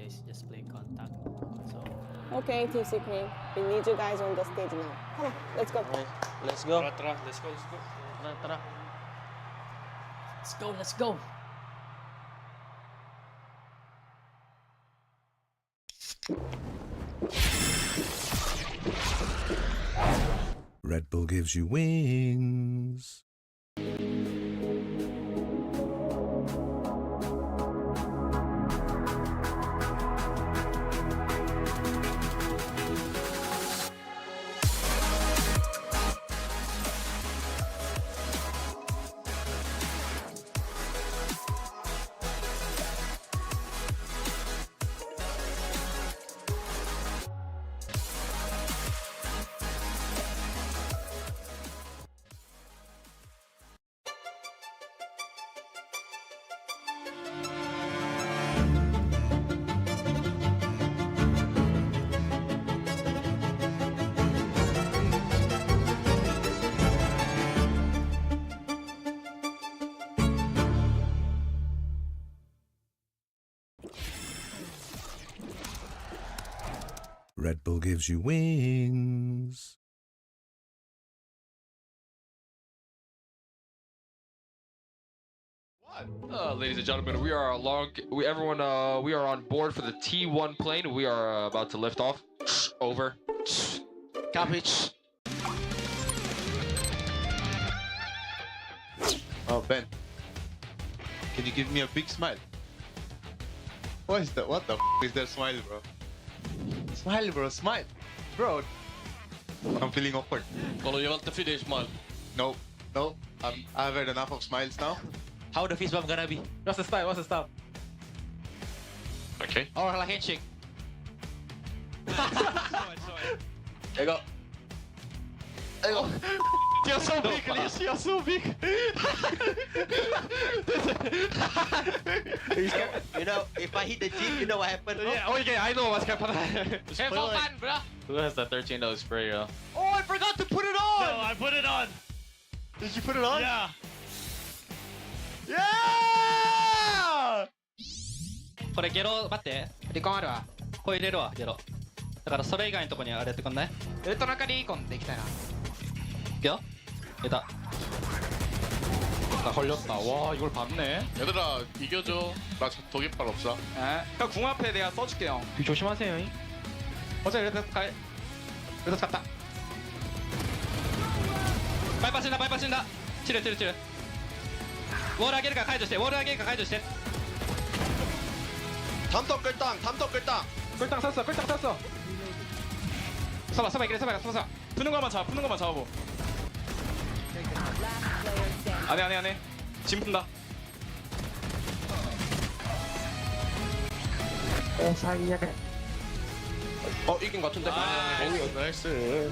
guys just play contact. So Okay, TC Cream. We need you guys on the stage now. Come on, let's go. Okay, let's go. Tara, let's go, let's go. Tara, tara. let's go, let's go. Red Bull gives you wings. Red Bull gives you wings. Ladies and gentlemen, we are we are on board for the T1 plane. We are about to lift off. Over. Copy. Oh, Ben. Can you give me a big smile? What is that? What the f is that smile, bro? Smile, bro. Smile. Bro. I'm feeling awkward. Follow you want to finish, man. No. No. I've had enough of smiles now. How the fist bump gonna be? What's the style? What's the style? Okay. Or like handshake. There you go. There you go. You're so big, Elias. You're so big. You know, if I hit the jeep, you know what happened? Yeah, okay, I know what's gonna happen. Hey, for fun, bro. Who has the $13 spray, yo? Oh, I forgot to put it on. No, I put it on. Did you put it on? Yeah. Yeah! これゲロ待ってリコンあるわ。これ入れるわゲロだからそれ以外のとこにあれやってこんないウルトラカリコンでいきたいな。いくよ入れた 나 걸렸다. 와, 이걸 봤네. 얘들아, 이겨줘. 나 독일발 없어. 형 궁합에 내가 써줄게요. 조심하세요. 어차피 이래서 갔다. バイパス死んだバイパス死んだチルチルチルウォール上げるから解除してウォール上げるから解除して 담덕 끌당! 담덕 끌당! 꿀땅 샀어. 서봐 이래 서봐. 푸는 것만 잡아보. 안해. 짐 푼다. 이긴 것 같은데. 나이스.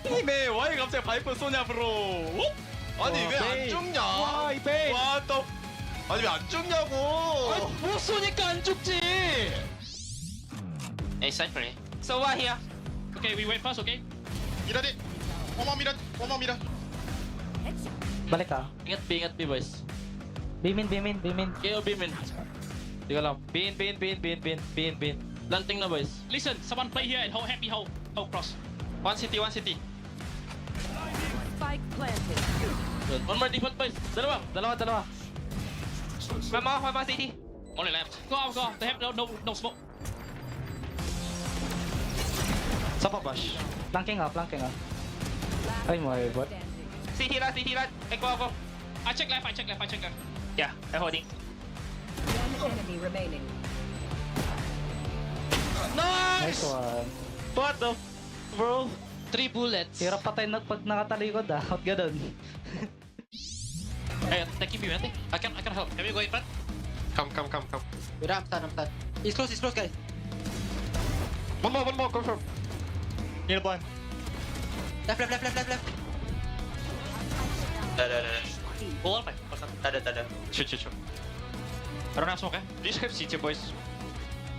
이메 와이 갑자기 바이퍼 쏘냐 브로. 아니 왜 안 죽냐? 와 이베. 와 또. 아니 왜 안 죽냐고? 못 쏘니까 안 죽지 Hey Cypher. So what here Okay, we wait first, okay? 미라디. 어머 미라. Balik ka. Ingat B boys Bimin. KO Bimin Tiga lang Bin Lanting na boys Listen, someone play here and hold happy hold cross. One city Spike planted. Good. One more default boys Dalawa One more city Only left. Go out. They have no smoke. Sapa bash Flanking ah. Ay mo ay bot. City lah Hey go I check left. Yeah I holding One enemy remaining. Nice Nice one. What the bro 3 bullets Hirap patay na pag nakatalikod ah. Hot ganun. Hey taking B man I can help Can we go in front Come. Wait, I'm stunned. He's close guys. One more, confirm. Near blind. Left. Wall pa Tada. Shoot. I don't have smoke Please have CT boys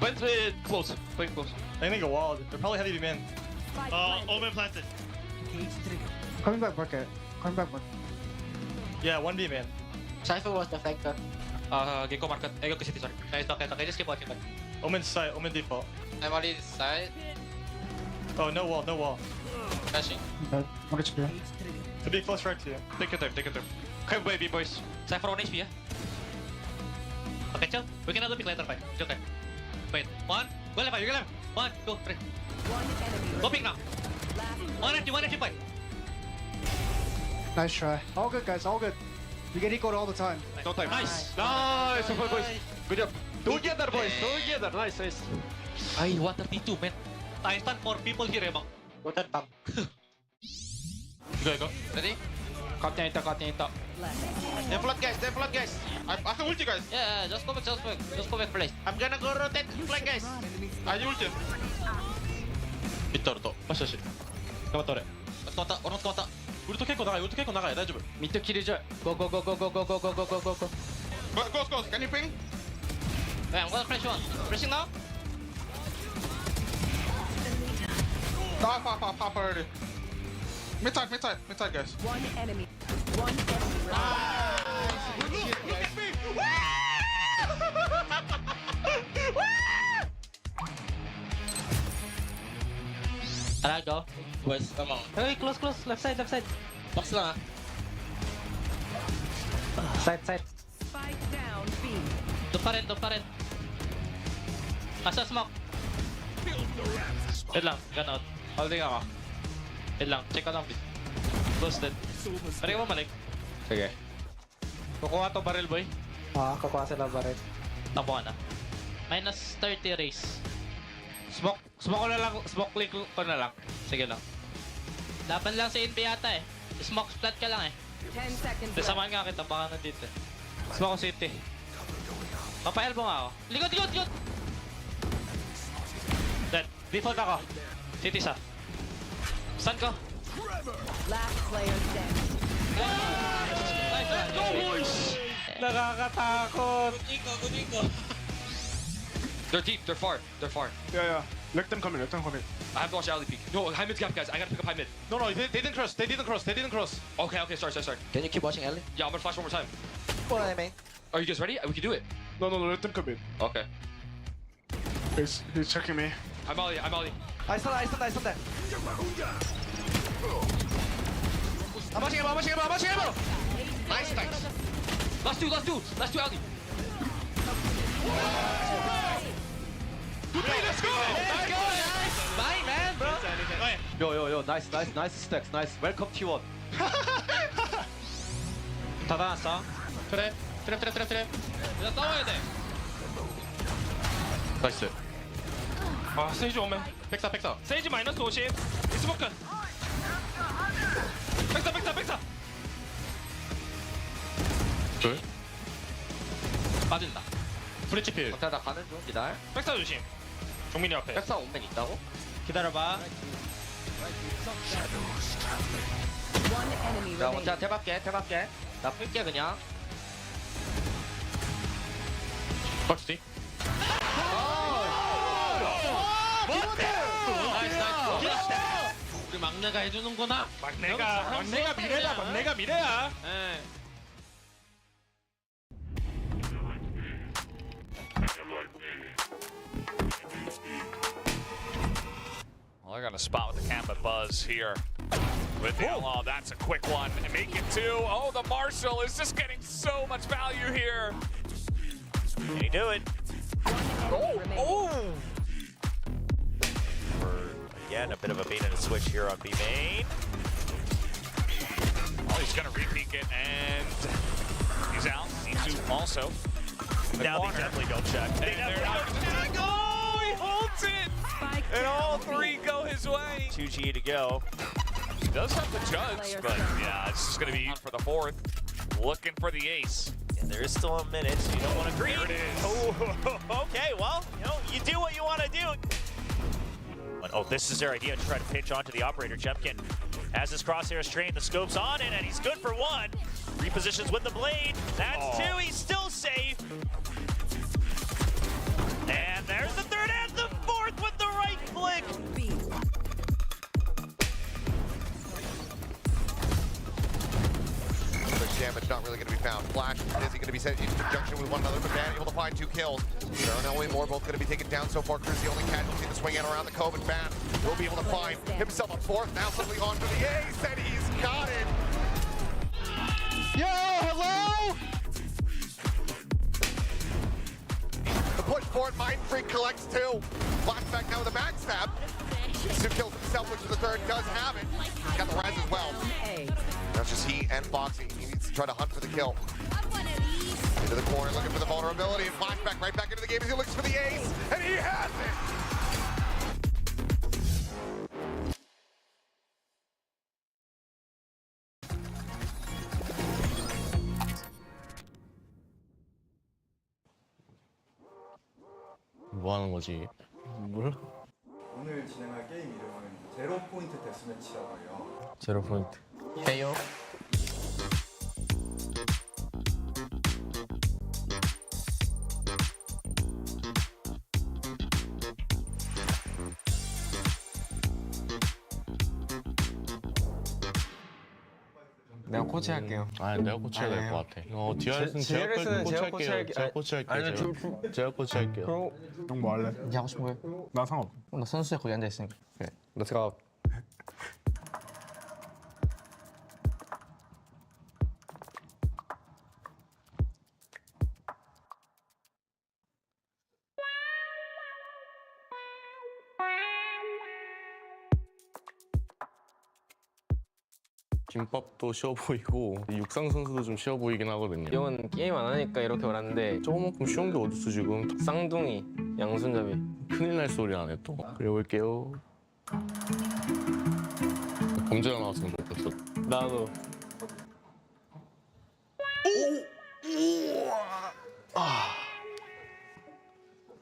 Went close Going close They think go wild. They're probably heavy man. Omen planted. Coming back market. Yeah, 1B man. Cypher was the flanker. Gecko market. Go to city, sorry. Okay, just keep watching. Omen side, Omen default. I'm already side. Oh, no wall, no wall. Flashing. Mortgage clear. To be close right to you. Take your time, take your time. Okay, baby boys. Cypher on HP, yeah? Okay, chill. We can pick later, fine. It's okay. Wait, 1. Go left, you go left. 1, 2, 3. Go pick now. 1 empty, 1 empty, 5. Nice try. All good, guys. All good. We get equal all the time. No time. Nice. Nice, boys. Good job. Together, boys. Together. Nice, nice. Ay, 132, man. I stand for people here, bang. What that pump? Go. Ready? Cut niya ito. They flood guys. I can ult you guys. Yeah, just go back, please. I'm gonna go rotate flank guys. I ult you. ビットあると。マシマシ。頑張って俺。使った、俺も使った。ウルト結構長い、ウルト結構長い。大丈夫。ミッドキルじゃ。Go. Go. Can you ping? Yeah, I'm gonna flash one. Flashing now. Pop already. Mid side guys. One enemy. Alright, go. Boys, come on. Hey, close. Left side. Box lang Side. Spike down B. Doon pa rin. Asa smoke. Wait lang, gun out. Holding ako. Wait lang, check ko lang. Close dead. Pwede ka bumalik? Sige. Kukuha to barrel, boy. Kukuha sila ba rin? Tapo ka na. Minus 30 race. Smoke ko na lang. Smoke click ko na lang. Sige lang. Laban lang sa NP yata eh. Smoke splat ka lang eh. 10 seconds left. Samahan nga kita, baka nandito eh. Smoke ko city. Papa-elbow nga ako. Likod! Dead. Default ako. City sa. Stun ko. Last player standing. Nice. Let's go, boys! Nakakatakot. Good eco. They're deep. They're far. Yeah. Let them come in. I have to watch alley peek. No, high mid's gap, guys. I gotta pick up high mid. No, they didn't cross. They didn't cross. Okay, sorry. Can you keep watching Ellie? Yeah, I'm gonna flash one more time. What I mean? Are you guys ready? We can do it. No, let them come in. Okay. He's checking me. I'm Ollie. I saw that. I'm watching him. Nice. Last two alley. Let's go! Bye, man, bro. Yo, nice stacks, nice. Welcome T1. 다 나왔어. 트랩. 이제 싸워야 돼. 나이스. 아, 세이지 오면. 백사. 세이지 마이너스 50. 스모크. 백사. 둘. 빠진다. 브릿지 필. 나 가는 중 기다려. 백사 조심. 종민이 앞에. 백사 오면 있다고? 기다려봐. One enemy 야, remaining. 혼자 대박게. 나 풀게 그냥. 박스 뒤. 우리 막내가 해주는구나. 막내가 미래야. 예. Well, they're gonna spot with the camp at Buzz here. With the oh, that's a quick one. And make it two. Oh, the Marshall is just getting so much value here. Can he do it? Oh! Again, a bit of a bait and a switch here on B main. Oh, he's gonna re-peek it, and he's out. C2 also. Now they definitely don't check. They definitely don't check. Oh, he holds it! And all three go his way. 2G to go. He does have the judge, but yeah, it's just gonna be for the fourth. Looking for the ace. And there is still a minute, so you don't want to green. There it is. Oh, okay, well, you do what you want to do. Oh, this is their idea to try to pinch onto the operator. Gen.G has his crosshairs trained, the scope's on it, and he's good for one. Repositions with the blade. That's two, he's still safe. And there's the third and the fourth with the right flick. For damage not really going to be found. Flash and Dizzy going to be sent in conjunction with one another, but man able to find 2 kills. Darnell and Moore both going to be taken down so far. Cruz the only casualty to swing in around the cove, and Bat will be able to find himself a 4th. Now suddenly on for the ace, and he's got it. Yo, hello? The push forward, Mind Freak collects 2. Flashback now with a backstab. Stu kills himself, which is the 3rd, does have it. He's got the res as well. That's just he and Foxy. He needs to try to hunt for the kill. Into the corner, looking for the vulnerability, and Flashback right back into the game as he looks for the ace, and he has it! 뭐 하는 거지? 몰라? 오늘 진행할 게임 이름은 제로 포인트 데스매치라고 해요. 제로 포인트. 해요? 내가 코치할게요. 아, 내가 코치해야 될 것 같아. DRS는 제가 코치할게요. 제가 코치할게요. 제가 코치할게요. 형 뭐 할래? 니 하고 싶은 거야? 나 상관없어. 나 선수에 거기 앉아 있으니까. 그래. Let's go. 김밥도 쉬워 보이고 육상 선수도 좀 쉬워 보이긴 하거든요. 형은 게임 안 하니까 이렇게 말하는데 조금만큼 쉬운 게 어딨어 지금. 쌍둥이, 양손잡이. 큰일 날 소리 안 해 또. 그려볼게요. 범죄가 나왔으면 좋겠어. 나도.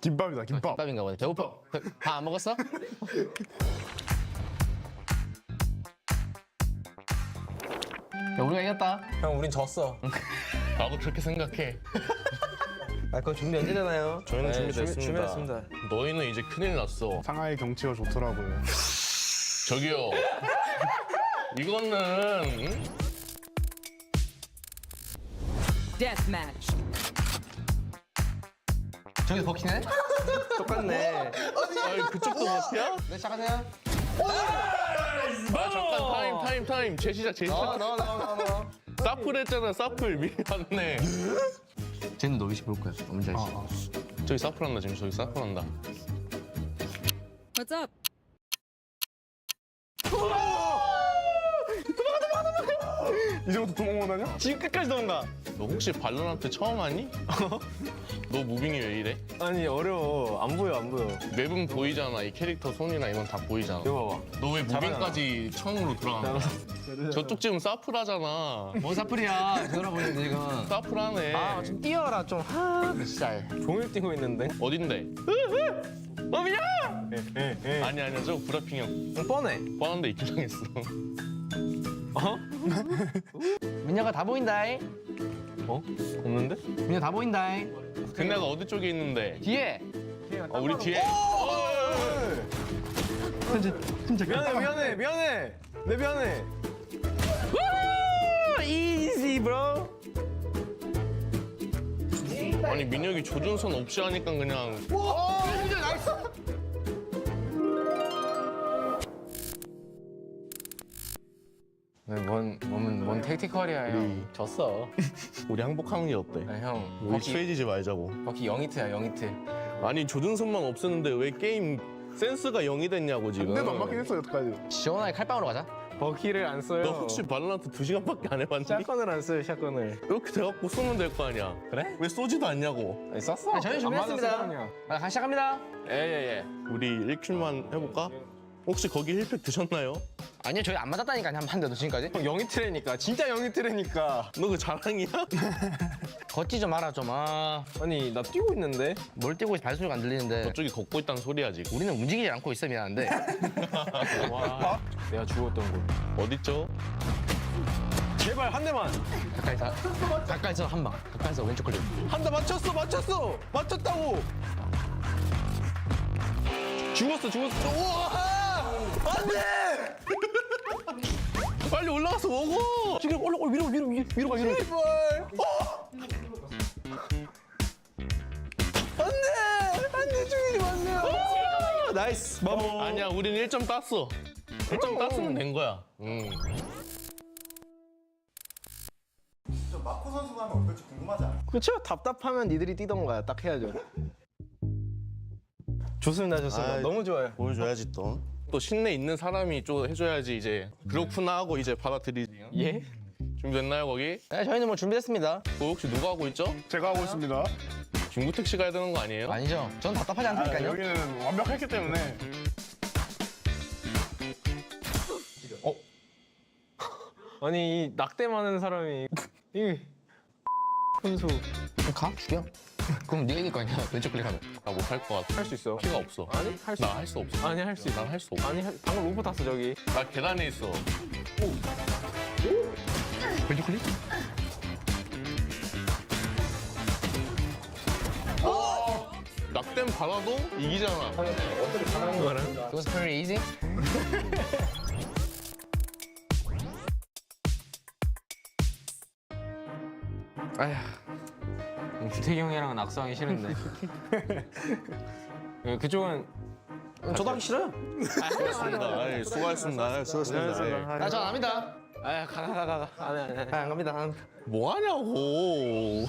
김밥이다, 김밥. 김밥인가 보네. 배고파. 다 안 먹었어? 야, 우리가 이겼다. 형, 우린 졌어. 나도 그렇게 생각해. 아, 그거 준비 언제 되나요? 저희는 준비됐습니다. 준비됐습니다. 너희는 이제 큰일 났어. 상하이 경치가 좋더라고요. 저기요. 이거는 응? Deathmatch. 저기 버키네? 똑같네. 아니 그쪽도 버티야? 네, 시작하세요. 아 잠깐 타임. 제시작. 나와. 사플 했잖아. 사플 미리 왔네. 쟤는 너 위시 볼 거야. 뭔지 알지? 저기 사플 한다 지금. 저기 사플 한다. What's up? 이제부터 도망 못 하냐? 지금 끝까지 도망가. 너 혹시 발로란트 처음 하니? 너 무빙이 왜 이래? 아니, 어려워. 안 보여. 맵은 보이잖아. 이 캐릭터 손이나 이건 다 보이잖아. 이거 봐봐. 너 왜 무빙까지 처음으로 들어간 거야? 저쪽 지금 사플 하잖아. 뭔 사플이야. 되돌아보는데 지금. 사플 하네. 아, 좀 뛰어라 좀. 진짜. 종일 뛰고 있는데. 어딘데? 미안! 아니야. 저 브라핑 형. 뻔해. 뻔한데 이킬 당했어. 어? 민혁아 다 보인다. 어? 없는데? 민혁 다 보인다. 근데가 어디 쪽에 있는데? 뒤에. 우리 뒤에. 미안해. 내 미안해. 이지 브로. 아니 민혁이 조준선 없이 하니까 그냥. 뭔 택티컬이야 형. 졌어. 우리 항복하는 게 어때? 아, 형. 우리 스웨지지 말자고. 버키 0히트야 0히트. 아니 조준선만 없었는데 왜 게임 센스가 0이 됐냐고 지금. 근데도 안 맞긴 했어, 여태까지. 시원하게 칼빵으로 가자. 버키를 안 써요. 너 혹시 발로란트 2시간밖에 안 해봤니? 샷건을 안 써요 샷건을. 이렇게 돼갖고 쏘면 될 거 아니야. 그래? 왜 쏘지도 않냐고. 썼어. 저희 준비했습니다. 아, 시작합니다. 예예예. 우리 1킬만 해볼까? 혹시 거기 힐팩 드셨나요? 아니요 저희 안 맞았다니까 한 대도 지금까지. 형 0히트라니까 진짜 0히트라니까. 너 그 자랑이야? 걷지 좀 마라 좀. 아니 나 뛰고 있는데. 뭘 뛰고 있어 발소리가 안 들리는데. 저쪽이 걷고 있다는 소리야 지금. 우리는 움직이지 않고 있어 미안한데. 와. 내가 죽었던 곳. 어딨죠? 제발 한 대만. 가까이서 한 방. 가까이서 왼쪽 클릭. 한 대 맞췄어. 맞췄다고. 죽었어. 우와! 안 돼! 빨리 올라가서 먹어. 지금 위로 가. 안돼 죽이지 마세요. 나이스. 마모. 아니야, 우린 1점 땄어. 1점 땄으면 된 거야. 저 마코 선수가 하면 어떨지 궁금하지 않아요? 그렇죠. 답답하면 니들이 뛰던가 딱 해야죠. 좋습니다. 아이, 너무 좋아요. 보여줘야지 또. 또 신뢰 있는 사람이 좀 해줘야지 이제 그렇구나 하고 이제 받아들이지. 예? 준비됐나요 거기? 네, 저희는 뭐 준비했습니다. 혹시 누가 하고 있죠? 제가 하고 있습니다. 김구택 씨가 해야 되는 거 아니에요? 아니죠. 전 답답하지 않다니까요. 여기는 완벽했기 때문에. 아니 이 낙대 많은 사람이 이 선수 가? 죽여? 그럼 네가 이길 거 아니야. 왼쪽 클릭하면. 나 못 할 것 같아. 할 수 있어. 피가 없어. 아니 할 수 나 할 수 없어. 아니 할 수 있어. 난 할 수 없어. 아니 방금 로프 탔어 저기. 나 계단에 있어. 왼쪽 클릭? 낙댐 받아도 이기잖아. It was very easy. 아휴, 주택이 형이랑은 악수하기 싫은데. 그쪽은 저도 하기 싫어요. 수고하셨습니다. 아이, 수고하셨습니다. 수고하셨습니다. 저 압니다. 가. 안 갑니다. 뭐 하냐고.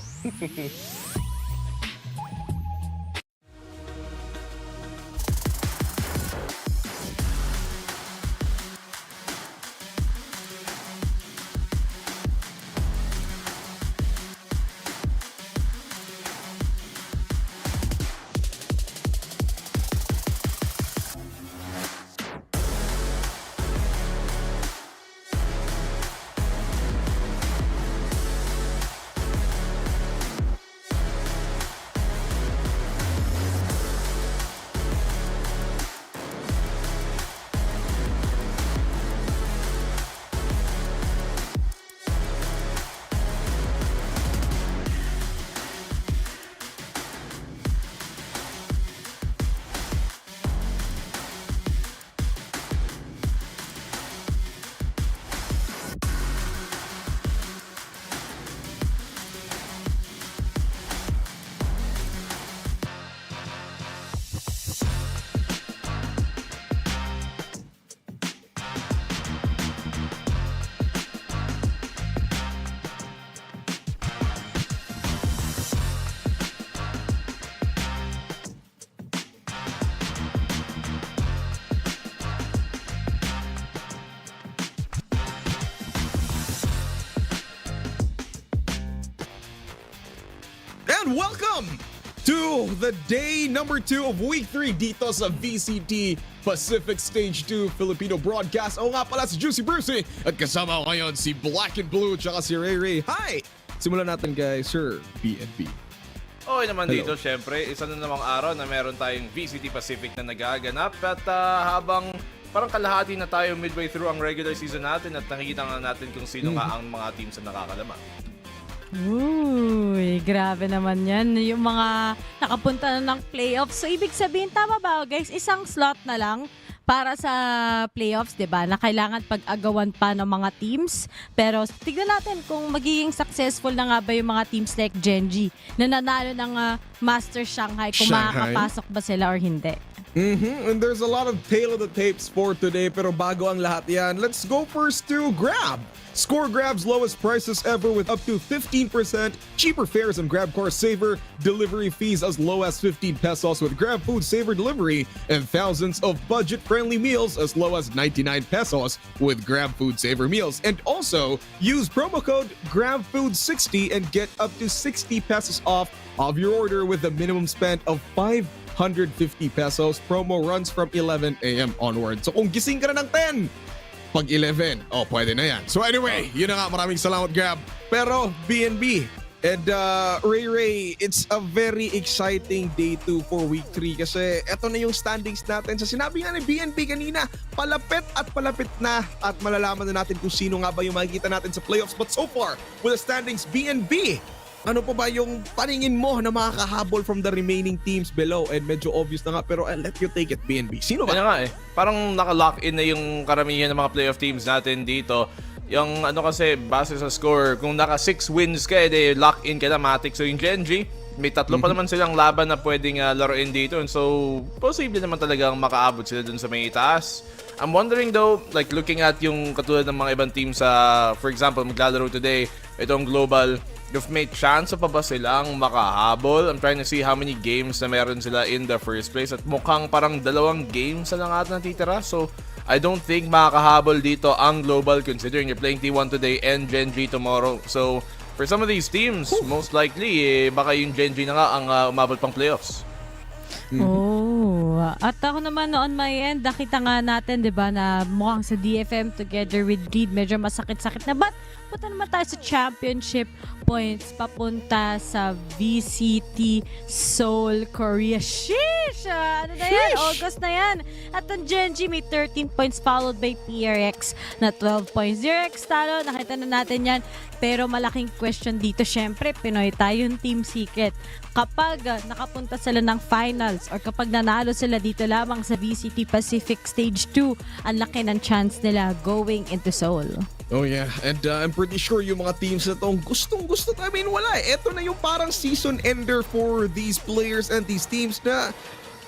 And welcome to the day number 2 of week 3 dito sa VCT Pacific Stage 2 Filipino broadcast. O nga pala si Juicy Brucey at kasama ko ngayon si Black and Blue tsaka si Ray Ray. Hi! Simulan natin guys, Sir BNB. Okay naman Hello. dito, syempre, isa na namang araw na meron tayong VCT Pacific na nagaganap at habang parang kalahati na tayo midway through ang regular season natin at nakikita nga natin kung sino nga ang mga teams na nakakalaman. Uy, grabe naman yan. Yung mga nakapunta na ng playoffs. So, ibig sabihin, tama ba guys? Isang slot na lang para sa playoffs, di ba? Na kailangan pag-agawan pa ng mga teams. Pero tignan natin kung magiging successful na nga ba yung mga teams like GEN.G na nanalo ng Master Shanghai, kung makakapasok ba sila or hindi. And there's a lot of tail of the tapes for today, pero bago ang lahat yan, let's go first to Grab. Score Grab's lowest prices ever with up to 15% cheaper fares on GrabCar Saver, delivery fees as low as 15 pesos with Grab Food Saver delivery, and thousands of budget-friendly meals as low as 99 pesos with Grab Food Saver meals. And also, use promo code GrabFood60 and get up to 60 pesos off of your order with a minimum spend of 550 pesos. Promo runs from 11 a.m. onward. So kung gising ka na ng 10, pag 11, pwede na yan. So anyway, yun na nga, maraming salamat Grab. Pero BNB and Ray, it's a very exciting day 2 for week 3 kasi eto na yung standings natin. Sa sinabi nga ni BNB kanina, palapit na at malalaman na natin kung sino nga ba yung makikita natin sa playoffs. But so far, with the standings, BNB, ano pa ba yung paningin mo na makakahabol from the remaining teams below? And medyo obvious na nga, pero I'll let you take it, BNB. Sino ba? Kaya nga parang naka-lock in na yung karamihan ng mga playoff teams natin dito. Yung ano kasi, base sa score, kung naka 6 wins ka, edi lock in ka na, matik. So yung Gen.G, may 3 pa naman silang laban na pwedeng laruin dito. So, posible naman talagang makaabot sila dun sa may itaas. I'm wondering though, like looking at yung katulad ng mga ibang teams sa, for example, maglalaro today, itong global, if may chance pa ba silang makahabol? I'm trying to see how many games na meron sila in the first place. At mukhang parang 2 games na lang ata natitira. So, I don't think makakahabol dito ang global considering you're playing T1 today and Gen.G tomorrow. So, for some of these teams, most likely, baka yung Gen.G na nga ang umabot pang playoffs. Oh, at ako naman on my end, nakita nga natin, 'di ba, na mukhang sa DFM together with Reed, medyo masakit-sakit na. But punta naman tayo sa championship points papunta sa VCT Seoul, Korea. Sheesh! Ano na yan? August na yan. At ang Gen.G may 13 points followed by PRX na 12 points. 0x talo, nakita na natin yan. Pero malaking question dito, syempre, Pinoy tayong Team Secret. Kapag nakapunta sila ng finals or kapag nanalo sila dito lamang sa VCT Pacific Stage 2, ang laki ng chance nila going into Seoul. Oh yeah, and I'm pretty sure yung mga teams na tong gustong-gusto. I mean, wala eh. Ito na yung parang season ender for these players and these teams na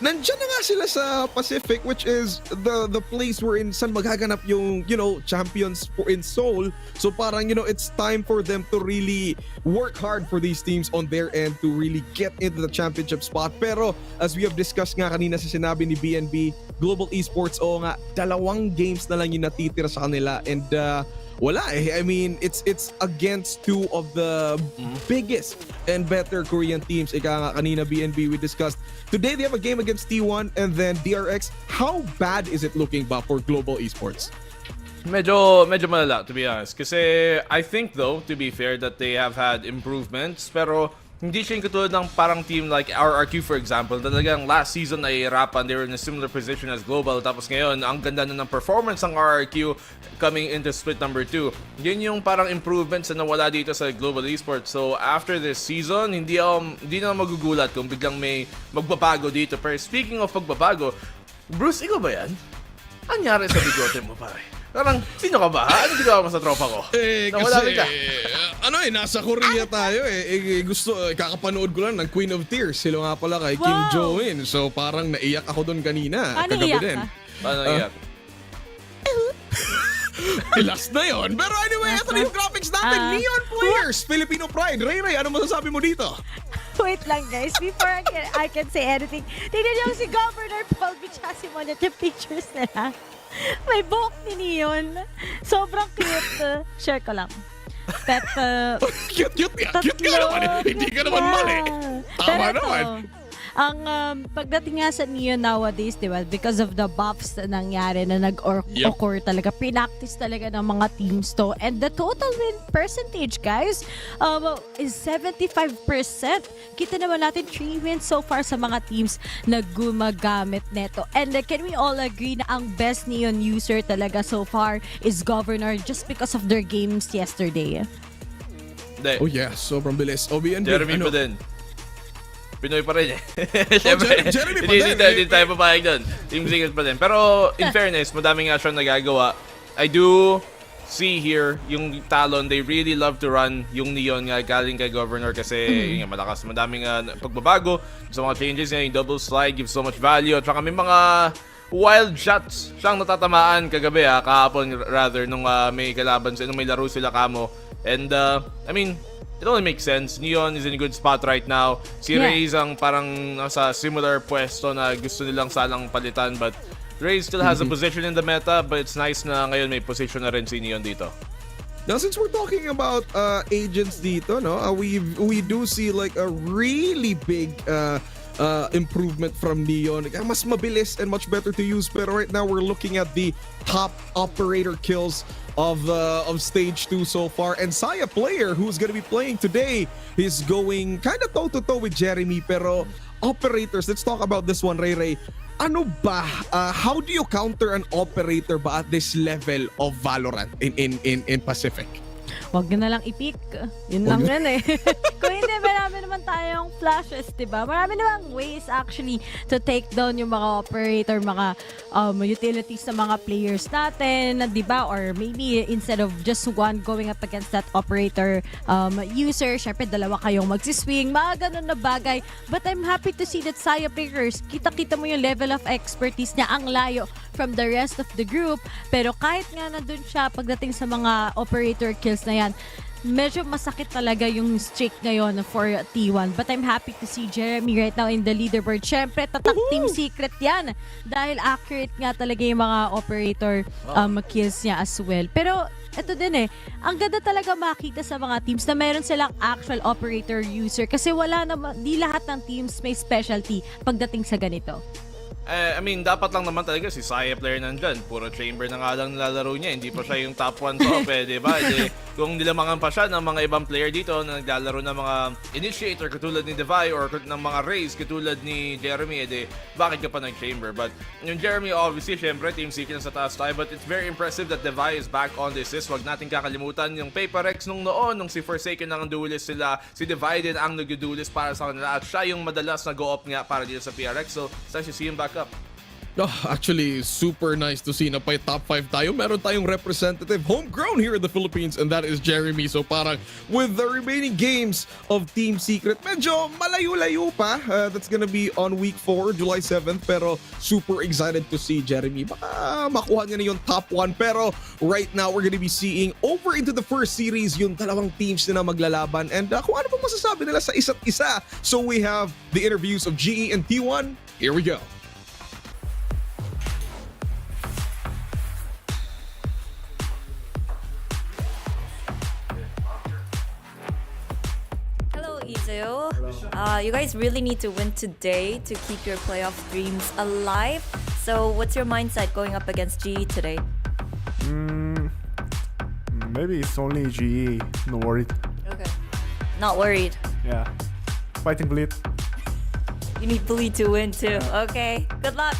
nandyan na nga sila sa Pacific, which is the place wherein saan magaganap yung, you know, champions in Seoul. So parang, you know, it's time for them to really work hard for these teams on their end to really get into the championship spot. Pero as we have discussed nga kanina sa sinabi ni BNB, Global Esports, oo nga, 2 games na lang yung natitira sa kanila. And wala eh. I mean, it's against 2 of the biggest and better Korean teams. Ika nga kanina, BNB, we discussed. Today, they have a game against T1 and then DRX. How bad is it looking ba for Global Esports? Medyo malala, to be honest. Kasi I think though, to be fair, that they have had improvements. Pero hindi siya yung katulad ng parang team like RRQ, for example. Talagang last season ay hirapan. They were in a similar position as Global. Tapos ngayon, ang ganda na ng performance ng RRQ coming into split number 2. Yun yung parang improvements na nawala dito sa Global Esports. So after this season, hindi na magugulat kung biglang may magbabago dito. Pero speaking of magbabago, Bruce, ikaw ba yan? Anyari sa bigote mo, pare? Parang, sino ka ba? Ano ginawa mo sa tropa ko? Nawala Kasi, bigla. nasa Korea tayo eh. Gusto, kakapanood ko lang ng Queen of Tears. Sila nga pala kay Kim Jo-in. So parang naiyak ako doon kanina. Paano Kagabi iyak din. ka? Paano iyak? Last na yun. Pero anyway, ito na yung graphics natin. Neon Players, Filipino Pride. Ray, ano masasabi mo dito? Wait lang guys, before I can say anything, tignan niyo si Governor Paul Bichasi mo yung pictures nila. May buhok ni Neon. Sobrang cute. Share ko lang. Cute ka naman. Hindi ka naman mali. Tama naman. Ang pagdating nga sa Neon nowadays, di ba, because of the buffs na nangyari na nag-occur talaga, pinactice talaga ng mga teams to. And the total win percentage, guys, is 75%. Kita naman natin 3 wins so far sa mga teams na gumagamit neto. And can we all agree na ang best Neon user talaga so far is Governor just because of their games yesterday? Oh yeah, sobrang bilis. OBNB, Jeremy pa din. Pinoy pa rin eh. Jeremy pa din. Hindi tayo papayag doon. Team Secret pa din. Pero in fairness, madami nga siyang nagagawa. I do see here yung Talon, they really love to run yung Neon nga galing kay Governor kasi yun nga, malakas. Madaming pagbabago sa mga changes niya. Yung double slide gives so much value. At saka may mga wild shots siyang natatamaan kagabi kahapon rather nung may kalaban nung may laro sila kamo. And I mean, it only makes sense. Neon is in a good spot right now. Si Reyes ang parang nasa similar pwesto na gusto nilang salang palitan. But Reyes still has a position in the meta. But it's nice na ngayon may position na rin si Neon dito. Now, since we're talking about agents dito, no, we do see like a really big improvement from Neon. Mas mabilis and much better to use. Pero right now, we're looking at the top operator kills of stage 2 so far. And Saya player who's gonna be playing today is going kind of toe-to-toe with Jeremy. Pero operators, let's talk about this one, Ray. Ano ba? How do you counter an operator ba at this level of Valorant in Pacific? wag na lang i-pick. Yun lang yan eh. Kung hindi, marami naman tayong flashes, diba? Marami namang ways actually to take down yung mga operator, mga utilities ng mga players natin, diba? Or maybe instead of just one going up against that operator user, syempre dalawa kayong magsiswing, mga ganun na bagay. But I'm happy to see that Saya players, kita-kita mo yung level of expertise niya, ang layo from the rest of the group. Pero kahit nga nandun siya pagdating sa mga operator kills na yan, medyo masakit talaga yung streak ngayon for T1. But I'm happy to see Jeremy right now in the leaderboard. Syempre, tatak team secret yan. Dahil accurate nga talaga yung mga operator kills niya as well. Pero ito din eh, ang ganda talaga makita sa mga teams na meron silang actual operator user. Kasi wala naman, di lahat ng teams may specialty pagdating sa ganito. I mean, dapat lang naman talaga si Saya player nandyan. Puro chamber na nga lang nilalaro niya. Hindi pa siya yung top 1 top eh, di ba? Kung nilamangan pa siya ng mga ibang player dito na naglalaro ng mga initiator katulad ni Devi or ng mga Rays katulad ni Jeremy, bakit ka pa nag-chamber? But yung Jeremy, obviously, syempre, team secret sa taas tayo. But it's very impressive that Devi is back on this list. Wag natin kakalimutan yung Paperex nung noon, nung si Forsaken ang duelist sila, si Devi din ang nag-duelist para sa kanila. At siya yung madalas na go-up nga para dito sa PRX. So, it's nice to see him back up. Actually, super nice to see na pa top 5 tayo. Meron tayong representative homegrown here in the Philippines, and that is Jeremy. So parang with the remaining games of Team Secret, medyo malayo-layo pa. That's gonna be on week 4, July 7th. Pero super excited to see Jeremy. Baka makuha niya na yung top 1. Pero right now, we're gonna be seeing over into the first series yung dalawang teams na maglalaban. And kung ano pa masasabi nila sa isa't isa. So we have the interviews of GE and T1. Here we go. Izu. You guys really need to win today to keep your playoff dreams alive. So what's your mindset going up against GE today? Maybe it's only GE. Not worried. Okay. Not worried. Yeah. Fighting Bleed. You need Bleed to win too. Okay. Good luck.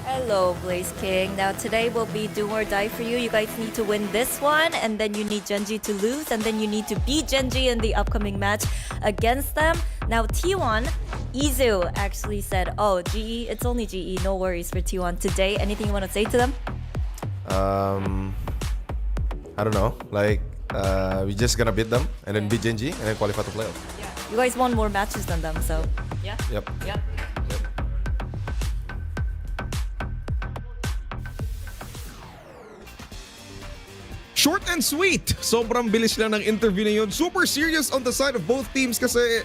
Hello, Blaze King. Now today will be do or die for you. You guys need to win this one, and then you need Gen.G to lose, and then you need to beat Gen.G in the upcoming match against them. Now T1, Izu actually said, oh, GE, it's only GE, no worries for T1 today. Anything you want to say to them? I don't know. Like, we're just gonna beat them, and then beat Gen.G, and then qualify to playoff. Yeah. You guys won more matches than them, so yeah. Yep. Yep. Short and sweet. Sobrang bilis lang ng interview na yun. Super serious on the side of both teams kasi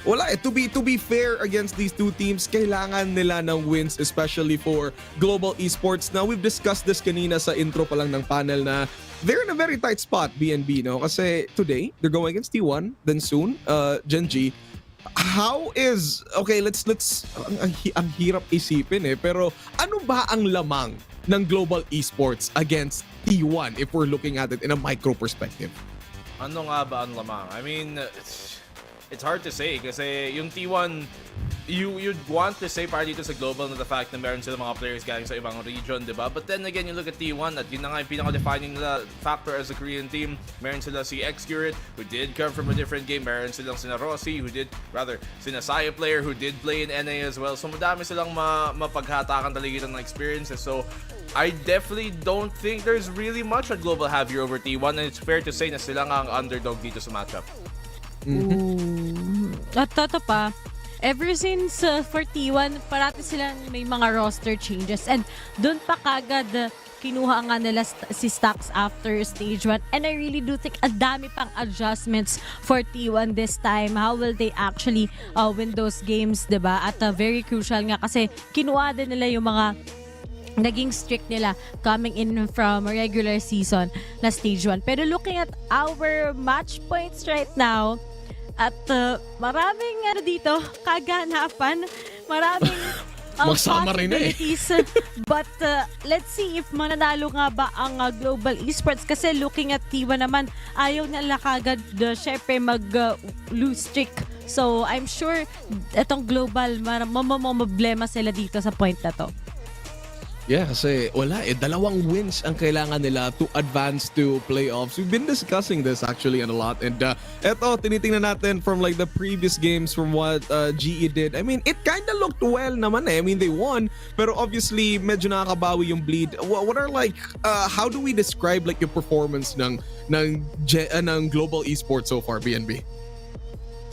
wala eh. To be fair against these two teams, kailangan nila ng wins, especially for global esports. Now, we've discussed this kanina sa intro pa lang ng panel na they're in a very tight spot, BNB, no? Kasi today, they're going against T1, then soon, Gen.G. How is, okay, let's ang hirap isipin eh, pero ano ba ang lamang ng global esports against T1 if we're looking at it in a micro perspective? Ano nga ba ang lamang? I mean, it's hard to say kasi yung T1, you'd want to say para dito sa global na the fact na meron sila mga players galing sa ibang region, diba? But then again, you look at T1 at yun na nga yung pinaka-defining nila factor as a Korean team. Meron sila si Xcurit who did come from a different game. Meron silang sina Rossi sina Saya player who did play in NA as well. So madami silang mapaghatakan talaga ng experiences. So I definitely don't think there's really much at global have here over T1, and it's fair to say na sila nga ang underdog dito sa matchup. At ito pa, ever since for T1, parati silang may mga roster changes, and doon pa kagad kinuha nga nila si Stacks after stage 1, and I really do think ang dami pang adjustments for T1 this time. How will they actually win those games, diba? At very crucial nga kasi kinuha din nila yung mga naging strict nila coming in from regular season na stage 1. Pero looking at our match points right now, at maraming dito kaganapan, maraming Magsama rin eh. possibilities. But let's see if mananalo nga ba ang global esports kasi looking at T1 naman, ayaw nila kagad syempre mag-lose streak. So I'm sure itong global problema sila dito sa point na to. Yeah, kasi wala dalawang wins ang kailangan nila to advance to playoffs. We've been discussing this actually a lot. And eto, tinitingnan natin from like the previous games from what GE did. I mean, it kind of looked well naman eh. I mean, they won. Pero obviously, medyo nakakabawi yung bleed. What are like, how do we describe like yung performance ng global esports so far, BNB?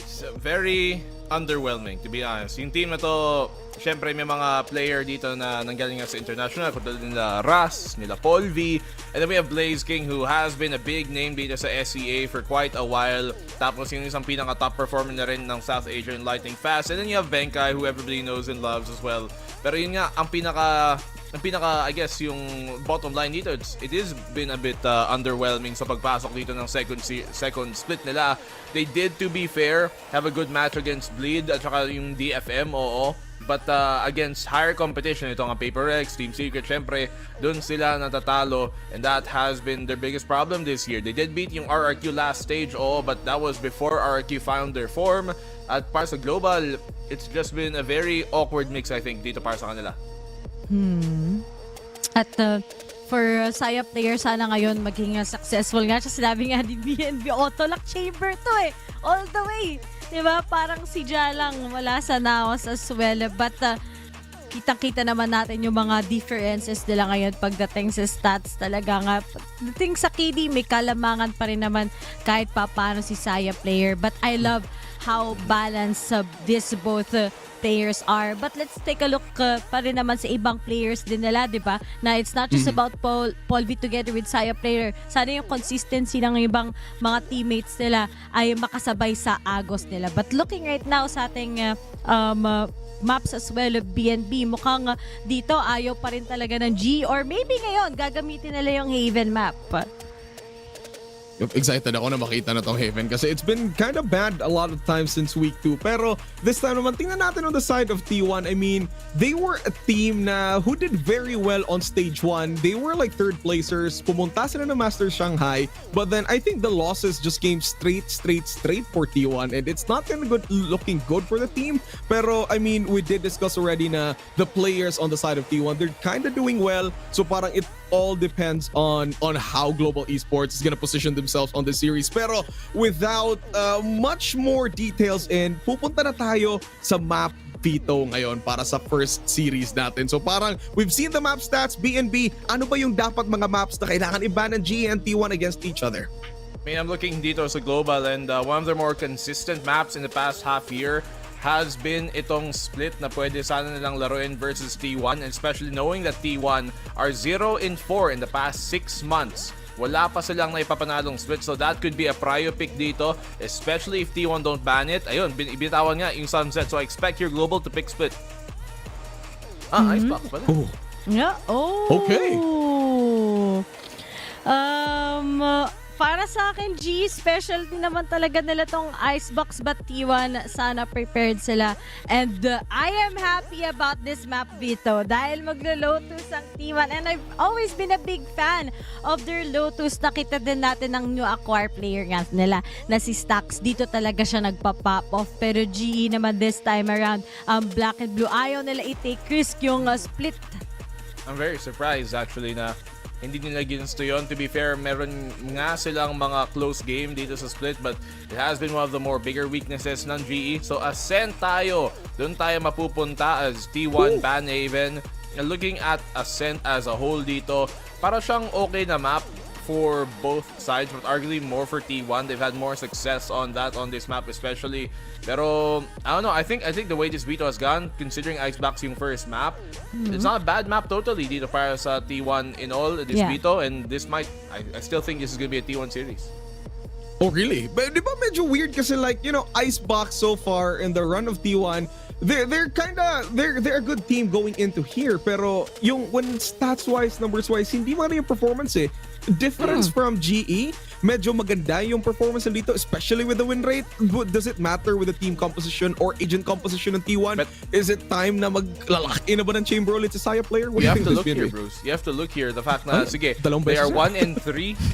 It's very underwhelming, to be honest. Yung team na to, syempre may mga player dito na nanggaling nga sa international, katulad nila Ras, nila Paul V, and then we have Blaze King who has been a big name dito sa SEA for quite a while. Tapos yung isang pinaka top performer na rin ng South Asian Lightning Fast, and then you have Benkai who everybody knows and loves as well. Pero yun nga, ang pinaka I guess yung bottom line dito, it has been a bit underwhelming sa pagpasok dito ng second split nila. They did, to be fair, have a good match against Bleed at saka yung DFM, oo. But against higher competition, ito nga Paper Rex, Team Secret, syempre, dun sila natatalo, and that has been their biggest problem this year. They did beat yung RRQ last stage, but that was before RRQ found their form. At para sa global, it's just been a very awkward mix, I think, dito para sa kanila. At for Saya player, sana ngayon maging successful nga. Siya sinabi nga ni BNB, auto-lock chamber to eh. All the way. Diba? Parang si Ja lang wala sa naos as well. But kitang-kita naman natin yung mga differences nila ngayon pagdating sa stats. Talaga nga, pagdating sa KD, may kalamangan pa rin naman kahit pa paano si Saya player. But I love how balanced these both players are. But let's take a look pa rin naman sa ibang players din nila, di ba? Na it's not just about Paul V together with Saya player. Sana yung consistency ng ibang mga teammates nila ay makasabay sa agos nila. But looking right now sa ating maps as well of BNB, mukhang dito ayaw pa rin talaga ng G, or maybe ngayon gagamitin nila yung Haven map. Excited ako na makita na tong Haven kasi it's been kind of bad a lot of times since week 2. Pero this time naman, tingnan natin on the side of T1. I mean, they were a team na who did very well on stage 1. They were like third placers. Pumunta sila ng Masters Shanghai. But then I think the losses just came straight for T1. And it's not kind of looking good for the team. Pero I mean, we did discuss already na the players on the side of T1, they're kind of doing well. So parang it all depends on how Global Esports is gonna position themselves on the series. Pero without much more details in, pupunta na tayo sa map veto ngayon para sa first series natin. So parang we've seen the map stats. BNB, ano ba yung dapat mga maps na kailangan i-ban ng GE and T1 against each other? I mean, I'm looking dito sa global, and one of the more consistent maps in the past half year has been itong split na pwede sana nilang laruin versus T1, and especially knowing that T1 are 0-4 in the past 6 months. Wala pa silang naipapanalong split, so that could be a prio pick dito, especially if T1 don't ban it. Ayun, binitawan nga yung sunset, so I expect your global to pick split. Icebox pala. Yeah. Okay. Para sa akin, G, specialty naman talaga nila tong Icebox, but T1, sana prepared sila. And I am happy about this map veto dahil maglo-Lotus ang T1. And I've always been a big fan of their Lotus. Nakita din natin ng new acquire player nga nila na si Stax. Dito talaga siya nagpa-pop off. Pero GE naman this time around, Black and Blue, ayaw nila i-take risk yung split. I'm very surprised actually na hindi nila ginusto yun. To be fair, meron nga silang mga close game dito sa split, but it has been one of the more bigger weaknesses ng GE. So Ascent tayo. Doon tayo mapupunta as T1 ban Haven. And looking at Ascent as a whole dito, para siyang okay na map for both sides, but arguably more for T1. They've had more success on this map especially. Pero I don't know, I think the way this veto has gone, considering Icebox yung first map, it's not a bad map totally dito para sa T1 in all, this veto, and this might, I still think this is gonna be a T1 series. Oh really? But di ba medyo weird kasi like, you know, Icebox so far in the run of T1, they're a good team going into here, pero yung when stats wise, numbers wise, hindi man yung performance eh. Difference from GE, medyo maganda yung performance dito, especially with the win rate. Does it matter with the team composition or agent composition ng T1? But is it time na maglalaki na ba ng chamber ulit sa Saya player? You have to look here, Bruce. You have to look here. The fact na, sige, they are 1-3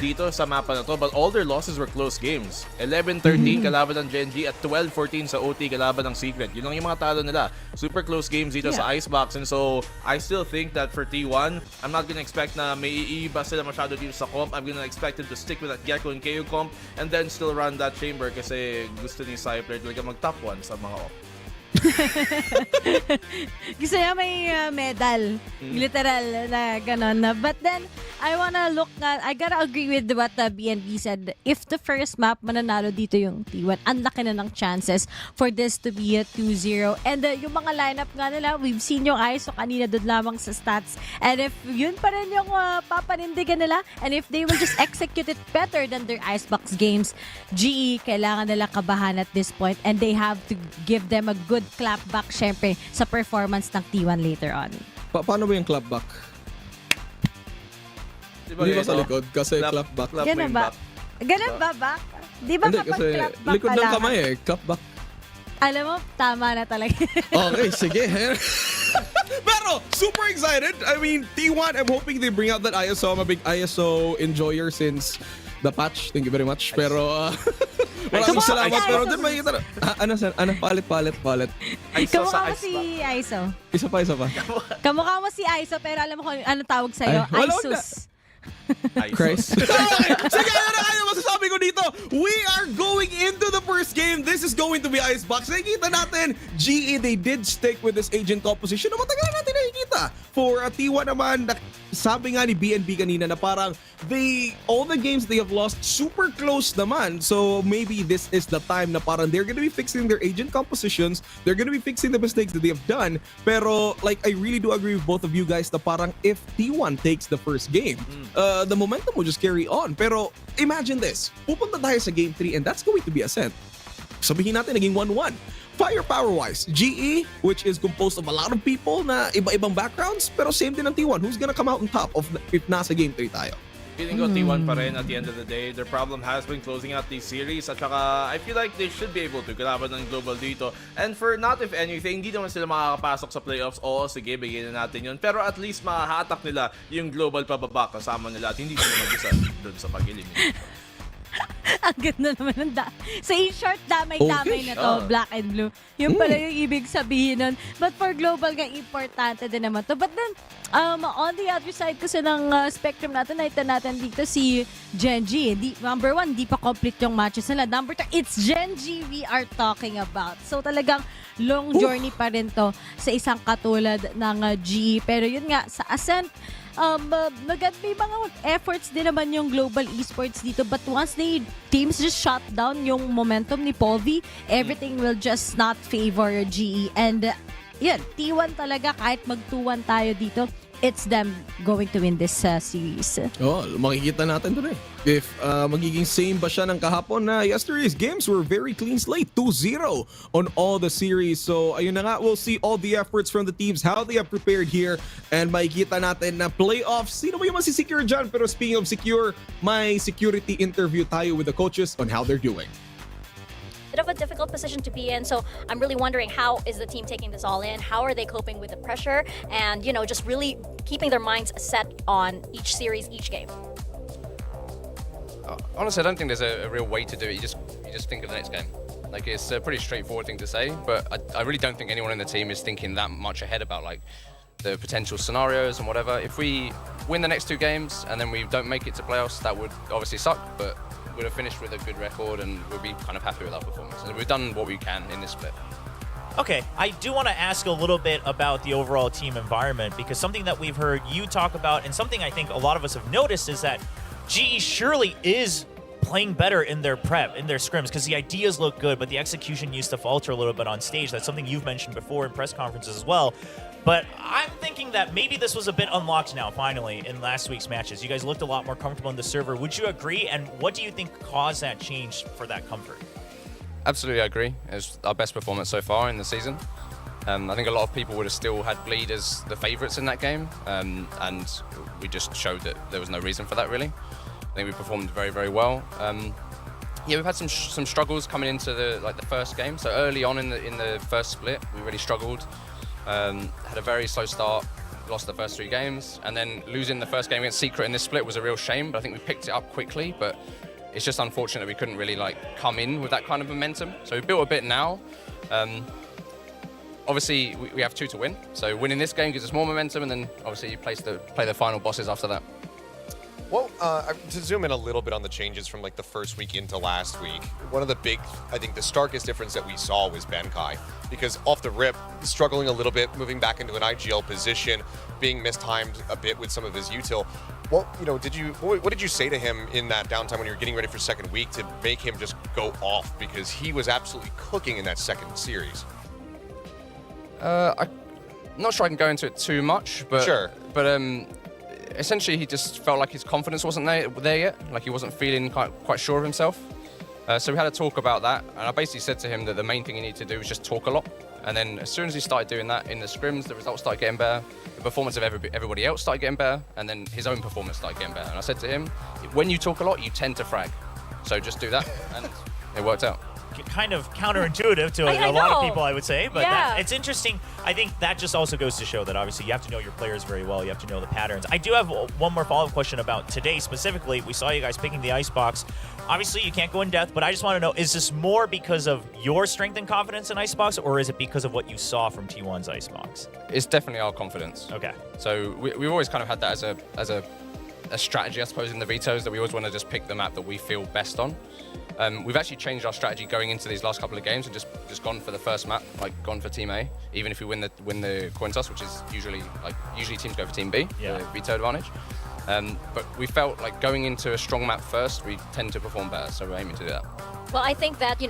dito sa mapa na to, but all their losses were close games. 11-13 kalaban ng Gen.G at 12-14 sa OT kalaban ng Secret. Yun lang yung mga talo nila. Super close games dito sa Icebox. And so, I still think that for T1, I'm not gonna expect na may iiba sila masyado dito sa comp. I'm gonna expect them to stick with that Gecko and KO comp and then still run that chamber kasi gusto ni Sai player talaga mag-top 1 sa mga op. Gusto niya may medal. Literal na ganon. But then, I wanna look na, I gotta agree with what BNB said. If the first map mananalo dito yung T1, ang laki na ng chances for this to be a 2-0. And yung mga lineup nga nila, we've seen yung ISO kanina doon lamang sa stats. And if yun pa rin yung papanindigan nila, and if they will just execute it better than their Icebox games, GE, kailangan nila kabahan at this point. And they have to give them a good clapback, syempre, sa performance ng T1 later on. Paano ba yung clapback? Hindi ba sa likod? Kasi clapback. Ganun ba? Ganun ba, back? Di ba kapag clapback likod ng kamay clapback. Alam mo, tama na talaga. Okay, sige. Pero, super excited. I mean, T1, I'm hoping they bring out that ISO. I'm a big ISO enjoyer since the patch. Thank you very much. Pero, maraming salamat. Pero, din makikita na. Ano? Palit. Kamukha mo si ISO. Isa pa. Kamukha mo si ISO, pero alam mo kung ano tawag sa'yo? ISOS. Christ. Sige, ano na kayo masasabi ko dito? We are going into the first game. This is going to be Icebox. Nakikita natin, GE, they did stick with this agent composition na matagal natin nakikita. For T1 naman, sabi nga ni BNB kanina na parang all the games they have lost super close naman. So maybe this is the time na parang they're gonna be fixing their agent compositions. They're gonna be fixing the mistakes that they have done. Pero like I really do agree with both of you guys na parang if T1 takes the first game, the momentum will just carry on. Pero imagine this, pupunta tayo sa game 3 and that's going to be ascent. Sabihin natin naging 1-1. Firepower-wise, GE, which is composed of a lot of people na iba-ibang backgrounds, pero same din ng T1. Who's gonna come out on top of if nasa game 3 tayo? Feeling ko T1 pa rin at the end of the day. Their problem has been closing out these series at saka I feel like they should be able to kalaban ng global dito. And for not if anything, hindi naman sila makakapasok sa playoffs. Oo, sige, bigyan na natin yun. Pero at least makahatak nila yung global pababa kasama nila at hindi sila mag-isa doon sa pag-eliminate. Ang ganda naman ng So in short, damay-damay na to, black and blue. Yung pala yung ibig sabihin nun. But for global nga, importante din naman to. But then, on the other side kasi ng spectrum natin, nakita natin dito si Gen.G. Number 1, di pa complete yung matches nila. Number 2, it's Gen.G we are talking about. So talagang long journey pa rin to sa isang katulad ng GE. Pero yun nga, sa Ascent, may mga efforts din naman yung global esports dito, but once teams just shut down yung momentum ni Polvi, everything will just not favor GE. And yun, T1 talaga, kahit mag-2-1 tayo dito, it's them going to win this series. Makikita natin doon eh. If magiging same ba siya ng kahapon na yesterday's games were very clean slate, 2-0 on all the series. So ayun na nga, we'll see all the efforts from the teams, how they have prepared here, and makikita natin na playoffs. Sino ba yung masisecure dyan? Pero speaking of secure, may security interview tayo with the coaches on how they're doing. Bit of a difficult position to be in, so I'm really wondering how is the team taking this all in? How are they coping with the pressure? And, you know, just really keeping their minds set on each series, each game. Honestly, I don't think there's a real way to do it. You just think of the next game. Like, it's a pretty straightforward thing to say, but I really don't think anyone in the team is thinking that much ahead about like the potential scenarios and whatever. If we win the next 2 games and then we don't make it to playoffs, that would obviously suck, but we'd have finished with a good record and we'll be kind of happy with our performance. And we've done what we can in this split. Okay, I do want to ask a little bit about the overall team environment, because something that we've heard you talk about and something I think a lot of us have noticed is that GE surely is playing better in their prep, in their scrims, because the ideas look good, but the execution used to falter a little bit on stage. That's something you've mentioned before in press conferences as well. But I'm thinking that maybe this was a bit unlocked now, finally, in last week's matches. You guys looked a lot more comfortable in the server. Would you agree? And what do you think caused that change for that comfort? Absolutely, I agree. It's our best performance so far in the season. I think a lot of people would have still had Bleed as the favourites in that game, and we just showed that there was no reason for that, really. think we performed very, very well. Yeah, we've had some struggles coming into the first game. So early on in the first split, we really struggled. Had a very slow start, lost the first 3 games, and then losing the first game against Secret in this split was a real shame. But I think we picked it up quickly. But it's just unfortunate we couldn't really come in with that kind of momentum. So we built a bit now. Obviously, we have 2 to win. So winning this game gives us more momentum, and then obviously you play the final bosses after that. Well, to zoom in a little bit on the changes from the first week into last week, one of the big, I think the starkest difference that we saw was Ben-Kai, because off the rip, struggling a little bit, moving back into an IGL position, being mistimed a bit with some of his util. What did you say to him in that downtime when you were getting ready for second week to make him just go off, because he was absolutely cooking in that second series? I'm not sure I can go into it too much, but sure. Essentially, he just felt like his confidence wasn't there yet. Like he wasn't feeling quite sure of himself. So we had a talk about that, and I basically said to him that the main thing he needed to do was just talk a lot. And then as soon as he started doing that in the scrims, the results started getting better. The performance of everybody else started getting better, and then his own performance started getting better. And I said to him, when you talk a lot, you tend to frag. So just do that, and it worked out. Kind of counterintuitive to a lot of people, I would say, but it's interesting. I think that just also goes to show that obviously you have to know your players very well. You have to know the patterns. I do have one more follow-up question about today specifically. We saw you guys picking the Icebox. Obviously, you can't go in depth, but I just want to know, is this more because of your strength and confidence in Icebox, or is it because of what you saw from T1's Icebox? It's definitely our confidence. Okay. So we've always kind of had that as a strategy, I suppose, in the vetoes, that we always want to just pick the map that we feel best on. We've actually changed our strategy going into these last couple of games and just gone for the first map, gone for Team A, even if we win the coin toss, which is usually teams go for Team B, the veto advantage. But we felt like going into a strong map first, we tend to perform better, so we're aiming to do that. Well, I think that,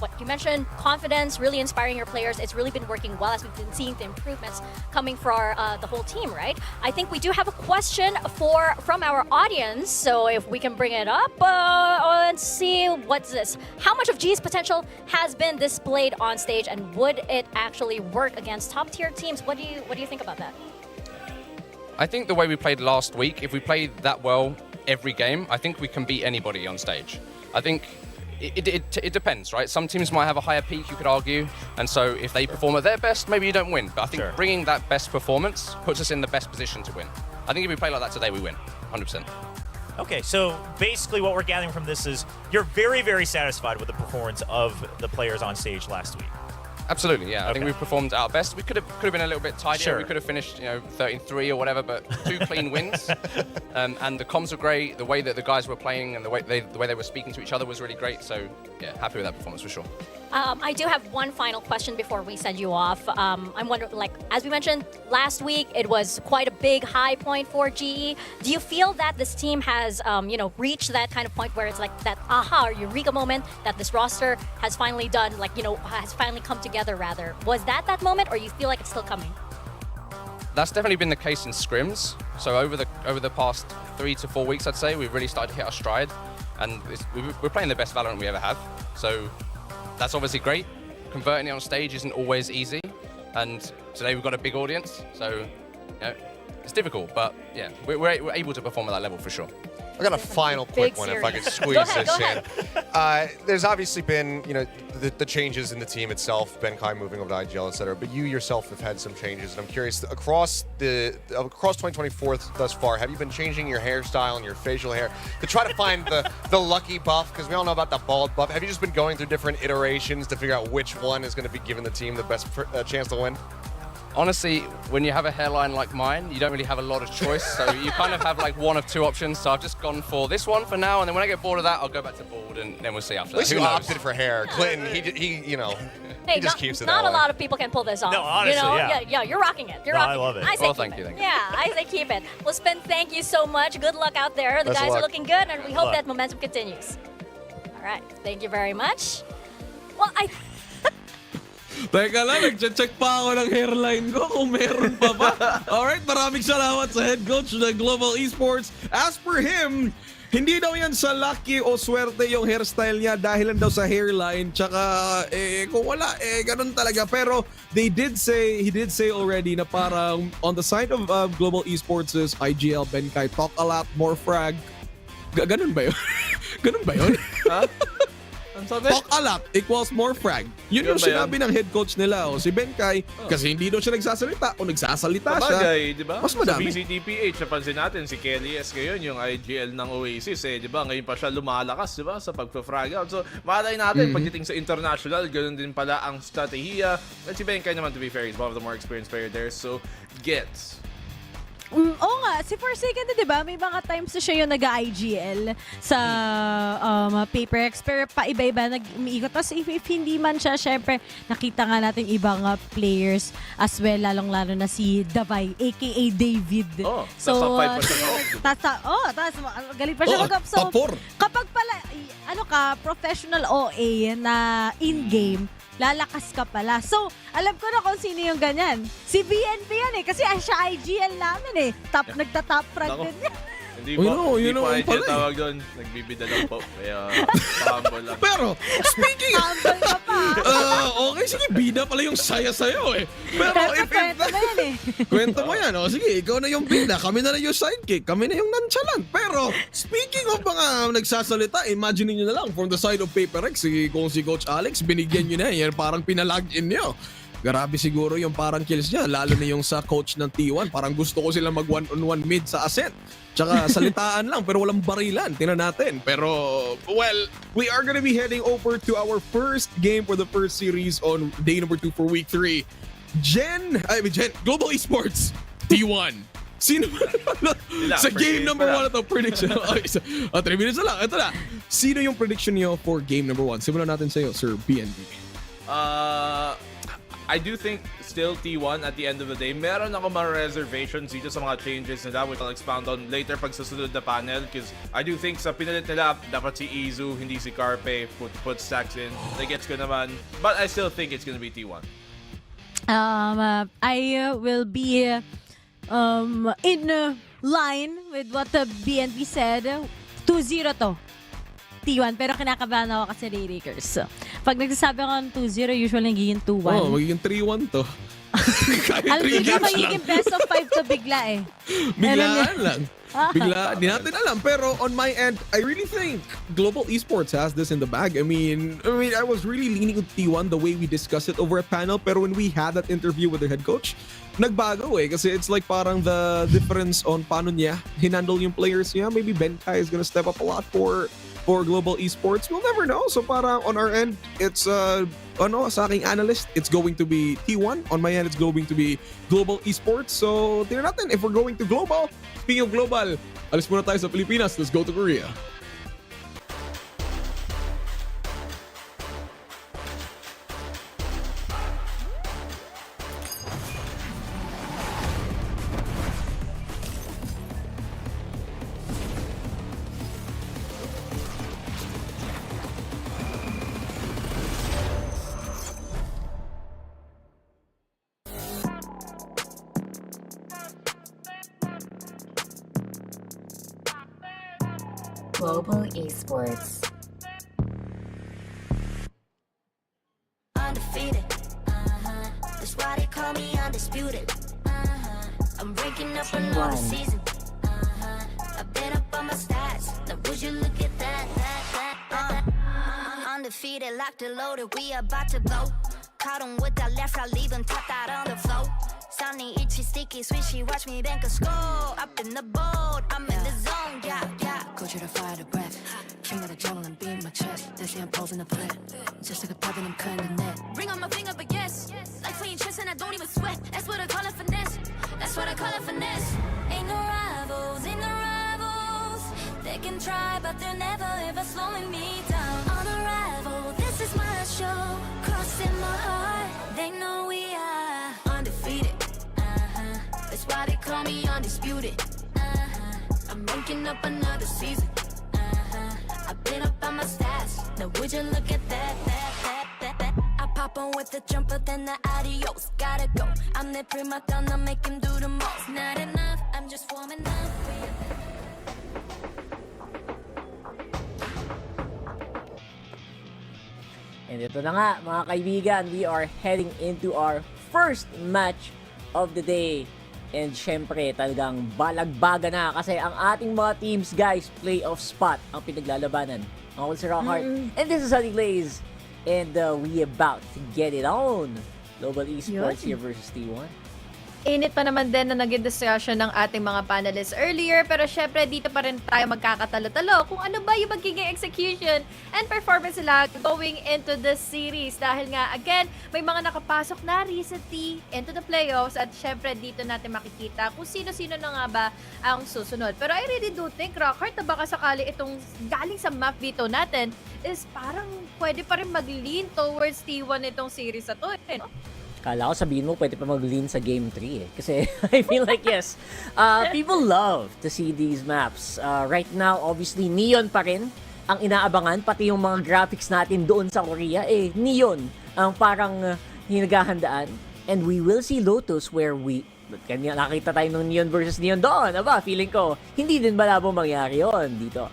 what you mentioned, confidence, really inspiring your players, it's really been working well as we've been seeing the improvements coming for the whole team, right? I think we do have a question from our audience, so if we can bring it up, let's see, what's this? How much of G's potential has been displayed on stage, and would it actually work against top-tier teams? What do you think about that? I think the way we played last week, if we played that well every game, I think we can beat anybody on stage. I think it depends, right? Some teams might have a higher peak, you could argue, and so if they perform at their best, maybe you don't win. But I think bringing that best performance puts us in the best position to win. I think if we play like that today, we win, 100%. Okay, so basically what we're gathering from this is you're very, very satisfied with the performance of the players on stage last week. Absolutely, yeah. I think we performed our best. We could have been a little bit tidier. Sure. We could have finished, 13-3 or whatever, but 2 clean wins. And the comms were great. The way that the guys were playing and the way they were speaking to each other was really great. So yeah, happy with that performance for sure. I do have one final question before we send you off. I'm wondering, as we mentioned last week, it was quite a big high point for GE. Do you feel that this team has, reached that kind of point where it's like that aha or eureka moment that this roster has finally done, has finally come together rather? Was that moment, or you feel like it's still coming? That's definitely been the case in scrims. So over the past 3 to 4 weeks, I'd say, we've really started to hit our stride, and we're playing the best VALORANT we ever have. So that's obviously great. Converting it on stage isn't always easy, and today we've got a big audience, so it's difficult, but yeah, we're able to perform at that level for sure. I got a final quick one, if I could squeeze this in. There's obviously been, the changes in the team itself, Ben-Kai moving over to IGL, etc. But you yourself have had some changes, and I'm curious, across 2024 thus far, have you been changing your hairstyle and your facial hair to try to find the lucky buff? Because we all know about the bald buff. Have you just been going through different iterations to figure out which one is going to be giving the team the best chance to win? Honestly, when you have a hairline like mine, you don't really have a lot of choice, so you kind of have one of 2 options. So I've just gone for this one for now, and then when I get bored of that, I'll go back to bald, and then we'll see after that. At least you opted for hair. Clinton, he just keeps it that way. Not a lot of people can pull this off. No, honestly, yeah, you're rocking it. You're rocking I love it. I say well, keep thank you. Yeah, I say keep it. Well, Spin, thank you so much. Good luck out there. The guys are looking good, and we hope that momentum continues. All right, thank you very much. Well, Teka lang, nag-check pa ako ng hairline ko kung meron pa ba. Alright, maraming salamat sa head coach ng Global Esports. As per him, hindi daw yan sa lucky o swerte yung hairstyle niya dahil lang daw sa hairline. Tsaka, kung wala, ganun talaga. Pero he did say already na parang on the side of Global Esports' IGL, Ben-Kai talk a lot more frag. Ganun ba yun? Ganun ba yun? Ha? Ang sabi? Talk a lot equals more frag. Yun yung Yun ba sinabi ng head coach nila. O, si Benkay, kasi hindi daw siya nagsasalita. O nagsasalita siya. Sabagay, di ba? Mas madami. Sa VCT PH, napansin natin si Kelly S. ngayon, yung IGL ng Oasis, di ba? Ngayon pa siya lumalakas, di ba? Sa pagpa-frag out. So, malay natin, pagdating sa international, ganoon din pala ang strategiya. At si Benkay naman, to be fair, is one of the more experienced player there. So, gets. Oo nga, si Forsaken din, di ba? May mga times na siya yung nag-IGL sa PaperX, pero pa-iba-iba nag-umiikot. Tapos if hindi man siya, syempre, nakita nga natin ibang players as well, lalong-lalo na si Davay, aka David. So, top 5 pa siya. Tapos galing pa siya mag-up. So, kapag pala, professional OA na in-game, lalakas ka pala. So, alam ko na kung sino yung ganyan. Si BNP yan kasi siya IGL namin nagta-top frag din niya. Hindi po, hindi po IGL tawag doon. Nagbibida lang po. Kaya, humble lang. Pero, speaking of... Humble ka pa. Okay, sige, bida pala yung saya-sayo Pero kwento mo yan Kwento mo yan, sige, ikaw na yung bida, kami na yung sidekick, kami na yung nonchalant. Pero, speaking of mga nagsasalita, imagine nyo na lang, from the side of PaperX, kung si Coach Alex, binigyan nyo na yan, parang pinalag-in nyo. Grabe siguro yung parang kills niya, lalo na yung sa coach ng T1. Parang gusto ko sila mag one-on-one mid sa Ascent. Tsaka salitaan lang pero walang barilan. Tingnan natin. Pero, well, we are gonna be heading over to our first game for the first series on day number 2 for week 3. Global Esports T1. Sino sa game number 1 ito, prediction. 3 minutes na lang. Ito na. Sino yung prediction niyo for game number 1? Simulan natin sa'yo, Sir BNB. I do think still T1 at the end of the day. Meron ako mga reservations dito sa mga changes nila, which I'll expound on later pag sa sunod na panel, because I do think sa pinalit nila, dapat si Izu, hindi si Carpe, put stacks in. Gets ko naman. But I still think it's gonna be T1. I will be in line with what the BNB said. 2-0 to. T1, pero kinakabahan ako kasi Raiders. So, pag nagsasabi ako ng 2-0, usually nagiging 2-1. Magiging 3-1 to. Alam ko magiging best of 5 to bigla Biglaan lang. Bigla, di natin alam. Pero on my end, I really think Global Esports has this in the bag. I mean, I was really leaning with T1 the way we discussed it over a panel. Pero when we had that interview with the head coach, nagbago kasi it's like parang the difference on paano niya hinandle yung players niya. Maybe Benkai is gonna step up a lot for Global Esports. We'll never know. So parang on our end, it's sa aking analyst, it's going to be T1. On my end, it's going to be Global Esports. So tingnan natin if we're going to global. Speaking of global, alis muna tayo sa Pilipinas. Let's go to Korea. Global Esports. Undefeated. That's why they call me undisputed. I'm breaking up another season. I've been up on my stats. Now would you look at that. Undefeated, locked and loaded. We about to blow. Caught him with that left, I leave him tapped out on the floor. Sounding itchy, sticky, swishy, watch me bank a score. Up in the boat, I'm in the zone, yeah. Go to the fire, the breath. King of the jungle and beat my chest. They say I'm posing a threat. Just like a pebble, I'm cutting the net. Ring on my finger, but yes. Like playing chess and I don't even sweat. That's what I call it finesse. That's what I call it finesse. Ain't no rivals, ain't no rivals. They can try, but they're never ever slowing me down. On arrival, this is my show. Crossing my heart, they know we are undefeated. That's why they call me undisputed. I'm ranking up another season. I've been up on my stats. Now would you look at that. I pop on with the jumper, then the adios. Gotta go. I'm the prima donna, make him do the most. Not enough, I'm just warming up. And ito na nga mga kaibigan, we are heading into our first match of the day. And syempre, talagang balagbaga na kasi ang ating mga teams, guys, playoff spot ang pinaglalabanan. Ako si Rockhart, and this is Honey Glaze. And we about to get it on. Global Esports here versus T1. Init pa naman din na naging discussion ng ating mga panelists earlier, pero syempre dito pa rin tayo magkakatalo-talo kung ano ba yung magiging execution and performance nila going into this series. Dahil nga, again, may mga nakapasok na recently into the playoffs at syempre dito natin makikita kung sino-sino na nga ba ang susunod. Pero I really do think, Rockhart, na baka sakali itong galing sa map veto natin is parang pwede pa rin mag-lean towards T1 itong series na to. No? Kala ko sabihin mo, pwede pa mag-lean sa Game 3 eh. Kasi I feel like, yes, people love to see these maps. Right now, obviously, Neon pa rin ang inaabangan. Pati yung mga graphics natin doon sa Korea, Neon ang parang hinagahandaan. And we will see Lotus where kanya nakita tayo ng Neon versus Neon doon. Aba, feeling ko, hindi din malabo mangyari yon dito.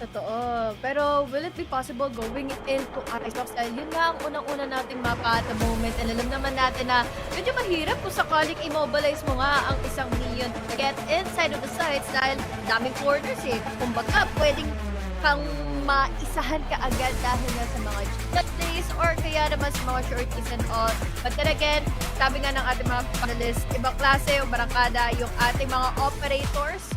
Totoo. Pero will it be possible going into Icebox? Dahil yun nga ang unang-una nating mapa at the moment. And alam naman natin na medyo mahirap kung sakaling immobilize mo nga ang isang Neon to get inside of the sites dahil daming corners eh. Kumbaga, pwedeng kang maisahan ka agad dahil nga sa mga short days or kaya naman sa mga shorties and all. But then again, sabi nga ng ating mga panelists, ibang klase o barangkada yung ating mga operators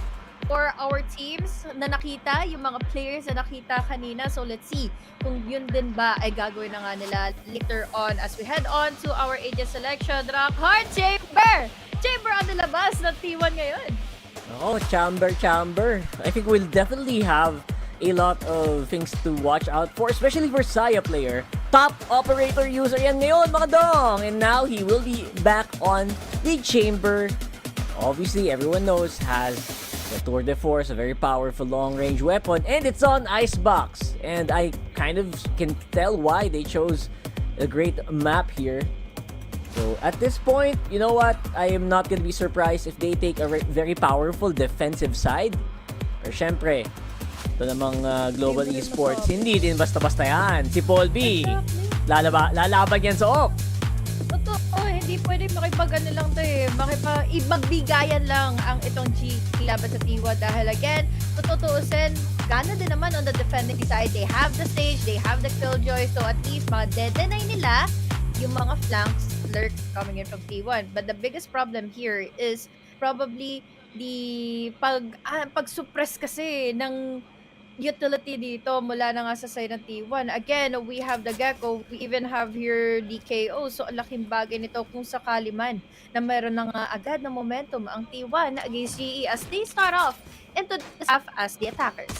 for our teams na nakita, yung mga players na nakita kanina. So let's see kung yun din ba ay gagawin na nga nila later on as we head on to our agent selection. Rockhart, Chamber! Chamber ang nilabas ng T1 ngayon. Oh, Chamber. I think we'll definitely have a lot of things to watch out for, especially for Saya player. Top operator user yan ngayon, mga dong! And now he will be back on the Chamber. Obviously, everyone knows has the Tour de Force, a very powerful long-range weapon, and it's on Icebox. And I kind of can tell why they chose a great map here. So at this point, you know what? I am not gonna be surprised if they take a very powerful defensive side. Pero syempre, ito namang Global Esports, hindi din basta-basta yan. Si Paul B, lalaban yan sa Oak. Totoo, hindi pwede makipag-ano lang to eh. Magbigayan lang ang itong G laban sa T1 dahil again, tutuusin, gana din naman on the defending side. They have the stage, they have the killjoy, so at least ma-dedenay nila yung mga flanks lurk coming in from T1. But the biggest problem here is probably the pag-suppress kasi ng utility dito mula na nga sa side ng T1. Again, we have the Gecko, we even have here the KO. So, laking bagay nito kung sakali man na meron na nga agad na momentum ang T1 against GE as they start off into the half as the attackers.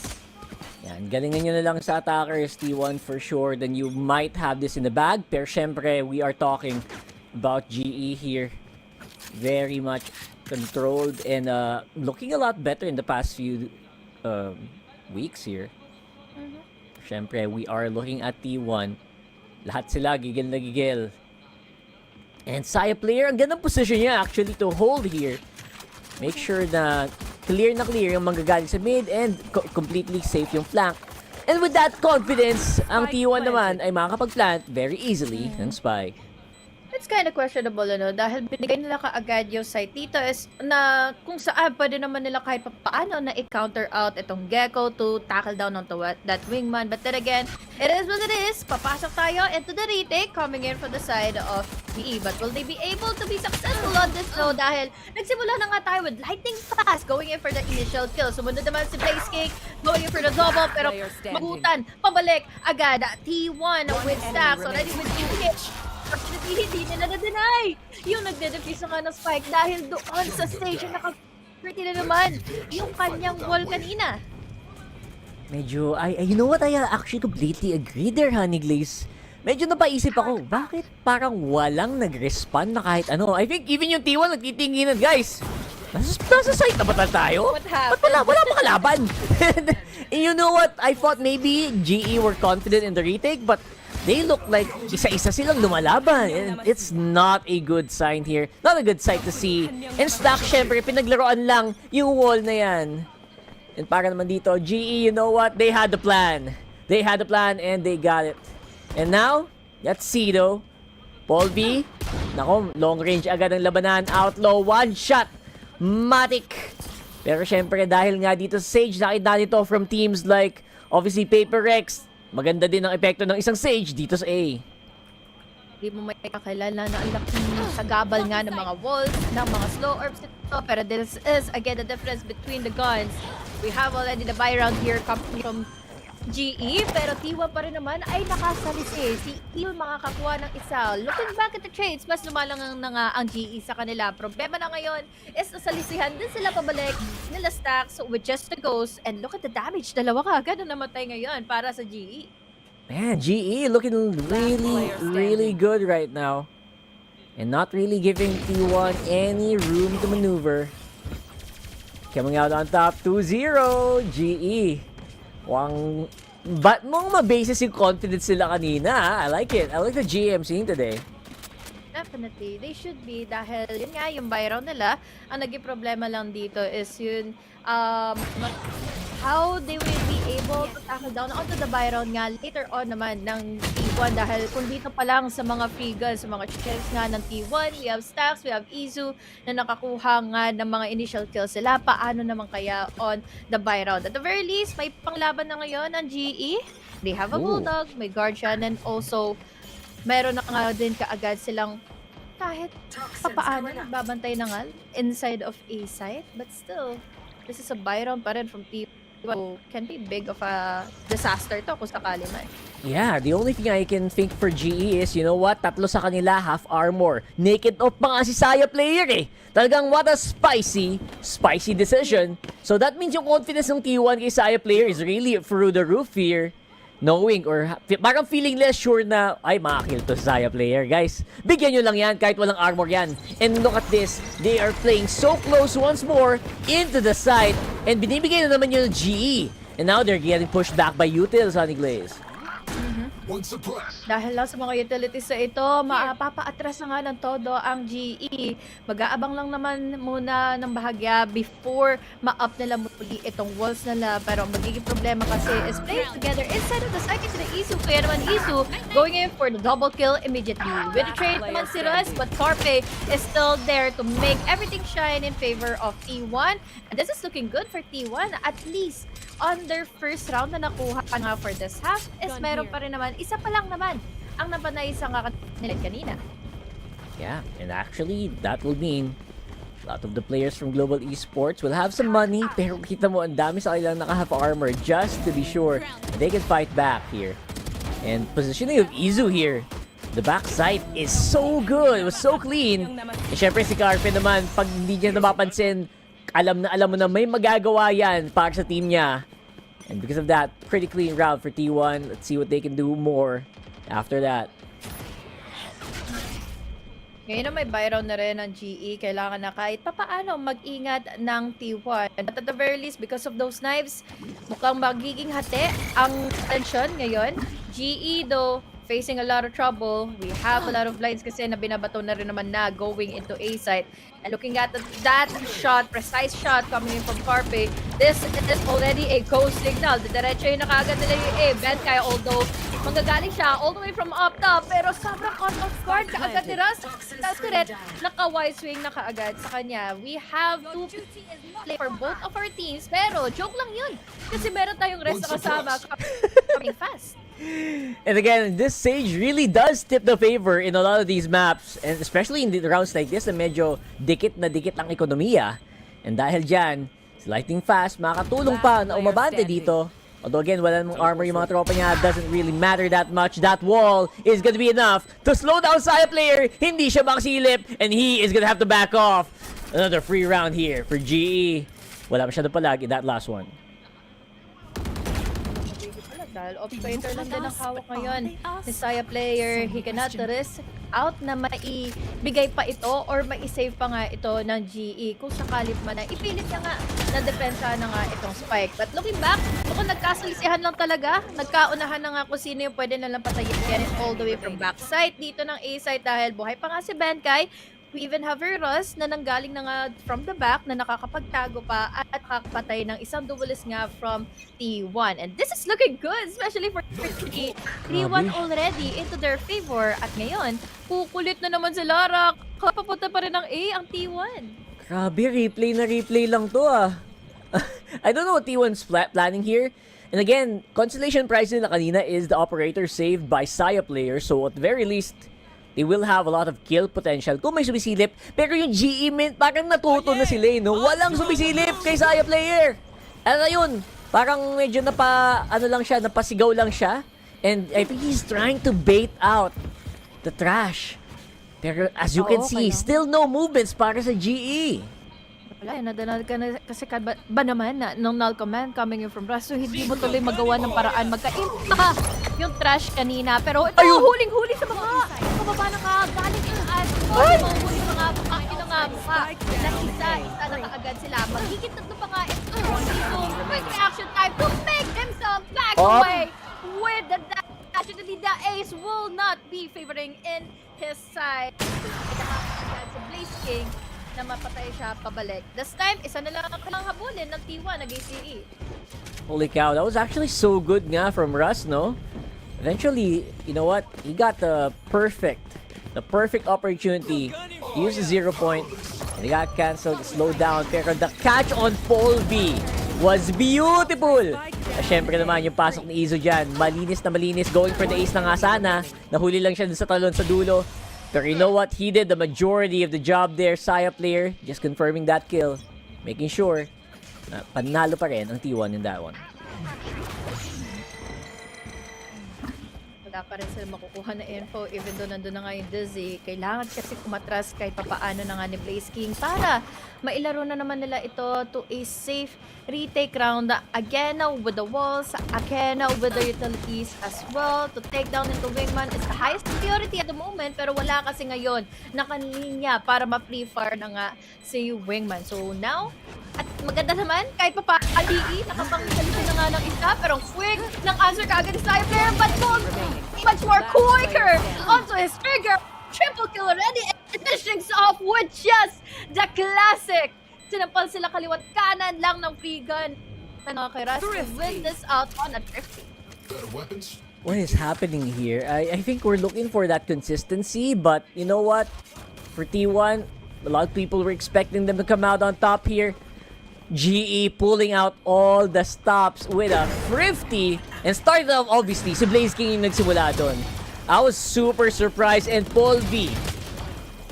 Yan, galingan nyo na lang sa attackers, T1 for sure. Then you might have this in the bag. Pero syempre, we are talking about GE here. Very much controlled and looking a lot better in the past few weeks here. Syempre, we are looking at T1. Lahat sila gigil na gigil. And Saya player, ang gandang position niya actually to hold here. Make sure na clear yung manggagaling sa mid and completely safe yung flank. And with that confidence, ang T1 naman ay makakapag-plant very easily ng spike. It's kind of questionable, dahil binigay nila kaagad yung site dito is na kung saan pwede naman nila kahit paano na i-counter out itong Gecko to tackle down onto that wingman. But then again, it is what it is. Papasok tayo into the retake coming in from the side of GE. But will they be able to be successful on this though? Dahil nagsimula na nga tayo with lightning fast going in for the initial kill. Sumunod naman si Blaze King going in for the double pero magutan, pabalik agad. T1 with stacks already with 2 hits. Hindi nila na-deny yung nagde-defuse nga ng spike dahil doon sa stage na naka-pretty na naman yung kanyang wall kanina. Medyo, you know what? I actually completely agree there, Honey Glaze. Medyo napaisip ako, bakit parang walang nag-respond na kahit ano? I think even yung T1 nagtitinginan, guys. Nasa site na ba tayo? What happened? Ba't wala mga laban? And you know what? I thought maybe GE were confident in the retake, but they look like isa-isa silang lumalaban. And it's not a good sign here. Not a good sight to see. And Stack, syempre, pinaglaruan lang yung wall na yan. And para naman dito, GE, you know what? They had the plan. They had the plan and they got it. And now, let's see though. Paul B, nako, long range agad ang labanan. Outlaw, one shot Matic. Pero syempre dahil nga dito sa Sage, nakita nito from teams like obviously Paper Rex. Maganda din ang epekto ng isang Sage dito sa A. Hindi mo may kakilala na ang laking sagabal nga ng mga walls, ng mga slow orbs ito. Pero this is again the difference between the guns. We have already the buy round here coming from GE, pero T1 pa rin naman ay nakasalisi. Si Il makakakuha ng isa. Looking back at the trades, mas lumalangang na nga ang GE sa kanila. Problema na ngayon is nasalisihan din sila pabalik nila Stacks with just the ghost. And look at the damage. Dalawa ka agad na namatay ngayon para sa GE. Man, GE looking really good right now. And not really giving T1 any room to maneuver. Coming out on top 2-0, GE. But mong mabasis yung confidence sila kanina. I like it. I like the GM seeing today. Definitely. They should be dahil yun nga yung buy round nila. Ang naging problema lang dito is yun how they will be able to tackle down onto the buy round nga later on naman ng T1 dahil kung dito pa lang sa mga free guns, sa mga kills nga ng T1, we have Stacks, we have Izu na nakakuha nga ng mga initial kills sila. Paano naman kaya on the buy round? At the very least, may panglaban na ngayon ang GE. They have a Bulldog, may Guardian, and also meron na nga din kaagad silang kahit papaano nagbabantay na nga inside of A site. But still, this is a buy round pa rin from T1. Can be big of a disaster to kung sakali man. Yeah, the only thing I can think for GE is, you know what? Tatlo sa kanila, half armor. Naked off pa nga si Saya player eh. Talagang what a spicy decision. So that means yung confidence ng T1 kay Saya player is really through the roof here. Knowing or parang feeling less sure na ay makakill to sa Saya player. Guys, bigyan nyo lang yan kahit walang armor yan. And look at this, they are playing so close once more into the side and binibigay na naman yun ng GE. And now they're getting pushed back by Util, Sunny Glaze. Dahil lang sa mga utilities sa ito, mapapa-atras na nga ng todo ang GE. Mag-aabang lang naman muna ng bahagya before ma-up nila muli itong walls nila. Pero ang magiging problema kasi is playing together inside of the site to the Isu. Kaya naman Isu going in for the double kill immediately. With the trade naman si Russ, but Carpe is still there to make everything shine in favor of T1. And this is looking good for T1. At least on their first round na nakuha nga for this half is meron pa rin naman, isa pa lang naman ang napanay sa nila kanina. Yeah, and actually that will mean a lot of the players from Global Esports will have some money, pero kita mo ang dami sa kanilang naka-half armor just to be sure they can fight back here. And positioning of Izu here, the back sight is so good, it was so clean. And syempre si Carpe naman, pag hindi niya napapansin, alam mo na may magagawa yan para sa team niya. And because of that, pretty clean route for T1. Let's see what they can do more after that. Ngayon na may buy round na rin ng GE, kailangan na kahit papaano mag-ingat ng T1. But at the very least, because of those knives, mukhang magiging hati ang tension ngayon. GE though, facing a lot of trouble. We have a lot of blinds kasi na binabato na rin naman na going into A site. And looking at that shot, precise shot coming in from Carpe, this is already a go signal. Diretso yung nakaagad nila yung A. Benkay, although manggagaling siya all the way from up top, pero sobrang caught off guard kaagad ni Russ. That's correct. Naka-wide swing na kaagad sa kanya. We have to play for both of our teams, pero joke lang yun. Kasi meron tayong rest na kasama coming fast. And again, this Sage really does tip the favor in a lot of these maps, and especially in the rounds like this na medyo dikit na dikit ang ekonomiya. And dahil dyan, si Lightning Fast makakatulong pa na umabante dito. Although again, wala namang armor yung mga tropa niya, doesn't really matter that much. That wall is gonna be enough to slow down Saya player. Hindi siya makasilip, and he is gonna have to back off. Another free round here for GE. Wala masyado palag in that last one. Dahil operator lang din ang hawak ngayon ni Saya player. He cannot risk out na maibigay pa ito or maisave pa nga ito ng GE kung sakali man na ipilit niya nga na depensa na nga itong spike. But looking back, kung nagkasalisihan lang talaga, nagkaunahan na nga kung sino yung pwede nalang patayin. Get it all the way from backside dito ng A-side dahil buhay pa nga si Benkay. We even have her Russ na nanggaling na nga from the back na nakakapagtago pa at nakakapatay ng isang duelist nga from T1. And this is looking good, especially for 3-1 already into their favor. At ngayon, kukulit na naman si Lara. Papunta pa rin ang A, ang T1. Grabe, replay na replay lang to ah. I don't know what T1's planning here. And again, consolation prize nila kanina is the operator saved by Saya player. So at the very least, they will have a lot of kill potential kung may sumisilip. Pero yung GE Mint, parang natuto na sila eh, no? Walang sumisilip kay Saya player. At ayun, parang medyo napasigaw lang siya. And I think he's trying to bait out the trash. Pero as you can see, still no movements para sa GE. Wala, nadanal ka na kasi ba naman na nung null command coming in from Russ, so hindi mo tuloy magawa ng paraan magka-impact yung trash kanina. Pero ito, huling-huli sa baba. Kababa na nga, galing yung as. Huli pa nga, yun na nga mukha. Isa na kaagad sila. Magigit tatlo pa nga ito. So, quick reaction time to make himself back away with the dash. Actually, the ace will not be favoring in his side. Sa Blaze King na mapatay siya pabalik. This time, isa na lang ang habulin ng T1 na GCE. Holy cow, that was actually so good nga from Russ, no? Eventually, you know what? He got the perfect opportunity. He used the 0 point, and he got cancelled, slowed down. Pero the catch on Paul B was beautiful! Siyempre naman, yung pasok ni Izo dyan, malinis na malinis, going for the ace na nga sana. Nahuli lang siya dun sa talon sa dulo. Pero you know what? He did the majority of the job there, Saya player. Just confirming that kill. Making sure na panalo pa rin ang T1 in that one. Wala pa rin sila makukuha na info even though nandun na nga yung Dizzy. Kailangan kasi kumatras kahit papaano na nga ni Blaze King para mailaro na naman nila ito to a safe retake round. Again, with the walls, again, with the utilities as well. To take down into Wingman is the highest priority at the moment, pero wala kasi ngayon nakaninya para ma-free fire na nga si Wingman. So now, at maganda naman, kahit pa Ali, nakapangsalita na nga ng isa, pero quick ng answer kaagad ni Saya player, but much more quicker onto his trigger. Triple kill already, and finishing off with just the classic. Sinampal sila kaliwat kanan lang ng free gun. Ano kay Russ to win this out on a thrifty. What is happening here? I think we're looking for that consistency, but you know what? For T1, a lot of people were expecting them to come out on top here. GE pulling out all the stops with a thrifty, and started off obviously si Blaze King yung nagsimula doon. I was super surprised, and Paul B,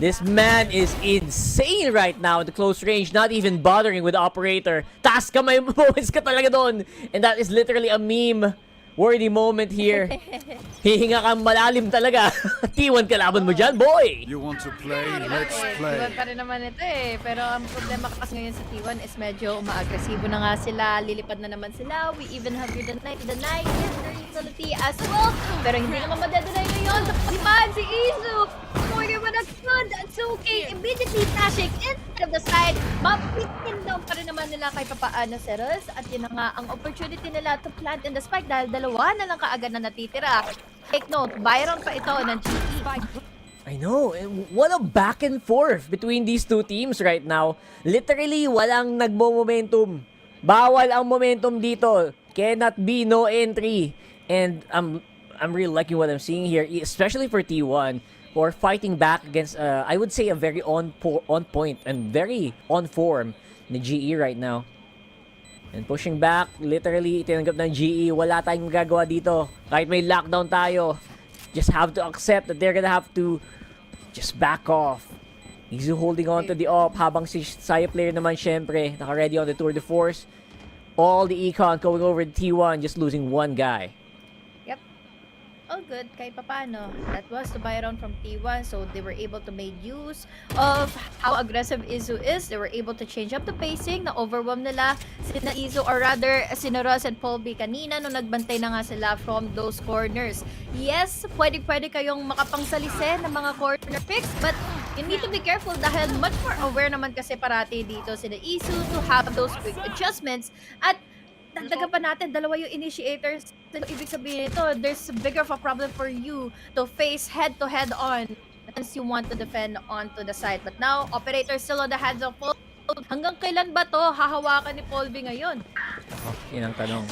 this man is insane right now at the close range, not even bothering with the operator. Taas kamay moments ka talaga doon, and that is literally a meme-worthy moment here. Hihinga kang malalim talaga. T1 kalaban mo dyan, boy! You want to play? Let's play. T1 pa rin naman ito eh. Pero ang problema kasi ngayon sa T1 is medyo umaagresibo na nga sila. Lilipad na naman sila. We even have your the night utility as well. Pero hindi naman madedenay ngayon sa pagpag si Izu. Corner with a good 2K immediately dashing instead of the side. Mapitin down pa rin naman nila kay papaano si Russ. At yun na nga ang opportunity nila to plant in the spike dahil dalawa na lang kaagad na natitira. Take note, Byron pa ito ng GE. I know, what a back and forth between these two teams right now. Literally, walang nagmo-momentum. Bawal ang momentum dito. Cannot be no entry. And I'm really liking what I'm seeing here, especially for T1, who are fighting back against, I would say, a very on point and very on form ni GE right now. And pushing back, literally, tinanggap ng GE, wala tayong magagawa dito. Kahit may lockdown tayo, just have to accept that they're gonna have to just back off. Izu holding on to the op, habang si Saya player naman, syempre, naka-ready on the tour de force. All the econ going over to T1, just losing one guy. Yep. All good, kahit papano. That was the buy around from T1, so they were able to make use of how aggressive Izu is. They were able to change up the pacing, na-overwhelm nila sina Izu, or rather, sina Russ and Paul B kanina nung nagbantay na nga sila from those corners. Yes, pwede kayong makapangsalise ng mga corner picks, but you need to be careful dahil much more aware naman kasi parati dito sina Izu to have those quick adjustments. At dagdagan pa natin, dalawa yung initiators. So, ibig sabihin ito, there's bigger of a problem for you to face head-to-head on once you want to defend onto the side. But now, operator still on the hands of Paul. Hanggang kailan ba to hahawakan ni Paul B ngayon? Yun ang tanong.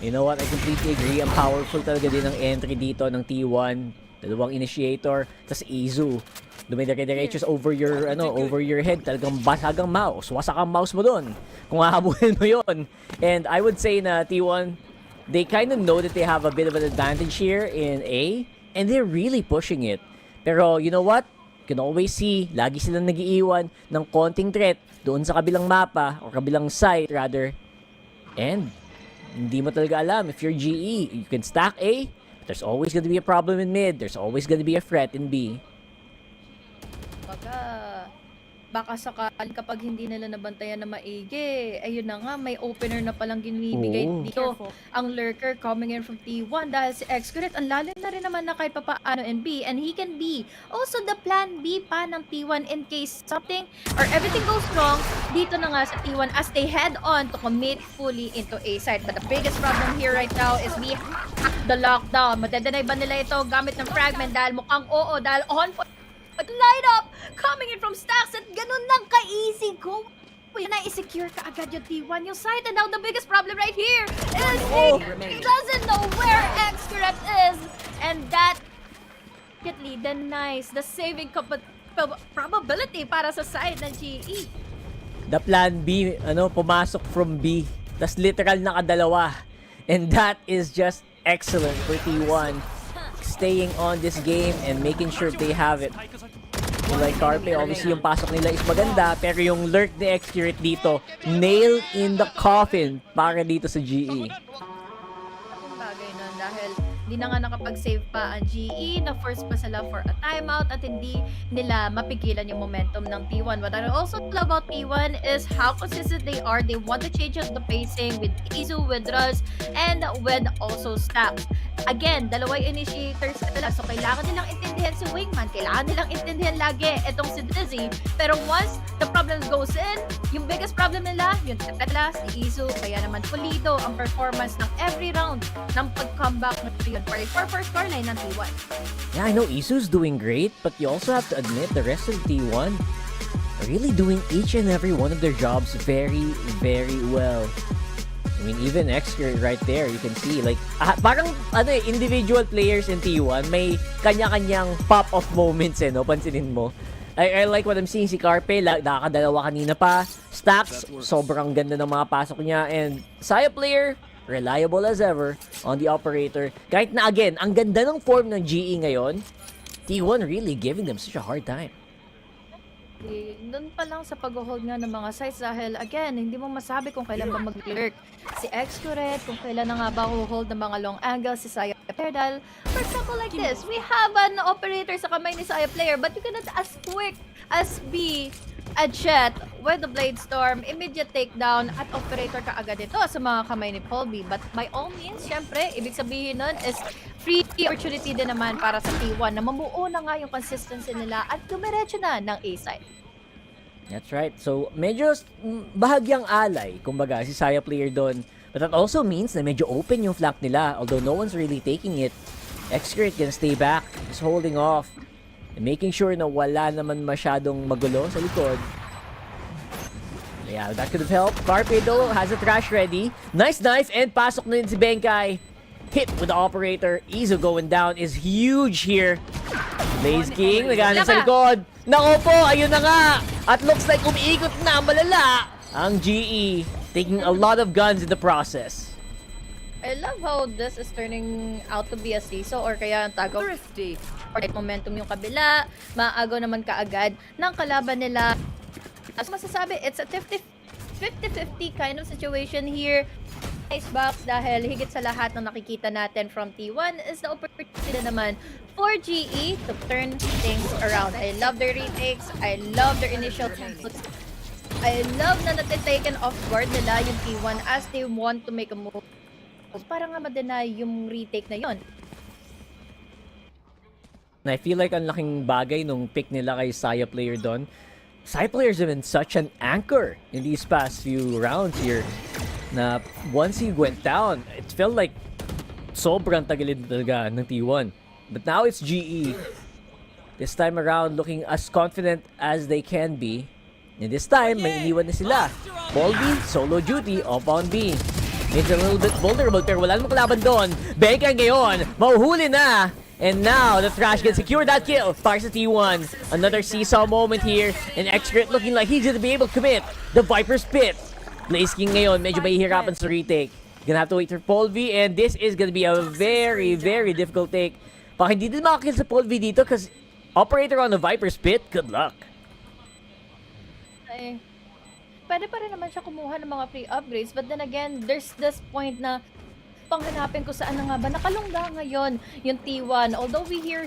You know what? I completely agree. Ang powerful talaga din ng entry dito ng T1. Dalawang initiator, tas Izu. dumidire-diretsos over your head, talagang basag ang mouse, wasak ang mouse mo doon kung hahabulin mo yon. And I would say na T1, they kind of know that they have a bit of an advantage here in A, and they're really pushing it. Pero you know what? You can always see, lagi silang nag-iiwan ng konting threat doon sa kabilang mapa or kabilang site rather. And hindi mo talaga alam if you're GE, you can stack A, but there's always gonna be a problem in mid, there's always gonna be a threat in B. Baka sakali kapag hindi nila nabantayan na maigi, ayun na nga, may opener na palang ginibigay dito. Ang lurker coming in from T1 dahil si Xcorret, ang lalim na rin naman na kahit papaano in B, and he can be also the plan B pa ng T1 in case something or everything goes wrong dito na nga sa T1 as they head on to commit fully into A side. But the biggest problem here right now is we hack the lockdown. Madedenay ba nila ito gamit ng fragment dahil mukhang oo, dahil on but light up coming in from stacks at ganun lang ka-easy go. Yan na, i-secure ka agad yung T1 yung site, and now the biggest problem right here is he doesn't know where Xcorret is, and that immediately denies the saving probability para sa side ng GE. The plan B, pumasok from B, tas literal nakadalawa, and that is just excellent for T1. Staying on this game and making sure they have it. So like Carpe, obviously yung pasok nila is maganda, pero yung lurk ni Xcorret dito, nail in the coffin para dito sa GE. Bagay nun dahil hindi na nga nakapag-save pa ang GE, na-force pa sila for a timeout at hindi nila mapigilan yung momentum ng T1. What I also love about T1 is how consistent they are. They want to change up the pacing with Izu, with Ruz, and with also Stack. Again, dalawa yung initiators nila, so kailangan nilang intindihan si Wingman, kailangan nilang intindihan lagi itong si Drizzy. Pero once the problem goes in, yung biggest problem nila, yung nila, si Izu, kaya naman pulido ang performance ng every round ng pag-comeback ng T1 for first scoreline ng T1. Yeah, I know Isu's doing great, but you also have to admit the rest of T1 are really doing each and every one of their jobs very, very well. I mean, even Xcorret right there, you can see, like, parang, individual players in T1, may kanya-kanyang pop-off moments, no? Pansinin mo. I like what I'm seeing. Si Carpe, nakakadalawa kanina pa. Stacks, sobrang ganda ng mga pasok niya. And Saya player, reliable as ever on the operator. Kahit na, again, ang ganda ng form ng GE ngayon, T1 really giving them such a hard time. Doon pa lang sa pag-hold nga ng mga sites dahil again, hindi mo masabi kung kailan ba mag-lurk si Xcorret, kung kailan na nga ba hold ng mga long angles si Saya Player. For example like this, we have an operator sa kamay ni Saya Player, but you cannot as quick as be a Jet with the Blade Storm, immediate takedown at operator ka agad ito sa mga kamay ni Paul B. But by all means, syempre, ibig sabihin nun is free opportunity din naman para sa T1 na mamuo na nga yung consistency nila at dumiretso na ng A-side. That's right. So, medyo bahagyang alay, kumbaga, si Saya Player doon. But that also means na medyo open yung flank nila. Although no one's really taking it, Xcorret can stay back, just holding off. And making sure na wala naman masyadong magulo sa likod. Yeah, that could have helped. Carpe though has a trash ready. Nice knife and pasok na din si Benkai. Hit with the operator. Izu going down is huge here. Blaze King, nagana sa likod. Nako po, ayun na nga. At looks like umiikot na malala ang GE. Taking a lot of guns in the process. I love how this is turning out to be a CISO or kaya ang tawag or momentum yung kabila. Maagaw naman kaagad ng kalaban nila. As masasabi, it's a 50-50 kind of situation here. Icebox dahil higit sa lahat ng nakikita natin from T1 is the opportunity naman for GE to turn things around. I love their retakes. I love their initial conflicts. I love na natitaken off guard nila yung T1 as they want to make a move. Para nga ma-deny yung retake na yon. I feel like ang laking bagay nung pick nila kay Saya Player doon. Saya Players have been such an anchor in these past few rounds here. Na once he went down, it felt like sobrang tagilid talaga ng T1. But now it's GE. This time around, looking as confident as they can be. And this time, may iniwan na sila. Paul B, solo duty, off on B. It's a little bit vulnerable pero wala namang kalaban doon. Benkai ngayon, mauhuli na. And now, the Trash can secure that kill. Para sa T1. Another seesaw moment here. And Excret looking like he's gonna be able to commit the Viper's Pit. Blaze King ngayon, medyo mahihirapan sa retake. Gonna have to wait for Paul V, and this is gonna be a very, very difficult take. Baka hindi din makakill sa Paul V dito because Operator on the Viper's Pit, good luck. Ay, pwede pa rin naman siya kumuha ng mga free upgrades, but then again, there's this point na panghanapin ko saan na nga ba nakalungga ngayon yung T1. Although we hear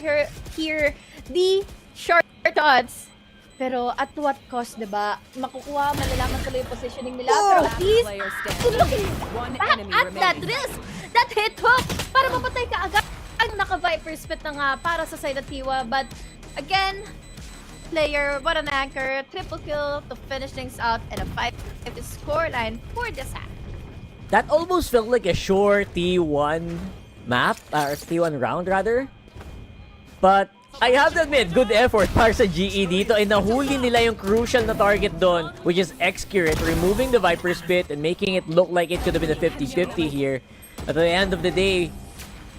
the short shots, pero at what cost, diba? Makukuha, malalaman tuloy yung positioning nila. Pero at least, looking back at that risk, that hit hook, para mapatay ka agad. Ang naka-Viper's Pit na nga para sa side of T1. But again, player, what an anchor, triple kill to finish things out and a 5 scoreline for the set. That almost felt like a short T1 map, or T1 round rather. But I have to admit, good effort para sa GE dito ay nahuli nila yung crucial na target doon, which is Excurate, removing the Viper's Pit and making it look like it could have been a 50-50 here. At the end of the day,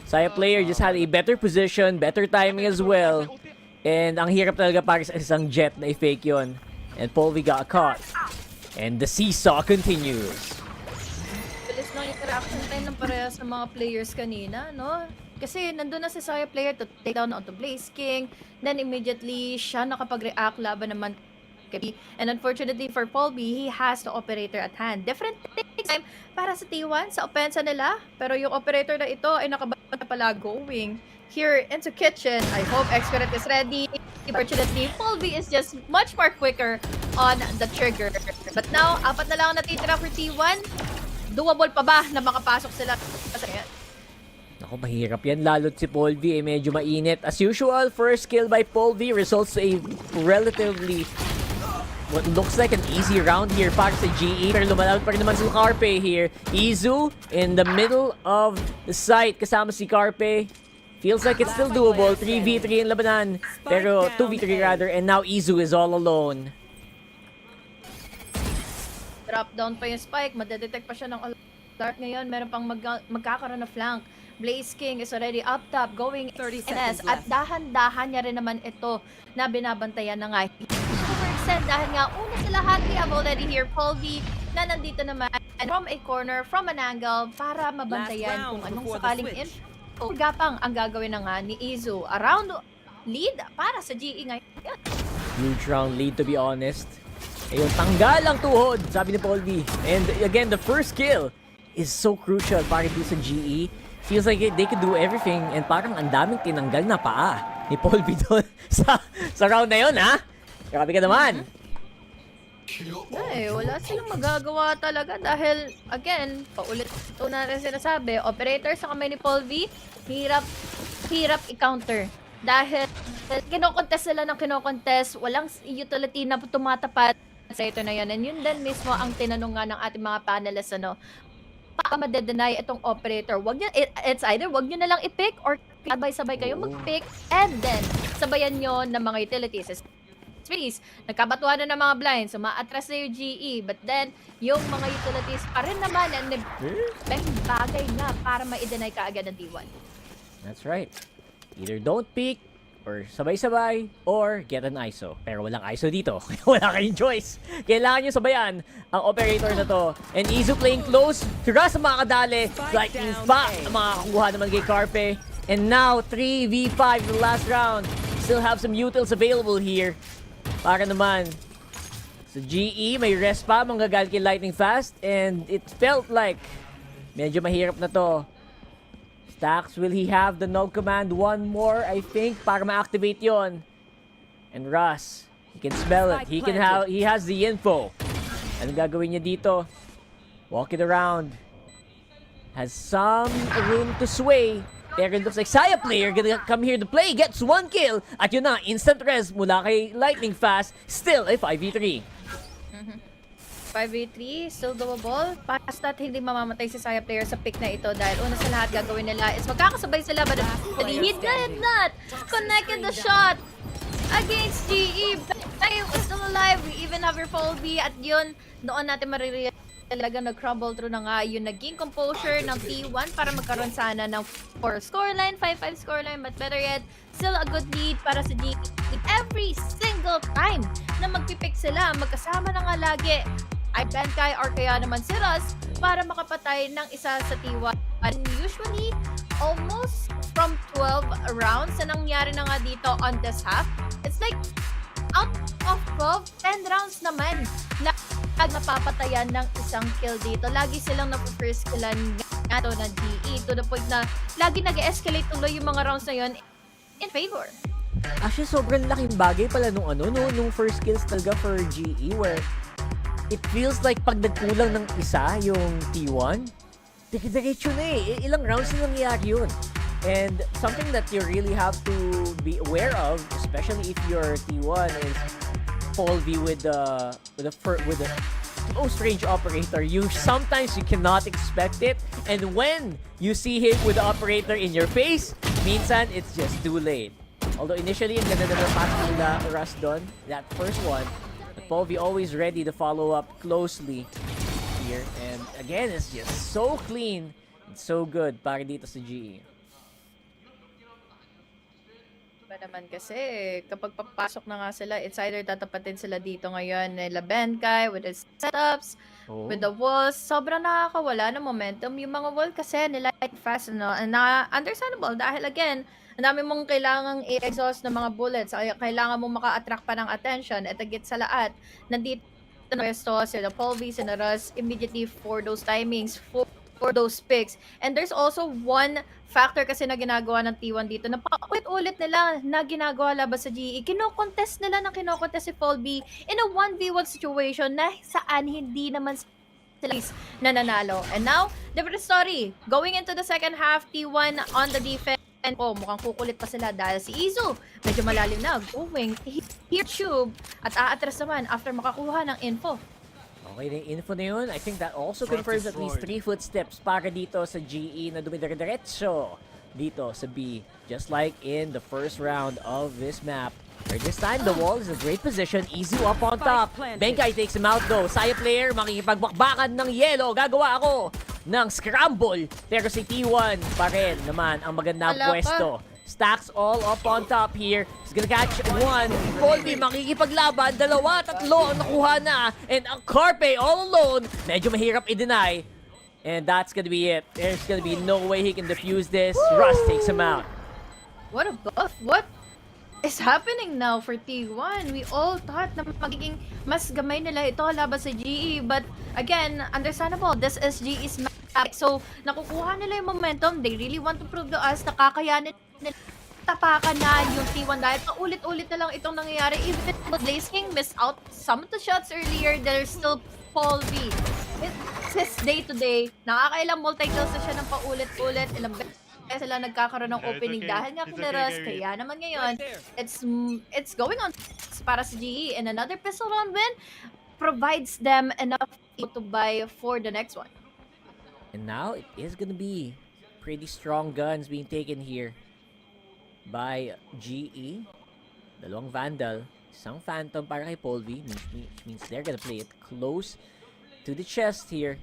Saya player just had a better position, better timing as well. And ang hirap talaga para sa isang Jet na i-fake yun. And Polvi got caught. And the seesaw continues. Bilis ng interaction time ng parehas ng mga players kanina, no? Kasi nandun na si Saya player to take down onto Blaze King. Then immediately, siya nakapag-react laban naman kay. And unfortunately for Paul B, he has the operator at hand. Different time para sa T1 sa opensa nila. Pero yung operator na ito ay nakabata pala going here into kitchen. I hope Excurate is ready. Unfortunately, Paul B is just much more quicker on the trigger. But now, apat na lang ang natitira for T1. Doable pa ba na makapasok sila? Ako, mahirap yan. Lalo't si Paul V medyo mainit. As usual, first kill by Paul V results to a relatively what looks like an easy round here para sa GE. Pero lumalawit pa rin naman si Carpe here. Izu in the middle of the site kasama si Carpe. Feels like it's still doable. 3v3 in labanan. Pero 2v3 rather. And now Izu is all alone. Drop down pa yung spike. Madedetect pa siya ng alert ngayon. Meron pang magkakaroon na flank. Blaze King is already up top going 30 seconds at dahan-dahan niya rin naman ito na binabantayan na nga. Dahil nga una sa lahat, we have already here Paul V na nandito naman from a corner, from an angle para mabantayan kung anong sakaling info. Gapang ang gagawin na nga ni Izu. Around lead para sa GE ngayon. Huge round lead to be honest. Ayun, tanggal ang tuhod, sabi ni Paul V. And again, the first kill is so crucial para dito sa GE. Feels like they could do everything and parang ang daming tinanggal na paa ni Paul V doon sa round na yun, ha? Grabe ka naman. Ay, wala silang magagawa talaga dahil, again, paulit ito na rin sinasabi, operator sa kamay ni Paul V, hirap i-counter. Dahil kinokontest sila ng kinokontest, walang utility na tumatapat sa ito na yan. And yun din mismo ang tinanong nga ng ating mga panelists, ano, baka madedenay itong operator. It's either wag nyo na lang i-pick or sabay-sabay kayo mag-pick and then sabayan nyo ng mga utilities. Space, nagkabatuhan na ng mga blinds, so ma-atras na yung GE, but then yung mga utilities pa rin naman ang bagay na para ma-deny ka agad ng T1. That's right. Either don't pick or sabay-sabay or get an ISO. Pero walang ISO dito. Wala kayong choice. Kailangan nyo sabayan ang operator na to. And Izu playing close. Tira sa mga kadali. Lightning pa ang mga kakuha naman kay Carpe. And now 3v5 the last round. Still have some utils available here. Para naman sa GE, may rest pa, manggagal kay Lightning Fast, and it felt like medyo mahirap na to. Stacks, will he have the null command? One more, I think, para ma-activate yon. And Russ, he can smell it. He has the info. Ano gagawin niya dito? Walk it around. Has some room to sway. Pero it looks like Saya player gonna come here to play, gets one kill. At yun na, instant res mula kay Lightning Fast. Still a 5v3. 5v3, still doable. Past that, hindi mamamatay si Saya player sa pick na ito dahil una sa lahat gagawin nila is magkakasabay sila but he did not connected the shot against GE. Tayo was still alive. We even have your Paul B at yun, doon natin marirealize talaga nag-crumble through na nga yung naging composure ng T1 para magkaroon sana ng 4 scoreline, 5-5 scoreline, but better yet, still a good lead para sa GE. Every single time na magpipick sila, magkasama na nga lagi ay Benkai or kaya naman si Russ para makapatay ng isa sa T1. And usually, almost from 12 rounds na nangyari na nga dito on this half, it's like out of 12, 10 rounds naman na napapatayan ng isang kill dito. Lagi silang napu-first killan nato ng GE to the point na lagi nag-escalate tuloy yung mga rounds na yun in favor. Actually, sobrang laking bagay pala nung first kills talaga for GE where it feels like pag nagkulang ng isa yung T1, diretso na eh. Ilang rounds na nangyayari yun. And something that you really have to be aware of, especially if your T1 is Paul V with the most range operator, sometimes you cannot expect it, and when you see him with the operator in your face, minsan it's just too late. Although initially, ang ganda na pass nila Russ doon, that first one, but Paul V always ready to follow up closely here, and again, it's just so clean and so good para dito sa GE. Naman kasi kapag papasok na nga sila, it's either tatapatin sila dito ngayon nila Benkai with his setups, with the walls. Sobrang nakakawala ng momentum. Yung mga wall kasi nila fast, no? And understandable dahil again, ang dami mong kailangang i-exhaust ng mga bullets. Kailangan mong maka-attract pa ng attention. At agit sa lahat, nandito na pwesto sila Paul V, sila Russ, immediately for those timings, for those picks. And there's also one factor kasi na ginagawa ng T1 dito na paulit-ulit nila na ginagawa labas sa GE. Kino-contest nila ng kino-contest si Paul B in a 1v1 situation na saan hindi naman sila nananalo. And now, different story. Going into the second half, T1 on the defense. Mukhang kukulit pa sila dahil si Izu medyo malalim na. Going here tube at aatras naman after makakuha ng info. Okay, the info na yun, I think that also confirms at least 3 footsteps para dito sa GE na dumidire-diretso dito sa B. Just like in the first round of this map. Where this time, the wall is in a great position. Izu up on top. Benkai takes him out though. Saya player, makikipagbakbakan ng yellow. Gagawa ako ng scramble. Pero si T1 pa rin naman ang magandang pwesto. Stacks all up on top here. He's gonna catch one. Colby makikipaglaban. Dalawa, tatlo ang nakuha na. And ang Carpe all alone. Medyo mahirap i-deny. And that's gonna be it. There's gonna be no way he can defuse this. Russ takes him out. What a buff. What is happening now for T1? We all thought na magiging mas gamay nila ito laban sa GE. But again, understandable. This is GE's map. So, nakukuha nila yung momentum. They really want to prove to us na kakayanin tapakan na yung T1 dahil paulit-ulit na lang itong nangyayari. Even Blaze King missed out some of the shots earlier, there's still Paul V. It's his day-to-day. Nakakailang multi-kills na siya ng paulit-ulit. Ilang beses sila nagkakaroon ng opening dahil nga kinaras. Kaya naman ngayon, it's going on para sa GE. And another pistol round win provides them enough to buy for the next one. And now, it is gonna be pretty strong guns being taken here by GE. Dalawang Vandal, isang Phantom para kay Paul V, which means they're gonna play it close to the chest here.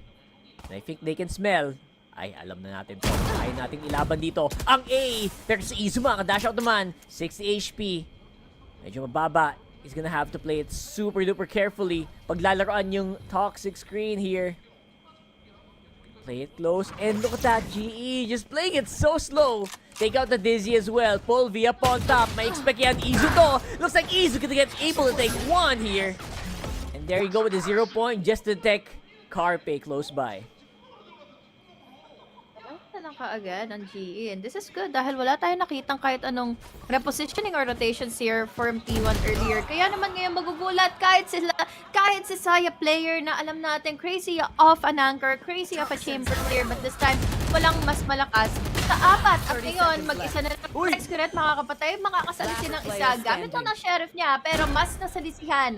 And I think they can smell. Ay, alam na natin. Kaya natin ilaban dito. Ang A! Pero si Izuma, dash out naman. 60 HP. Medyo mababa. He's gonna have to play it super duper carefully. Paglalaroan yung toxic screen here. Play it close. And look at that, GE just playing it so slow. Take out the Dizzy as well. Paul V up on top. May expect yan Izu to. Looks like Izu gonna get able to take one here. And there you go with the 0 point just to detect Carpe close by. Na lang kaagad ang GE. And this is good dahil wala tayong nakitang kahit anong repositioning or rotations here from T1 earlier. Kaya naman ngayon magugulat kahit si Saya player na alam natin crazy off an anchor, crazy off a chamber player, but this time walang mas malakas sa apat. At ngayon mag-isa na Excurret makakapatay, makakasalisi ng isa. Gamit lang ng sheriff niya pero mas nasalisihan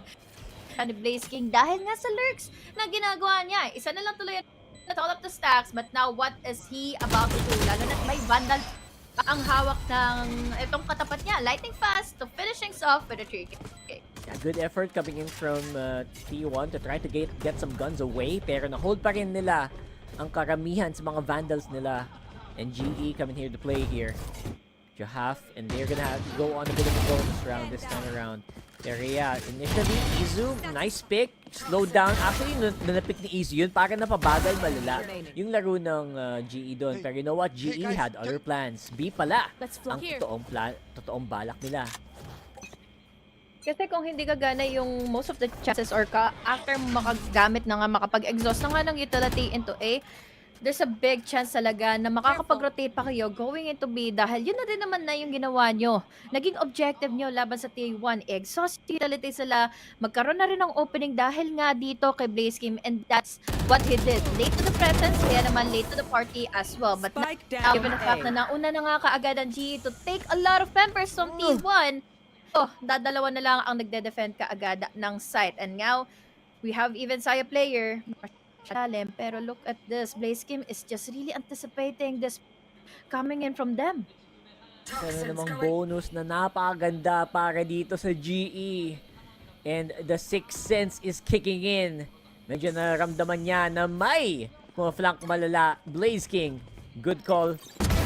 ni Blaze King dahil nga sa lurks na ginagawa niya. Isa na lang tuloy all up the stacks, but now what is he about to do? Lalo na may Vandal ang hawak ng itong katapat niya. Lightning fast to finishing off with a 3K. A good effort coming in from T1 to try to get some guns away, pero na-hold pa rin nila ang karamihan sa mga Vandals nila. And GE coming here to play here. Half, and they're gonna have to go on a bit of a bonus round this time around. Pero yeah, initially, Izu, nice pick. Slowed down. Actually, napick ni Izu yun, para napabagal malala yung laro ng GE doon. Pero you know what? GE had other plans. B pala ang totoong balak nila. Kasi kung hindi gagana yung most of the chances or after makagamit na nga, makapag-exhaust na nga ng utility into A, there's a big chance talaga na makakapag-rotate pa kayo going into B dahil yun na din naman na yung ginawa nyo. Naging objective nyo laban sa T1. Exhaust utility sila. Magkaroon na rin ng opening dahil nga dito kay Blaze Game, and that's what he did. Late to the presence, kaya naman late to the party as well. But now, given the fact na nauna na nga kaagad ang GE to take a lot of members from T1, dadalawa na lang ang nagde-defend kaagad ng site. And now, we have even Saya player. Pero look at this. Blaze Kim is just really anticipating this coming in from them. Ano namang bonus na napakaganda para dito sa GE. And the Sixth Sense is kicking in. Medyo naramdaman niya na may flank malala. Blaze King, good call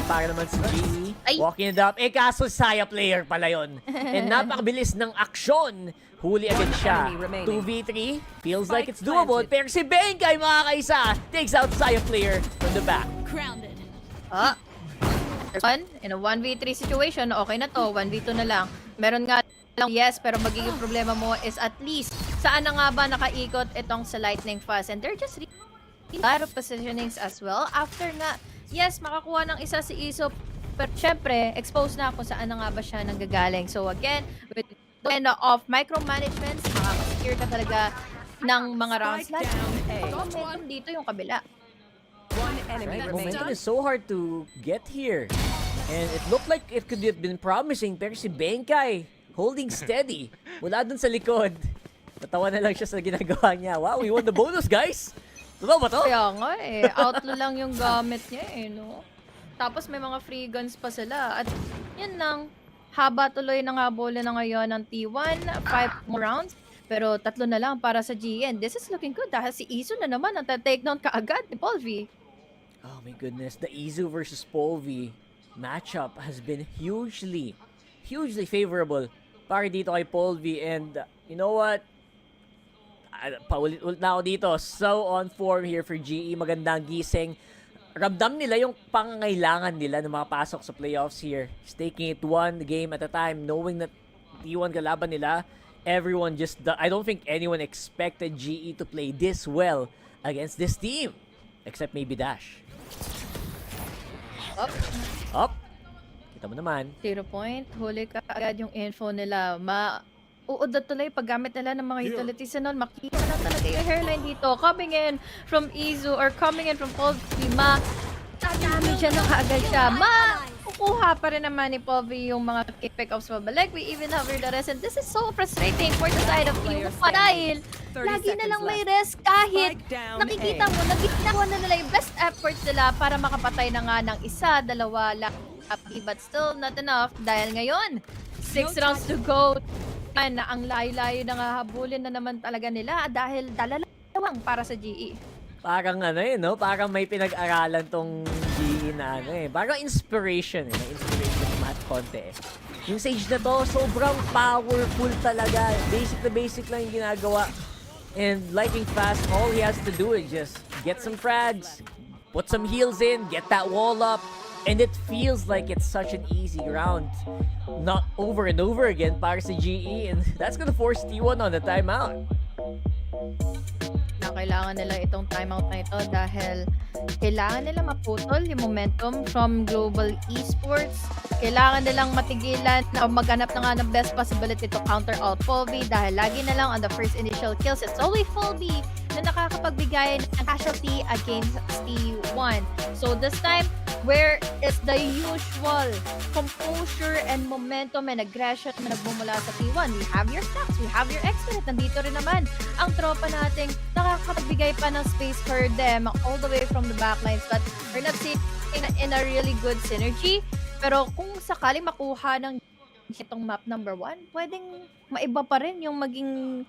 para naman sa GE. Walking it up. Kaso Saya player pala yun. And napakabilis ng aksyon. Huli agad siya. 2v3. Feels like it's doable. Pero si Benkay, mga kaisa, takes out Saya player from the back. Grounded. In a 1v3 situation, okay na to. 1v2 na lang. Meron nga lang, yes, pero magiging problema mo is at least saan na nga ba nakaikot itong sa Lightning Fast. And they're just a lot of positionings as well. After nga, yes, makakuha ng isa si Iso, pero syempre, exposed na kung saan na nga ba siya nanggagaling. So again, with and of micromanagement, makakasecure ka talaga ng mga rounds like momentum dito yung kabila. Right, momentum is so hard to get here. And it looked like it could have been promising, pero si Benkay holding steady mula dun sa likod. Natawa na lang siya sa ginagawa niya. Wow, we won the bonus, guys! Totoo ba to? Kaya nga outlaw lang yung gamit niya no? Tapos may mga free guns pa sila. At yun lang, haba tuloy ng habol na ngayon ng T1, 5 more rounds. Pero 3 na lang para sa GN. This is looking good dahil si Izu na naman ang take down kaagad ni Paul V. Oh my goodness, the Izu versus Paul V matchup has been hugely favorable para dito kay Paul V. And you know what? Paulit-ulit na ako dito. So on form here for GE. Magandang gising. Ramdam nila yung pangangailangan nila na makapasok sa playoffs here. Just taking it one game at a time, knowing that T1 kalaban nila, everyone just, I don't think anyone expected GE to play this well against this team. Except maybe Dash. Up. Kita mo naman. 0 point. Huli ka agad yung info nila. Uudad tuloy paggamit nila ng mga utilities na nun. Makikita na talaga yung hairline dito. Coming in from Izu or coming in from Paul V. Damage na kaagad siya. Kukuha pa rin naman ni Paul V yung mga pick-ups pabalik. We even have the rest. And this is so frustrating for the side of T1 dahil lagi na lang may rest kahit nakikita mo, nagkitawa na nila yung best efforts nila para makapatay na nga ng isa, dalawa, lucky, but still not enough dahil ngayon, 6 rounds to go. Na ang layo-layo na nga habulin na naman talaga nila dahil dalalawang para sa GE. Parang no? Parang may pinag-aralan tong GE na Parang inspiration May inspiration mat konti Yung Sage na to, sobrang powerful talaga. Basic lang yung ginagawa. And Lightning Fast, all he has to do is just get some frags, put some heals in, get that wall up, and it feels like it's such an easy round. Not over and over again para sa GE, and that's gonna force T1 on the timeout. Kailangan nila itong timeout na ito dahil kailangan nila maputol yung momentum from global esports. Kailangan nilang matigilan na maghanap na nga ng best possibility to counter out Paul V dahil lagi na lang on the first initial kills. It's only Paul V na nakakapagbigay ng casualty against T1. So this time, where is the usual composure and momentum and aggression na nagmumula sa T1? We have your stacks, we have your expert. Nandito rin naman ang tropa nating nakakapagbigay pa ng space for them all the way from the backlines. But we're not seeing in a really good synergy. Pero kung sakaling makuha ng itong map number 1, pwedeng maiba pa rin yung maging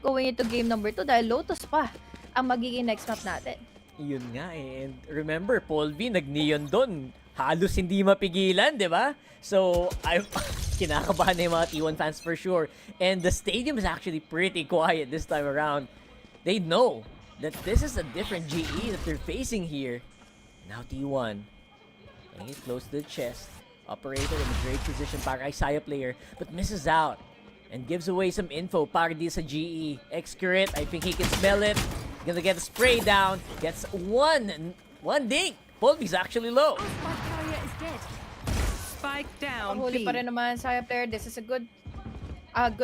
going into game number 2 dahil Lotus pa ang magiging next map natin. Yun nga eh. And remember, Paul V, nag-neon doon. Halos hindi mapigilan, di ba? So, kinakabahan na yung mga T1 fans for sure. And the stadium is actually pretty quiet this time around. They know that this is a different GE that they're facing here. Now T1. And he's close to the chest. Operator in a great position para Isaiah player, but misses out. And gives away some info para di sa GE. Excurate, I think he can smell it. Gonna get a spray down. Gets one dink. Polvy's actually low. Spike down. Huli pa rin naman sa player. This is a good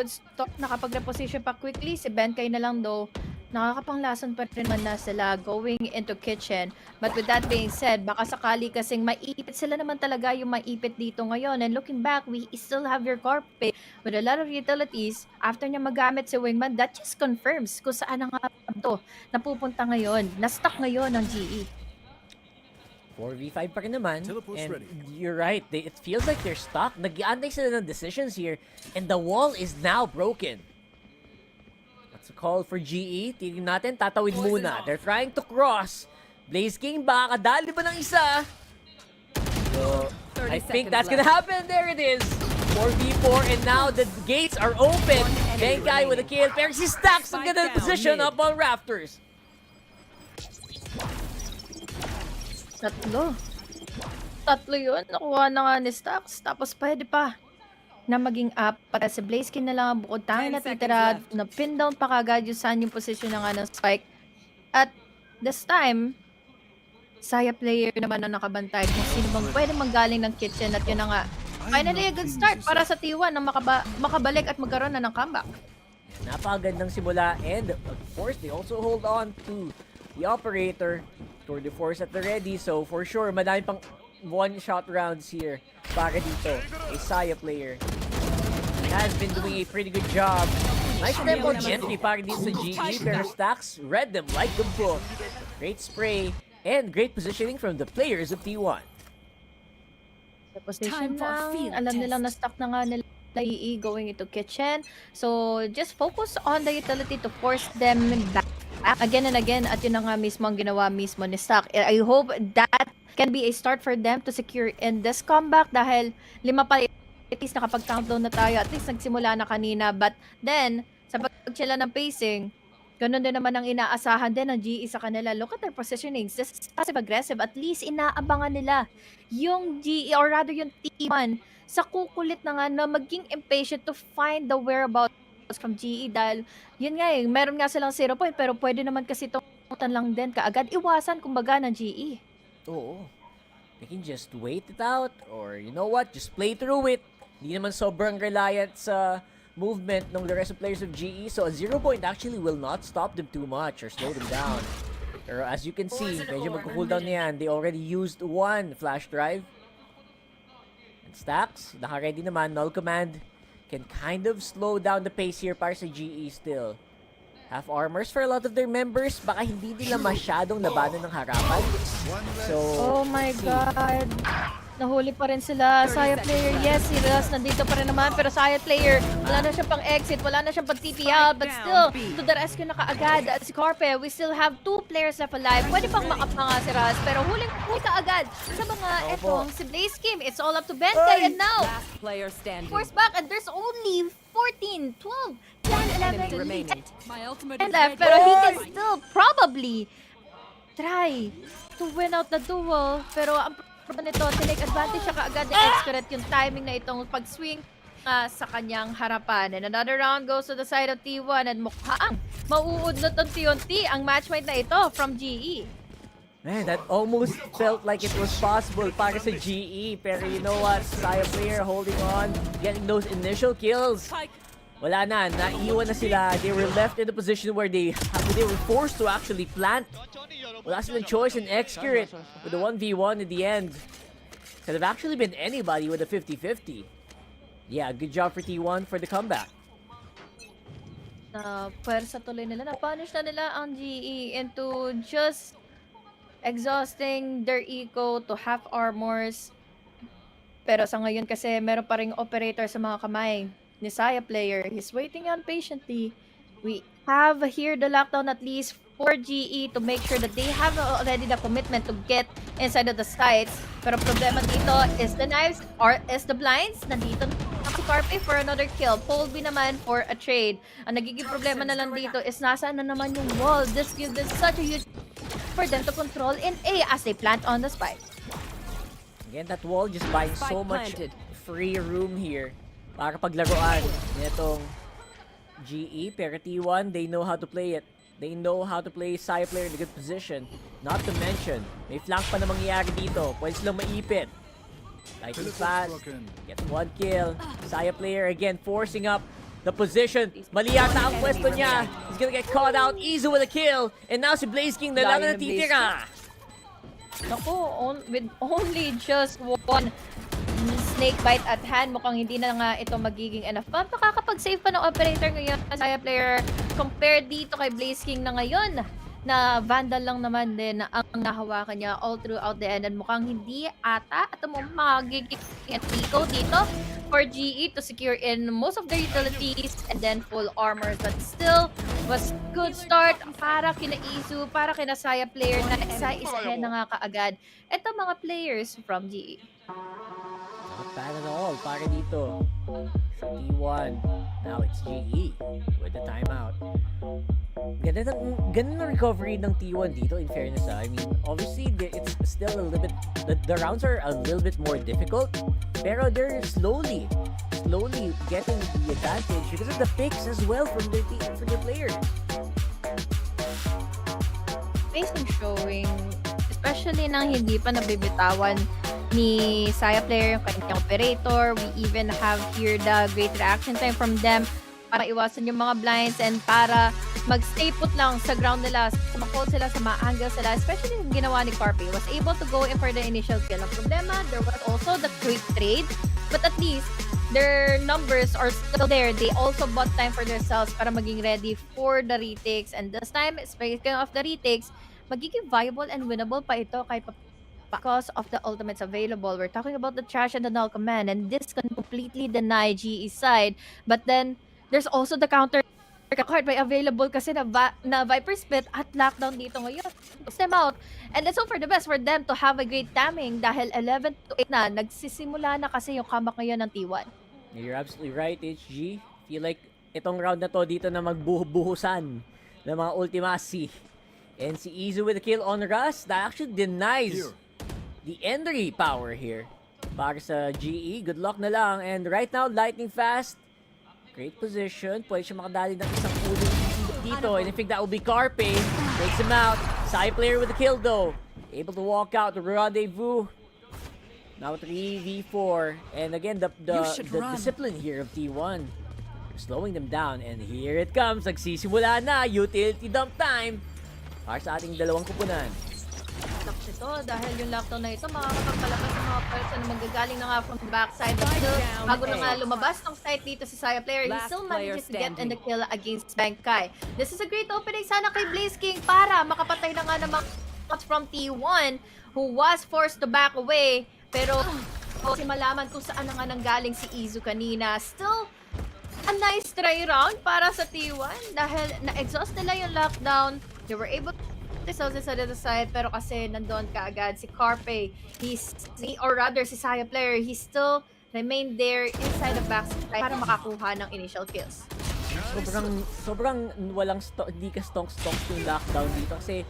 stop. Nakapag-reposition pa quickly. Si Benkay na lang though. Nakakapanglason pa rin naman na sila going into kitchen. But with that being said, baka sakali kasing maipit sila naman talaga yung maipit dito ngayon. And looking back, we still have your Corpe with a lot of utilities. After niya magamit si Wingman, that just confirms kung saan ang to napupunta ngayon. Na-stuck ngayon ng GE. 4v5 pa rin naman. And you're right, it feels like they're stuck. Nag-iantay sila ng decisions here. And the wall is now broken. That's a call for GE. Tingnan natin, tatawid muna. They're trying to cross. Blaze King, baka kadali ba ng isa? So, I think that's gonna happen. There it is. 4v4 and now the gates are open. Benkai with a kill. Pero si Stacks ang ganda position up on Rafters. Tatlo yun. Nakuha na nga ni Stacks. Tapos pwede pa na maging up. Para sa Blaze King na lang ang bukod tayo natitira. Na pin down pa kagad yung position na nga ng Spike. At this time, Saya player naman ang nakabantay kung sino bang pwede manggaling ng kitchen. At yun na nga, finally a good start para sa T1 na makabalik at magkaroon na ng comeback. Napakagandang simula and of course they also hold on to the operator. Tour de force at the ready, so for sure madami pang one-shot rounds here para dito. A Saya player has been doing a pretty good job. Nice tempo gently para dito sa GE, pero Stacks read them like the book. Great spray and great positioning from the players of T1. Sa position lang, alam nilang na-stuck na nga nila EE going into kitchen. So, just focus on the utility to force them back again and again. At yun na nga mismo ang ginawa mismo ni Stack. I hope that can be a start for them to secure in this comeback dahil 5 pa at least nakapag-countdown na tayo. At least nagsimula na kanina. But then, sa pag-chilla ng pacing, ganun din naman ang inaasahan din ng GE sa kanila. Look at their positioning. This is passive-aggressive. At least inaabangan nila yung GE or rather yung T1 sa kukulit na nga na maging impatient to find the whereabouts from GE dahil yun nga eh, meron nga silang 0 point pero pwede naman kasi tungkutan lang din kaagad. Iwasan kumbaga ng GE. Oo. They can just wait it out or you know what, just play through it. Hindi naman sobrang reliant sa movement ng the rest of players of GE. So a 0 point actually will not stop them too much or slow them down. Pero as you can see, medyo magko-cooldown na yan. They already used 1 flash drive. And Stacks, naka-ready naman. Null command can kind of slow down the pace here para sa GE still. Half armors for a lot of their members. Baka hindi nila masyadong labanan ng harapan. So, oh my God. Nahuli pa rin sila. Saya player, yes, si Raz nandito pa rin naman. Pero Saya player, wala na siyang pang-exit, wala na siyang pang-TP out. But still, to the rescue na kaagad. At si Corpe, we still have 2 players left alive. Pwede pang ma-up na nga si Raz. Pero huling kaagad sa mga etong si Blaze Kim. It's all up to Benkay. And now, force back. And there's only 14, 12, 10, 11, 10 left. Pero he can still probably try to win out the duel. Pero ang nito, tinake advantage siya kaagad ni Excurate yung timing na itong pag-swing sa kanyang harapan. And another round goes to the side of T1 and mukhang mauudlot unti-unti ang matchmate na ito from GE. Man, that almost felt like it was possible para sa GE. Pero you know what? Saya player holding on, getting those initial kills. Wala na, naiwan na sila. They were left in a position where they were forced to actually plant. Wala silang choice in Excurate with the 1v1 at the end. Could have actually been anybody with a 50-50. Yeah, good job for T1 for the comeback. Pwersa tuloy nila. Na-punish na nila ang GE into just exhausting their eco to half armors. Pero sa ngayon kasi meron pa ring operator sa mga kamay ni Saya player. He's waiting on patiently. We have here the lockdown at least for GE to make sure that they have already the commitment to get inside of the sites. Pero problema dito is the knives or is the blinds. Nandito na si Carpe for another kill. Polby naman for a trade. Ang nagiging problema na lang dito is nasaan na naman yung wall. This gives them such a huge for them to control in A as they plant on the spike. Again, that wall just buying so much free room here para paglaruan nitong GE. Pero T1, they know how to play it. They know how to play Saya player in a good position. Not to mention, may flank pa na mangyayari dito. Pwede silang maipit. Lightning fast. Get one kill. Saya player again forcing up the position. Mali yata ang pwesto niya. He's gonna get caught out. Easy with a kill. And now si Blaze King na lang na natitira. Naku, with only just one snake bite at hand, mukhang hindi na nga ito magiging enough. Makakapag-save pa ng operator ngayon Saya player compared dito kay Blaze King na ngayon na Vandal lang naman din ang nahawakan niya all throughout the end and mukhang hindi ata at magiging Pico dito for GE to secure in most of their utilities and then full armors, but still was good start para kina Izu, para kina Saya player na isa-isa na nga kaagad ito mga players from GE. Not bad at all para dito sa T1. Now it's GE with the timeout. Ganun ang recovery ng T1 dito, in fairness. I mean, obviously, it's still a little bit, the rounds are a little bit more difficult, pero they're slowly getting the advantage because of the picks as well from their team, from their players. Amazing showing, especially nang hindi pa nabibitawan ni Saya player yung kanyang operator. We even have here the great reaction time from them para iwasan yung mga blinds and para mag-stay put lang sa ground nila, mag-hold sila, sa ma-angle sila, especially yung ginawa ni Carpe. Was able to go in for the initial kill. Ang problema, there was also the quick trade, but at least their numbers are still there. They also bought time for themselves para maging ready for the retakes, and this time, speaking of the retakes, magiging viable and winnable pa ito kay because of the ultimates available. We're talking about the trash and the null command, and this can completely deny GE's side, but then there's also the counter card by available kasi na Viper Spit at lockdown dito ngayon. Stem out. And let's hope for the best for them to have a great timing dahil 11 to 8 na. Nagsisimula na kasi yung comeback ngayon ng T1. You're absolutely right, HG. Feel like itong round na to dito na magbuhusan ng mga ultimacy. And si Izu with a kill on Rust that actually denies the entry power here para sa GE. Good luck na lang. And right now, lightning fast. Great position. Pwede siya makadali ng isang uling dito. And I think that will be Carpe. Takes him out. Side player with the kill though. Able to walk out the rendezvous. Now 3v4. And again, the discipline here of T1. Slowing them down. And here it comes. Nagsisimula na. Utility dump time. Para sa ating dalawang kupunan. Tapos ito, dahil yung lockdown na ito, makakapagpalakas ng mga person na magagaling na nga from the backside. Still, bago na nga lumabas ng site dito si Saya player, he still manages to get in the kill against Bangkai. This is a great opening sana kay Blaze King para makapatay na nga ng mga shots from T1 who was forced to back away. Pero, si malaman kung saan na nga nanggaling si Izu kanina. Still, a nice try round para sa T1 dahil na-exhaust nila yung lockdown. They were able to themselves inside the side, pero kasi nandun kaagad si Carpe, or rather si Saya player, he still remained there inside the backside para makakuha ng initial kills. Sobrang walang hindi ka stonk yung lockdown dito kasi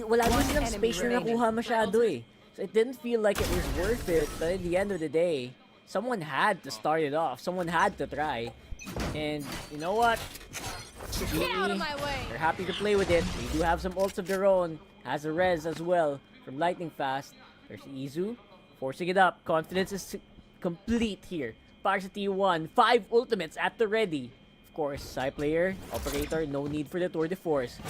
wala din silang space na nakuha masyado eh. So it didn't feel like it was worth it, but at the end of the day, someone had to start it off, someone had to try, and you know what? They're happy to play with it. They do have some ults of their own. Has a res as well from Lightning Fast. There's Izu forcing it up. Confidence is complete here. Para sa T1. 5 ultimates at the ready. Of course, side player, operator, no need for the tour de force.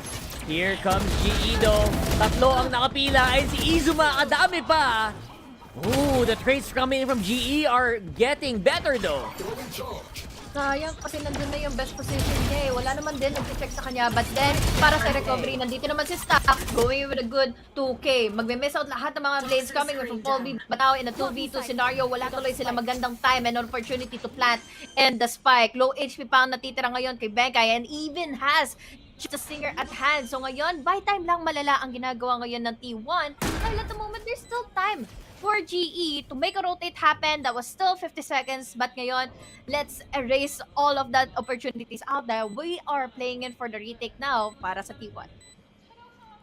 Here comes GE though. Tatlo ang nakapila ay si Izu makadami pa. Ooh, the trades coming in from GE are getting better though. Sayang kasi nandun na yung best position niya eh. Wala naman din nag-check sa kanya. But then, para sa recovery, nandito naman si Stack going with a good 2K. Magme-miss out lahat ng mga blades coming from Paul B. But now in a 2v2 scenario, wala tuloy sila magandang time and opportunity to plant and the spike. Low HP pa ang natitira ngayon kay Benkay and even has just a Stinger at hand. So ngayon, by time lang malala ang ginagawa ngayon ng T1. While at the moment, there's still time for GE to make a rotate happen. That was still 50 seconds, but ngayon, let's erase all of that opportunities out there. We are playing in for the retake now para sa T1.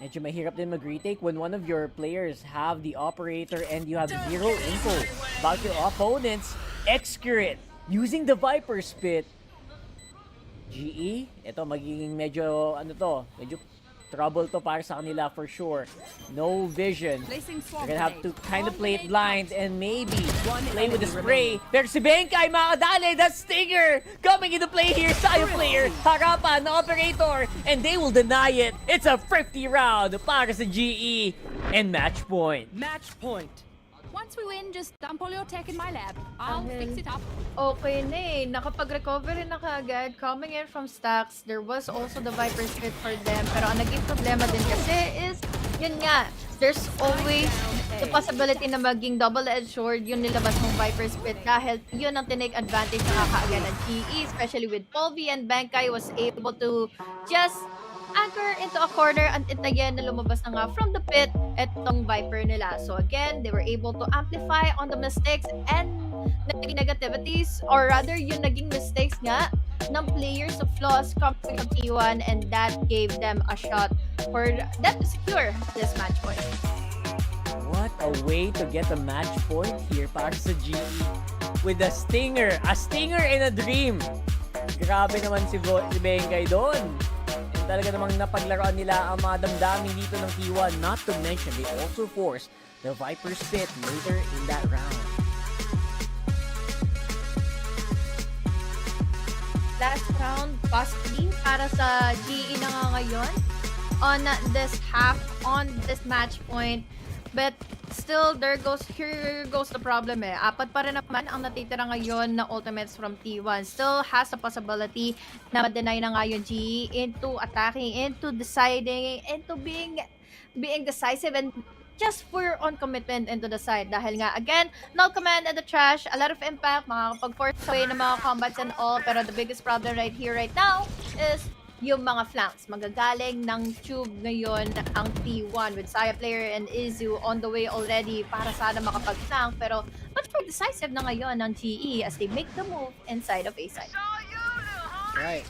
Medyo mahirap din mag-retake when one of your players have the operator and you have zero info about your opponent's Excurate using the Viper Spit. GE, ito magiging medyo, medyo trouble to para sa kanila for sure. No vision. They're gonna have to kind of play it blind and maybe play with the spray. Pero si Benkay makadali, that Stinger coming into play here. Sayo player, harapan na operator, and they will deny it. It's a 50 round para sa GE and match point. Match point. Once we win, just dump all your tech in my lab. I'll fix it up. Okay na eh. Nakapag-recover na kaagad. Coming in from Stacks, there was also the Viper Spit for them. Pero ang naging problema din kasi is, yun nga, there's always the possibility na maging double-edged sword yung nilabas ng Viper Spit dahil yun ang tinake advantage na kaagad ng GE, especially with Paul V and Benkay was able to just anchor into a corner and again na lumabas na nga from the pit etong Viper nila. So again, they were able to amplify on the mistakes and naging negativities, or rather yung naging mistakes nga ng players of Flaws coming from T1, and that gave them a shot for them to secure this match point. What a way to get a match point here para sa GE with a Stinger. A Stinger in a dream. Grabe naman si Benkay doon. Talaga namang napaglaruan nila ang mga damdamin dito ng T1. Not to mention, they also forced the Viper Spit later in that round. Last round, possibly, para sa GE na nga ngayon on this half, on this match point. But still, here goes the problem eh. Apat pa rin naman ang natitira ngayon na ultimates from T1. Still has the possibility na ma-deny na nga yung GE into attacking, into deciding, into being decisive and just for on commitment into the side. Dahil nga, again, null command and the trash, a lot of impact, makakapag-force away ng mga combats and all. Pero the biggest problem right here, right now, is yung mga flanks. Magagaling ng tube ngayon ang T1 with Saya player and Izu on the way already para sana makapag-flank. Pero much more decisive na ngayon ng GE as they make the move inside of A side. Right.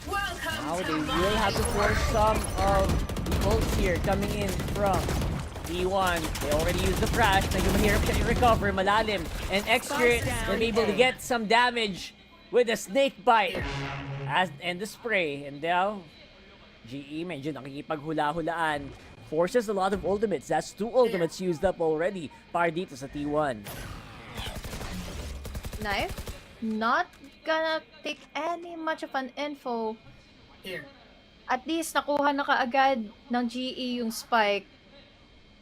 Now they will have to force some of the bolts here coming in from T1. They already used the crash. Medyo mahirap siya i-recover. Malalim. And Excurate will be able to get some damage with a snake bite and the spray. And now GE medyo nakikipaghula-hulaan. Forces a lot of ultimates. That's 2 ultimates used up already para dito sa T1. Knife, not gonna take any much of an info. At least nakuha na kaagad ng GE yung spike.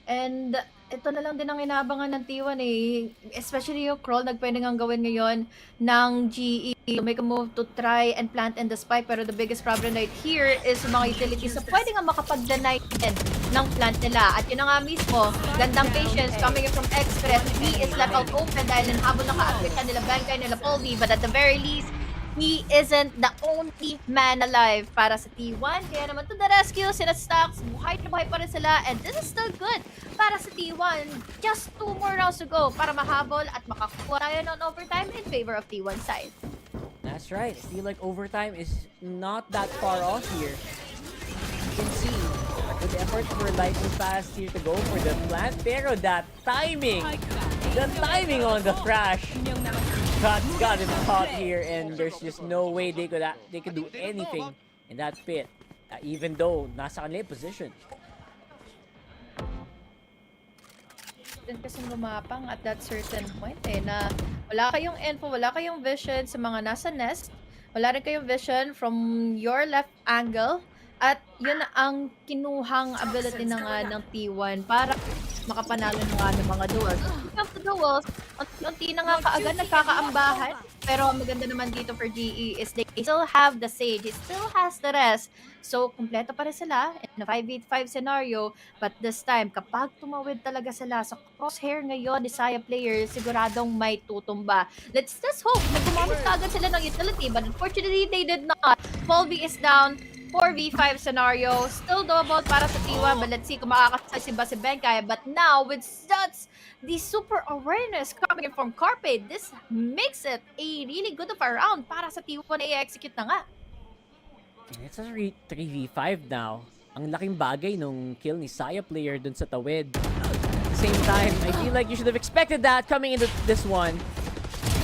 And ito na lang din ang inaabangan ng T1 eh. Especially yung crawl, nagpwede nga gawin ngayon ng GE to make a move to try and plant in the spike. Pero the biggest problem right here is yung mga utilities na pwede nga makapag-deny din ng plant nila. At yun na nga mismo, gandang patience coming in from Express. He is left out open dahil habang naka-activate ka nila Benkay, nila Paul V. But at the very least, he isn't the only man alive para sa T1. Kaya naman to the rescue, sila Stacks, buhay na buhay pa rin sila. And this is still good para sa T1. Just 2 more rounds to go para mahabol at makakuha tayo ng overtime in favor of T1 side. That's right. I feel like overtime is not that far off here. You can see a good effort for Lightning Fast here to go for the plant. Pero that timing, the timing on the crash got him caught here, and there's just no way they could do anything in that pit, even though nasa kanila position. Din kasi gumapang at that certain point eh, na wala kayong info, wala kayong vision sa mga nasa nest, wala rin kayong vision from your left angle, at yun ang kinuhang ability ng T1 para makapanalo ng mga duels. of the duels, unti na nga kaagad nagkakaambahan. Pero ang maganda naman dito for GE is they still have the Sage, he still has the rest. So, kumpleto pa rin sila in a 5v5 scenario. But this time, kapag tumawid talaga sila sa crosshair ngayon ni Saya player, siguradong may tutumba. Let's just hope na gumamit kaagad sila ng utility. But unfortunately, they did not. 12v is down. 4v5 scenario. Still doable para sa T1. But let's see kung makakasay ba si Benkay. But now, with such the super awareness coming from Carpe, this makes it a really good of a round para sa T1 na i-execute na nga. It's a 3v5 now. Ang laking bagay nung kill ni Saya player dun sa tawid. At the same time, I feel like you should have expected that coming into this one.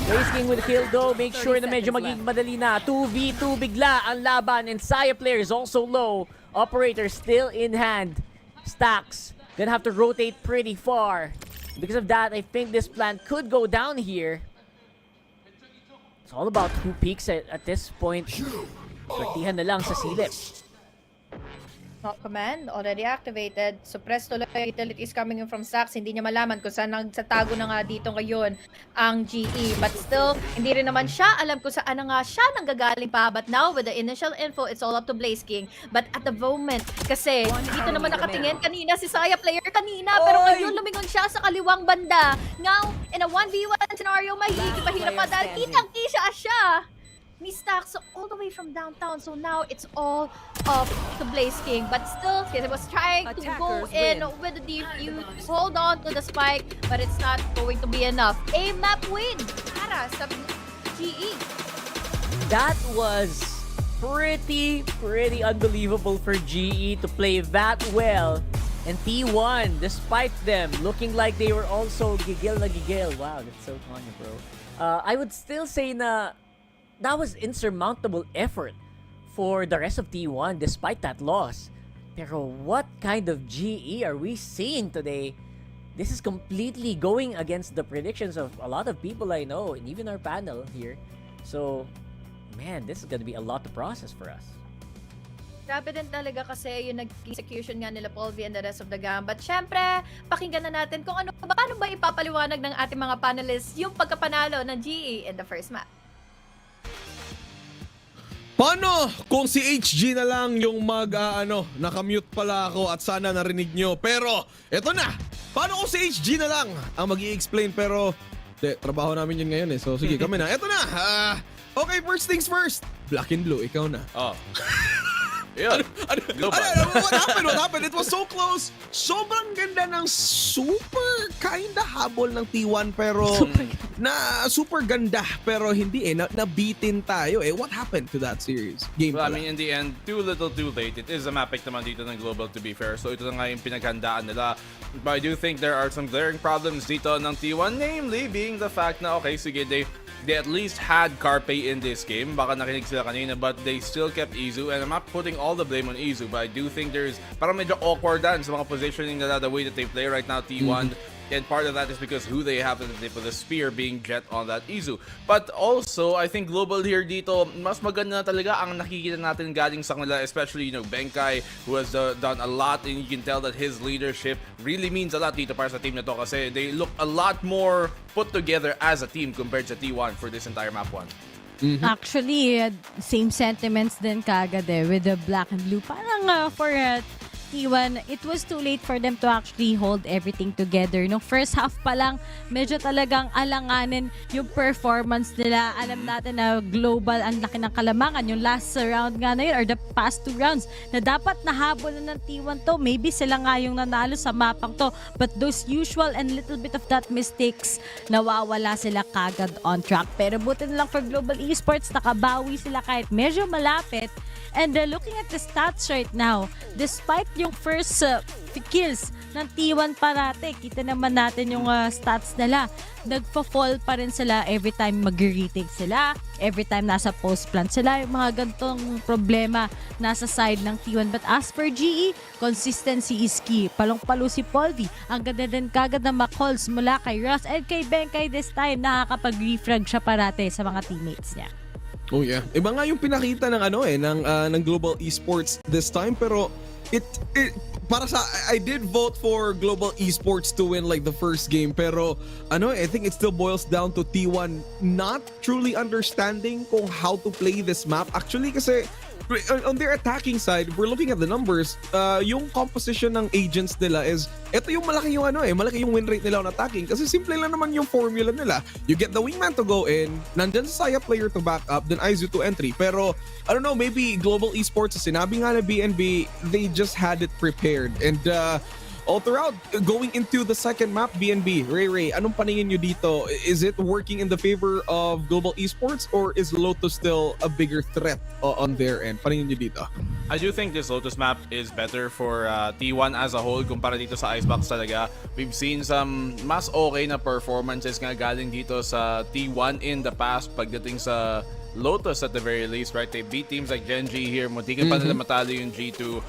Racing with the kill though, make sure na medyo magiging madali na. 2v2 bigla ang laban and Saya player is also low. Operator still in hand. Stacks gonna have to rotate pretty far. Because of that, I think this plan could go down here. It's all about who peaks at this point. Pertihan na lang sa silip. Not command, already activated. Suppress tuloy utilities coming in from Stacks. Hindi niya malaman kung saan nagsatago na nga dito ngayon ang GE. But still, hindi rin naman siya alam kung saan na nga siya nanggagaling pa. But now, with the initial info, it's all up to Blaze King. But at the moment, kasi dito naman nakatingin kanina si Saya player kanina. Pero ngayon lumingon siya sa kaliwang banda. Now, in a 1v1 scenario, mahirap pa dahil kitang-kisya siya ni Stacks all the way from downtown. So now it's all up to Blaze King. But still, he was trying to go in with the defuse, hold on to the spike, but it's not going to be enough. A map win para sa GE. That was pretty unbelievable for GE to play that well. And T1, despite them looking like they were also gigil na gigil. Wow, that's so funny, bro. I would still say na that was insurmountable effort for the rest of T1 despite that loss. Pero what kind of GE are we seeing today? This is completely going against the predictions of a lot of people I know and even our panel here. So, man, this is gonna be a lot to process for us. Grabe din talaga kasi yung nag-execution nga nila Polvi and the rest of the gang. But syempre, pakinggan na natin kung paano ba ipapaliwanag ng ating mga panelists yung pagkapanalo ng GE in the first match. Paano kung si HG na lang yung nakamute pala ako at sana narinig nyo. Pero, eto na. Paano kung si HG na lang ang mag-i-explain pero, trabaho namin yun ngayon eh. So, sige, kami na. Eto na. Okay, first things first. Black and blue, ikaw na. Oh. Yeah. What happened? It was so close. Sobrang ganda ng super kinda habol ng T1 pero super ganda pero hindi nabitin tayo eh. What happened to that series? Game well, I mean, in the end, too little too late. It is a map pick naman dito ng Global to be fair. So ito na nga yung pinaghandaan nila. But I do think there are some glaring problems dito ng T1, namely being the fact na okay, sige, they at least had Carpe in this game. Baka nakinig sila kanina, but they still kept Izu. And I'm not putting all the blame on Izu, but I do think there's parang medyo awkward dan sa mga positioning nila, the way that they play right now, T1. And part of that is because who they have at the tip of the spear being Jet on that Izu. But also, I think Global here dito, mas maganda na talaga ang nakikita natin galing sa kanila, especially, Benkay, who has done a lot, and you can tell that his leadership really means a lot dito para sa team na to kasi they look a lot more put together as a team compared to T1 for this entire map 1. Actually, same sentiments din kagad with the black and blue. Parang for T1, it was too late for them to actually hold everything together. No, first half pa lang, medyo talagang alanganin yung performance nila. Alam natin na global ang laki ng kalamangan. Yung last round nga na yun, or the past 2 rounds, na dapat nahabol na ng T1 to. Maybe sila nga yung nanalo sa mapang to. But those usual and little bit of that mistakes, nawawala sila kagad on track. Pero buti na lang for Global Esports, nakabawi sila kahit medyo malapit. And looking at the stats right now, despite yung first kills ng T1 parate, kita naman natin yung stats nila. Nagpa-fall pa rin sila every time mag-retake sila, every time nasa post plant sila. Yung mga gantong problema nasa side ng T1. But as for GE, consistency is key. Palong-palo si Polvi. Ang ganda din kagad na calls mula kay Ross and kay Benkay this time. Nakakapag-refrag siya parate sa mga teammates niya. Oh yeah. Iba nga yung pinakita ng ng Global Esports this time pero para sa I did vote for Global Esports to win like the first game, pero I think it still boils down to T1 not truly understanding kung how to play this map. Actually kasi on their attacking side, if we're looking at the numbers, yung composition ng agents nila is, ito yung malaki yung malaki yung win rate nila on attacking kasi simple lang naman yung formula nila. You get the wingman to go in, nandyan sa Saya player to back up, then IZU to entry. Pero, I don't know, maybe Global Esports, sinabi nga na BNB, they just had it prepared. And, all throughout, going into the second map, BNB, Ray, anong paningin nyo dito? Is it working in the favor of Global Esports or is Lotus still a bigger threat on their end? Paningin nyo dito? I do think this Lotus map is better for T1 as a whole kumpara dito sa Icebox talaga. We've seen some mas okay na performances nga galing dito sa T1 in the past pagdating sa Lotus at the very least, right? They beat teams like GEN.G here, muntikan pa nila matalo yung G2.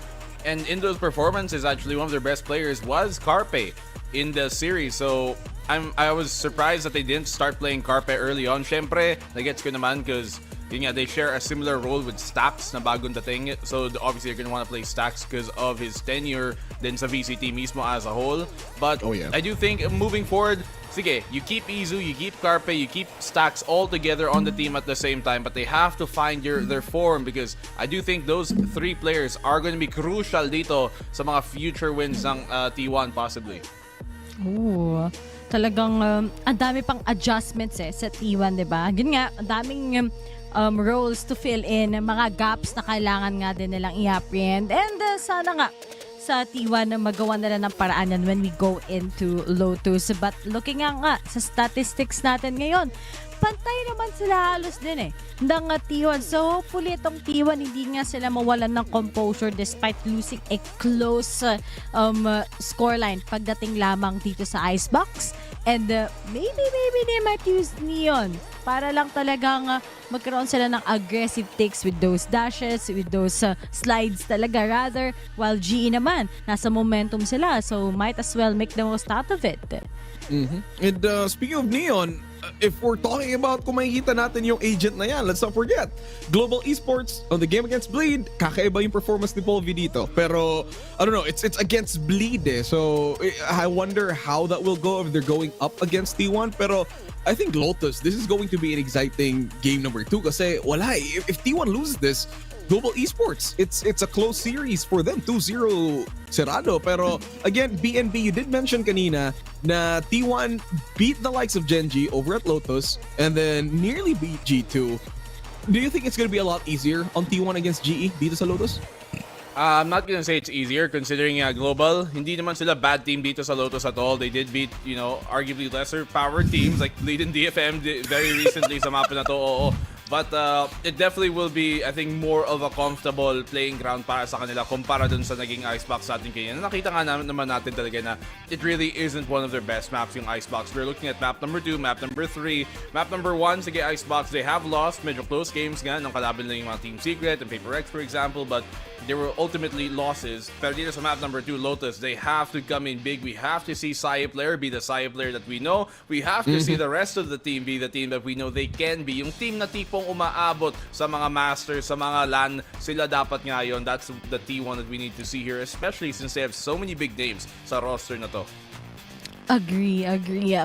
And in those performances, actually, one of their best players was Carpe in the series. So I was surprised that they didn't start playing Carpe early on. Syempre, nagets ko naman because they share a similar role with Stax na bagong dating. So obviously, you're gonna want to play Stax because of his tenure din sa VCT mismo as a whole. But I do think moving forward, sige, you keep Izu, you keep Carpe, you keep Stax all together on the team at the same time, but they have to find their form because I do think those three players are going to be crucial dito sa mga future wins ng T1 possibly. Ooh, talagang ang dami pang adjustments sa T1, di ba? Yun nga, ang daming roles to fill in, mga gaps na kailangan nga din nilang i-apprehend. And sana nga, sa T1 na magawa nila ng paraan yan when we go into Lotus. But looking nga sa statistics natin ngayon, pantay naman sila halos din ng T1. So hopefully itong T1 hindi nga sila mawalan ng composure despite losing a close scoreline pagdating lamang dito sa Icebox. And maybe they might use Neon para lang talagang magkaroon sila ng aggressive takes with those dashes, with those slides talaga rather, while GE naman, nasa momentum sila. So might as well make the most out of it. And speaking of Neon, if we're talking about kung makikita natin yung agent na yan, let's not forget, Global Esports on the game against Bleed, kakaiba yung performance ni Paul V dito. Pero, I don't know, it's against Bleed So, I wonder how that will go if they're going up against T1. Pero, I think Lotus, this is going to be an exciting game number 2 kasi wala if T1 loses this, Global Esports, it's a close series for them, 2-0 Cerrado. Pero again, BNB, you did mention kanina na T1 beat the likes of GEN.G over at Lotus and then nearly beat G2. Do you think it's going to be a lot easier on T1 against GE dito sa Lotus? I'm not gonna say it's easier considering Global, hindi naman sila bad team dito sa Lotus at all. They did beat, arguably lesser powered teams like Bleed and DFM very recently sa mapa na to, oo. But it definitely will be, I think, more of a comfortable playing ground para sa kanila kumpara dun sa naging Icebox sa ating kanya. Nakita nga naman natin talaga na it really isn't one of their best maps yung Icebox. We're looking at map number 2, map number 3. Map number 1, sige, Icebox, they have lost medyo close games nga nung kalaban lang yung mga Team Secret and Paper X, for example, but they were ultimately losses. Pero dito sa map number 2, Lotus, they have to come in big. We have to see Saya player be the Saya player that we know. We have to see the rest of the team be the team that we know they can be. Yung team na tipong umaabot sa mga Masters, sa mga LAN, sila dapat nga yun. That's the T1 that we need to see here, especially since they have so many big names sa roster na to. Agree.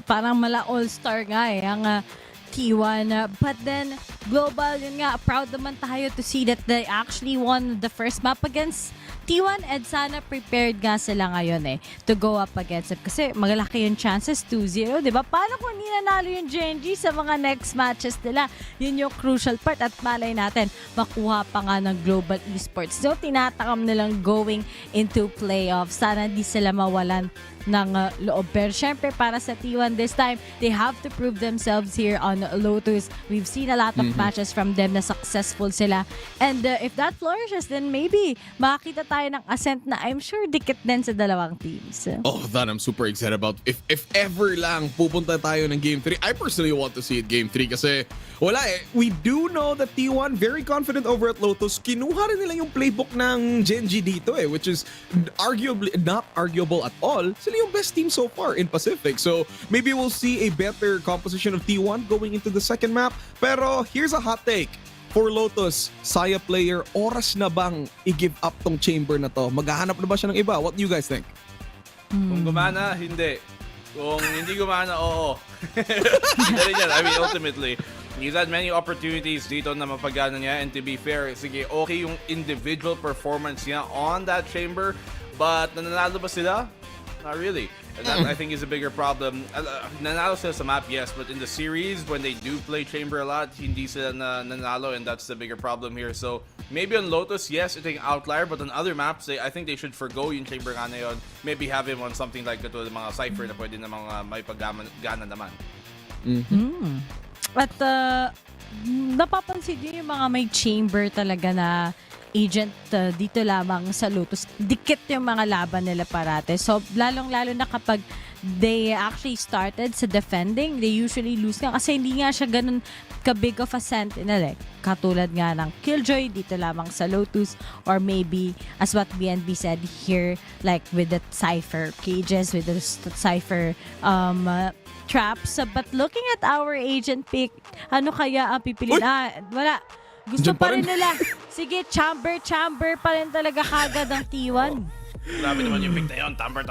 Parang mala all-star nga ang T1. But then, Global, yun nga, proud naman tayo to see that they actually won the first map against T1 and sana prepared nga sila ngayon to go up against it. Kasi magalaki yung chances, 2-0, di ba? Paano kung hindi nanalo yung GEN.G sa mga next matches nila? Yun yung crucial part at malay natin, makuha pa nga ng Global Esports. So, tinatakam nilang going into playoffs. Sana di sila mawalan ng loob. Pero syempre, para sa T1 this time, they have to prove themselves here on Lotus. We've seen a lot of matches from them na successful sila. And if that flourishes, then maybe makakita tayo ng ascent na I'm sure dikit din sa dalawang teams. Oh, that I'm super excited about. If ever lang pupunta tayo ng Game 3, I personally want to see it Game 3 kasi wala we do know that T1 very confident over at Lotus. Kinuha rin nila yung playbook ng GEN.G dito which is arguably not arguable at all. Sila yung best team so far in Pacific. So maybe we'll see a better composition of T1 going into the second map. Pero here's a hot take. for Lotus, Saya player, oras na bang i-give up tong chamber na to? Maghahanap na ba siya ng iba? What do you guys think? Kung gumana, hindi. Kung hindi gumana, oo. I mean, ultimately, he's had many opportunities dito na mapagana niya, and to be fair, sige, okay yung individual performance niya on that chamber, but nananalo ba sila? Not really. And that, I think, is a bigger problem. Nanalo sila sa map, yes, but in the series, when they do play chamber a lot, hindi sila nanalo, and that's the bigger problem here. So, maybe on Lotus, yes, it's an outlier, but on other maps, I think they should forgo yung chamber nga na yun. Maybe have him on something like ito, mga Cypher na pwede na mga may paggana naman. At napapansin din yung mga may chamber talaga na agent dito lamang sa Lotus. Dikit yung mga laban nila parate. So, lalong-lalo na kapag they actually started sa defending, they usually lose nga kasi hindi nga siya ganun ka-big of a sentinel eh. Katulad nga ng Killjoy dito lamang sa Lotus, or maybe, as what BNB said here, like with the Cypher cages, with the Cypher traps. But looking at our agent pick, ano kaya ang pipiliin? Wala. Gusto pa rin nila. Sige, chamber pa rin talaga kagad ang T1. Grabe naman yung pick na yun. Tamber.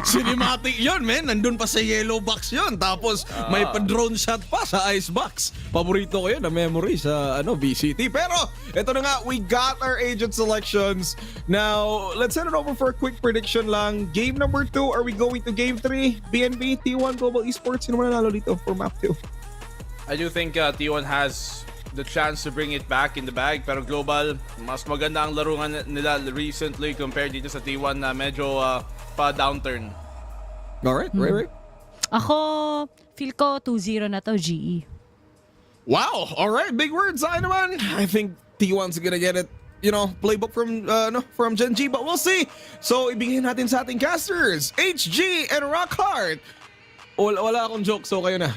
Cinematic yun, man. Nandun pa sa yellow box yun. Tapos may pa-drone shot pa sa ice box. Paborito ko yun na memory sa VCT. Pero ito na nga, we got our agent selections. Now, let's send it over for a quick prediction lang. Game number 2, are we going to game 3? BNB, T1, Global Esports. Sino man nanalo dito for map 2? I do think T1 has the chance to bring it back in the bag, pero Global, mas maganda ang laruan nila recently compared dito sa T1 na medyo pa-downturn. Alright, right. Ako, feel ko 2-0 na to, GE. Wow, alright, big words. I naman, I think T1's gonna get it. Playbook from Gen.G, but we'll see. So, ibigay natin sa ating casters, HG and Rockhart. Wala akong joke, so kayo na.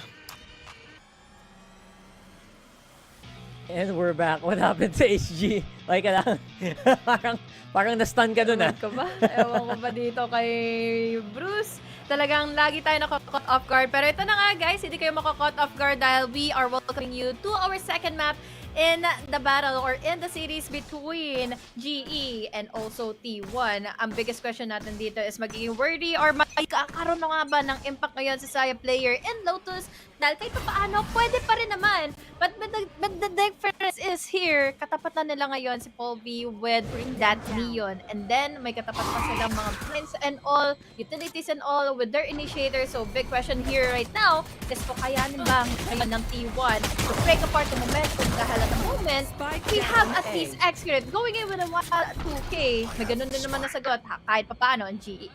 And we're back. What happened to HG? Like, parang na-stun ka dun, Ewan ko ba? Ewan ko ba dito kay Bruce? Talagang lagi tayo nakakot off guard. Pero ito na nga guys, hindi kayo makakot off guard dahil we are welcoming you to our second map in the battle or in the series between GE and also T1. Ang biggest question natin dito is magiging worthy or magkakaroon na nga ba ng impact ngayon sa Saya player in Lotus? Dahil kahit paano, pwede pa rin naman. But the difference is here, katapat na nila ngayon si Paul V with that Neon. And then, may katapat pa silang mga blinds and all, utilities and all with their initiator. So, big question here right now is kung kayanin ba ngayon ng T1 to break apart the momentum dahil at the moment, we have at least X-Crit going in with a 2K. May ganun din naman nasagot kahit paano ang GE.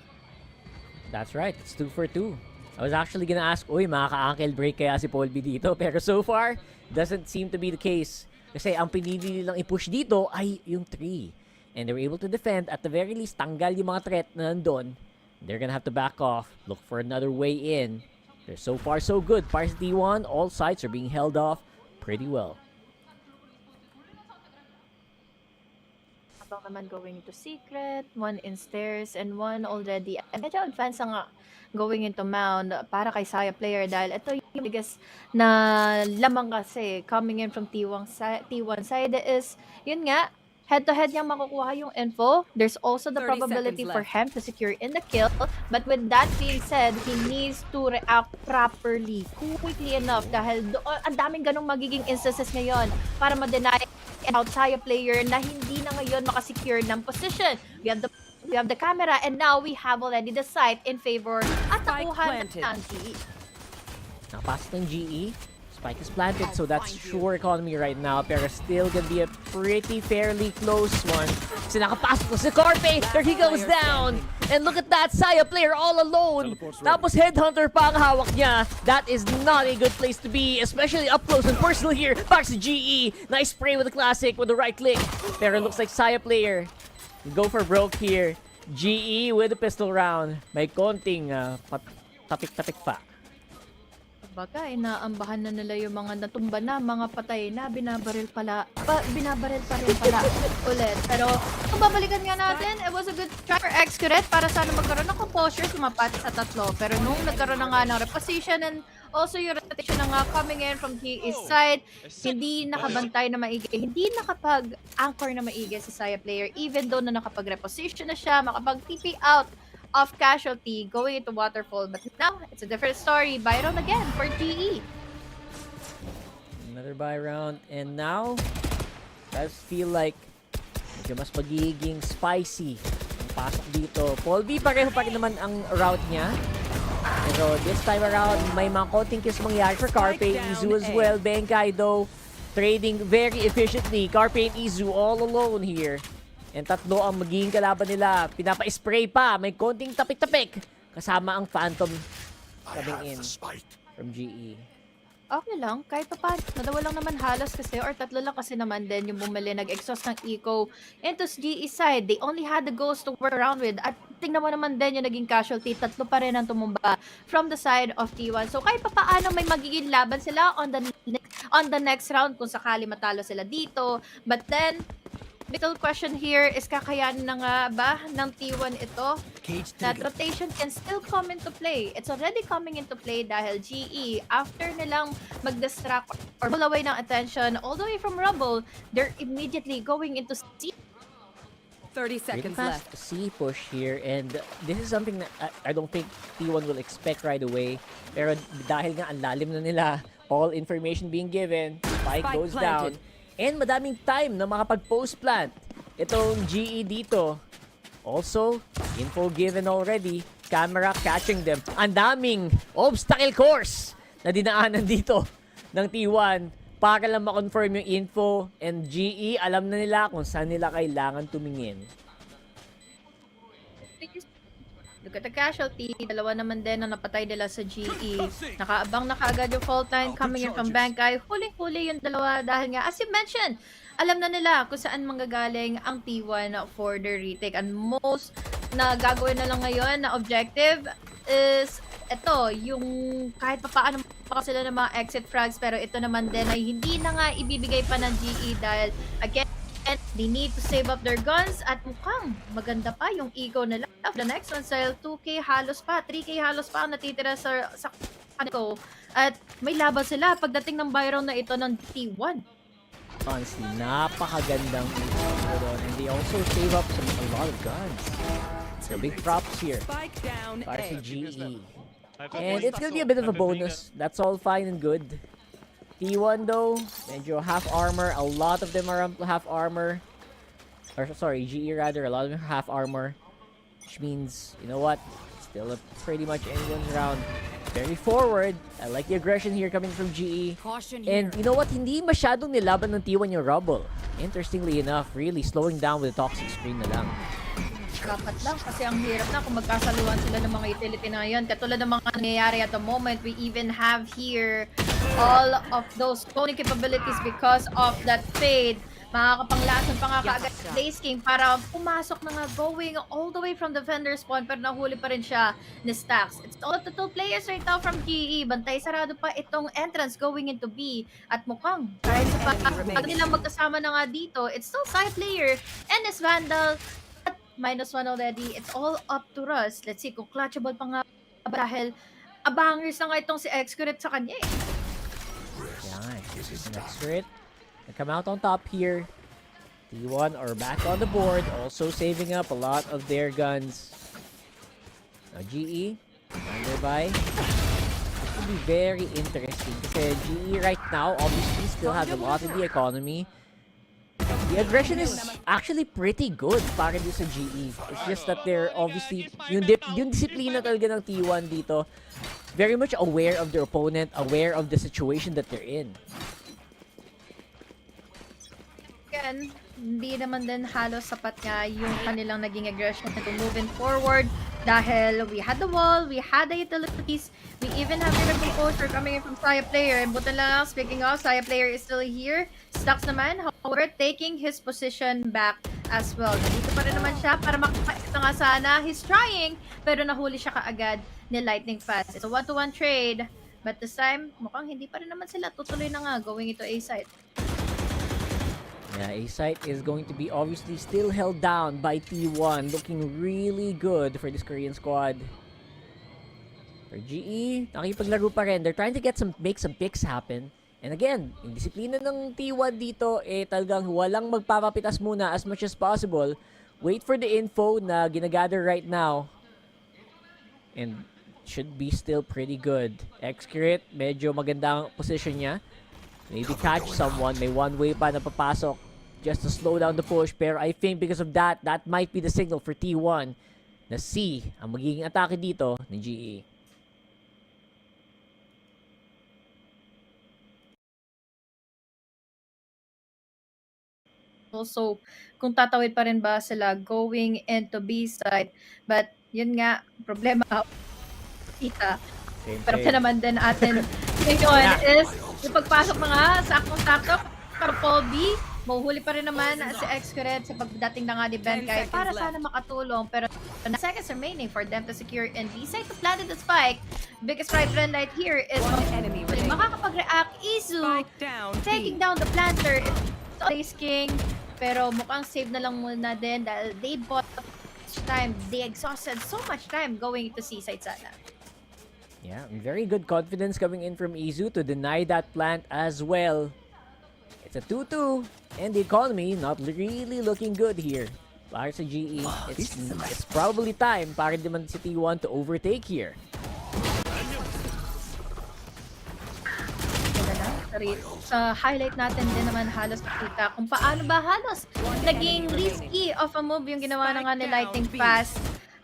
That's right, it's 2 for 2. I was actually gonna ask, makaka-ankle break kaya si Paul B dito? Pero so far, doesn't seem to be the case. Kasi ang pinili nilang i-push dito ay yung 3. And they were able to defend. At the very least, tanggal yung mga threat na nandun. They're gonna have to back off, look for another way in. They're so far so good. Para sa T1, all sides are being held off pretty well. Habang naman going into secret, one in stairs, and one already. Medyo advanced nga going into mound para kay Saya player dahil ito yung biggest na lamang kasi coming in from T1 side is, yun nga, head-to-head niyang makukuha yung info. There's also the probability for him to secure in the kill. But with that being said, he needs to react properly, quickly enough dahil ang daming ganong magiging instances ngayon para ma-deny out Saya player na hindi na ngayon makasecure ng position. We have the camera and now we have already the site in favor at nakuha ng GE. Nakapasok ng GE. Spike is planted, so that's sure economy right now. Pero still gonna be a pretty fairly close one. Kasi nakapasok si Carpe. There he goes down. And look at that, Saya player all alone. Tapos Headhunter pa ang hawak niya. That is not a good place to be, especially up close and personal here. Back to GE. Nice spray with the classic with the right click. Pero it looks like Saya player go for broke here. GE with the pistol round. May konting tapik-tapik pa. Baga, inaambahan na nila yung mga natumba na, mga patay na, binabaril pa rin pala ulit. Pero kung babalikan nga natin, it was a good try for X-Crit para sana magkaroon ng composure, sumapat sa tatlo. Pero nung nagkaroon na nga ng reposition and Also, yung rotation na nga coming in from GE's side, hindi nakabantay na maigi, hindi nakapag-anchor na maigi si Saya player, even though na nakapag-reposition na siya, makapag-TP out of casualty going into waterfall. But now, it's a different story. Buy round again for GE. Another buy round. And now, does feel like medyo mas magiging spicy ang pasok dito. Paul B, pareho pa rin naman ang route niya. Pero this time around, may mga konting kills mangyari for Carpe, Izu as well. Benkai though, trading very efficiently. Carpe and Izu all alone here. And tatlo ang magiging kalaban nila. Pinapa-spray pa. May konting tapik-tapik. Kasama ang Phantom coming in from GE. Okay lang, kahit pa paano. Dalawa lang naman halos kasi or tatlo lang kasi naman din yung bumili, nag-exhaust ng eco into GE side. They only had the ghost to work around with. At tingnan mo naman din yung naging casualty. Tatlo pa rin ang tumumba from the side of T1. So kahit pa paano may magiging laban sila on the next round kung sakali matalo sila dito. But then, little question here is kakayanin na nga ba ng T1 ito? That rotation can still come into play. It's already coming into play dahil GE, after nilang mag-distract or pull away ng attention all the way from Rumble, they're immediately going into C. 30 seconds left. C push here, and this is something that I don't think T1 will expect right away. Pero dahil nga ang lalim na nila, all information being given, spike goes down. And madaming time na makapag-post plant itong GE dito. Also, info given already, camera catching them. Ang daming obstacle course na dinaanan dito ng T1 para lang ma-confirm yung info. And GE, alam na nila kung saan nila kailangan tumingin. Look at the casualty. Dalawa naman din na napatay nila sa GE. Nakaabang na kaagad yung fault line coming in from Benkai. Huling-huli yung dalawa dahil nga, as you mentioned, alam na nila kung saan manggagaling ang T1 for the retake. And most na gagawin na lang ngayon na objective is ito, yung kahit pa paano pa sila ng mga exit frags, pero ito naman din ay hindi na nga ibibigay pa ng GE dahil again, and they need to save up their guns at mukhang maganda pa yung ego nila. The next one sale, 2K halos pa, 3K halos pa ang natitira sa kanito. At may laban sila pagdating ng buy round na ito ng T1. Honestly, napakagandang ego doon. And they also save up a lot of guns. So big props here para sa GE. And it's gonna be a bit of a bonus. That's all fine and good. T1 though, medyo half armor. A lot of them are half armor. Or sorry, GE rather. A lot of them are half armor. Which means, you know what? Still a pretty much anyone's round. Very forward. I like the aggression here coming from GE. And you know what? Hindi masyadong nilaban ng T1 yung Rubble. Interestingly enough, really slowing down with the toxic screen na lang. Dapat lang kasi ang hirap na kung magkasaluhan sila ng mga utility na yun. Katulad ng mga nangyayari at the moment, we even have here all of those cloning capabilities because of that fade. Makakapanglasan pa nga kaagad Blaze King para pumasok na nga going all the way from the vendor spawn pero nahuli pa rin siya ni Stax. It's all of the two players right now from GE. Bantay sarado pa itong entrance going into B. At mukhang kahit sa pag nilang magkasama na nga dito, it's still side player and his Vandal at -1 already. It's all up to Russ. Let's see kung clutchable pa nga dahil abangers na nga itong si Excurate sa kanya eh. Yan, this is an Excurate. They come out on top here. T1 are back on the board, also saving up a lot of their guns. Now GE, underby. This will be very interesting because GE right now obviously still has a lot in the economy. The aggression is actually pretty good para dito sa GE. It's just that they're obviously, yung disiplina talaga ng T1 dito, very much aware of their opponent, aware of the situation that they're in. Again, hindi naman din halos sapat nga yung kanilang naging aggression to moving forward dahil we had the wall, we had the utilities, we even have the composure coming in from Saya player. And buta lang, speaking of, Saya player is still here. Stux naman, however, taking his position back as well. Dito pa rin naman siya para makapakita nga sana. He's trying, pero nahuli siya kaagad ni Lightning Fast. It's a 1-to-1 trade, but this time, mukhang hindi pa rin naman sila tutuloy na nga going into A side. Yeah, A-Site is going to be obviously still held down by T1. Looking really good for this Korean squad. For GE, nakipaglaro pa rin. They're trying to make some picks happen. And again, yung disiplina ng T1 dito, talagang walang magpapapitas muna as much as possible. Wait for the info na ginagather right now. And should be still pretty good. Excurate, medyo maganda ang position niya. Maybe catch someone. May one-way pa na papasok just to slow down the push. Pero I think because of that, that might be the signal for T1 na C ang magiging atake dito ng GE. Also, kung tatawid pa rin ba sila going into B side. But, yun nga, problema kita. Pero pa naman din atin ngayon is, yung pagpasok na nga, saktong-sakto, Paul B, mahuhuli pa rin naman si Excurate sa pagdating na nga ni Ben-Kai para sana makatulong. Pero, seconds remaining for them to secure in B side to plant the spike. Biggest right trend light here is makakapag-react. Izu taking down the planter. It's King. Pero mukhang save na lang muna din dahil they bought time. They exhausted so much time going to C-side sana. Yeah, very good confidence coming in from Izu to deny that plant as well. It's a 2-2 and the economy not really looking good here. Para sa GE, it's probably time para naman si T1 to overtake here. Sa highlight natin din naman halos nakita kung paano ba halos naging risky of a move yung ginawa na nga ni Lightning Fast.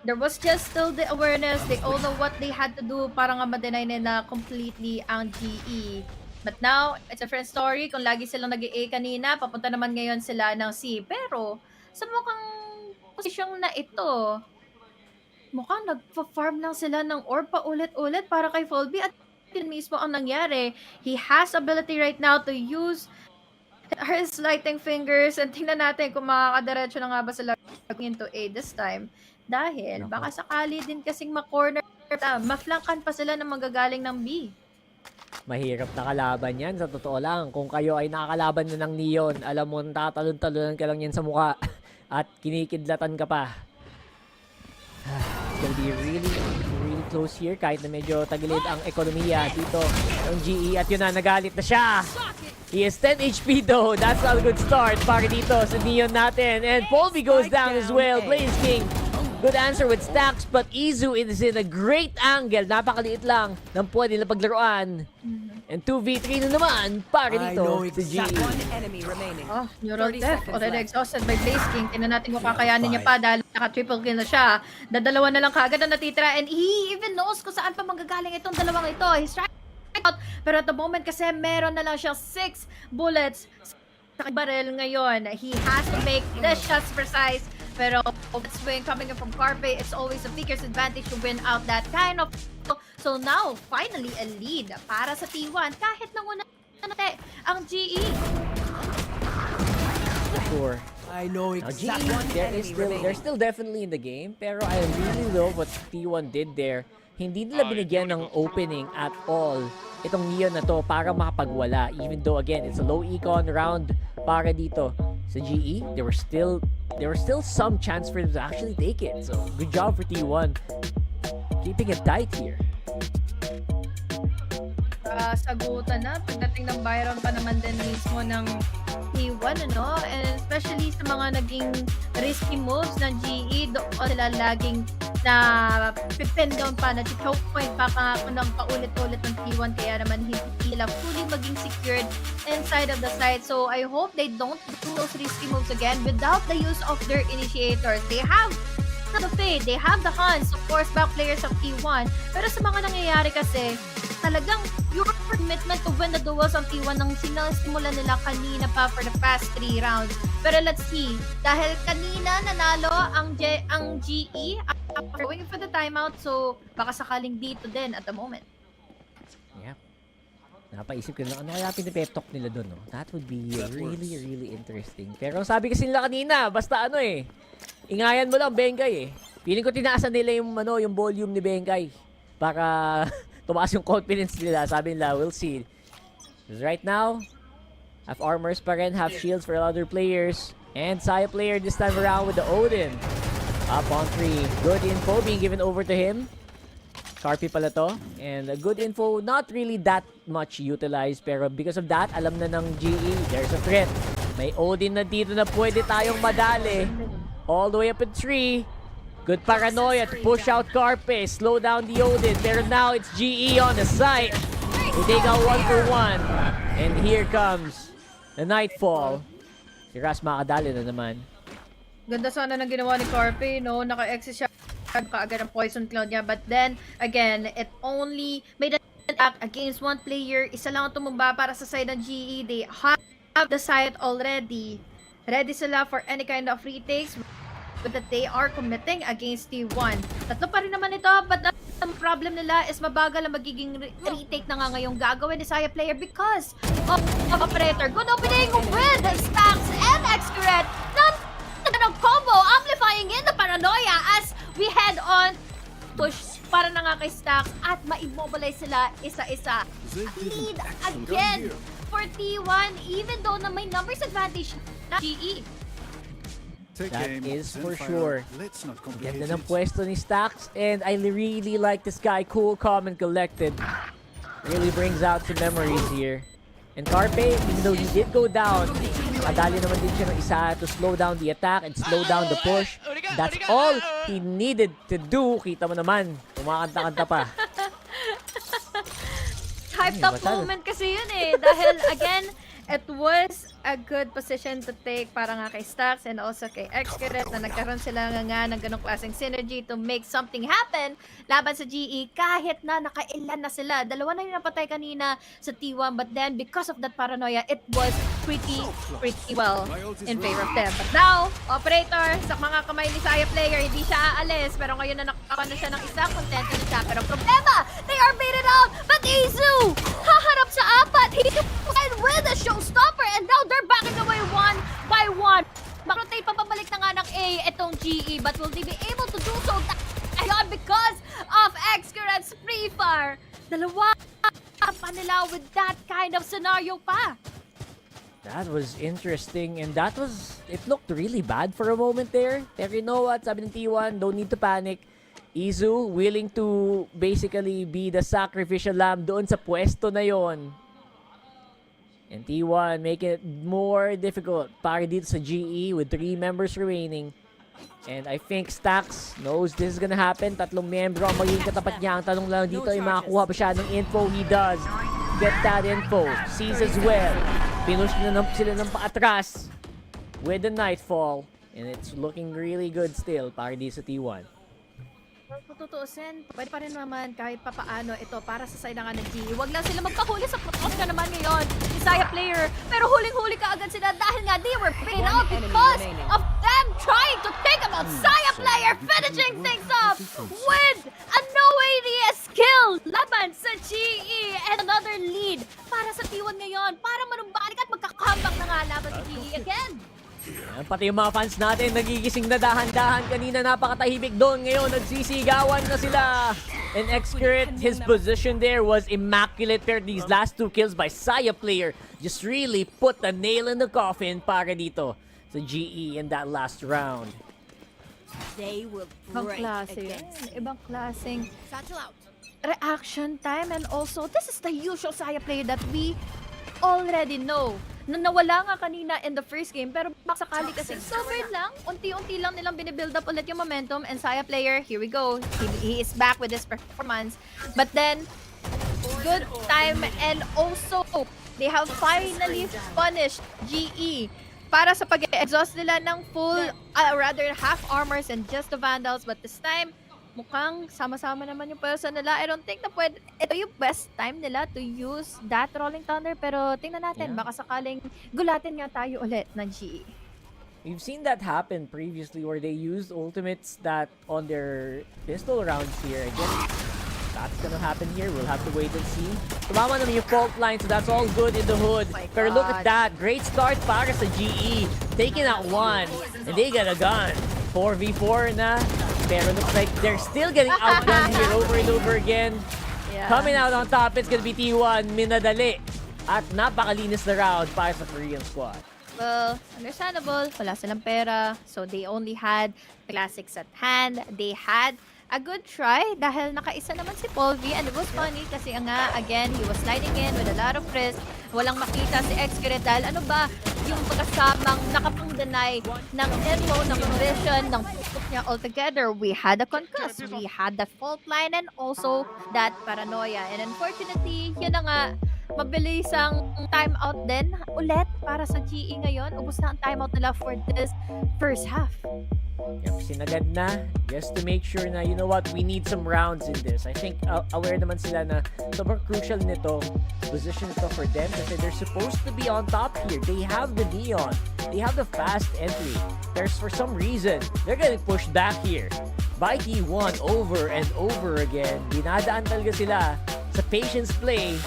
There was just still the awareness. They all know what they had to do para nga ma-deny nila completely ang GE. But now, it's a different story. Kung lagi silang nag-A kanina, papunta naman ngayon sila ng C. Pero, sa mukhang posisyong na ito, mukhang nagpa-farm lang sila ng orb pa ulit-ulit para kay Folby at yun mismo ang nangyari. He has ability right now to use his lightning fingers and tingnan natin kung makakadiretso na nga ba sila into A this time. Dahil baka sakali din kasing ma-corner, ma-flankan pa sila ng magagaling ng B. Mahirap na kalaban yan, sa totoo lang. Kung kayo ay nakakalaban na ng Neon, alam mo, tatalon-talonan ka lang yan sa mukha at kinikidlatan ka pa. It's gonna be really close here kahit na medyo tagilid ang ekonomiya dito ng GE at yun na, nagalit na siya. He is 10 HP though. That's not a good start para dito sa Neon natin. And Polby goes down as well. Blaze King, good answer with stacks, but Izu is in a great angle. Napakaliit lang ng pwede na paglaruan. And 2v3 na naman para dito sa GE. Oh, neural death. Already exhausted by Blaze King. Tingnan natin kung kakayanin niya pa dahil naka-triple kill na siya. Dadalawa na lang kaagad ang natitira and he even knows kung saan pa manggagaling itong dalawang ito. He's trying out. Pero at the moment kasi meron na lang siya 6 bullets sa barrel ngayon. He has to make the shots precise. Pero swing coming in from Carpe, it's always a Faker's advantage to win out that kind of. So now, finally a lead para sa T1 kahit nanguna ang GE. Sure. I know exactly. They're still definitely in the game, pero I really love what T1 did there. Hindi nila binigyan ng opening at all itong Neon na to para makapagwala. Even though again, it's a low econ round para dito sa GE. There were still some chance for them to actually take it. So good job for T1 keeping it tight here. Sagutan na pagdating ng Byron pa naman din mismo ng T1, ano? And especially sa mga naging risky moves ng GE, doon sila laging na pin down pa, na choke point pa ng paulit-ulit ng T1, kaya naman hindi sila fully maging secured inside of the site. So I hope they don't do those risky moves again without the use of their initiators. They have the fade, they have the hands, of course, back players of T1. Pero sa mga nangyayari kasi, talagang your commitment to win the duels ng T1 nang sinasimulan nila kanina pa for the past 3 rounds. Pero let's see, dahil kanina nanalo ang GE after going for the timeout, so baka sakaling dito din at the moment. Yeah. Napaisip ko lang, ano kaya pinipeptok nila doon, no? That would be really interesting. Pero sabi kasi nila kanina, basta ingayan mo lang Bengay eh. Feeling ko tinaasan nila yung volume ni Bengay para tumaas yung confidence nila. Sabi nila, we'll see. Because right now, have armors pa rin, have shields for other players. And Saya player this time around with the Odin. Up on 3. Good info being given over to him. Carpy pala to. And a good info, not really that much utilized. Pero because of that, alam na ng GE, there's a threat. May Odin na dito na pwede tayong madali. All the way up in 3. Good paranoia to push out Carpe. Slow down the Odin. Pero now it's GE on the site. They take out 1-for-1. And here comes the Nightfall. Si Ras makadali na naman. Ganda sana ng ginawa ni Carpe, no? Naka-exit siya kaagad ang Poison Cloud niya. But then, again, it only made an attack against one player. Isa lang ang tumumba para sa side ng GE. They have the site already. Ready sila for any kind of retakes. But that they are committing against T1. Tatlo pa rin naman ito, but ang problem nila is mabagal ang magiging retake na nga ngayong gagawin ni Saya player because of operator. Good opening with Stacks and Excret. Ng combo, amplifying in the paranoia as we head on push para na nga kay Stacks at ma-immobilize sila isa-isa. Lead again for T1 even though na may numbers advantage na GE. That is for sure. Ganda ng pwesto ni Stacks and I really like this guy. Cool, calm, and collected. Really brings out some memories here. And Carpe, even though he did go down, nakadali naman din siya ng isa to slow down the attack and slow down the push. That's all he needed to do. Kita mo naman, kumakanta-kanta pa. Hyped up moment kasi yun eh. Dahil again, it was a good position to take para nga kay Stacks and also kay Excret na nagkaroon sila nga ng ganong klaseng synergy to make something happen laban sa GE kahit na nakailan na sila. Dalawa na yung napatay kanina sa T1 but then because of that paranoia, it was pretty well in favor of them. But now, operator, sa mga kamay ni Saya player, hindi siya aalis pero ngayon na nakakawa na siya ng isa, content na siya. Pero problema, they are baited out but Izu haharap sa apat. He went with a showstopper and now they're backing away 1-by-1. Makrotate pa pabalik na nga ng A itong GE but will they be able to do so? Ayun, because of Excret's free fire. Dalawa pa nila with that kind of scenario pa. That was interesting and that was, it looked really bad for a moment there. Pero you know what, sabi ng T1, don't need to panic. Izu willing to basically be the sacrificial lamb doon sa pwesto na yon. And T1 make it more difficult para dito sa GE with 3 members remaining. And I think Stacks knows this is gonna happen. Tatlong membro ang magiging katapat niya. Ang tanong lang dito ay makakuha pa siya ng info. He does get that info. Sees as well. Pinush na sila ng paatras with the Nightfall. And it's looking really good still para dito sa T1. Kung tutuusin, pwede pa rin naman kahit papaano ito para sa side ng GE. Huwag lang sila magpahuli sa protos na naman ngayon ni Saya player. Pero huling-huli ka agad sila dahil nga they were paid out because of them trying to take about Saya player, finishing things off with a no-ADS kill laban sa GE and another lead para sa T1 ngayon para manumbalik at magkakambak na nga laban sa GE again. Yan, pati yung mga fans natin nagigising na dahan-dahan kanina, napakatahimik doon. Ngayon nagsisigawan na sila. And Excret, his position there was immaculate. Pero these last 2 kills by Saya player just really put the nail in the coffin para dito sa GE in that last round. They will Ibang klase yun. Ibang klaseng reaction time and also this is the usual Saya player that we already know. Na nawala nga kanina in the first game pero sakali kasi sobrang lang, unti-unti lang nilang binibuild up ulit yung momentum and Saya player, here we go. He is back with his performance. But then, good time and also they have finally punished GE para sa pag-exhaust nila ng full, rather half armors and just the Vandals but this time, mukhang sama-sama naman yung person nila. I don't think na pwede, ito yung best time nila to use that Rolling Thunder pero tingnan natin, baka sakaling gulatin nga tayo ulit ng GE. We've seen that happen previously where they used ultimates that on their pistol rounds here. I guess that's gonna happen here. We'll have to wait and see. Tumama naman yung fault line so that's all good in the hood. Pero look at that, great start para sa GE. Taking out 1 and they got a gun. 4v4 na. Pero looks like they're still getting outgunned here over and over again. Yeah. Coming out on top, it's gonna be T1, minadali. At napakalinis na round para sa Korean squad. Well, understandable. Wala silang pera. So they only had classics at hand. They had a good try dahil nakaisa naman si Paul V, and it was funny kasi nga, again, he was sliding in with a lot of risk. Walang makita si Xkiret dahil ano ba yung pagkasamang nakapang-deny ng info, ng vision, ng put niya altogether. We had a concuss, we had that fault line, and also that paranoia. And unfortunately, yun na nga, mabilis ang timeout din ulit para sa GE ngayon. Ubus na ang timeout nila for this first half. Yep, sinagad na just to make sure na, you know what, we need some rounds in this. I think aware naman sila na sobrang crucial nito, position ito for them kasi they're supposed to be on top here. They have the neon. They have the fast entry. There's for some reason, they're getting pushed back here by T1 over and over again. Dinadaan talaga sila sa patience play.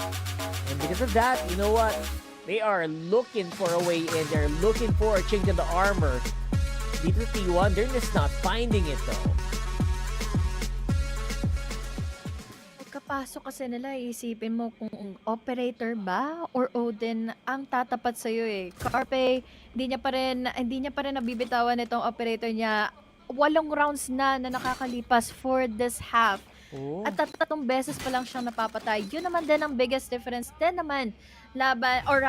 And because of that, you know what, they are looking for a way in. They're looking for a chink in the armor. Dito T1, they're just not finding it though. Pagkapasok kasi nila, isipin mo kung operator ba or Odin ang tatapat sa'yo eh. Carpe, hindi niya pa rin nabibitawan itong operator niya. 8 rounds na nakakalipas for this half. Oh. At 3 beses pa lang siyang napapatay. Yun naman din ang biggest difference din naman laban or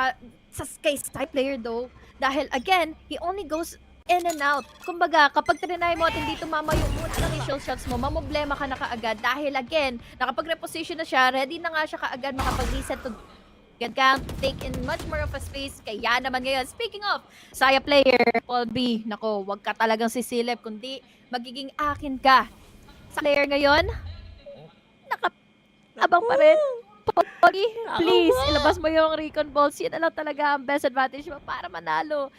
sa kay Sky player though. Dahil again, he only goes in and out. Kumbaga, kapag trinay mo at hindi tumama yung unang initial shots mo, mamoblema ka na kaagad. Dahil again, nakapag-reposition na siya, ready na nga siya kaagad makapag-reset to can take in much more of a space. Kaya naman ngayon, speaking of, Saya player, Paul B, nako, wag ka talagang sisilip, kundi magiging akin ka. Sa player ngayon, abang pa rin. Paul, please, ilabas mo yung recon balls. Yan na lang talaga ang best advantage mo para manalo.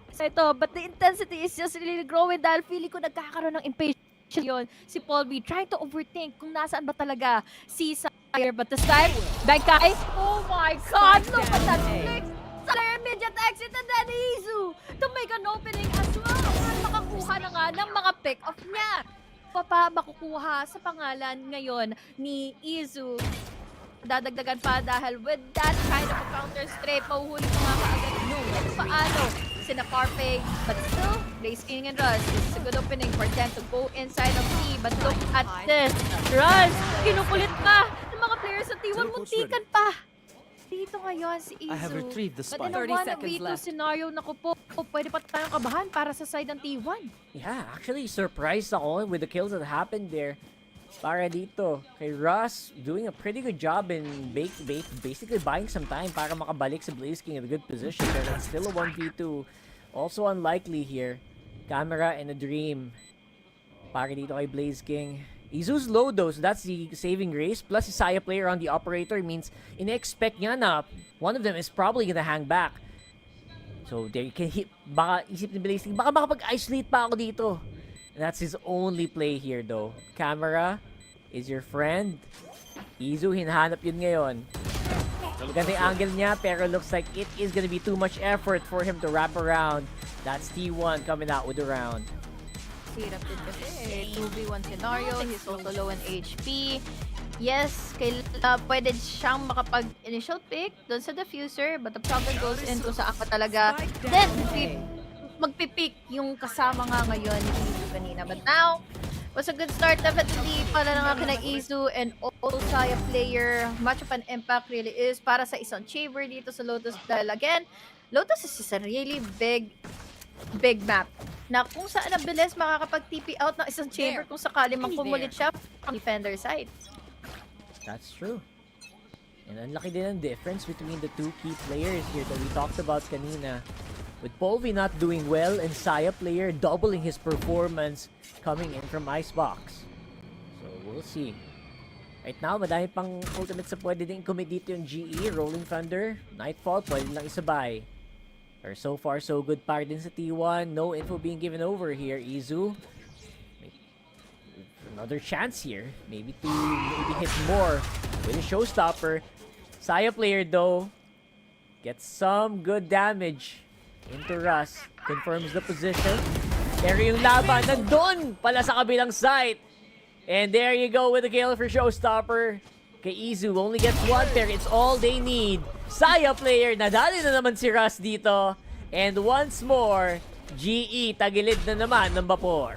So ito, but the intensity is just really growing dahil feeling ko nagkakaroon ng impatience yun. Si Paul B, try to overthink kung nasaan ba talaga si Sire. But this time, Bangkai, oh my God, look at that flick! Sire, immediate exit, and then Izu to make an opening as well. Makakuha na nga ng mga pick-off niya. Makukuha sa pangalan ngayon ni Izu. Dadagdagan pa dahil with that kind of a counter straight, mahuhuli ko nga kaagad nung paano sina Carpe, but still, Blaze King and Rush. This is a good opening for them to go inside of T, but look at this. Rush, kinukulit pa ng mga players sa T1, muntikan pa. Dito ngayon si Izu. But in a 1v2 scenario, naku po, pwede pa tayong kabahan para sa side ng T1. Yeah, actually surprised ako with the kills that happened there. Para dito, kay Russ doing a pretty good job in basically buying some time para makabalik sa Blaze King in a good position. But it's still a 1v2. Also unlikely here. Camera and a dream. Para dito kay Blaze King. Izu's low though, so that's the saving grace. Plus si Saya player on the operator means in-expect niya na one of them is probably gonna hang back. So there you can hit, baka isip ni Blaze King, baka makapag-isolate pa ako dito. And that's his only play here though. Camera is your friend. Izu, hinahanap yun ngayon. Maganda yung angle niya, pero looks like it is gonna be too much effort for him to wrap around. That's T1 coming out with the round. Hirap din kasi 2v1 scenario, he's also low in HP. Yes, pwede siyang makapag-initial pick doon sa diffuser, but the problem goes in kung saan ka talaga. Then, magpipick yung kasama nga ngayon ni Izu kanina. But now, was a good start definitely para nga kina Izu and also Saya player. Much of an impact really is para sa isang chamber dito sa Lotus dahil again, Lotus is a really big map na kung saan ang bilis makakapag-TP out ng isang chamber kung sakali makumulit siya from defender side. That's true. And ang laki din ang difference between the two key players here that we talked about kanina. With Polvi not doing well and Saya player doubling his performance coming in from Icebox. So we'll see. Right now, madami pang ultimates na pwede din commit dito yung GE, Rolling Thunder, Nightfall, pwede lang isabay. Or so far, so good para din sa T1. No info being given over here. Izu, another chance here. Maybe hit more with a showstopper. Saya player though, gets some good damage into Russ. Confirms the position. Pero yung laban, nandun pala sa kabilang site. And there you go with the kill for showstopper. Kay Izu, only gets one pair. It's all they need. Saya player, nadali na naman si Russ dito. And once more, GE, tagilid na naman ng Vapor.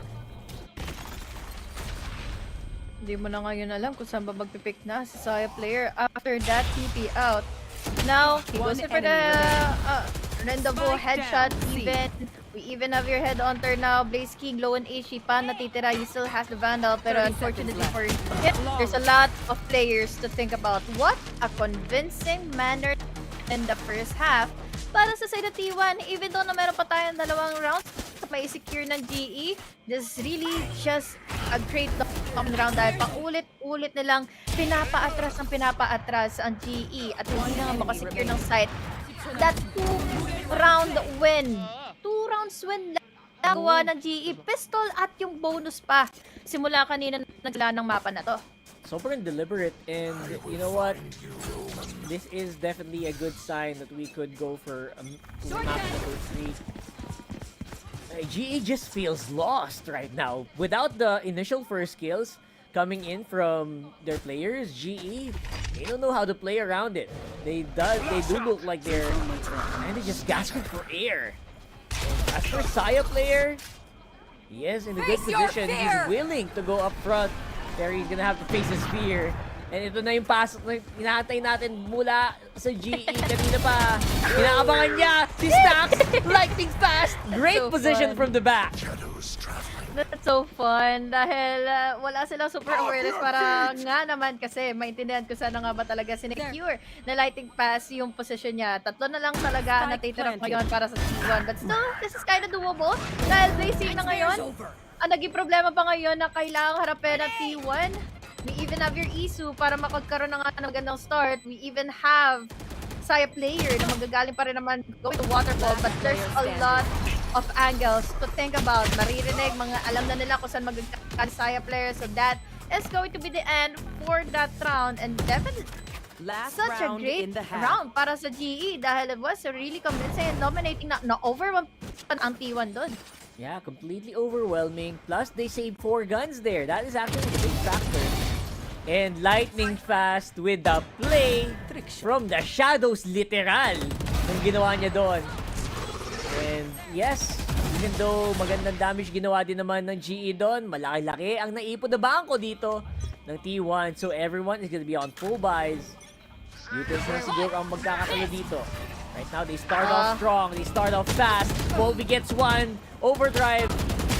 Hindi mo na ngayon alam kung saan ba magpipick na si Saya player after that TP out. Now, he goes in for the rendezvous headshot even. We even have your head on turn now. Blaze King, low on HP pa, natitira. He still has the Vandal, pero unfortunately for him, there's a lot of players to think about. What a convincing manner in the first half. Para sa side of T1, even though na meron pa tayong 2 rounds, may secure ng GE, this is really just a great round dahil paulit-ulit nilang pinapaatras ang GE at hindi na nga makasecure ng site. That 2-round win. 2 rounds win lang gawa ng GE. Pistol at yung bonus pa. Simula kanina nagla ng mapa na to. Sobrang deliberate, and you know what? This is definitely a good sign that we could go for map number 3. GE just feels lost right now. Without the initial first kills coming in from their players, GE, they don't know how to play around it. They do look like they're kind of just gasping for air. And as for Saya player, he is in a good position. He's willing to go up front. There he's gonna have to face his fear. And ito na yung pasok na inaantay natin mula sa GE. Kanina pa, inaabangan niya si Stacks, lightning fast. Great so position from the back. That's so fun dahil wala silang super awareness para nga naman kasi maintindihan ko sana nga ba talaga sinecure na lighting pass yung position niya. 3 na lang talaga natitira ngayon para sa T1. But still, this is kind of doable dahil blazing na ngayon. Ang naging problema pa ngayon na kailangang harapin ng T1. We even have your Isu para makagkaroon ng magandang start. We even have Saya player na magagaling pa rin naman going to waterfall, but there's a lot of angles to think about. Maririnig, mga alam na nila kung saan magagaling Saya player. So that is going to be the end for that round, and definitely such a great round para sa GE dahil it was really convincing and dominating na overwhelm ang T1 doon. Yeah, completely overwhelming. Plus, they saved 4 guns there. That is actually a big factor. And lightning fast with the play from the shadows, literal, yung ginawa niya doon. And yes, even though magandang damage ginawa din naman ng GE doon, malaki-laki ang naipon na bangko dito ng T1. So everyone is gonna be on full buys. Utils na siguro ang magkakatalo dito. Right now, they start off strong. They start off fast. Volby gets 1. Overdrive.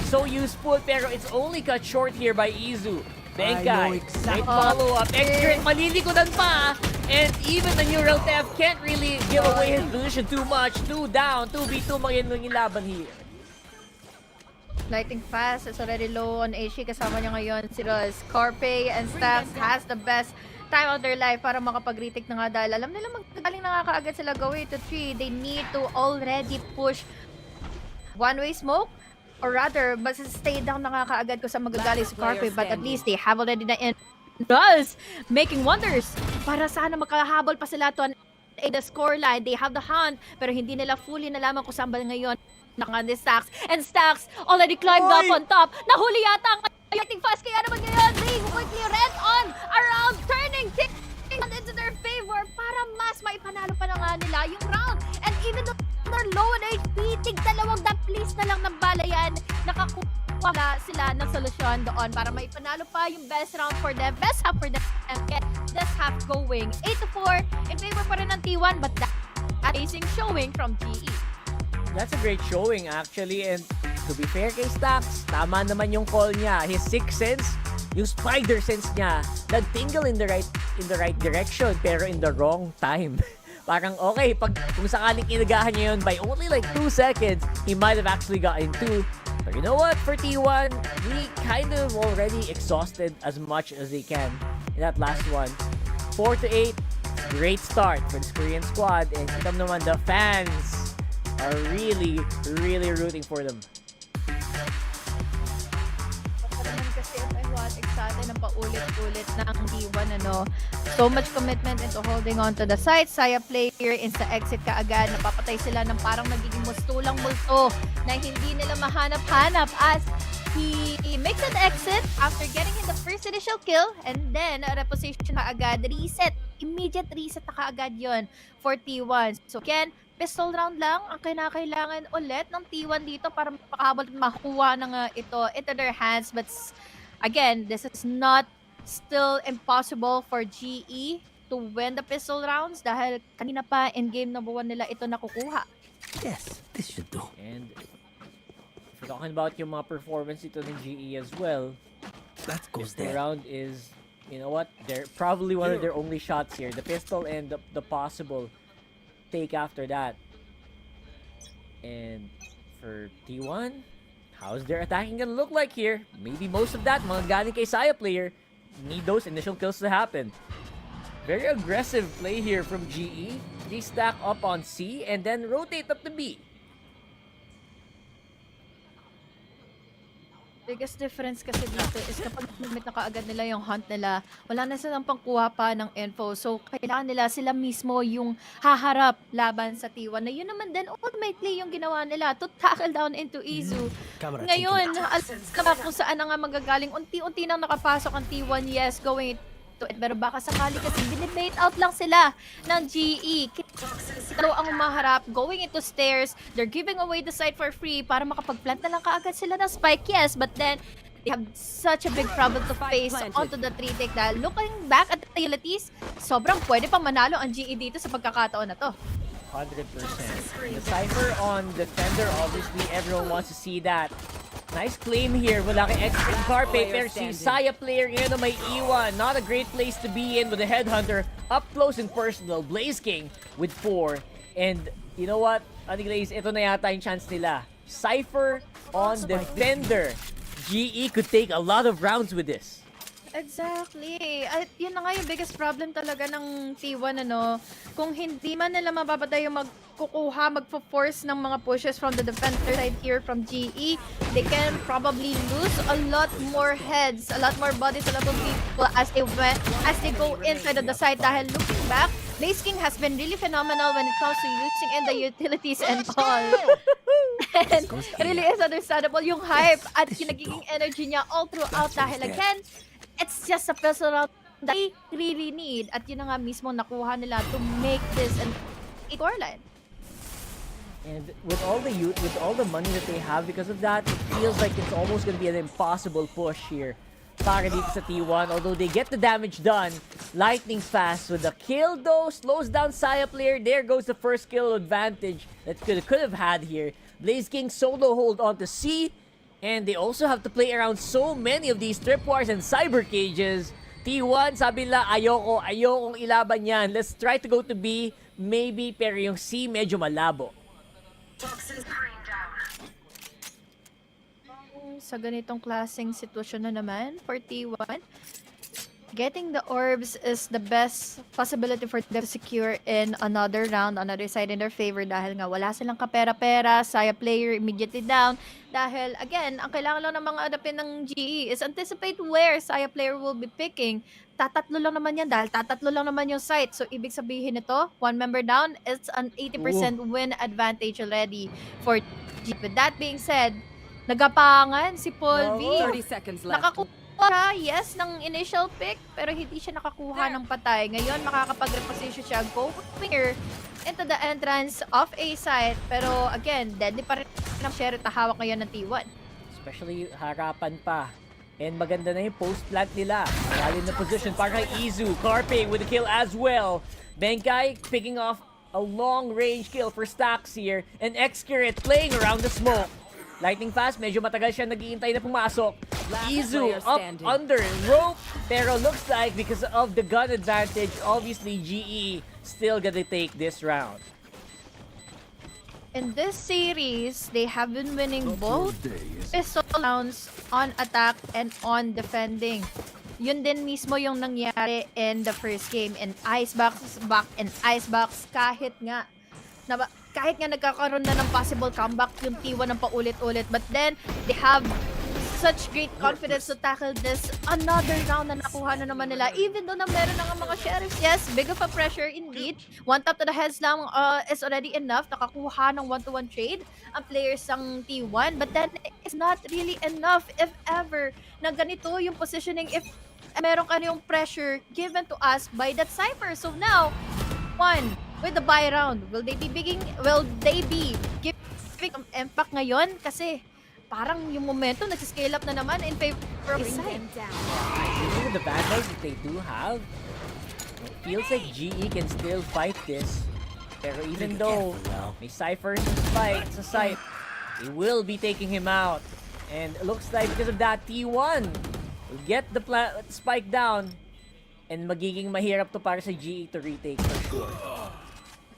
So useful, pero it's only cut short here by Izu. Benkai. Great follow-up. Extra. Malilikodan pa. And even the neural theft can't really give away his position too much. 2 down. 2v2 yung laban here. Lighting fast. It's already low on AC. Kasama niya ngayon si Roz. Carpe and Stacks has the best time of their life para makapag-retake na nga dahil alam nila magagaling na nga kaagad sila gawin to 3. They need to already push one-way smoke, or rather, mas stay down na nga kaagad ko sa magagaling si Carpe, but at least they have already na in does making wonders para sana makahabol pa sila to the scoreline. They have the hunt, pero hindi nila fully nalaman kung saan ba ngayon naka ni Stacks, and Stacks already climbed up on top. Nahuli yata ang lighting fast, kaya naman ngayon they quickly red on around, turning things into their favor para mas maipanalo pa na nga nila yung round. And even though they're low on HP, tig-2 please na lang ng bala yan, nakakuha sila ng solusyon doon para maipanalo pa yung best round for them, best half for them, and get this half going 8-4 in favor pa rin ng T1, but that amazing showing from GE. That's a great showing actually, and to be fair kay Stacks, tama naman yung call niya. His sixth sense, yung spider sense niya, nag-tingle in the right direction pero in the wrong time. Parang okay, kung sakaling inagahan niya yun by only like 2 seconds, he might have actually gotten 2. But you know what, for T1, we kind of already exhausted as much as they can in that last one. 4-8, great start for this Korean squad, and kita mo naman the fans are really rooting for them. Kasi excited ng paulit-ulit ng D1, ano. So much commitment into holding on to the site. Saya player insta exit kaagad. Napapatay sila ng parang nagiging mustulang multo na hindi nila mahanap-hanap as he makes an exit after getting in the first initial kill, and then reposition kaagad, reset. Immediate reset na kaagad yun for T1. So again, pistol round lang ang kinakailangan ulit ng T1 dito para makahabol at makuha ng ito into their hands. But again, this is not still impossible for GE to win the pistol rounds dahil kanina pa in game number 1 nila ito nakukuha. Yes, this should do. And if we're talking about yung mga performance ito ng GE as well, That goes the there. round is, you know what, they're probably one of their only shots here. The pistol and the possible take after that. And for T1, how's their attacking gonna look like here? Maybe most of that, mga galing kay Saya player, need those initial kills to happen. Very aggressive play here from GE. They stack up on C and then rotate up to B. Biggest difference kasi dito is kapag nag-meet na kaagad nila yung hunt nila, wala na silang pangkuha pa ng info. So, kailangan nila sila mismo yung haharap laban sa T1. Na yun naman din, ultimately yung ginawa nila to tackle down into Izu. Ngayon, alam kung saan na nga magagaling. Unti-unti nang nakapasok ang T1, yes, going to it. Pero baka sakali kasi binibait out lang sila ng GE. Pero ang umaharap, going into stairs, they're giving away the site for free para makapag-plant na lang kaagad sila ng spike, yes, but then they have such a big problem to face onto the 3-take dahil looking back at the utilities, sobrang pwede pang manalo ang GE dito sa pagkakataon na to. 100%. The Cypher on Defender, obviously everyone wants to see that. Nice claim here mula kay Expert Carpe, pero si Saya player ngayon na may iwan. Not a great place to be in with the Headhunter up close and personal. Blaze King with 4. And you know what, Ate Glaze, ito na yata yung chance nila. Cypher on Defender. GE could take a lot of rounds with this. Exactly. At yun na nga yung biggest problem talaga ng T1, ano. Kung hindi man nila mapapatay yung magpo-force ng mga pushes from the defender side here from GE, they can probably lose a lot more heads, a lot more bodies, a lot of people as they go inside of the site. Dahil looking back, Blaze King has been really phenomenal when it comes to using in the utilities and all. And it really is understandable yung hype at yung nagiging energy niya all throughout dahil again, it's just a pistol round that they really need. At yun na nga mismo nakuha nila to make this an scoreline. And with all the money that they have because of that, it feels like it's almost going to be an impossible push here para dito sa T1. Although they get the damage done, lightning fast with the kill though, slows down Saya player. There goes the first kill advantage that could have had here. Blaze King solo hold on to C. And they also have to play around so many of these tripwires and cyber cages. T1, sabi nila, ayokong ilaban yan. Let's try to go to B, maybe, pero yung C medyo malabo. Sa ganitong klaseng sitwasyon na naman for T1, getting the orbs is the best possibility for them to secure in another round, another side in their favor dahil nga wala silang kapera-pera, Saya player immediately down. Dahil, again, ang kailangan lang ng mga adapin ng GE is anticipate where Saya player will be picking. Tatatlo lang naman yan dahil tatatlo lang naman yung site. So, ibig sabihin ito, one member down, it's an 80% win advantage already for GE. With that being said, nagapangan si Paul V. 30 seconds left. Nakakuha, yes, ng initial pick, pero hindi siya nakakuha ng patay. Ngayon, makakapag-reposition siya go here into the entrance of A site. Pero again, deadly pa rin ang share at hawak ngayon ng T1. Especially harapan pa. And maganda na yung post-plant nila. Malalim na position para kay Izu. Carpe with the kill as well. Benkai picking off a long-range kill for Stacks here. And Xcurate playing around the smoke. Lightning fast, medyo matagal siya naghihintay na pumasok. Izu up under rope. Pero looks like because of the gun advantage, obviously GE still gonna take this round. In this series, they have been winning both pistol rounds on attack and on defending. Yun din mismo yung nangyari in the first game. In Icebox, back in Icebox, kahit nga nagkakaroon na ng possible comeback yung T1 ng paulit-ulit. But then, they have such great confidence to tackle this. Another round na nakuha na naman nila. Even though na meron na nga mga sheriffs, yes, big of a pressure indeed. One tap to the heads lang is already enough. Nakakuha ng 1-to-1 trade ang players ng T1. But then, it's not really enough if ever na ganito yung positioning if meron ka yung pressure given to us by that Cypher. So now, one, with the buy round, will they be giving impact ngayon? Kasi parang yung momentum nagsiscale up na naman in favor of Inside. With the bad guys that they do have, it feels like GE can still fight this. Pero even though may Cypher sa site, they will be taking him out. And it looks like because of that, T1 will get the spike down and magiging mahirap to para sa GE to retake for sure.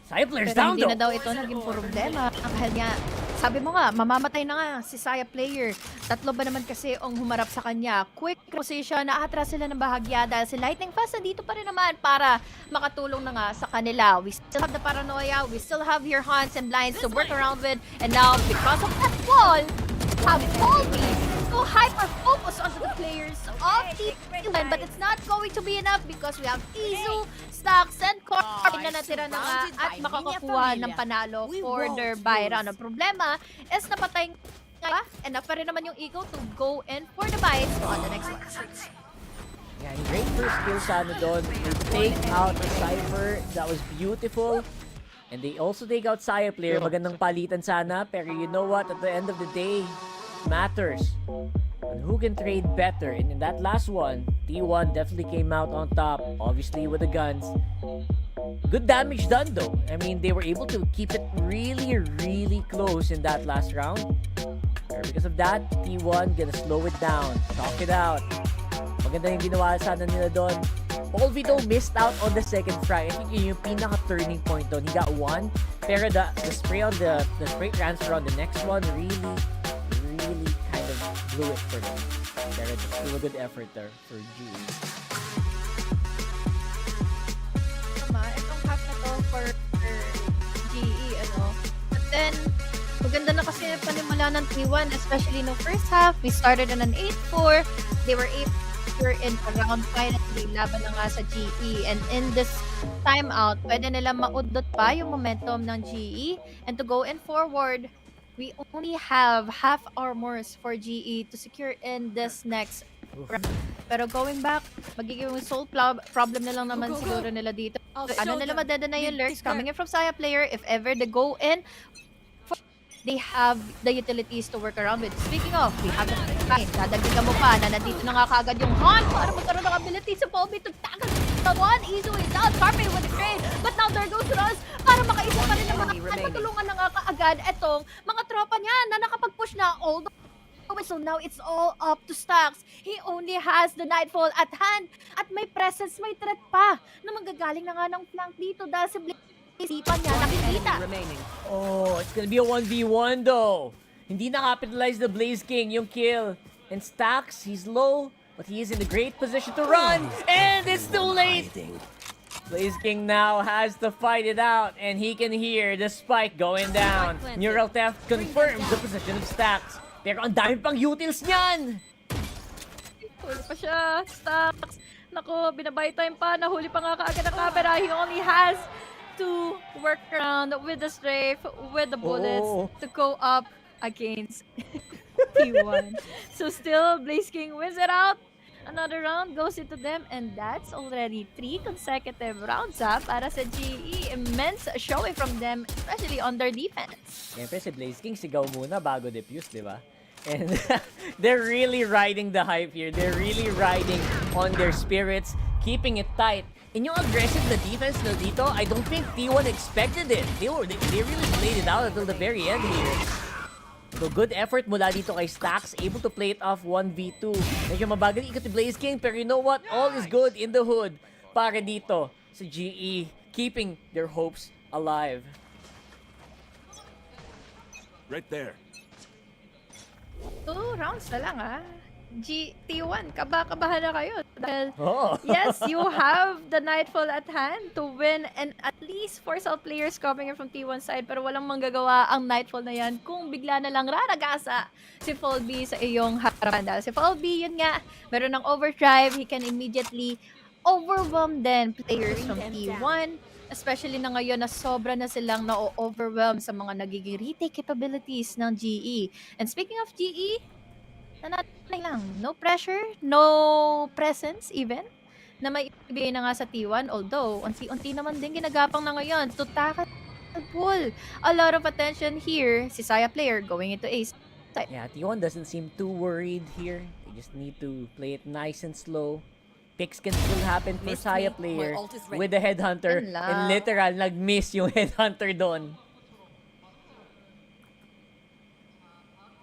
Saya players Pero down hindi though. na daw ito naging problema. Dahil nga, sabi mo nga, mamamatay na nga si Saya player. Tatlo ba naman kasi ang humarap sa kanya. Quick position, naatras sila ng bahagya dahil si Lightning Fast nandito pa rin naman para makatulong na nga sa kanila. We still have the paranoia, we still have your haunts and blinds to work around with. And now, because of that wall, have Colby go hyper-focus onto the players of T1, but it's not going to be enough because we have Izu, Stacks, and Corp na natira na nga at makakakuha ng panalo for their buy round. Ang problema is napatay nga enough pa rin naman yung Eagle to go in for the buys on the next one. Yeah, great first kill sana doon. They take out the Cypher. That was beautiful. And they also take out Saya player. Magandang palitan sana. Pero you know what? At the end of the day, matters on who can trade better. And in that last one, T1 definitely came out on top, obviously with the guns. Good damage done though. I mean, they were able to keep it really, really close in that last round. Pero because of that, T1 gonna slow it down, talk it out. Maganda yung ginawa sana nila doon. Paul Vito missed out on the second frag. I think yun yung pinaka-turning point doon. He got one, pero the spray on the spray transfer on the next one really kind of blew it for them. Pero still a good effort there for GE. Itong half na to for GE, ano. But then, maganda na kasi panimula ng T1, especially no first half. We started on an 8-4. They were in around finally laban na nga sa GE. And in this timeout, pwede nila maudot pa yung momentum ng GE. And to go in forward, we only have half armors for GE to secure in this next round. Pero going back, magiging soul problem na lang naman siguro nila dito. Ano nila madeda na yung lurks coming in from Saya player. If ever they go in, they have the utilities to work around with. Speaking of, we have the fine. Dadagdagan mo pa na nandito na nga kagad yung haunt para magkaroon ng ability sa Poby to tackle the one. Izu is out. Carpe with the trade. But now there goes Ross para makaisa pa rin ng mga at matulungan na nga kaagad etong mga tropa niya na nakapag-push na all the so now it's all up to Stacks. He only has the Nightfall at hand. At may presence, may threat pa na manggagaling na nga ng flank dito dahil sa isipan niya nakikita. Oh, it's gonna be a 1v1 though. Hindi na-capitalize the Blaze King yung kill. And Stacks, he's low, but he is in a great position to run. And it's too late! Blaze King now has to fight it out, and he can hear the spike going down. Neural Theft confirms the position of Stacks. Pero ang dami pang utils niyan! Huli pa siya, Stacks. Naku, binabay time pa. Nahuli pa nga kaagad ang camera. He only has to work around with the strafe, with the bullets to go up against T1. So still, Blaze King wins it out. Another round goes into them, and that's already 3 consecutive rounds para sa GE. Immense showing from them, especially on their defense. Siyempre si Blaze King sigaw muna bago defuse, di ba? And they're really riding the hype here. They're really riding on their spirits, keeping it tight. And yung aggressive na defense na dito, I don't think T1 expected it. They really played it out until the very end here. So good effort mula dito kay Stacks, able to play it off 1v2. Medyo mabagal ikot ni Blaze King, pero you know what? All is good in the hood para dito sa GE, keeping their hopes alive. Right there. 2 rounds na lang T1, kaba-kabahan na kayo. Dahil, yes, you have the Nightfall at hand to win and at least force out players coming in from T1 side, pero walang manggagawa ang Nightfall na yan kung bigla na lang raragasa si Folby sa iyong harapan. Dahil si Folby, yun nga, meron ng overdrive, he can immediately overwhelm then players from T1. Especially na ngayon na sobra na silang na-overwhelm sa mga nagiging retake capabilities ng GE. And speaking of GE, nanatay lang. No pressure, no presence even, na may ibigay na nga sa T1. Although, unti-unti naman din ginagapang na ngayon to tackle the pull. A lot of attention here. Si Saya player going into ace. Yeah, T1 doesn't seem too worried here. They just need to play it nice and slow. Picks can still happen for Saya player with the Headhunter. And literal, nag-miss yung Headhunter doon.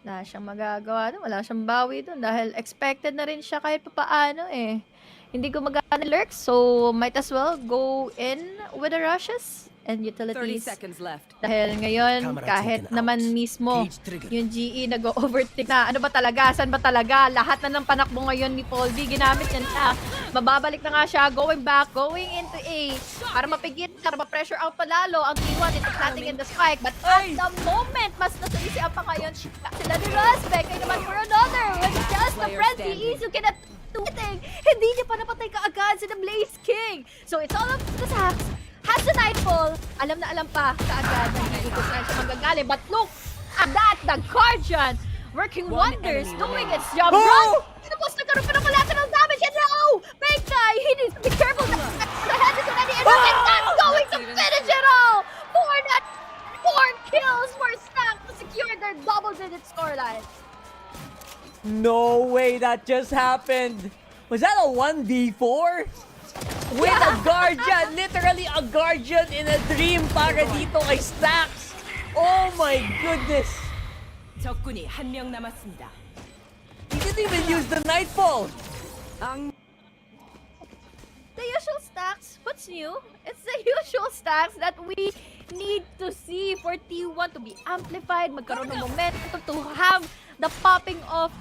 Wala siyang magagawa doon. Wala siyang bawi doon dahil expected na rin siya kahit papaano eh. Hindi gumagana lurks, so might as well go in with the rushes and utilities. 30 seconds left. Dahil ngayon, kahit naman mismo yung GE nag-overtake na, ano ba talaga? Saan ba talaga? Lahat na ng panakbo ngayon ni Paul V, ginamit niya na. Mababalik na nga siya, going back, going into A. Para mapigit, para ma-pressure out palalo ang T1 into planting in the spike. But at the moment, mas nasalisian pa ngayon sila ni Rasbek. Kaya naman for another, with just the frenzy, Izu cannot do anything. Hindi niya pa napatay kaagad si the Blaze King. So it's all up to the Sax. Has the Nightfall, alam na alam pa kaagad na hindi ko saan siya magagaling. But look at that, the Guardian working wonders, doing its job. Run! Tapos nagkaroon pa ng collateral damage. And no! Big guy, he needs to be careful. The head is already in and that's going to finish it all! For that 4 kills for Stack to secure their double-digit scoreline. No way that just happened. Was that a 1v4? With a Guardian, literally a Guardian in a dream para dito kay Stacks. Oh my goodness. 적군이 한 명 남았습니다. He didn't even use the Nightfall. The usual stacks. What's new? It's the usual stacks that we need to see for T1 to be amplified, magkaroon ng momentum, to have the popping of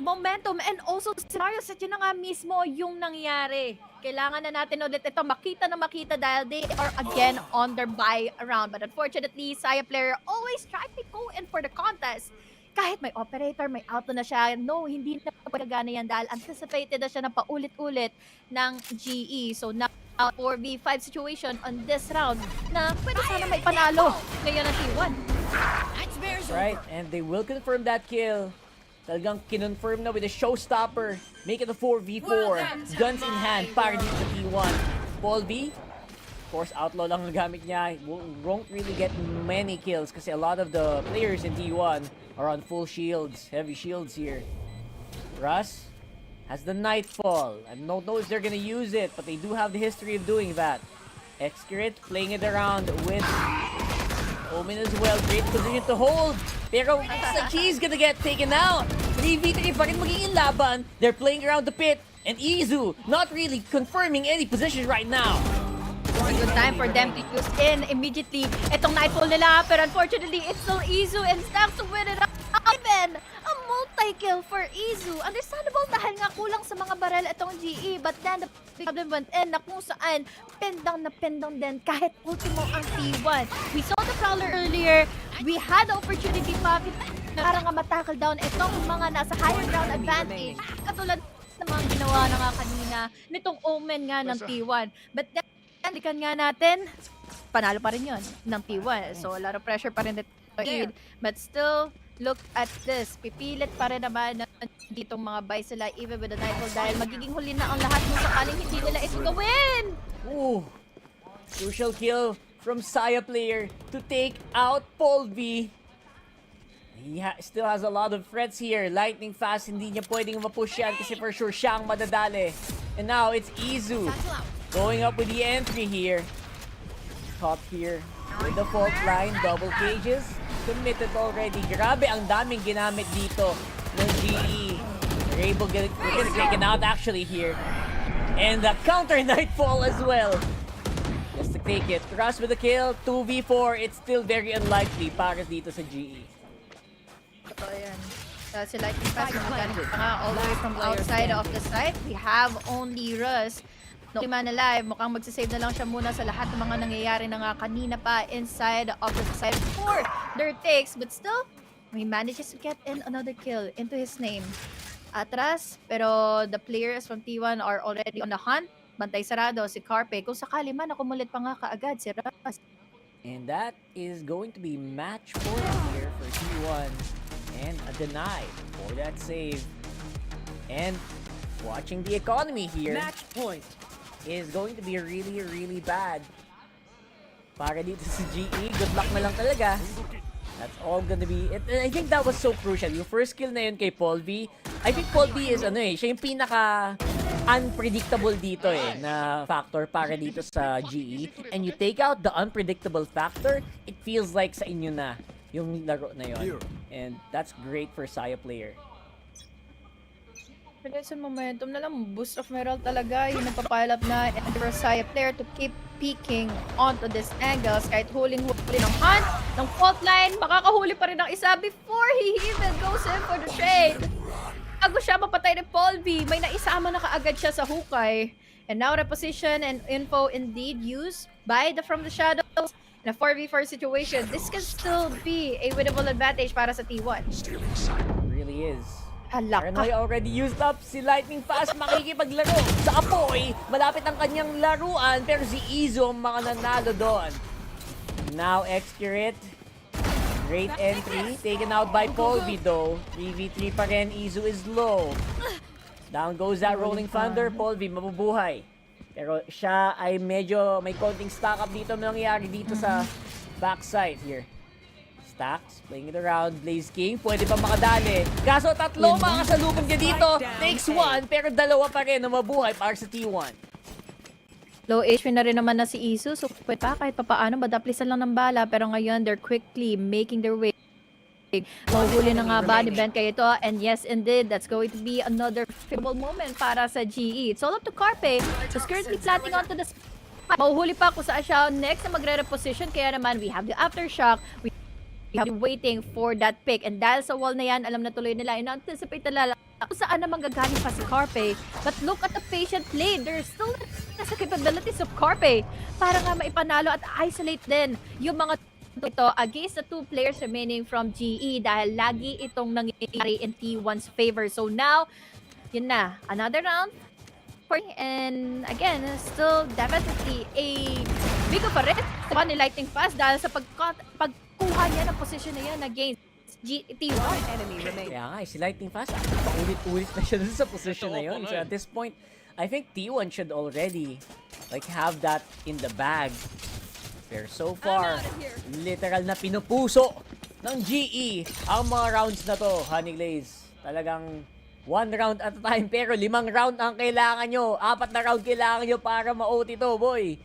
momentum and also scenarios at yun na nga mismo yung nangyari. Kailangan na natin ulit ito makita na makita dahil they are again on their buy round. But unfortunately, Saya player always try to go in for the contest. Kahit may operator, may auto na siya, no, hindi na pagagana yan dahil anticipated na siya na paulit-ulit ng GE. So now, 4v5 situation on this round na pwede sana may panalo ngayon ng T1. Right, and they will confirm that kill. Talagang kinonfirm na with a showstopper. Make it a 4v4. Guns in hand para dito sa T1. Paul V, of course, outlaw lang ang gamit niya. Won't really get many kills kasi a lot of the players in T1 are on full shields. Heavy shields here. Russ has the Nightfall. I don't know if they're gonna use it, but they do have the history of doing that. Excurate playing it around with Omen as well. Great position to hold. Pero Sachi is gonna get taken out. 3v3 pa rin magiging laban. They're playing around the pit. And Izu not really confirming any position right now. It's a good time for them to use in immediately itong Nightfall nila. Pero unfortunately, it's still Izu and Stacks to win it up. Even a multi-kill for Izu. Understandable dahil nga kulang sa mga barrel itong GE. But then the problem went in na kung saan pendang din kahit ultimo ang T1. We saw the Prowler earlier. We had the opportunity pa para nga matackle down itong mga nasa higher ground advantage. Katulad ng mga ginawa na nga kanina nitong Omen nga ng T1. But then, likan nga natin, panalo pa rin yun ng T1. So, a lot of pressure pa rin dito. But still, look at this. Pipilit pa rin naman ditong mga buys sila even with the Nightfall dahil magiging huli na ang lahat kung sakaling hindi nila ito gawin. Ooh. Crucial kill from Saya player to take out Paul V. He still has a lot of threats here. Lightning fast, hindi niya pwedeng mapush yan kasi for sure siyang madadali. And now it's Izu going up with the entry here. Top here with the fault line, double cages. Committed already. Grabe ang daming ginamit dito ng GE. They're able to get taken out actually here. And the counter Nightfall as well. Just to take it. Rush with the kill. 2v4. It's still very unlikely para dito sa GE. Ito yan. Si Lightning Fast magagamit pa nga all the way from outside of the site. We have only Russ. No, man alive, mukhang magsisave na lang siya muna sa lahat ng mga nangyayari na nga kanina pa inside of the site for their takes. But still, he manages to get in another kill into his name. Atras, pero the players from T1 are already on the hunt. Bantay sarado si Carpe. Kung sakali man, nakumulit pa nga kaagad si Russ. And that is going to be match point here for T1. And a deny for that save. And watching the economy here. Match point is going to be really bad para dito sa GE. Good luck na lang talaga. That's all gonna be it. And I think that was so crucial. Yung first kill na yun kay Paul V. I think Paul V is siya yung pinaka unpredictable dito na factor para dito sa GE. And you take out the unpredictable factor, it feels like sa inyo na yung laro na yun. And that's great for Saya player. Pero sa momentum na lang, boost of Meral talaga, yung napapile up na for Saya player to keep peeking onto this angles, kahit huling-huli ng hunt, ng fault line, makakahuli pa rin ng isa before he even goes in for the trade. Bago siya mapatay ni Paul V, may naisama na kaagad siya sa hukay. And now reposition and info indeed used by the From the Shadows in a 4v4 situation. This can still be a winnable advantage para sa T1. Really is. Hala ka. Paranoia already used up. Si Lightning Fast makikipaglaro sa apoy. Malapit ang kanyang laruan, pero si Izo ang mga nanalo doon. Now Excurate. Great entry. Taken out by Polby though. 3v3 pa rin. Izo is low. Down goes that Rolling Thunder. Polby mabubuhay. Pero siya ay medyo may konting stack up dito nangyayari dito sa backside here. Stacks, playing it around. Blaze King, pwede pa makadali. Kaso tatlo makasalubong niya dito. Takes one, pero dalawa pa rin na mabuhay para sa T1. Low HP na rin naman na si Isu. So pwede pa kahit papaano, madaplisan lang ng bala. Pero ngayon, they're quickly making their way. Mahuhuli na nga ba ni Ben kayo ito? And yes, indeed, that's going to be another favorable moment para sa GE. It's all up to Carpe. So currently planting onto the spot. Mahuhuli pa kung saan siya next na magre-reposition. Kaya naman, we have the Aftershock. We have been waiting for that pick. And dahil sa wall na yan, alam na tuloy nila, in-anticipate nila kung saan naman gagaling pa si Carpe. But look at the patient play. There's still sa capabilities of Carpe para nga maipanalo at isolate din yung mga ito against the two players remaining from GE dahil lagi itong nangyayari in T1's favor. So now, yun na. Another round. And again, still definitely a big of a risk ni Lightning Fast dahil sa pagkuha niya ng position na yan against T1. Kaya nga, si Lightning Fast, paulit-ulit na siya dun sa position na yun. So at this point, I think T1 should already have that in the bag. Pero so far, literal na pinupuso ng GE ang mga rounds na to, Honey Glaze. Talagang 1 round at a time, pero 5 round ang kailangan nyo. 4 na round kailangan nyo para ma-OT to, boy.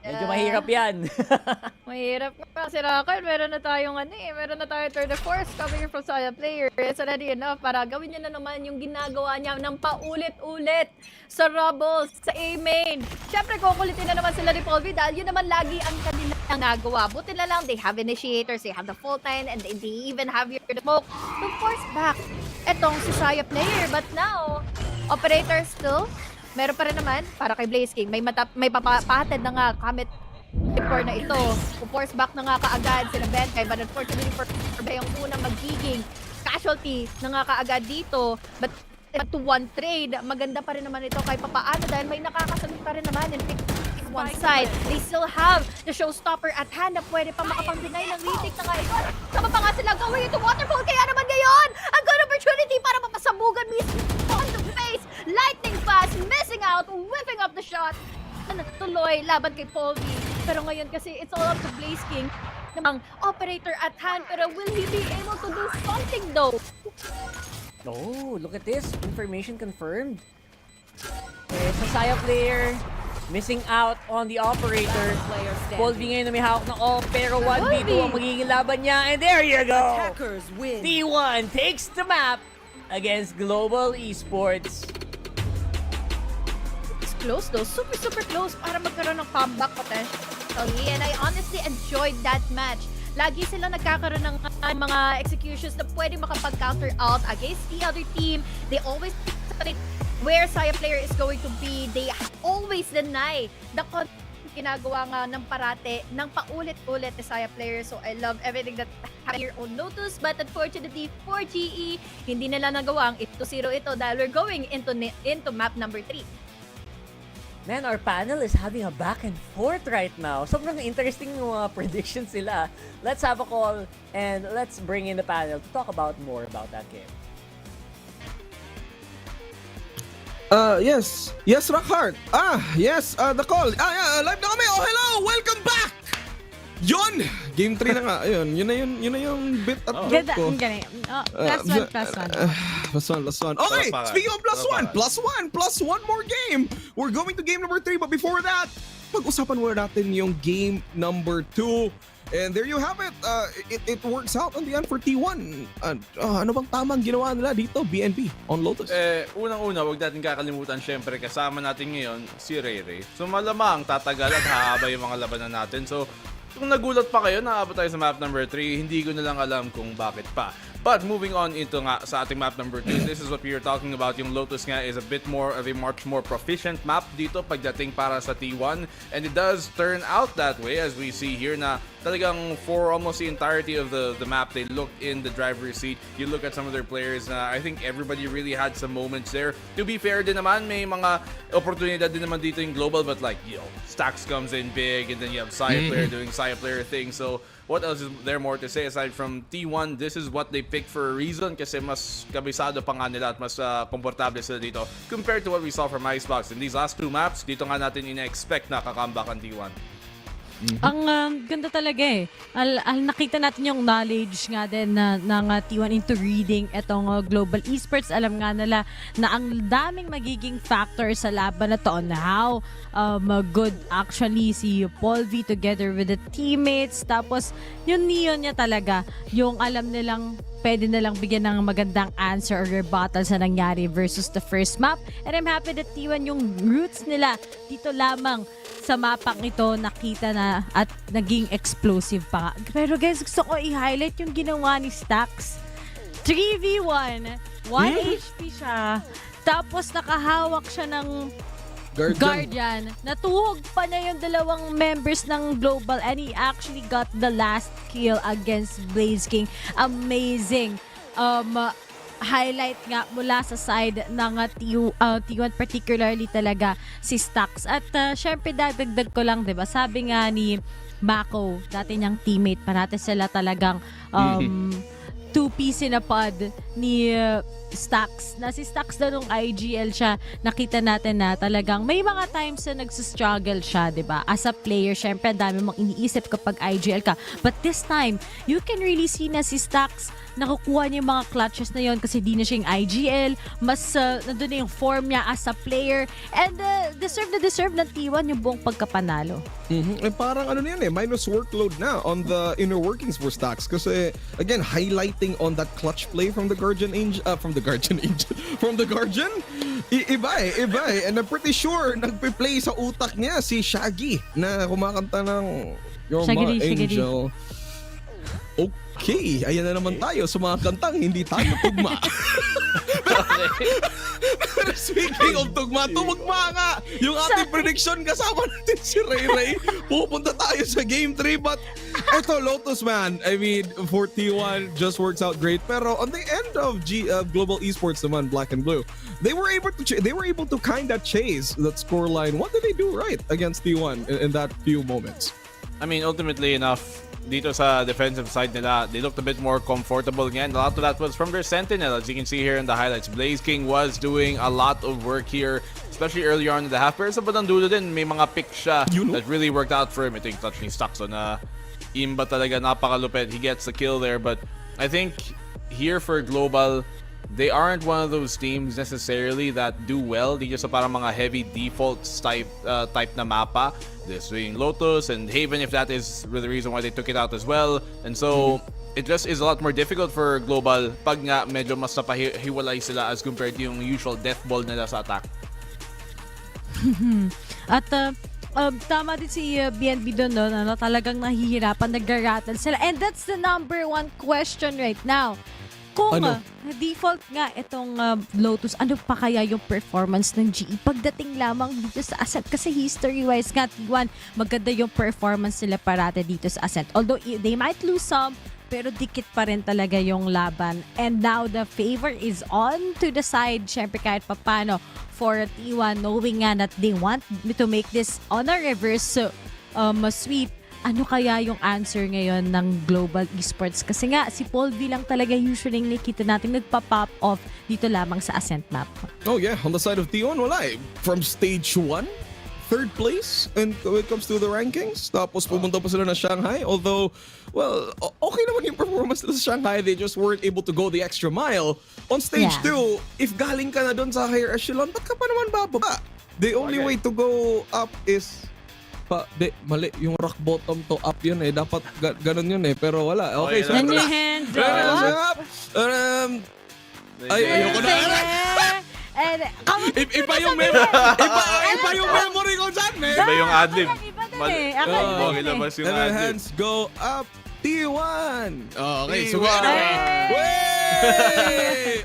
Medyo mahirap yan. Mahirap pa si Rakal. Meron na tayong meron na tayong third of course coming from Saya player. It's already enough para gawin niya na naman yung ginagawa niya ng paulit-ulit sa Rubbles, sa A-main. Siyempre, kukulitin na naman sila ni Paul V dahil yun naman lagi ang kanilang nagawa. Buti na lang, they have initiators, they have the full time, and they even have your smoke to force back etong si Saya player. But now, operator still meron pa rin naman, para kay Blaze King, may papahatid na nga Comet Reaper na ito. Force back na nga kaagad sila Benkay, but unfortunately for yung unang magiging casualty na nga kaagad dito. But to one trade, maganda pa rin naman ito kahit papaano dahil may nakakasalit pa rin naman in one side. They still have the showstopper at hand na pwede pa makapangbinay ng retake na nga ito. Sama pa nga sila going into waterfall, kaya naman ngayon, a good opportunity para mapasabugan mismo on the face. Lightning Fast, missing out, whipping up the shot. Tuloy, laban kay Paul V. Pero ngayon kasi, it's all up to Blaze King. Namang operator at hand, pero will he be able to do something though? Oh, look at this. Information confirmed. Sa Saya player, missing out on the operator. Paul V ngayon na may hawak ng off, pero 1v2 ang magiging laban niya. And there you go! T1 takes the map against Global Esports. It's close though. Super close para magkaroon ng comeback potentially. And I honestly enjoyed that match. Lagi silang nagkakaroon ng mga executions na pwede makapag-counter out against the other team. They always where Saya player is going to be. They always deny the ginagawa nga ng parate ng paulit-ulit ni Saya player. So I love everything that happened here on Lotus. But unfortunately for GE, hindi nila nagawang 2-0 ito dahil we're going into map number 3. Man, our panel is having a back and forth right now. Sobrang interesting yung mga predictions sila. Let's have a call and let's bring in the panel to talk about more about that game. Yes. Yes, Rockhart. Yes, the call. Yeah, live na kami. Oh, hello! Welcome back! Yun! Game 3 na nga. Ayun, yun na yung bit at joke Ganda, ko. ang galing. Oh, plus one. Okay, Plus speaking of plus one more game. We're going to game number 3, but before that, pag-usapan muna natin yung game number 2. And there you have it. It works out on the end for T1. Ano bang tamang ginawa nila dito, BNB, on Lotus? Unang-una, wag natin kakalimutan, syempre, kasama natin ngayon si Ray Ray. So malamang tatagal at hahaba yung mga labanan natin. So kung nagulat pa kayo, naabot tayo sa map number 3, hindi ko na lang alam kung bakit pa. But moving on into nga sa ating map number 2, this is what we are talking about. Yung Lotus nga is a bit more of a much more proficient map dito pagdating para sa T1. And it does turn out that way as we see here na talagang for almost the entirety of the map, they look in the driver's seat. You look at some of their players na I think everybody really had some moments there. To be fair din naman, may mga oportunidad din naman dito yung global, but like, Stacks comes in big and then you have Saya player doing Saya player things. So what else is there more to say aside from T1? This is what they picked for a reason kasi mas kabisado pa nga nila at mas komportable sila dito compared to what we saw from Icebox. In these last 2 maps, dito nga natin ina-expect na kakambak ang T1. Ang ganda talaga eh. Nakita natin yung knowledge nga din ng T1 into reading itong global esports. Alam nga nila na ang daming magiging factor sa laban na to on how good actually si Paul V together with the teammates. Tapos yung Neon niya talaga, yung alam nilang pwede na lang bigyan ng magandang answer or rebuttal sa nangyari versus the first map. And I'm happy that T1 yung roots nila dito lamang sa mapang ito nakita na at naging explosive pa. Pero guys, gusto ko i-highlight yung ginawa ni Stacks. 3v1, 1 HP siya, tapos nakahawak siya ng Guardian. Natuhog pa na yung dalawang members ng Global and he actually got the last kill against Blaze King. Amazing. Highlight nga mula sa side ng T1, particularly talaga si Stacks. At syempre dagdag ko lang, 'di ba? Sabi nga ni Mako, dati niyang teammate, parate sila talagang 2-piece in a pod ni Stacks. Na si Stacks daw nung IGL siya, nakita natin na talagang may mga times na nagsustruggle siya, diba? As a player, syempre, dami mong iniisip kapag IGL ka. But this time, you can really see na si Stacks, nakukuha niya yung mga clutches na yon kasi di na siya yung IGL. Mas nandun na yung form niya as a player. And deserve ng T1 yung buong pagkapanalo. Parang ano na yan minus workload na on the inner workings for Stacks. Kasi, again, highlighting on that clutch play from the Guardian Angel, from the Guardian. Iba eh. And I'm pretty sure nagpe-play sa utak niya si Shaggy na kumakanta ng You're My Angel. Okay, ayan na naman tayo sa mga kantang hindi tayo tugma. Speaking of tugma nga yung ating prediction kasama natin si Ray Ray. Pupunta tayo sa Game 3 but eto Lotus man, I mean for T1 just works out great pero on the end of Global Esports naman, Black and Blue, they were able to kind of chase that scoreline. What did they do right against T1 in that few moments? I mean, ultimately enough, dito sa defensive side nila, they looked a bit more comfortable again. A lot of that was from their Sentinel. As you can see here in the highlights, Blaze King was doing a lot of work here, especially early on in the half. Pero sa bandang dulo din, may mga picks siya that really worked out for him. Ito yung touch ni Stacks na imba talaga, napakalupit. He gets the kill there, but I think here for Global, they aren't one of those teams necessarily that do well dito sa parang mga heavy defaults type na mapa. This being Lotus and Haven, if that is the reason why they took it out as well. And so it just is a lot more difficult for Global pag nga medyo mas napahiwalay sila as compared to yung usual death ball nila sa attack. At tama din si BNB doon, no? Talagang nahihirapan, nag-rattle sila. And that's the number 1 question right now. Kung default nga itong Lotus, ano pa kaya yung performance ng GE pagdating lamang dito sa Ascent? Kasi history-wise nga, T1, maganda yung performance nila parate dito sa Ascent. Although they might lose some, pero dikit pa rin talaga yung laban. And now the favor is on to the side, syempre kahit papano, for T1, knowing nga that they want to make this on a reverse sweep. Ano kaya yung answer ngayon ng Global Esports? Kasi nga, si Paul V lang talaga usually nakita natin nagpa-pop off dito lamang sa Ascent map. Oh yeah, on the side of T1, wala eh. From stage 1, third place and when it comes to the rankings. Tapos pumunta pa sila na Shanghai. Although, well, okay naman yung performance nila sa Shanghai. They just weren't able to go the extra mile. On stage 2, if galing ka na dun sa higher echelon, ba't ka pa naman bababa? The only way to go up is... mali. Yung rock bottom to up yun eh. Dapat ganun yun eh. Pero wala. Okay, so... Then your hands up. Ayoko na. Iba yung memory ko dyan, man. Iba yung adlib. Ilabas yung adlib. Hands go up. T1. Okay, so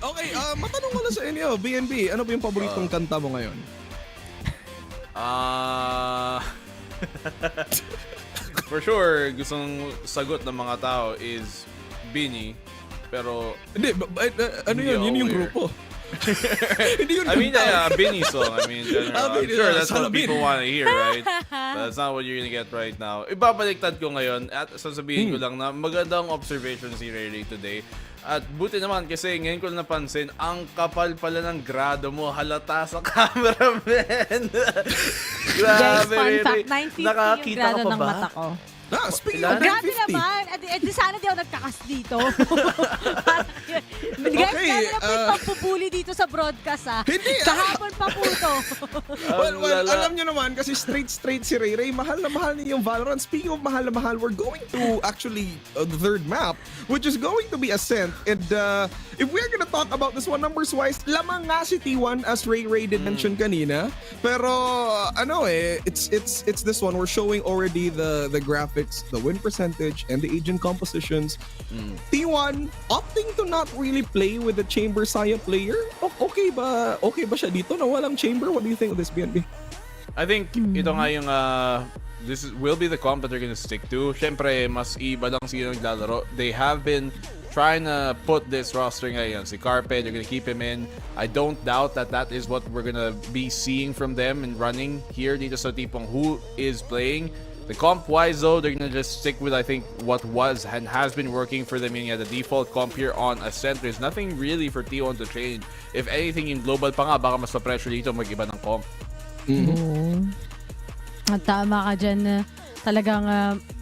okay, matanong ko lang sa inyo, BNB, ano ba yung paboritong kanta mo ngayon? For sure, gustong sagot ng mga tao is Bini. Pero... Hindi, ano yun? Yun yung grupo. I mean, Bini song. I mean, I'm sure that's what people want to hear, right? But that's not what you're gonna get right now. Ibabaliktad ko ngayon at sasabihin ko lang na magandang observation si Ray Ray today. At buti naman kasi ngayon ko napansin, ang kapal pala ng grado mo, halata sa cameraman. Grabe, Fun Ray Ray. fact, 950 yung Nakakita grado ka pa ng ba? mata ko. Speaking of Grabe 950. naman. Di sana di ako nagkakas dito. Guys, Okay, grabe na po yung pampupuli dito sa broadcast Hindi, Kahapon pa po to. Well, alam nyo naman, kasi straight si Ray Ray, mahal na mahal niya yung Valorant. Speaking of mahal na mahal, we're going to actually the third map, which is going to be Ascent. And if we're gonna talk about this one, numbers-wise, lamang nga si T1 as Ray Ray did mention kanina. Pero, it's this one. We're showing already the graphics, the win percentage, and the agent compositions. T1 opting to not really play with the Chamber Saya player. Okay ba siya dito na walang Chamber? What do you think of this, BNB? I think ito nga yung will be the comp that they're gonna stick to. Siyempre, mas iba lang sila naglalaro. They have been trying to put this roster ngayon. Si Carpe, they're gonna keep him in. I don't doubt that is what we're gonna be seeing from them and running here dito sa tipong who is playing. The comp-wise though, they're gonna just stick with I think what was and has been working for them in the default comp here on Ascent. There's nothing really for T1 to change. If anything, in global pa nga, baka mas pa-pressure dito mag-iba ng comp. At tama ka dyan. Talagang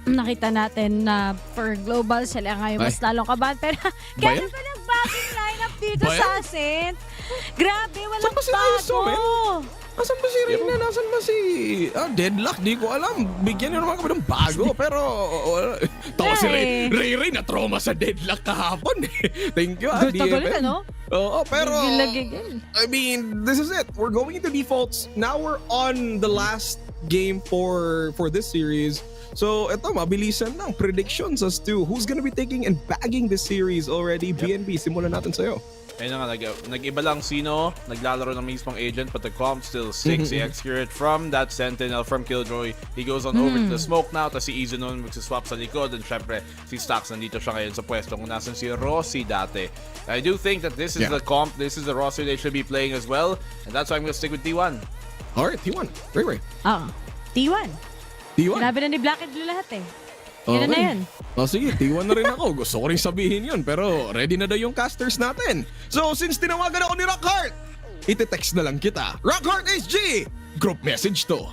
nakita natin na for global, sila nga yung mas lalong kabahan. Pero kaya pa nag-backing lineup dito sa Ascent. Grabe, walang bago. Nasaan ba si Reyna? Nasaan ba si... Deadlock? Di ko alam. Bigyan nyo naman kami ng bago. Pero... tawa si Ray na trauma sa Deadlock kahapon. Thank you, Tagal na, no? Oo, pero... I mean, this is it. We're going into defaults. Now we're on the last game for this series. So, eto, mabilisan lang. Predictions as to who's gonna be taking and bagging this series already. BNB, simulan natin sa'yo. Ayun nga, nag-iba lang sino, naglalaro ng mismong agent, but the comp still sticks. He execute from that Sentinel, from Killjoy. He goes on over to the smoke now, tapos si Easy nun magsiswap sa likod, and syempre, si Stax nandito siya ngayon sa pwesto kung nasan si Rossi dati. I do think that this is the comp, this is the roster they should be playing as well, and that's why I'm gonna stick with T1. Alright, T1. Ray. T1. Sinabi na ni Black and Blue lahat eh. Yun na yan. Sige, T1 na rin ako. Gusto ko rin sabihin yun, pero ready na daw yung casters natin. So, since tinawagan ako ni Rockheart, iti-text na lang kita. Rockheart SG! Group message to.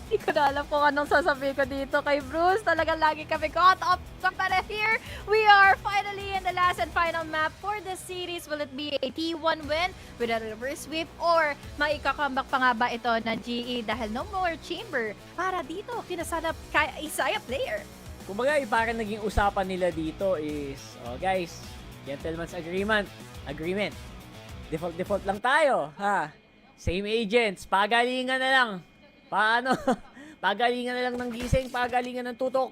Hindi ko na alam kung anong sasabihin ko dito kay Bruce. Talagang lagi kami caught up. But here, we are finally in the last and final map for this series. Will it be a T1 win with a reverse sweep or maikakambak pa nga ba ito ng GE dahil no more chamber para dito kinasanap kay Isaiah player? Kumbaga, parang naging usapan nila dito is, guys, gentleman's agreement. Default lang tayo, ha? Same agents, pagalingan na lang. Paano? Pagalingan na lang ng gising, pagalingan ng tutok,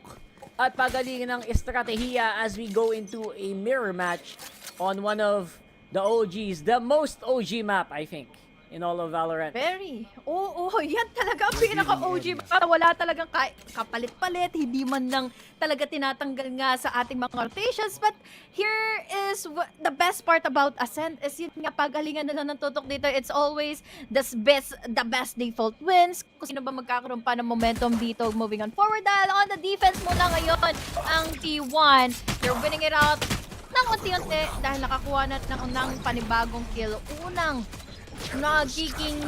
at pagalingan ng estratehiya as we go into a mirror match on one of the OGs, the most OG map, I think, in all of Valorant. Very. Oo, yan talaga ang pinaka-OG. Para wala talagang kapalit-palit, hindi man lang talaga tinatanggal nga sa ating mga rotations. But here is the best part about Ascent is yun nga, pagalingan na lang ng tutok dito. It's always the best default wins. Kung sino ba magkakaroon pa ng momentum dito moving on forward. Dahil on the defense muna ngayon, ang T1, they're winning it out ng unti-unti dahil nakakuha na ng panibagong kill. Unang nagiging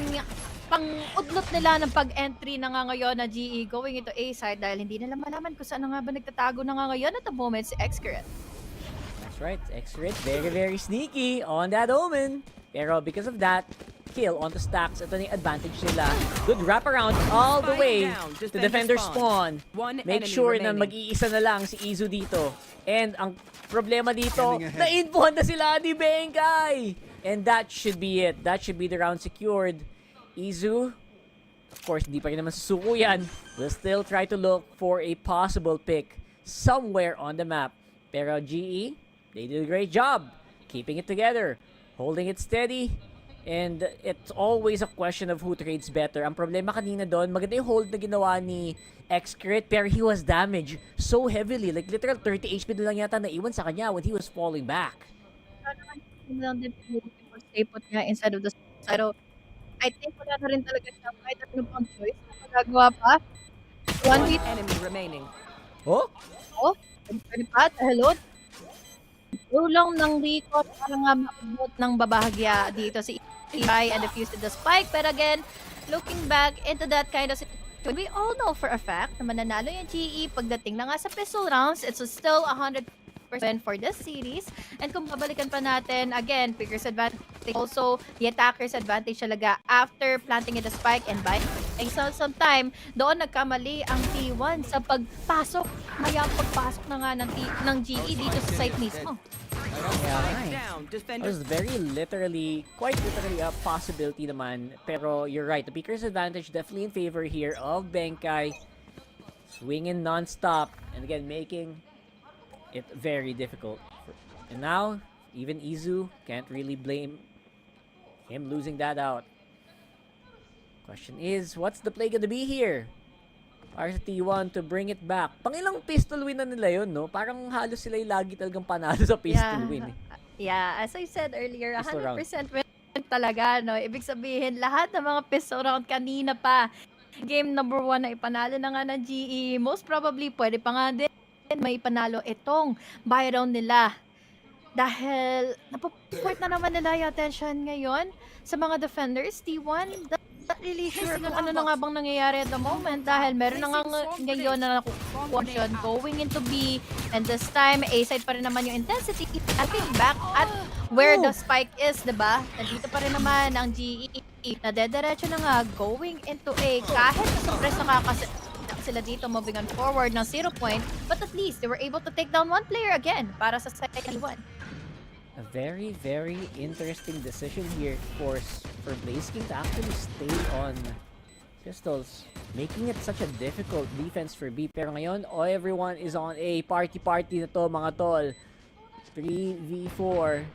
pang-udlot nila ng pag-entry na nga ngayon na GE going into A side dahil hindi nila malaman kung saan nga ba nagtatago na nga ngayon at the moment si Xcret. That's right, Xcret very very sneaky on that Omen. Pero because of that, kill on the stacks. Ito na yung advantage nila. Good wraparound all the way to defender spawn. Make sure na mag-iisa na lang si Izu dito. And ang problema dito, na-infohan na sila ni Bengkai! And that should be it. That should be the round secured. Izu, of course, hindi pa rin naman susuko yan. Will still try to look for a possible pick somewhere on the map. Pero GE, they did a great job keeping it together, holding it steady. And it's always a question of who trades better. Ang problema kanina doon, maganda yung hold na ginawa ni Xcret, pero he was damaged so heavily. Like literal 30 HP na lang yata naiwan sa kanya when he was falling back. Stay put niya inside of the side. I think wala na rin talaga siya kahit ano pang choice na magagawa pa. One enemy remaining. Oh? Oh? Pwede pa? Hello? Ulong ng Rico para nga maabot ng babahagya dito si Ibai and defused the spike. But again, looking back into that kind of situation, we all know for a fact na mananalo yung GE pagdating na nga sa pistol rounds. It's still 100% for this series. And kung babalikan pa natin, again, picker's advantage. Also, the attacker's advantage talaga after planting the spike and buying. So, sometime, doon nagkamali ang T1 sa pagpasok. Kaya pagpasok na nga ng GE dito sa site mismo. Yeah, it was very literally, quite literally a possibility naman. Pero you're right, the picker's advantage definitely in favor here of Bengkai. Swinging non-stop. And again, making it very difficult. And now, even Izu can't really blame him losing that out. Question is, what's the play gonna be here? Para sa T1 to bring it back. Pangilang pistol win na nila yun, no? Parang halos sila yung lagi talagang panalo sa pistol win. Yeah, as I said earlier, Pistol 100% win talaga, no? Ibig sabihin, lahat ng mga pistol round kanina pa. Game number 1 na ipanalo na nga ng GE. Most probably, pwede pa nga din may panalo itong buy round nila. Dahil napuport na naman nila yung attention ngayon sa mga defenders. T1, not really sure kung ano na nga bang nangyayari at the moment dahil meron na nga ngayon na nakukuha going into B. And this time, A-side pa rin naman yung intensity. Looking back at where the spike is, diba? Nandito pa rin naman ang GE. Nadediretso na nga going into A. Kahit suppress sila dito moving on forward ng 0 point, but at least they were able to take down one player again para sa side 1. A very, very interesting decision here, of course, for Blaze King to actually stay on pistols, making it such a difficult defense for B. Pero ngayon, everyone is on A. Party na to, mga tol. 3v4.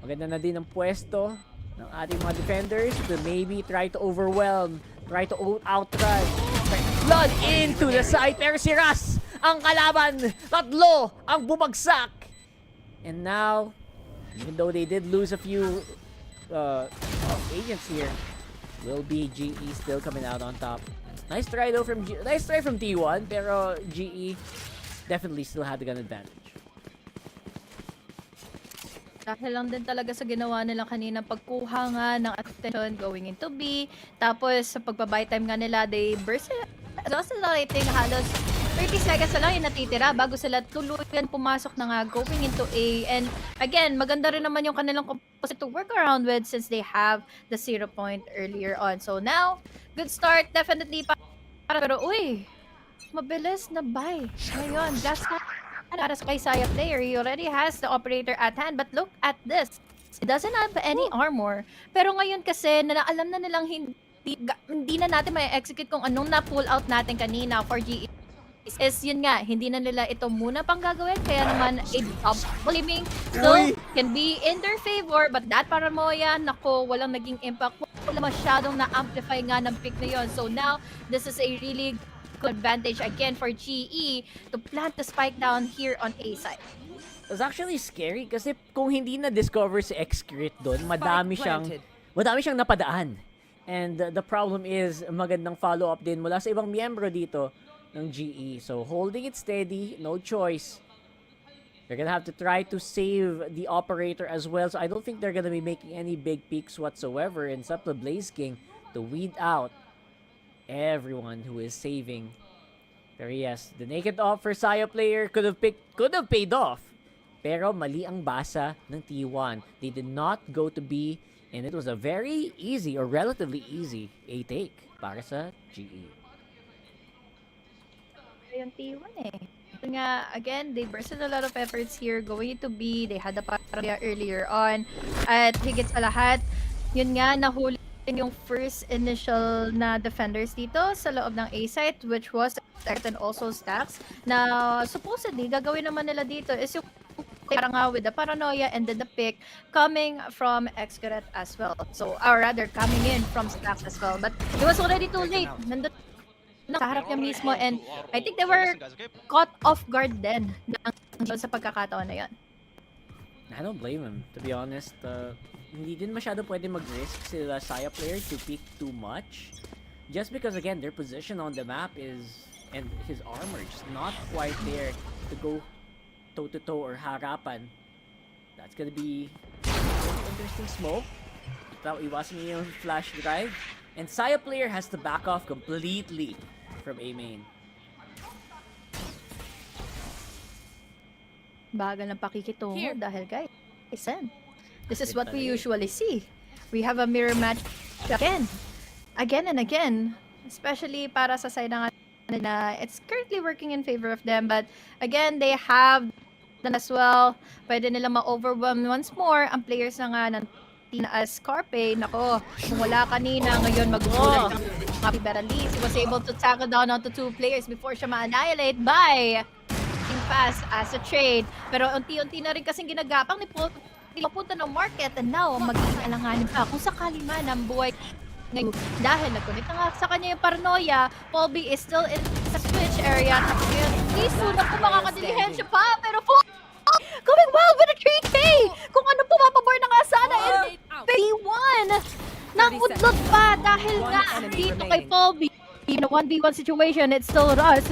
Maganda na din ang pwesto ng ating mga defenders to maybe try to overwhelm, try to outrun. Flood into the side, pero si Ras ang kalaban. Tatlo ang bumagsak. And now, even though they did lose a few agents here, will be GE still coming out on top. Nice try though from T1, pero GE definitely still had the gun advantage. Dahil lang din talaga sa ginawa nila kanina pagkuha nga ng attention going into B. Tapos sa pagbabuy time nga nila, they burst accelerating halos 30 seconds na lang yung natitira bago sila tuluyan pumasok na nga going into A. And again, maganda rin naman yung kanilang composite to work around with since they have the 0 point earlier on. So now, good start definitely pero uy, mabilis na buy. Ngayon, just para sa kay Saya player, he already has the operator at hand, but look at this. It doesn't have any armor. Pero ngayon kasi, alam na nilang hindi na natin may execute kung anong na-pull out natin kanina for GE. Is yun nga, hindi na nila ito muna pang gagawin, kaya naman a double living still can be in their favor, but that paranoia, nako, walang naging impact. Wala masyadong na-amplify nga ng pick na yun. So now, this is a really good advantage again for GE to plant the spike down here on A side. It was actually scary kasi kung hindi na-discover si Xcret doon, madami siyang napadaan. And the problem is, magandang follow-up din mula sa ibang miyembro dito ng GE. So, holding it steady, no choice. They're gonna have to try to save the operator as well. So I don't think they're gonna be making any big peaks whatsoever. And it's up to Blaze King to weed out everyone who is saving. Pero yes, the naked off for Saya player could have paid off. Pero mali ang basa ng T1. They did not go to B, and it was a very easy or relatively easy A take para sa GE. Yung T1 eh. Nga, again, they bursted a lot of efforts here going to B. They had a paranoia earlier on. At higit sa lahat, yun nga, nahuli yung first initial na defenders dito sa loob ng A site, which was and also Stacks. Na supposedly, gagawin naman nila dito is yung parang with the paranoia and then the pick coming from Xcaret as well. So, or rather, coming in from Stacks as well. But it was already too late. Nandun sa harap niya mismo, and I think they were caught off guard din sa pagkakataon na yun. I don't blame him, to be honest. Hindi din masyado pwede mag-risk sila Saya player to pick too much. Just because, again, their position on the map is, and his armor is not quite there to go toe-to-toe or harapan. That's gonna be an interesting smoke. Without iwasan niya yung flash drive. And Saya player has to back off completely from A main. Bagal ng pakikitungo dahil guys, this is what we usually see. We have a mirror match again and again, especially para sa side ng na it's currently working in favor of them, but again, they have done as well. Pwede nila ma-overwhelm once more ang players na nga ng as Scarpe. Nako, kung wala kanina, ngayon magugulat Happy Beralis. He was able to tackle down onto 2 players before siya ma-annihilate by pass as a trade. Pero unti-unti na rin kasing ginagapang ni Paul papunta ng market, and now magiging alanganin pa kung sakali man ang buhay ngayon. Dahil nagkunit na nga sa kanya yung paranoia, Paul B is still in the switch area. Isu na po makakadilihensya pa, pero going well with a 3K! Kung ano pumapabor na nga sana in P1! Namudlot pa dahil nga dito kay Paul B. In a 1v1 situation, it's still Raj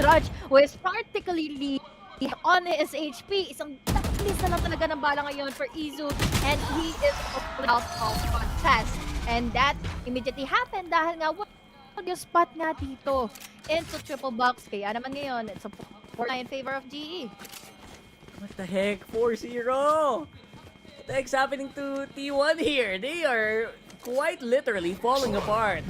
who is particularly on his HP. Isang daklis na lang talaga ng bala ngayon for Izu, and he is out of contest. And that immediately happened dahil nga yung spot nga dito into triple box. Kaya naman ngayon, it's a 4-9 in favor of GE. What the heck? 4-0! What the heck's happening to T1 here? They are quite literally falling apart.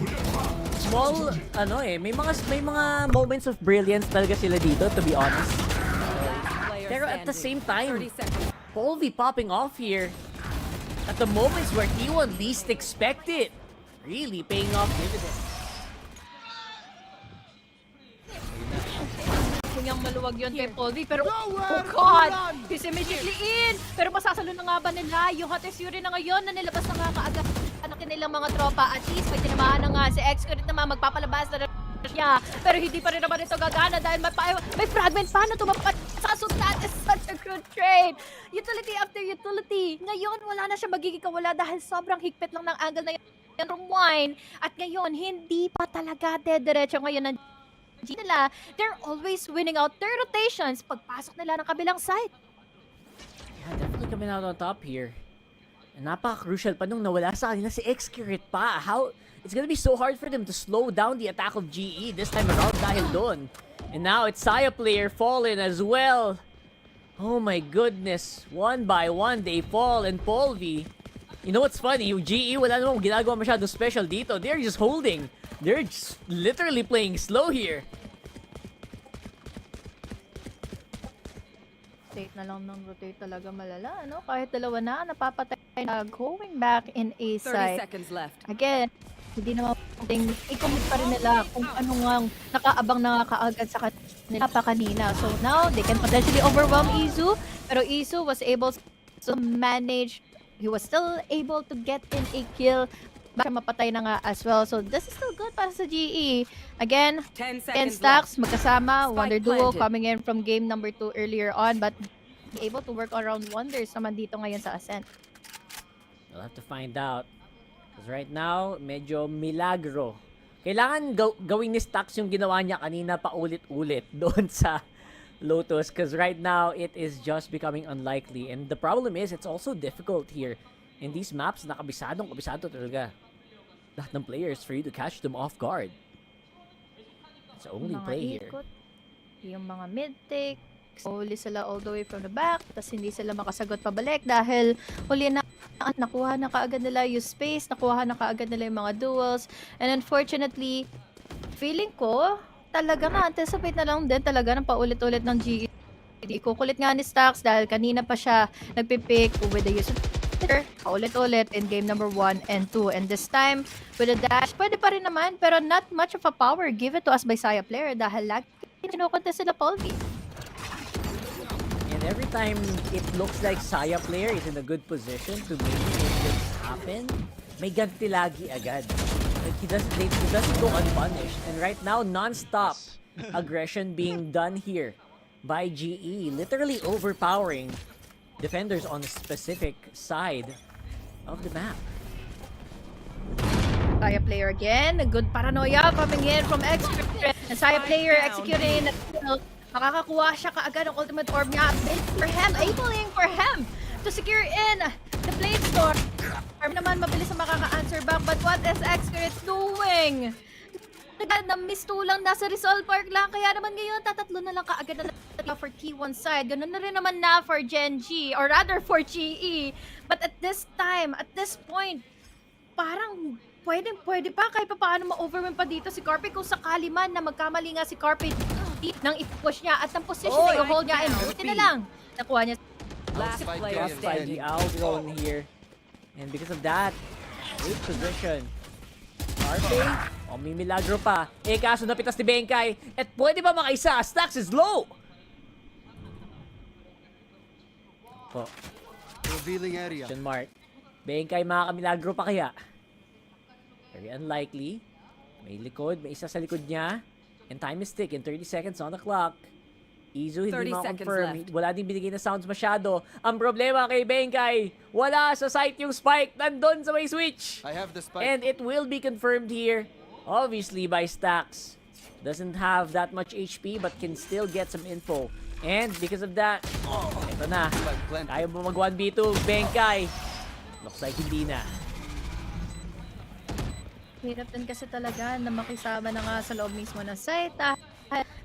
Small, may mga moments of brilliance talaga sila dito, to be honest. Pero at the same time, Polvi popping off here at the moments where T1 least expected, really paying off dividends. Yung maluwag yun kay Polvi, pero oh god, he's immediately in! Pero masasalo na nga ba nila? Yung Hottest Fury na ngayon na nilabas na nga kaagad ang kanilang mga tropa. At least may tinamaan na nga si Xcaret naman, magpapalabas na siya. Pero hindi pa rin naman ito gagana dahil may fragment pa na tumapat sa so that is such a good trade. Utility after utility. Ngayon, wala na siya magiging kawala dahil sobrang higpit lang ng angle na yun from wine. At ngayon, hindi pa talaga diretso ngayon ng nila. They're always winning out their rotations pagpasok nila ng kabilang side. Yeah, definitely coming out on top here. And napaka-crucial pa nung nawala sa kanila si Xcaret pa. It's gonna be so hard for them to slow down the attack of GE this time around dahil doon. And now it's Saya player fallen as well. Oh my goodness. One by one they fall, and Polvi. You know what's funny? Yung GE wala namang ginagawa masyado special dito. They're just holding. They're just literally playing slow here. Rotate na lang ng rotate talaga malala, no? Kahit dalawa na, napapatay na going back in A side. 30 seconds left. Again, hindi naman pwedeng i-commit pa rin nila kung ano nga nakaabang na kaagad sa kanila pa kanina. So now, they can potentially overwhelm Izu, pero Izu was able to manage, he was still able to get in a kill. Baka mapatay na nga as well. So this is still good para sa GE. Again, 10 stacks, magkasama, Wonder Duo coming in from game number 2 earlier on, but able to work around Wonders naman dito ngayon sa Ascent. We'll have to find out. Because right now, medyo milagro. Kailangan gawin ni Stacks yung ginawa niya kanina pa ulit-ulit doon sa Lotus, because right now it is just becoming unlikely. And the problem is, it's also difficult here. In these maps, kabisado talaga lahat ng players for you to catch them off guard. It's the only play here. Yung mga mid-take, huli sila all the way from the back, tapos hindi sila makasagot pabalik dahil huli na nakuha na kaagad nila yung space, nakuha na kaagad nila yung mga duels. And unfortunately, feeling ko, talaga na-anticipate na lang din talaga ng paulit-ulit ng GE. Kukulit nga ni Stax dahil kanina pa siya nagpipick with the use of paulit-ulit in game number 1 and 2. And this time, with a dash, pwede pa rin naman, pero not much of a power given to us by Saya player dahil lagi kinukontest sila Polvi. And every time it looks like Saya player is in a good position to make this happen, may ganti lagi agad. Like he doesn't go unpunished. And right now, non-stop aggression being done here by GE, literally overpowering defenders on a specific side of the map. Saya player again, a good paranoia coming in from Expert. And Saya player executing the kill. Makakakuha siya kaagad ng ultimate orb niya. For him, enabling for him to secure in the plate store. Arm naman mabilis na makaka-answer back, but what is Expert doing? Namistulang nasa Rizal Park lang, kaya naman ngayon tatatlo na lang kaagad na for T1 side. Ganun na rin naman na for Gen.G, or rather for GE. But at this time, at this point, parang pwede pa kahit pa paano ma-overwhelm pa dito si Carpe kung sakali man na magkamali nga si Carpe nang i-push niya at ang position na i-hold niya and buti na lang nakuha niya. Last player standing outgrown here. And because of that, great position. Carpe, may milagro pa. Kaso napitas ni Benkay. At pwede ba makaisa? Stax is low! Revealing area. Question mark. Benkay makakamilagro pa kaya? Very unlikely. May likod. May isa sa likod niya. And time is ticking. 30 seconds on the clock. Izu hindi ma-confirm. Wala din binigay na sounds masyado. Ang problema kay Benkay, wala sa site yung spike. Nandun sa may switch. I have the spike. And it will be confirmed here. Obviously by Stax. Doesn't have that much HP but can still get some info. And because of that, ito na. Kaya mo mag 1v2, Benkay. Looks like hindi na. Hirap din kasi talaga na makisama na nga sa loob mismo ng site.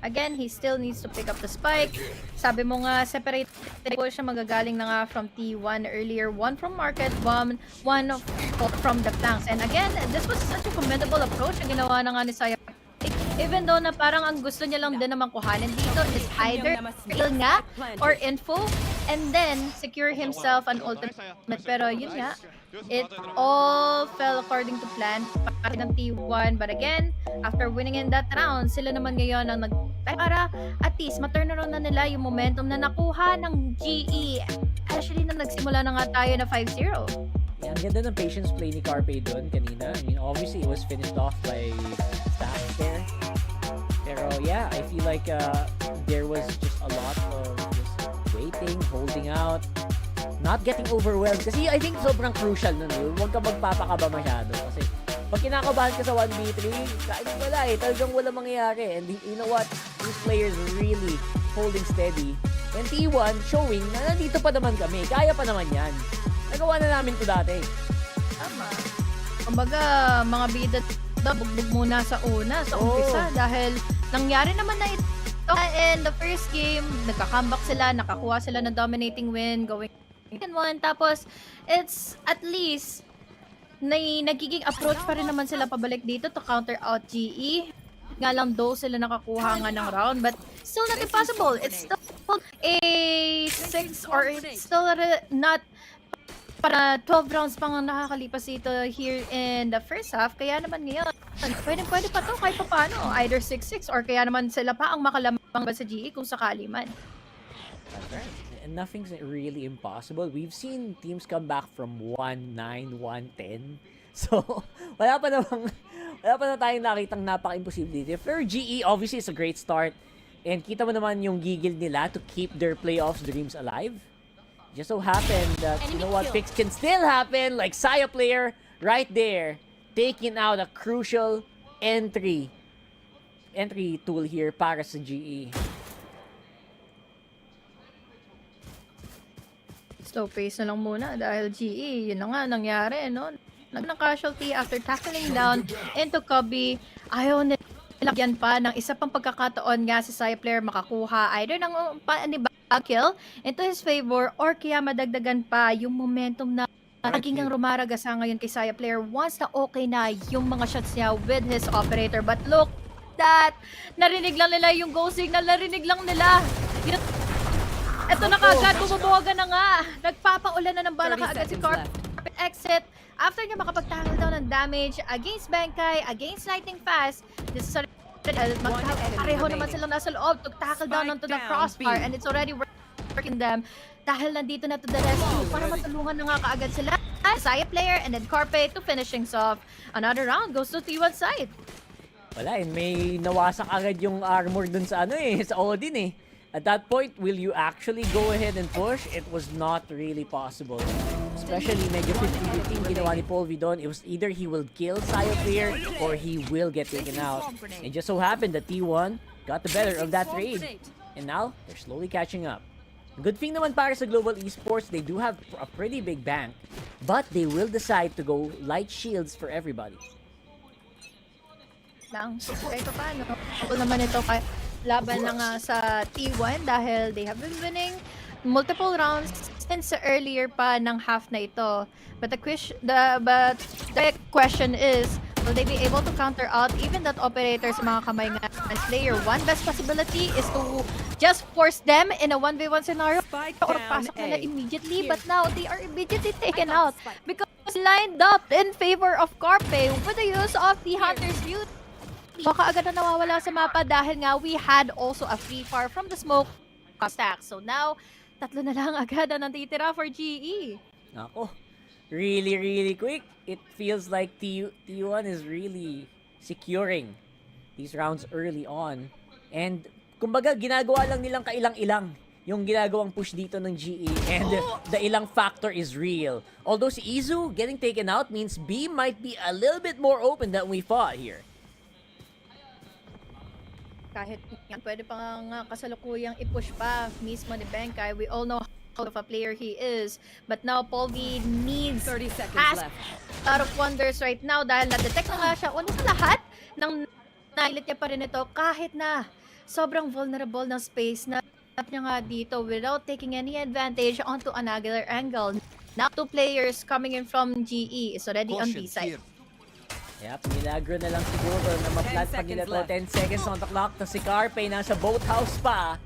Again, he still needs to pick up the spike. Sabi mo nga, separate po siya magagaling na nga from T1 earlier. One from Market Bomb, one from the flanks. And again, this was such a commendable approach na ginawa na nga ni Saya. Even though na parang ang gusto niya lang din naman kuhanin dito is either kill nga or info and then secure himself an ultimate. Pero yun nga, it all fell according to plan para ng T1. But again, after winning in that round, sila naman ngayon ang para at least ma-turn around na nila yung momentum na nakuha ng GE. Actually, na nagsimula na nga tayo na 5-0. Yeah, ang ganda ng patience play ni Carpe doon kanina. I mean, obviously, it was finished off by Stax there. Pero yeah, I feel like there was just a lot of just waiting, holding out, not getting overwhelmed. Kasi I think sobrang crucial nun yun. Huwag ka magpapakaba masyado. Kasi pag kinakabahan ka sa 1v3, kahit wala talagang wala mangyayari. And you know what? These players really holding steady. And T1 showing na nandito pa naman kami. Kaya pa naman yan. Nagawa na namin to dati. Tama. Kumbaga, mga bida bugbog muna sa umpisa dahil nangyari naman na ito. And the first game, nagka-comeback sila, nakakuha sila ng dominating win, going 1. Tapos, it's at least nagiging approach pa rin naman sila pabalik dito to counter out GE. Nga lang daw sila nakakuha nga ng round, but still not impossible. It's still a 6 or it's still not para 12 rounds pang nakakalipas dito here in the first half. Kaya naman ngayon, pwede pa to kahit pa paano. Either 6-6 or kaya naman sila pa ang makalamang ba sa GE kung sakali man. And nothing's really impossible. We've seen teams come back from 1-9, 1-10. So, wala pa na tayong nakitang napaka-imposible dito. For GE, obviously, it's a great start. And kita mo naman yung gigil nila to keep their playoffs dreams alive. Just so happened that, you know what, picks can still happen, like Saya player right there, taking out a crucial entry tool here para sa GE. Slow pace na lang muna dahil GE, yun na nga nangyari, no? Ng casualty after tackling down into Cubby. Ayaw nilagyan pa ng isa pang pagkakataon nga si Saya player makakuha either ng kill into his favor or kaya madagdagan pa yung momentum na naging ang rumaragasa ngayon kay Saya player once na okay na yung mga shots niya with his operator. But look that, narinig lang nila yung go signal, narinig lang nila. Ito na kagad, bumubuwagan na nga. Nagpapaulan na ng bala kaagad si Carp. Exit. After niya makapag-tackle down ng damage against Benkay, against Lightning Fast, this is pareho naman silang nasa loob to tackle down onto the crossbar and it's already working them. Dahil nandito na to the rescue para matulungan na nga kaagad sila. Saya player and then Carpe to finishing off. Another round goes to T1 side. Wala may nawasak agad yung armor dun sa sa Odin At that point, will you actually go ahead and push? It was not really possible. Especially medyo 50-15 ginawa ni Paul Vidon. It was either he will kill Saya player or he will get taken out. And just so happened that T1 got the better of that trade. And now, they're slowly catching up. Good thing naman para sa Global Esports, they do have a pretty big bank. But they will decide to go light shields for everybody. Kahit pa paano. Ako naman ito laban na nga sa T1 dahil they have been winning multiple rounds since earlier pa ng half na ito. But the question is, will they be able to counter out even that operator sa mga kamay nga player? One best possibility is to just force them in a 1v1 scenario or pasok nila immediately. But now, they are immediately taken out because lined up in favor of Carpe with the use of the Hunter's Youth. Baka agad na nawawala sa mapa dahil nga we had also a free fire from the smoke stack. So now, tatlo na lang agad ang natitira for GE. Ako, really quick. It feels like T1 is really securing these rounds early on. And kumbaga, ginagawa lang nilang kailang-ilang yung ginagawang push dito ng GE. And the ilang factor is real. Although si Izu getting taken out means B might be a little bit more open than we thought here. Kahit yan, pwede pa nga kasalukuyang i-push pa mismo ni Benkay. We all know how of a player he is. But now, Paul V needs 30 seconds left. Out of wonders right now dahil na-detect na nga siya. Una sa lahat, nailit niya pa rin ito kahit na sobrang vulnerable ng space na niya nga dito without taking any advantage onto another angle. Now, two players coming in from GE is already on B side. Yep, milagro na lang siguro na ma-plant pa nila to. 10 seconds on the clock. To si Carpe nasa boathouse pa.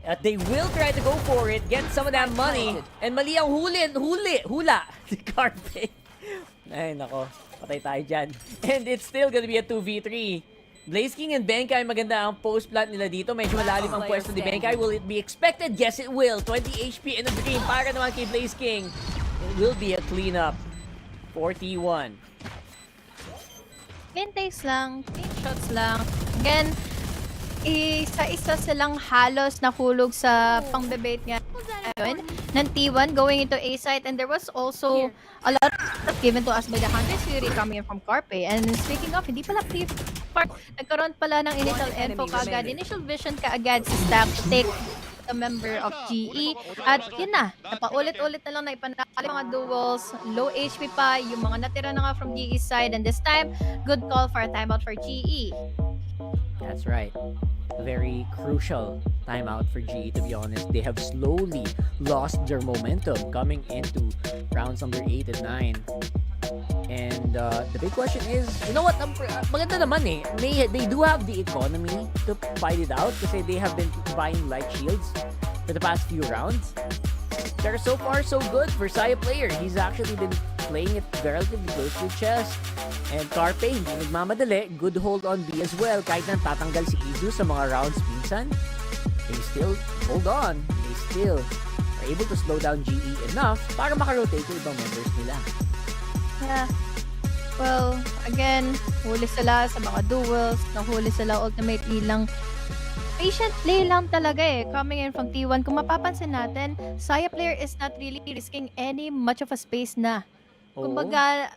At they will try to go for it, get some of that money. And mali ang hula si Carpe. Ay nako, patay tayo dyan. And it's still gonna be a 2v3. Blaze King and Benkay, maganda ang post-plant nila dito. Medyo malalim ang pwesto ni Benkay. Will it be expected? Yes, it will. 20 HP in the dream para naman kay Blaze King. It will be a cleanup for T1. Clean takes lang, clean shots lang. Again, isa-isa silang halos nahulog sa pang-debate nga ngayon ng T1 going into A site, and there was also a lot of given to us by the Hunter's Fury coming in from Carpe. And speaking of, hindi pala pre-part, nagkaroon pala ng initial info kaagad, initial vision kaagad si Stack to take a member of GE. At yun na, napaulit-ulit na lang na ipanakali mga duels, low HP pa, yung mga natira na nga from GE side, and this time, good call for a timeout for GE. That's right. A very crucial timeout for GE, to be honest. They have slowly lost their momentum coming into rounds number 8 and 9. And the big question is, you know what, maganda naman they do have the economy to fight it out kasi they have been buying light shields for the past few rounds. Pero so far, so good for Saya player. He's actually been playing it relatively close to his chest. And Carpe, hindi nagmamadali. Good hold on B as well. Kahit nang tatanggal si Izu sa mga rounds minsan, they still hold on. They still are able to slow down GE enough para makarotate yung ibang members nila. Yeah. Well, again, huli sila sa mga duels, nahuli sila ultimately lang. Patient play lang talaga coming in from T1. Kung mapapansin natin, Saya player is not really risking any much of a space na. Kumbaga,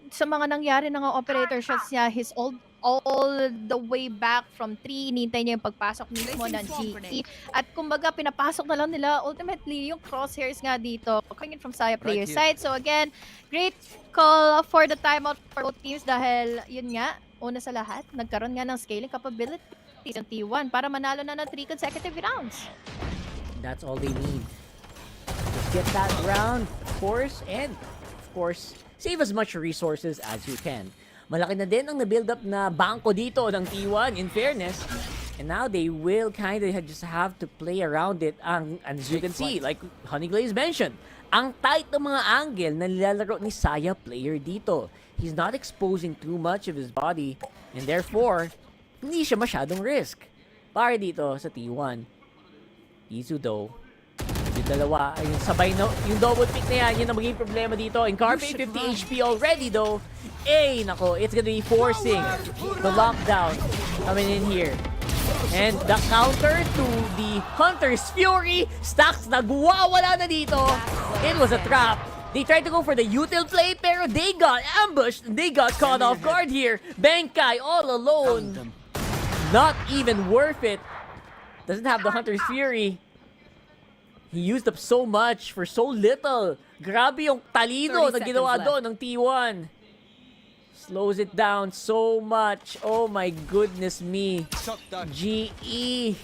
sa mga nangyari ng operator shots niya, he's all the way back from 3. Hinintay niya yung pagpasok mismo ng GE. At kumbaga, pinapasok na lang nila ultimately yung crosshairs nga dito coming in from Saya player side. So again, great call for the timeout for both teams dahil yun nga, una sa lahat, nagkaroon nga ng scaling capabilities ng T1 para manalo na ng 3 consecutive rounds. That's all they need. Just get that round, of course, and of course, save as much resources as you can. Malaki na din ang na-build up na bangko dito ng T1, in fairness. And now they will kind of just have to play around it. And as you can see, like Honeyglaze mentioned, ang tight ng mga angle na nilalaro ni Saya player dito. He's not exposing too much of his body, and therefore, hindi siya masyadong risk. Para dito sa T1. Izu though, yung dalawa, yung sabay no, yung double pick na yan, yun ang magiging problema dito. And Carpe, 50 HP already though. Nako, it's gonna be forcing the lockdown coming in here. And the counter to the Hunter's Fury. Stacks nagwawala na dito. It was a trap. They tried to go for the util play, pero they got ambushed. They got caught off guard here. Benkai all alone. Not even worth it. Doesn't have the Hunter's Fury. He used up so much for so little. Grabe yung talino na ginawa doon ng T1. Slows it down so much. Oh my goodness me. GE.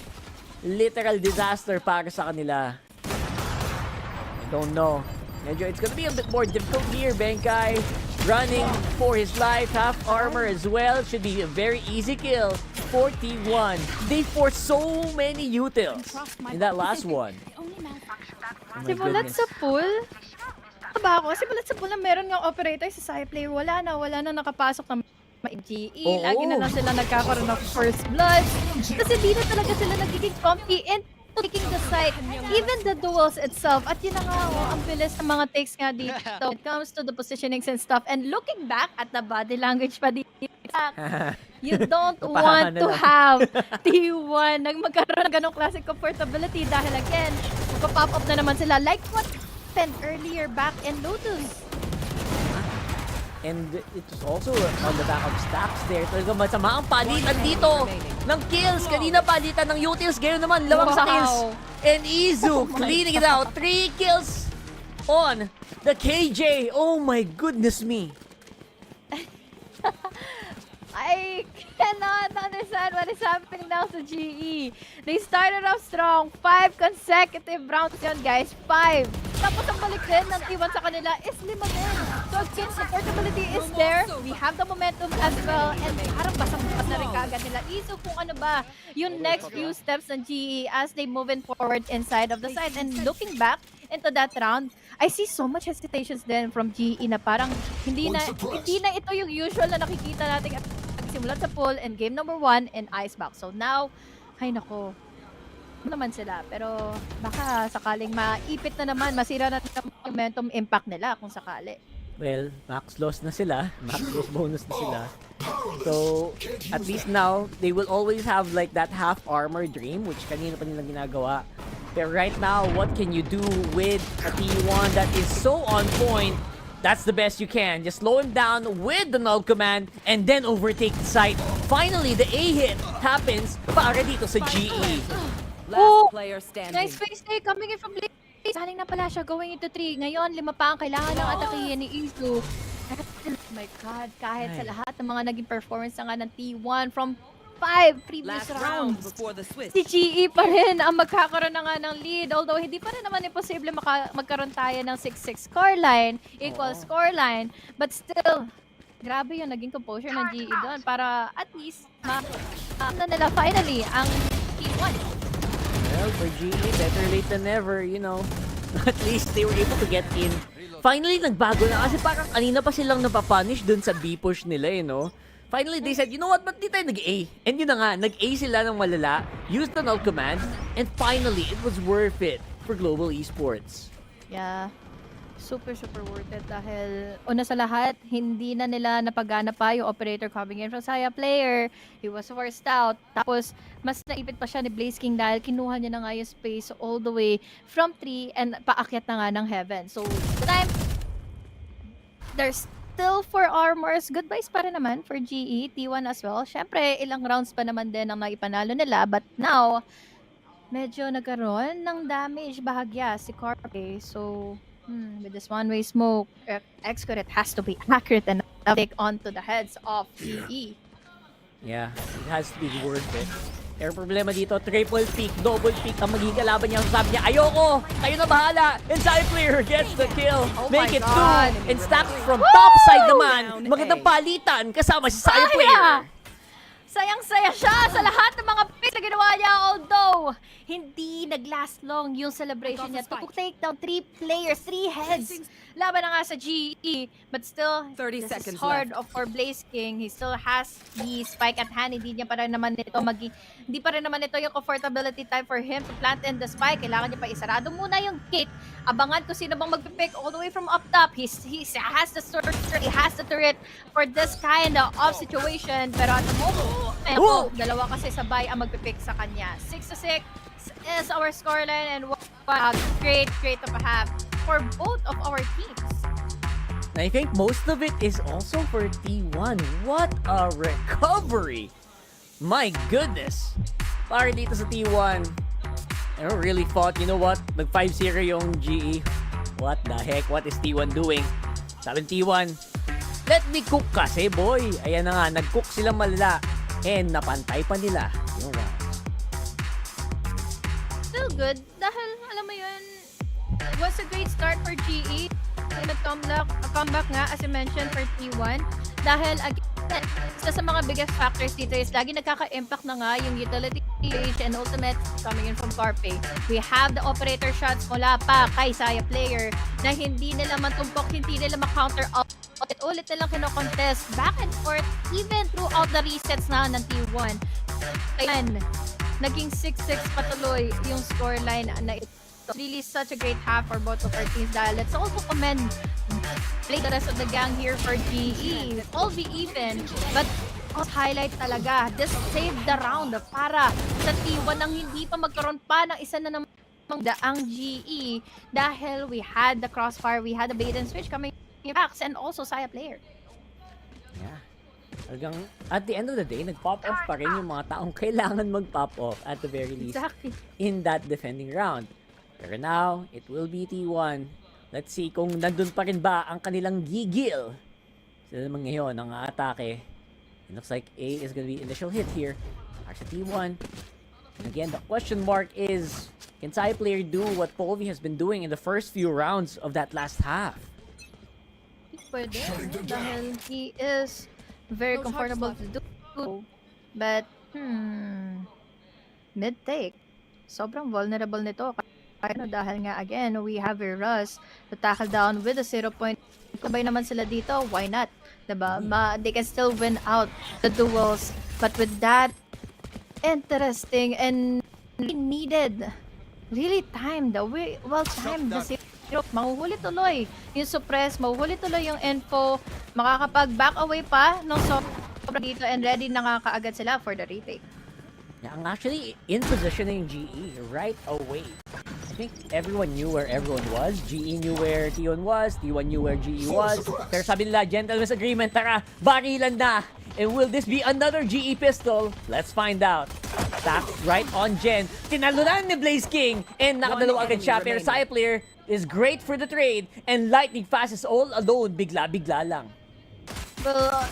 Literal disaster para sa kanila. I don't know. It's gonna be a bit more difficult here. Benkai running for his life. Half armor as well. Should be a very easy kill. 41. They forced so many utils in that last one. Oh Simulat sa pool? Ba ako? Simulat sa pool na meron ng operator sa Saya player. Wala na nakapasok ng GE. Lagi na lang sila nagkakaroon ng first blood. Kasi di na talaga sila nagiging comfy and taking the site, even the duels itself. At yun na nga, ang bilis ng mga takes nga dito. When it comes to the positionings and stuff. And looking back at the body language pa dito, you don't want to have T1 nag magkaroon ng ganong classic comfortability dahil again, magpa-pop up na naman sila like what happened earlier back in Lotus. And it was also on the back of stacks there. Talaga masama ang palitan dito ng kills. Kanina palitan ng utils. Ngayon naman, lawak sa kills. And Izu cleaning it out. 3 kills on the KJ. Oh my goodness me. I cannot understand what is happening now to GE. They started off strong. 5 consecutive rounds yun, guys. 5. Tapos ang balik din ng T1 sa kanila is 5 din. So again, supportability is there. We have the momentum as well. And parang basang-bas na rin kaagad nila. Iso kung ano ba yung next few steps ng GE as they moving forward inside of the side. And looking back into that round, I see so much hesitations then from GE na parang hindi na ito yung usual na nakikita natin simulat sa pool and game number 1 and Icebox. So now, ay nako, naman sila. Pero baka sakaling maipit na naman, masira na yung momentum impact nila kung sakali. Well, max loss na sila. Max loss bonus na sila. So, at least now, they will always have like that half armor dream, which kanina pa nilang ginagawa. But right now, what can you do with a T1 that is so on point? That's the best you can. Just slow him down with the null command and then overtake the site. Finally, the A hit happens para dito sa GE. Oh, nice face day coming in from late. Saling na pala siya going into 3. Ngayon, 5 pa ang kailangan ng atakihin ni Izu. Oh my God, kahit sa lahat ng mga naging performance na nga ng T1 from 5 previous rounds, si GE pa rin ang magkakaroon na nga ng lead. Although, hindi pa rin naman imposible magkaroon tayo ng 6-6 scoreline, equal scoreline. But still, grabe yung naging composure ng GE doon para at least na nila finally ang T1. Well, for GE, better late than never, you know. At least they were able to get in. Finally, nagbago na kasi parang kanina pa silang napapunish dun sa B-push nila, you know. Finally, they said, you know what, ba't di tayo nag-A? And yun na nga, nag-A sila ng malala, used the null command, and finally, it was worth it for Global Esports. Yeah. Super worth it dahil una sa lahat, hindi na nila napagana pa yung operator coming in from Saya player. He was forced out. Tapos, mas naipit pa siya ni Blaze King dahil kinuha niya na nga yung space all the way from 3 and paakyat na nga ng heaven. So, the time, there's still for Armors, goodbyes pa rin naman for GE, T1 as well. Syempre, ilang rounds pa naman din ang naipanalo nila. But now, medyo nagkaroon ng damage bahagya si Carpe. So, with this one-way smoke, Excurate has to be accurate and take onto the heads of GE. Yeah, it has to be worth it. Pero problema dito, triple peak, double peak ang magiging kalaban niya. Sabi niya, ayoko! Kayo na bahala! And Cyplayer gets the kill. Make it 2! And Stack from top side naman. Magandang palitan kasama si Cyplayer. Sayang-saya siya sa lahat ng mga picks na ginawa niya. Although, hindi nag-last long yung celebration niya to take down 3 players, 3 heads. Laban na nga sa GE. But still, 30 this seconds is hard left. for Blaze King. He still has the spike at hand. Hindi pa rin naman ito yung comfortability time for him to plant in the spike. Kailangan niya pa isarado muna yung gate. Abangan ko sino bang magpipick all the way from up top. He has the sword, he has the turret for this kind of situation. Pero at the moment, dalawa kasi sabay ang magpipick sa kanya. 6-6 is our scoreline, and what a great of a half for both of our teams. I think most of it is also for T1. What a recovery! My goodness! Para dito sa T1, really fought. You know what? Nag 5-0 yung GE. What the heck? What is T1 doing? Sabi T1, let me cook kasi, boy. Ayan na nga, nag-cook silang malala. And napantay pa nila yung round. Still good. Dahil, alam mo yun, it was a great start for GE. Comeback nga, as I mentioned, for T1. Dahil, again, isa sa mga biggest factors dito is lagi nagkaka-impact na nga yung utility age and ultimate coming in from Carpe. We have the operator shots mula pa kay Saya player na hindi nila matumpok, hindi nila ma-counter out. Ulit nilang kino-contest back and forth even throughout the resets na ng T1. Ayan, naging 6-6 patuloy yung scoreline na ito. Really such a great half for both of our teams. Dahil let's also commend play the rest of the gang here for GE. All be even, but highlight talaga. This saved the round para sa T1 nang hindi pa magkaroon pa ng isa na naman ang GE. Dahil we had the crossfire, we had the bait and switch coming back, and also Saya player. Yeah. Talagang, at the end of the day, nag-pop off pa rin yung mga taong kailangan mag-pop off at the very least in that defending round. Pero now, it will be T1. Let's see kung nandun pa rin ba ang kanilang gigil. Sila naman ngayon ang atake. It looks like A is gonna be initial hit here. Para sa T1. And again, the question mark is, can Sai player do what Polvi has been doing in the first few rounds of that last half? Pwede, dahil he is very comfortable to do. But, mid-take. Sobrang vulnerable nito. Dahil nga, again, we have a Russ to tackle down with a 0 point. Kabay naman sila dito, why not? Diba? They can still win out the duels. But with that, interesting and needed, really timed, well-timed the 0. Mahuhuli tuloy yung suppress, mahuhuli tuloy yung info, makakapag-back away pa ng sobra dito and ready na nga kaagad sila for the retake. Yeah, I'm actually in positioning GE right away. I think everyone knew where everyone was. GE knew where T1 was. T1 knew where GE was. Pero sabi nila, gentleman's agreement, tara, barilan na. And will this be another GE pistol? Let's find out. Stack right on Gen. Tinalunan ni Blaze King. And nakadalawa agad siya. Pero Sai player is great for the trade. And Lightning Fast is all alone. Bigla-bigla lang. Well,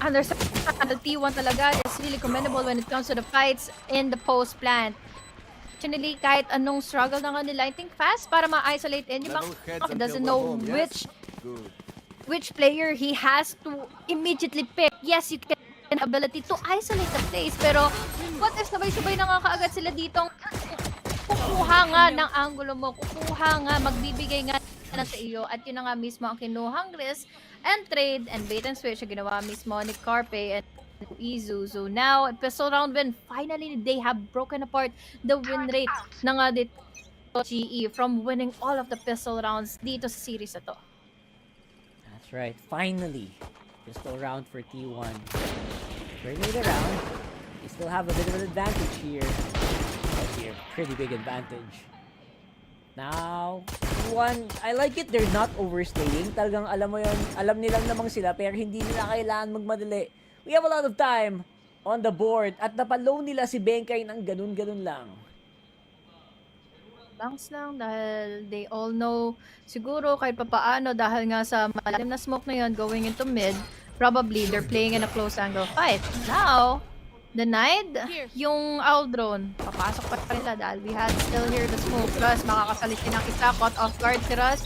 understand the T1 talaga is really commendable when it comes to the fights in the post plant. Actually, kahit anong struggle na nga nila, I think fast para ma-isolate in. Yung mga doesn't know which player he has to immediately pick. Yes, you can have ability to isolate the place, pero what if sabay-sabay na nga kaagad sila ditong kukuha nga ng angulo mo, kukuha nga, magbibigay nga na sa iyo, at yun na nga mismo ang kinuhang risk and trade and bait and switch na ginawa mismo ni Carpe and Izu. So now, pistol round win. Finally, they have broken apart the win rate ng GE from winning all of the pistol rounds dito sa series na to. That's right. Finally, pistol round for T1. Grenade around. They still have a bit of an advantage here. Pretty big advantage. Now, one, I like it, they're not overstaying. Talagang alam mo yun, alam nilang namang sila, pero hindi nila kailangan magmadali. We have a lot of time on the board, at napalow nila si Benkay ng ganun-ganun lang. Bangs lang dahil they all know siguro kahit papaano dahil nga sa malalim na smoke na yon going into mid, probably they're playing in a close angle fight. Now, denied yung owl drone. Papasok pa nila dahil we had still here the smoke. Plus, makakasalit din ang isa. Caught off guard si Russ.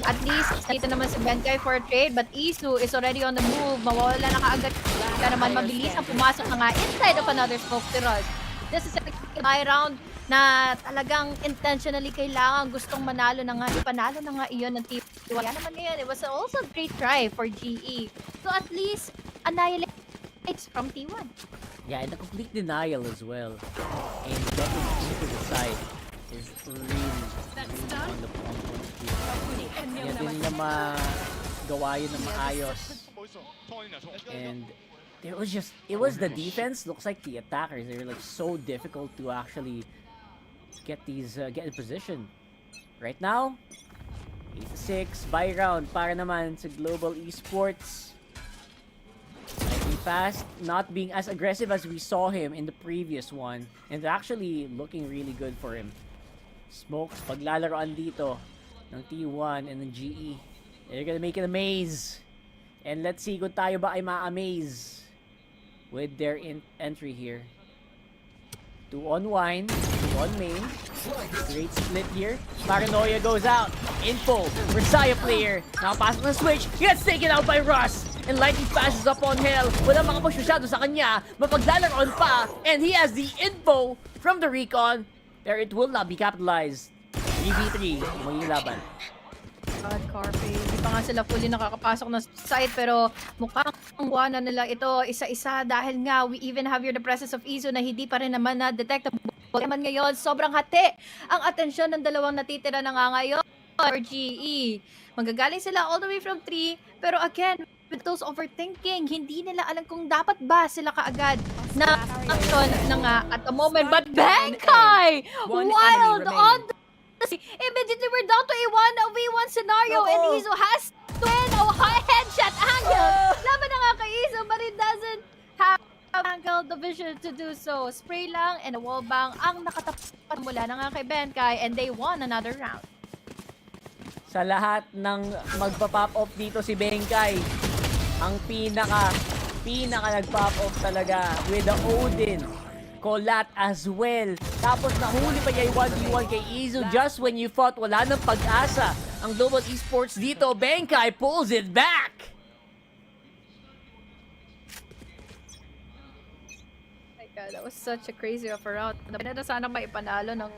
At least, nakita naman si Benkay for a trade. But Isu is already on the move. Mawawala na kaagad. Kaya naman mabilis ang pumasok na nga inside of another smoke si Russ. This is a high round na talagang intentionally kailangan gustong manalo na nga. Ipanalo na nga iyon ng team. Kaya naman ngayon, it was also a great try for GE. So at least, annihilate from T1. Yeah, and a complete denial as well. And getting to the side is really on the point. Kaya din nila magawa yun ng maayos. And there was just, it was the defense. Looks like the attackers, they're like so difficult to actually get these, get in position. Right now, 8-6, buy round para naman sa Global Esports. Fast, not being as aggressive as we saw him in the previous one, and actually looking really good for him. Smokes, paglalaroan dito ng T1 and ng GE. They're gonna make it a maze. And let's see kung tayo ba ay ma-amaze with their entry here. 2 on wine, 2 on main. Great split here. Paranoia goes out. Info, Versailles player. Nakapasok na switch. Gets taken out by Russ. And Lightning passes up on Hell. Walang makapush masyado sa kanya. Mapaglalaroan pa. And he has the info from the recon. There it will not be capitalized. 3v3. Magiging laban. God, Carpe. Hindi pa nga sila fully nakakapasok na site pero mukhang buwan na nila ito isa-isa dahil nga we even have here the presence of Izu na hindi pa rin naman na-detectable. Naman ngayon, sobrang hati ang atensyon ng dalawang natitira na nga ngayon for GE. Magagaling sila all the way from 3 pero again, with those overthinking, hindi nila alam kung dapat ba sila kaagad na action na nga at the moment. But Benkay! Wild on the... Immediately we're down to a 1v1 scenario and Izu has to win a high headshot angle. Laban na nga kay Izu but it doesn't have angle the vision to do so. Spray lang and a wallbang ang nakatapat mula na nga kay Benkay and they won another round. Sa lahat ng magpa-pop off dito si Benkay, ang pinaka nag-pop off talaga with the Odin. Colat as well. Tapos nahuli pa niya yung 1v1 kay Izu just when you thought wala nang pag-asa ang Global Esports dito. Benkay pulls it back! Oh my God, that was such a crazy of a round. Napinada sana maipanalo ng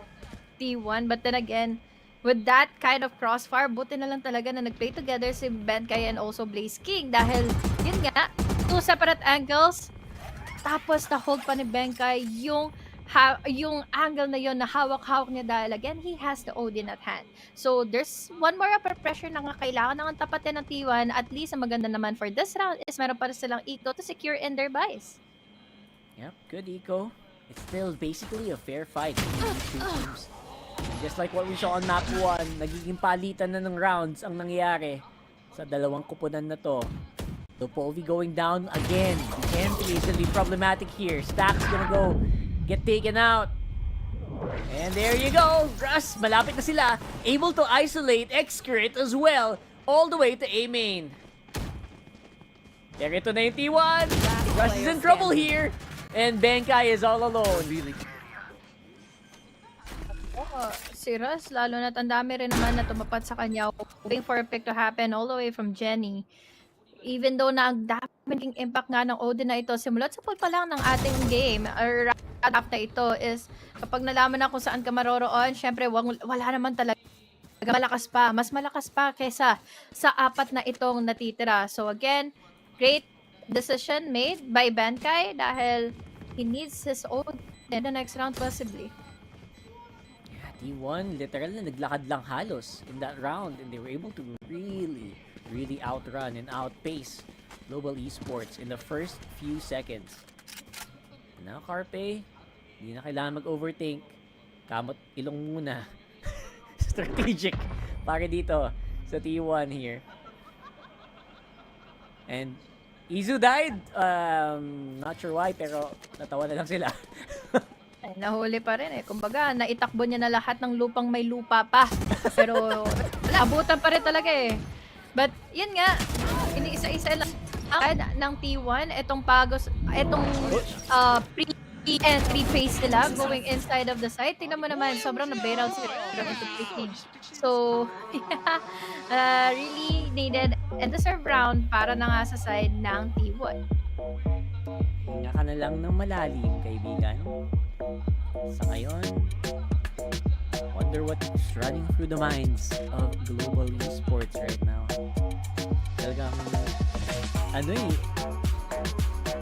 T1 but then again, with that kind of crossfire, buti na lang talaga na nag-play together si Benkay and also Blaze King dahil yun nga, 2 separate angles. Tapos na-hold pa ni Benkay yung angle na yon na hawak-hawak niya dahil again, he has the Odin at hand. So there's one more upper pressure na nga kailangan nang tapatin ng T1. At least ang maganda naman for this round is meron pa rin silang eco to secure in their buys. Yep, good eco. It's still basically a fair fight between these two teams. Just like what we saw on map 1, nagiging palitan na ng rounds ang nangyayari sa dalawang kupunan na to. So Polvi going down again. The entry is gonna be problematic here. Stack's gonna go get taken out. And there you go. Russ, malapit na sila. Able to isolate Excurate as well. All the way to A main. There ito na yung T1. Russ is in trouble here. And Benkay is all alone. Si Russ, lalo na't ang dami rin naman na tumapat sa kanya. Waiting for a pick to happen all the way from Jenny. Even though na ang daming impact nga ng Odin na ito, simulat sa pool pa lang ng ating game, or draft na ito, is kapag nalaman na kung saan ka maroroon, syempre wala naman talaga malakas pa. Mas malakas pa kesa sa 4 na itong natitira. So again, great decision made by Benkay dahil he needs his own in the next round possibly. T1 literal na naglakad lang halos in that round and they were able to really outrun and outpace Global Esports in the first few seconds. Now Carpe, hindi na kailangan mag-overthink. Kamot ilong muna. strategic para dito sa T1 here. And Izu died. Not sure why, pero natawa na lang sila. Nahuli pa rin eh. Kumbaga, naitakbo niya na lahat ng lupang may lupa pa. Pero, abutan pa rin talaga eh. But, yun nga, iniisa-isa lang ng T1, itong pre-entry phase nila going inside of the site. Tingnan mo naman, sobrang na-bail out sila into picking. So, yeah, really needed and deserved round para na nga sa side ng T1. Hinga ka na lang ng malalim, kaibigan. Sa ngayon, wonder what's running through the minds of global esports right now. Talagang,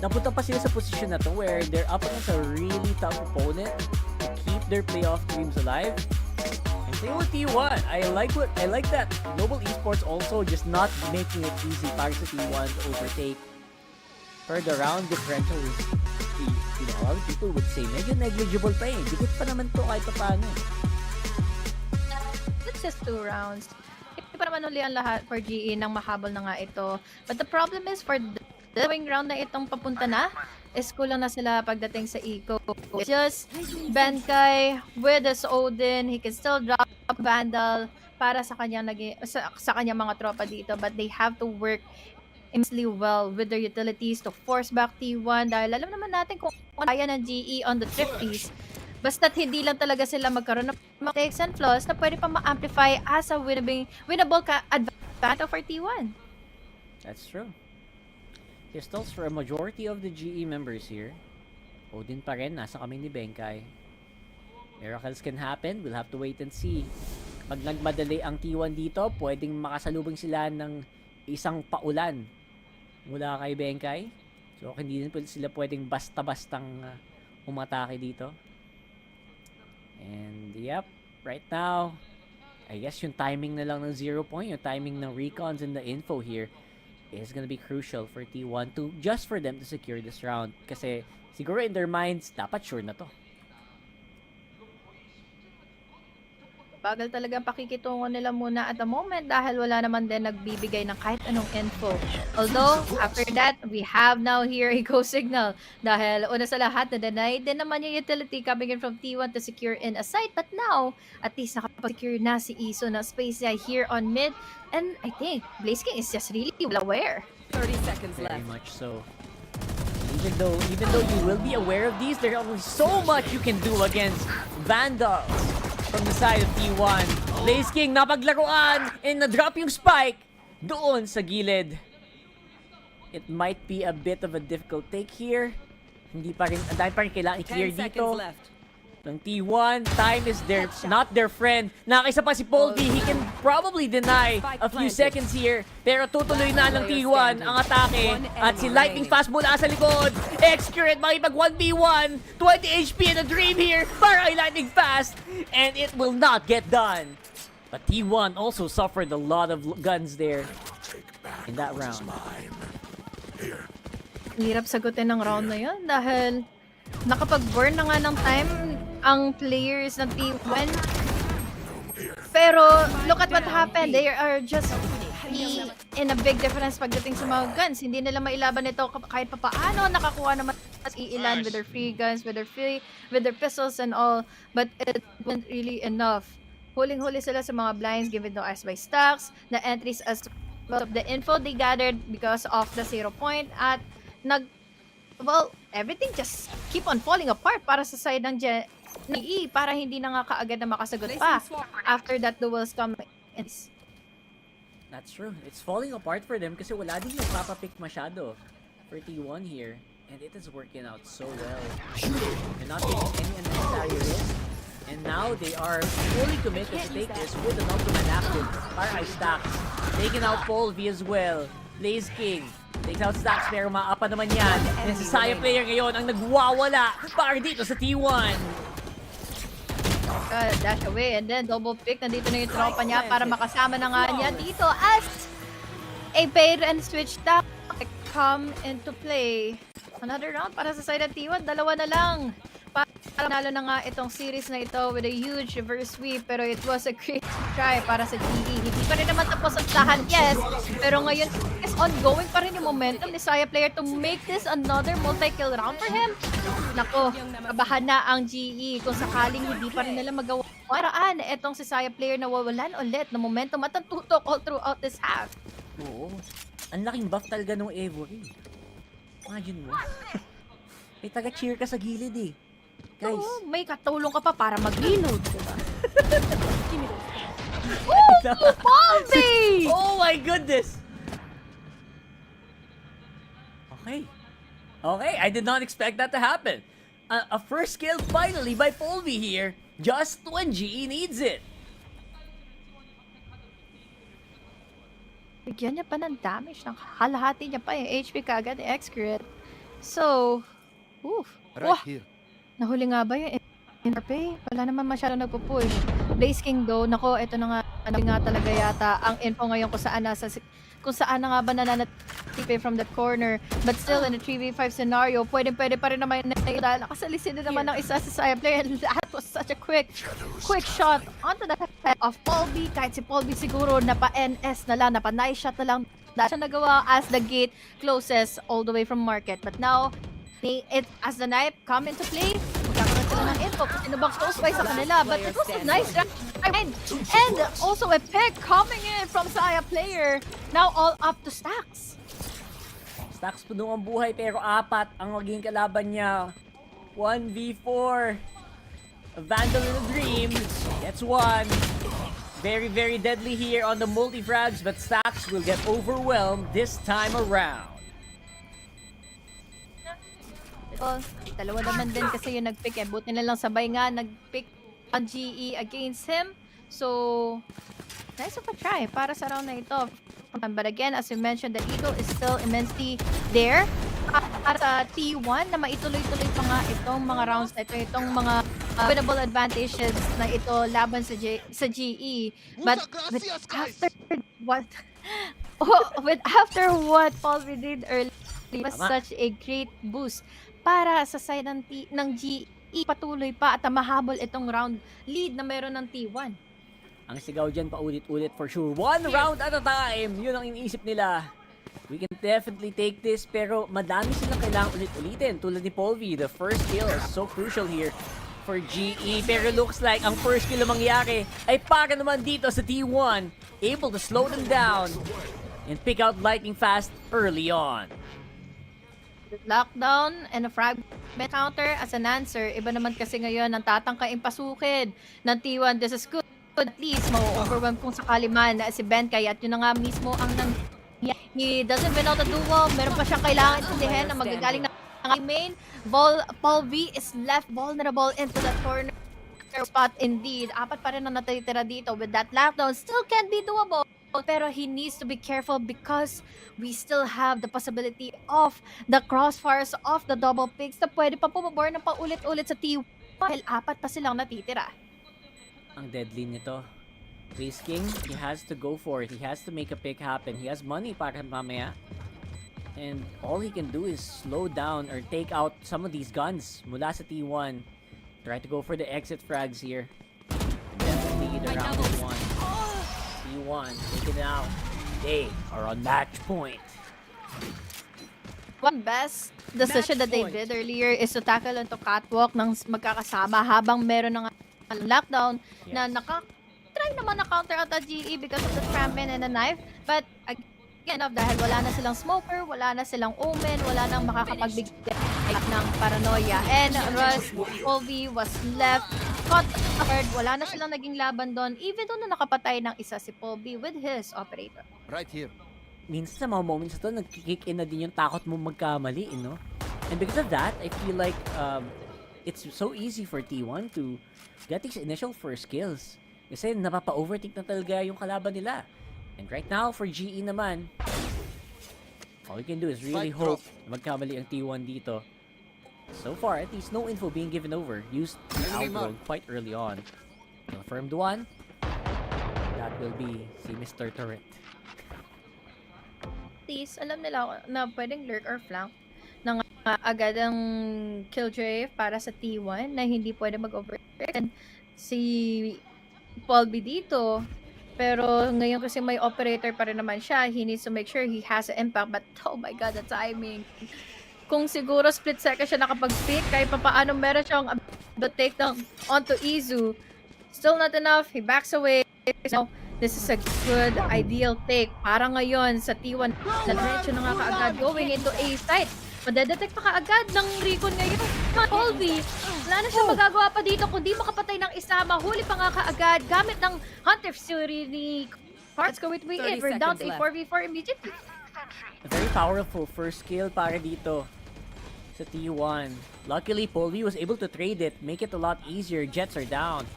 napunta pa sila sa position na to where they're up against a really tough opponent to keep their playoff dreams alive. And same with T1. I like that global esports also just not making it easy para sa T1 to overtake. For the round differential is, you know, a lot of people would say medyo negligible pa eh. Dikit pa naman to kahit pa paano. It's just 2 rounds. Hindi pa naman uli ang lahat for GE nang mahabol na nga ito. But the problem is for the going round na itong papunta na, is kulang na sila pagdating sa eco. It's just Benkai with his Odin. He can still drop Vandal para sa kanyang mga tropa dito. But they have to work immensely well with their utilities to force back T1 dahil alam naman natin kung kaya ng GE on the trippies. Basta't hindi lang talaga sila magkaroon ng mistakes and flaws na pwede pa ma-amplify as a winnable advantage for T1. That's true. Pistols for a majority of the GE members here. Odin pa rin, nasa kami ni Benkai. Miracles can happen, we'll have to wait and see. Pag nagmadali ang T1 dito, pwedeng makasalubong sila ng isang paulan mula kay Benkai. So, hindi din sila pwedeng basta-bastang umatake dito. And, yep, right now, I guess yung timing na lang ng 0 point, yung timing ng recons and the info here is gonna be crucial for T1 just for them to secure this round. Kasi, siguro in their minds, dapat sure na to. Bagal talaga ang pakikitungo nila muna at the moment dahil wala naman din nagbibigay ng kahit anong info. Although, after that, we have now here a go signal dahil una sa lahat na deny din naman yung utility coming in from T1 to secure in a site. But now, at least nakapag-secure na si Iso na space niya here on mid. And I think Blaze King is just really well aware. 30 seconds left. Very much so. Even though you will be aware of these, there's only so much you can do against Vandals. From the side of T1, Blaze King napaglaruan and na-drop yung spike doon sa gilid. It might be a bit of a difficult take here. Hindi pa rin, ang dami pa rin kailangan i-clear dito. Ng T1, time is not their friend. Nakakaisa pa si Poldy, he can probably deny a few seconds here. Pero tutuloy na ng T1 ang atake. At si Lightning Fast mula sa likod. Excurrent makipag 1v1. 20 HP and a dream here para kay Lightning Fast. And it will not get done. But T1 also suffered a lot of guns there in that round. Hirap sagutin ng round na yun dahil nakapag-burn na nga ng time ang players ng T1. Pero look at what happened. They are just in a big difference pagdating sa mga guns. Hindi nila mailaban ito kahit pa paano. Nakakuha naman iilan with their free guns, with their pistols and all. But it wasn't really enough. Huling-huli sila sa mga blinds given the S by stacks, the entries as well of the info they gathered because of the 0 point at everything just keep on falling apart para sa side ng GE para hindi na nga kaagad na makasagot pa after that duels come in. That's true. It's falling apart for them kasi wala din yung papapick masyado for T1 here. And it is working out so well. They're not taking any unnecessary risk. And now they are fully committed to take this with an ultimate active para kay Stacks. Taking out Polvy as well. Blaze King takes out Stacks pero maapa naman yan. And si Saya player ngayon ang nagwawala para dito sa T1. Dash away and then double pick. Nandito na yung tropa niya para makasama na nga niya dito as a bait and switch tap come into play. Another round para sa side ng T1. Dalawa na lang. Nalo na nga itong series na ito with a huge reverse sweep, pero it was a great try para sa GE. Hindi pa rin naman tapos ang lahat, yes, pero ngayon is ongoing pa rin yung momentum ni Saya player to make this another multi-kill round for him. Nako, kabahan na ang GE kung sakaling hindi pa rin nila magawa. Paraan, itong si Saya player nawawalan ulit ng momentum at ang tutok all throughout this half. Oo. Ang laking buff talaga nung Avery. Imagine mo. May taga-cheer ka sa gilid eh. Guys. Oo, may katulong ka pa para mag-reload, diba? Baldy! Oh my goodness! Okay. Okay, I did not expect that to happen. A first kill finally by Polby here, just when GE needs it. Bigyan niya pa ng damage, ng halahati niya pa yung HP kagad ni X-Crit. So, Right here. Nahuli nga ba yung interpay? Wala naman masyadong nagpo-push. Blaze King though, nako, ito na nga talaga yata ang info ngayon kung saan na nga ba nananatipay from that corner. But still, in a 3v5 scenario, pwede pa rin naman dahil nakasalisin din naman ng isa sa Saya player. That was such a quick shot onto the head of Polby. Kahit si Polby siguro napa-NS na lang, napa-nice shot na lang. Dahil siya nagawa as the gate closes all the way from market. But now, as the knife come into play, magkakaroon sila ng info kung sino bang close by sa kanila. But it was a nice drive. And also a pick coming in from Saya player. Now all up to Stacks. Stacks punong ang buhay pero 4 ang maging kalaban niya. 1v4. A Vandal in a dream. Gets 1. Very, very deadly here on the multi-frags, but Stacks will get overwhelmed this time around. Dalawa naman din kasi yung nag-pick eh. Buti na lang sabay nga nag-pick ang GE against him. So, nice of a try para sa round na ito. But again, as we mentioned, the Eagle is still immensely there. Para sa T1 na maituloy-tuloy pa nga itong mga rounds na ito, itong mga winnable advantages na ito laban sa GE. But after what Polby did earlier, was such a great boost para sa side ng GE. Patuloy pa at mahabol itong round lead na meron ng T1. Ang sigaw dyan paulit-ulit for sure. 1 round at a time. Yun ang iniisip nila. We can definitely take this pero madami silang kailangan ulit-ulitin. Tulad ni Polby, the first kill is so crucial here for GE. Pero looks like ang first kill na mangyari ay para naman dito sa T1. Able to slow them down and pick out lightning fast early on. Lockdown and a fragment counter as an answer. Iba naman kasi ngayon ang tatangkaing pasukin ng T1. This is good. At least ma-overwhelm kung sakali man si Benkay at yun na nga mismo ang he doesn't win out the duel. Meron pa siyang kailangan intindihin na magagaling na main. Paul V is left vulnerable into that corner spot indeed. 4 pa rin ang natitira dito with that lockdown. Still can be doable. Pero he needs to be careful because we still have the possibility of the crossfires of the double picks na pwede pa pumabor ng paulit-ulit sa T1 dahil 4 pa silang natitira. Ang deadly nito. Blaze King, he has to go for it. He has to make a pick happen. He has money para mamaya. And all he can do is slow down or take out some of these guns mula sa T1. Try to go for the exit frags here. Definitely the round is 1. T1 taken out. They are on match point. One best decision that they did earlier is to tackle into catwalk ng magkakasama habang meron ng lockdown na try naman na counter out the GE because of the trammin and the knife. But again, dahil wala na silang smoker, wala na silang omen, wala nang makakapagbigay ng paranoia. And Russ, Polby was left caught covered. Wala na silang naging laban doon. Even though na nakapatay ng isa si Polby with his operator. Right here. Minsan sa mga moments ito, nag-kick in na din yung takot mo magkamali, no? And because of that, I feel like it's so easy for T1 to get these initial first kills. Kasi napapa-overtake na talaga yung kalaban nila. And right now, for GE naman, all you can do is really hope magkamali ang T1 dito. So far, at least no info being given over. Used the outroad quite early on. Confirmed 1. That will be si Mr. Turret. At least, alam nila na pwedeng lurk or flank ng agad ang Killjoy para sa T1 na hindi pwede mag-overextend si Paul B dito. Pero ngayon kasi may operator pa rin naman siya. He needs to make sure he has an impact. But oh my god, the timing. Kung siguro split second siya nakapag-pick, kahit pa paano meron siyang take down onto Izu. Still not enough. He backs away. So, this is a good, ideal take. Para ngayon sa T1, na diretso na nga kaagad going into A site. Madedetect pa kaagad ng Recon ngayon. Colby, wala na siya magagawa pa dito kundi makapatay ng isa. Mahuli pa nga kaagad gamit ng Hunter Fury ni Let's go with it. We're down to a 4v4 immediately. A very powerful first kill para dito sa T1. Luckily, Polvi was able to trade it, make it a lot easier. Jets are down.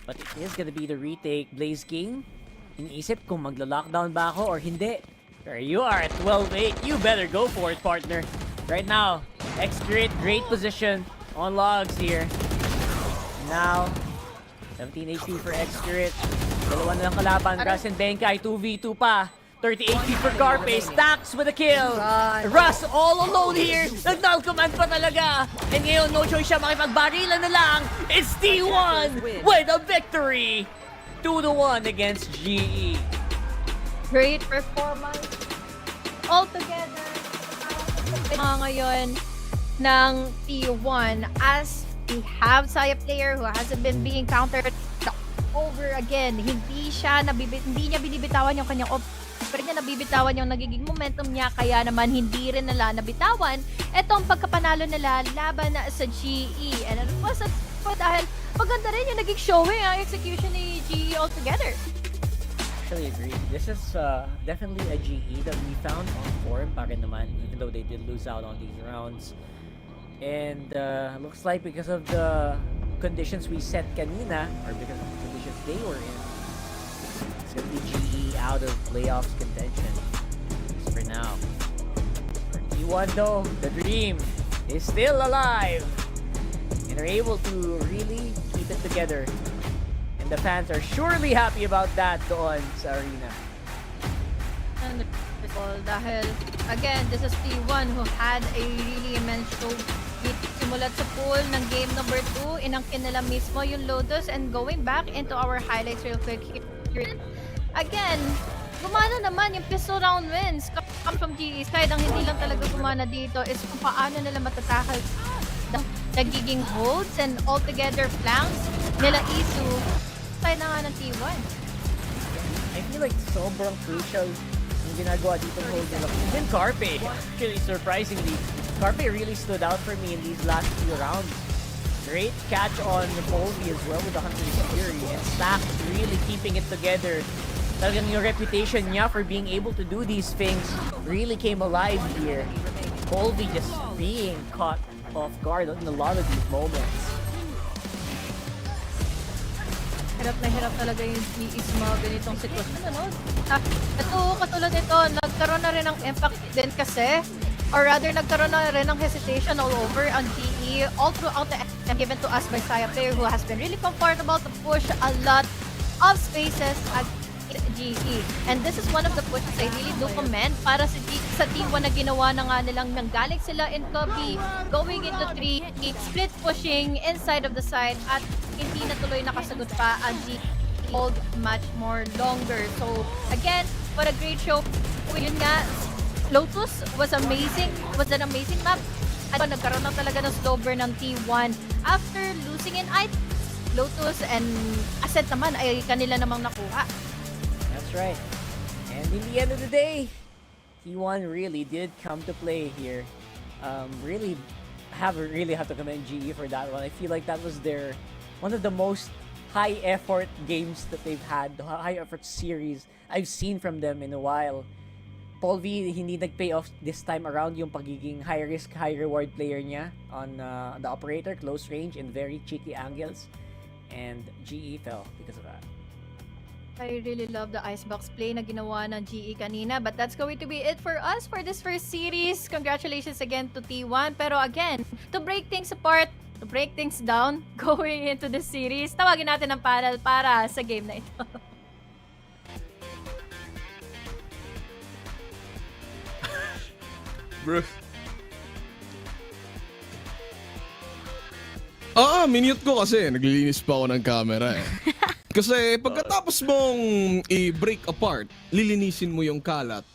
But it is gonna be the retake. Blaze King, iniisip kung magla-lockdown ba ako or hindi. There you are at 12-8. You better go for it, partner. Right now, X-Grid, great position on logs here. Now, 17 HP for X-Grid. Dalawa na lang kalaban. Russ and Benkai, 2v2 pa. 30 HP for Garpe. Stacks with a kill. Russ all alone here. Nag-null command pa talaga. And ngayon, no choice siya. Makipagbarilan na lang. It's T1 with a victory. 2-1 against GE. Great performance. All together. Ngayon ng T1 as we have Saya player who hasn't been being countered over again. Hindi niya binibitawan yung kanyang pero niya nabibitawan yung nagiging momentum niya, kaya naman hindi rin nila nabitawan itong pagkapanalo nila laban sa GE. And it was dahil maganda rin yung naging showing ang execution ni GE altogether. Actually agree. This is definitely a GE that we found on form pa rin naman, even though they did lose out on these rounds. And looks like because of the conditions we set kanina, or because of the conditions they were in, it's gonna be GE out of playoffs contention for now. For T1 though, the dream is still alive, and they're able to really keep it together. And the fans are surely happy about that doon sa arena. And dahil, again, this is T1 who had a really immense show. Simulat sa pool ng game number 2, inangkin nila mismo yung Lotus, and going back into our highlights real quick here. Again, gumana naman yung pistol round wins come from GE side. Ang hindi lang talaga gumana dito is kung paano nila matatakal nagiging holds and altogether flanks nila Isu side na nga ng T1. I feel like sobrang crucial yung ginagawa dito ng hold nila. Even Carpe, actually surprisingly, Carpe really stood out for me in these last few rounds. Great catch on Polvi as well with the Hunter's Fury, and Stack really keeping it together. Talagang yung reputation niya for being able to do these things really came alive here. Polvi just being caught off guard in a lot of these moments. Hirap talaga yung GE sa mga ganitong sitwasyon, ano? Ito, katulad nito, nagkaroon na rin ng impact din kasi, or rather, nagkaroon na rin ng hesitation all over on GE, all throughout the and given to us by Saya player who has been really comfortable to push a lot of spaces at GE. And this is one of the pushes I really do commend para sa T1 na ginawa na nga nilang nanggaling sila in copy, going into 3, split pushing inside of the side, at hindi natuloy nakasagot pa ang GE hold much more longer. So again, what a great show. Yun nga, Lotus was amazing, was an amazing map. At nagkaroon na talaga ng slow burn ng T1 after losing in item. Lotus and Ascent naman ay kanila namang nakuha. That's right. And in the end of the day, T1 really did come to play here. Really have to commend GE for that one. I feel like that was one of the most high effort games that they've had, the high effort series I've seen from them in a while. Paul V, hindi nag-pay off this time around yung pagiging high risk, high reward player niya on the operator, close range, and very cheeky angles. And GE fell because of that. I really love the icebox play na ginawa ng GE kanina, but that's going to be it for us for this first series. Congratulations again to T1. Pero again, to break things apart, to break things down, going into this series, tawagin natin ang panel para sa game na ito. Bro. minute ko kasi naglilinis pa ako ng camera eh. Kasi pagkatapos mong i-break apart, lilinisin mo yung kalat.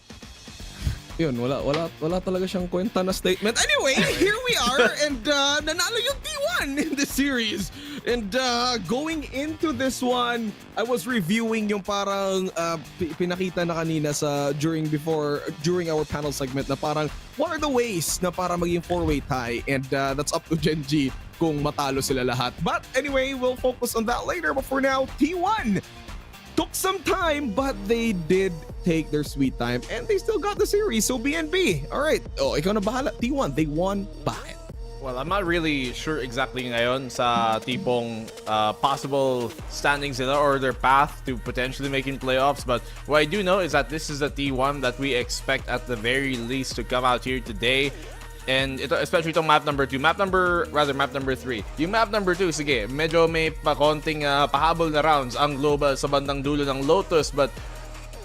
Yun, wala talaga siyang kwenta na statement. Anyway, here we are and nanalo yung T1 in this series. And going into this one, I was reviewing yung parang pinakita na kanina during our panel segment na parang what are the ways na para maging 4-way tie, and that's up to Gen.G kung matalo sila lahat. But anyway, we'll focus on that later. But for now, T1 took some time, but they did take their sweet time and they still got the series. So BNB, all right. Oh, ikaw na bahala. T1, they won. Bakit? Well, I'm not really sure exactly ngayon sa tipong possible standings nila or their path to potentially making playoffs. But what I do know is that this is the T1 that we expect at the very least to come out here today. And ito, especially itong map number 2. Map number 3. Yung map number 2, sige, medyo may pakonting pahabol na rounds ang global sa bandang dulo ng Lotus. But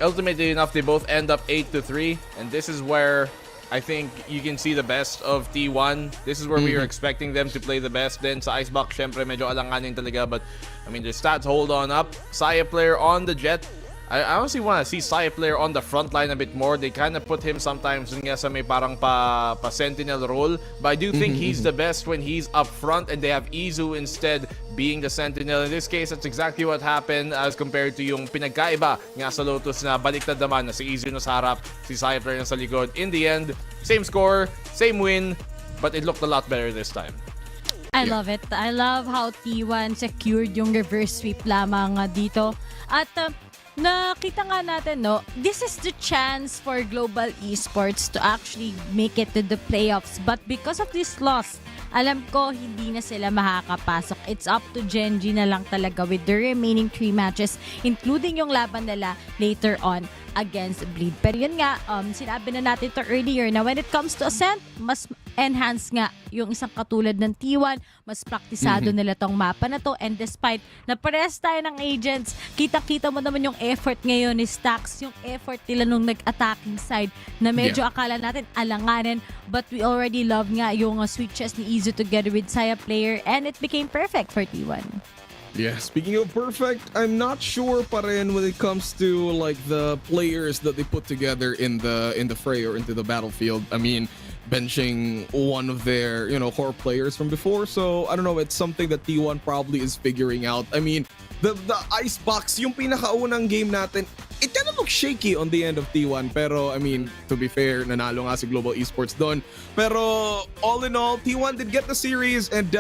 ultimately enough, they both end up 8-3. And this is where I think you can see the best of T1. This is where we are expecting them to play the best. Then sa Icebox, syempre medyo alanganin talaga. But I mean, the stats hold on up. Saya player on the Jet. I honestly want to see Saya player on the front line a bit more. They kind of put him sometimes nga sa may parang pa sentinel role. But I do think he's the best when he's up front and they have Izu instead being the sentinel. In this case, that's exactly what happened as compared to yung pinagkaiba nga sa Lotus na baliktad naman na si Izu na sa harap, si Saya player na sa likod. In the end, same score, same win, but it looked a lot better this time. I love it. I love how T1 secured yung reverse sweep lamang dito. At nakita nga natin, no, this is the chance for global esports to actually make it to the playoffs. But because of this loss, alam ko hindi na sila makakapasok. It's up to Gen.G na lang talaga with the remaining 3 matches, including yung laban nila later on against Bleed. Pero yun nga, sinabi na natin to earlier na when it comes to Ascent, mas enhance nga yung isang katulad ng T1, mas praktisado nila tong mapa na to, and despite na parehas tayo ng agents, kita-kita mo naman yung effort ngayon ni Stax, yung effort nila nung nag-attacking side na medyo akala natin alanganin, but we already love nga yung sweet chess ni Izu together with Saya player, and it became perfect for T1. Yeah, speaking of perfect, I'm not sure pa rin when it comes to like the players that they put together in the fray or into the battlefield. I mean, benching one of their, core players from before. So, I don't know, it's something that T1 probably is figuring out. I mean, the Icebox, yung pinakaunang game natin, it kind of looks shaky on the end of T1. Pero, I mean, to be fair, nanalo nga si Global Esports doon. Pero, all in all, T1 did get the series and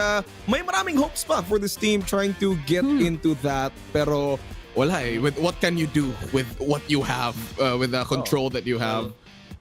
may maraming hopes pa for this team trying to get into that. Pero, wala eh. What can you do with what you have, with the control that you have?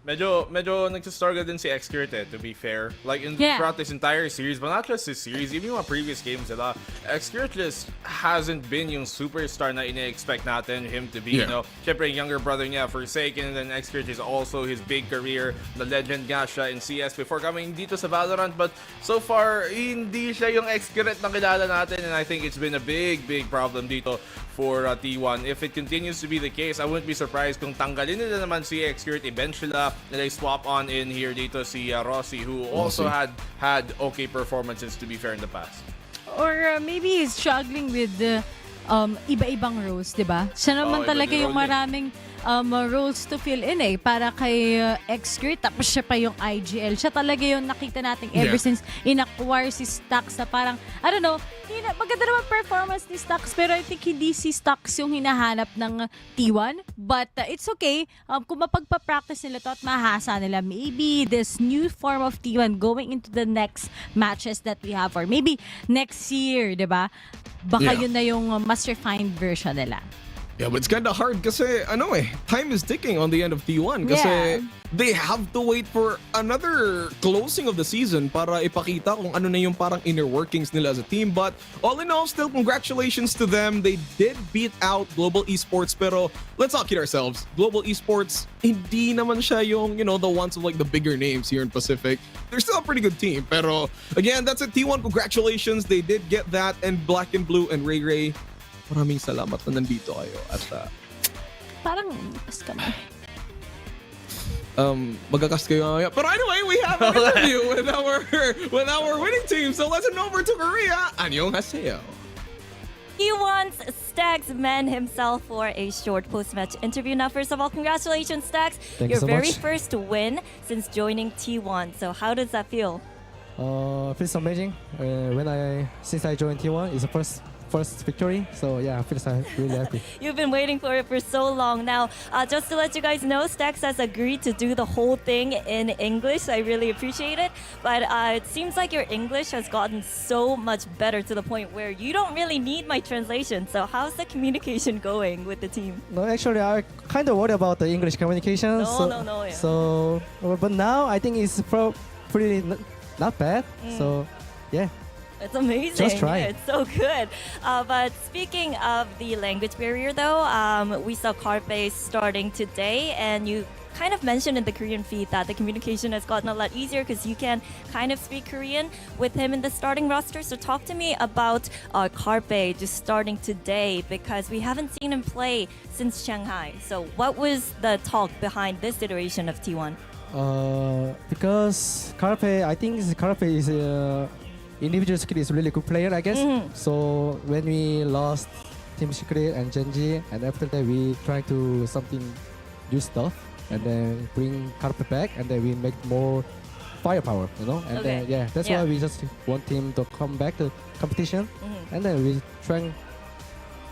Medyo nagsistruggle din si Xcurt to be fair. Like throughout this entire series, but not just this series, even yung previous games nila, Xcurt just hasn't been yung superstar na ina-expect natin him to be. Syempre yung younger brother niya, Forsaken, and then Xcurt is also his big career. The legend nga siya in CS before coming dito sa Valorant, but so far, hindi siya yung Xcurt na kilala natin, and I think it's been a big problem dito for T1. If it continues to be the case, I wouldn't be surprised kung tanggalin nila naman si Xcurt eventually. They swap on in here dito si Rossi, who also had okay performances to be fair in the past. Or maybe he's struggling with iba-ibang roles, diba? Siya naman talaga yung maraming roles to fill in para kay Xcurt, tapos siya pa yung IGL. Siya talaga yung nakita natin ever since in-acquire si Stax na parang, I don't know, maganda naman performance ni Stax, pero I think hindi si Stax yung hinahanap ng T1. But it's okay. Kung mapagpa-practice nila to at mahasa nila, maybe this new form of T1 going into the next matches that we have, or maybe next year, diba? Baka yun na yung mas refined version nila. Yeah, but it's kind of hard kasi time is ticking on the end of T1 kasi they have to wait for another closing of the season para ipakita kung ano na yung parang inner workings nila as a team. But all in all, still congratulations to them. They did beat out Global Esports, pero let's not kid ourselves. Global Esports, hindi naman siya yung, the ones of like the bigger names here in Pacific. They're still a pretty good team, pero again, that's it. T1, congratulations. They did get that, and Black and Blue and Ray, maraming salamat na nandito kayo at parang mas kami. magkakast kayo mamaya. But anyway, we have an interview with our winning team. So let's head over to Korea. 안녕하세요. He wants Stax Man himself for a short post-match interview. Now, first of all, congratulations, Stax. Thank you Your so very much. first win since joining T1. So how does that feel? Feels amazing. Since I joined T1, it's the first victory. So yeah, I feel really happy. You've been waiting for it for so long. Now, just to let you guys know, Stax has agreed to do the whole thing in English. I really appreciate it. But it seems like your English has gotten so much better to the point where you don't really need my translation. So how's the communication going with the team? No, actually, I kind of worry about the English communication. No. Yeah. But now I think it's pretty not bad. So yeah. It's amazing. Just try. It's so good. But speaking of the language barrier, though, we saw Carpe starting today, and you kind of mentioned in the Korean feed that the communication has gotten a lot easier because you can kind of speak Korean with him in the starting roster. So talk to me about Carpe just starting today, because we haven't seen him play since Shanghai. So what was the talk behind this iteration of T1? Because I think Carpe is individual skill is really good player, I guess. So when we lost Team Secret and Gen.G, and after that we try to something new stuff, and then bring Carpe back, and then we make more firepower, you know. And then that's why we just want him to come back to competition, and then we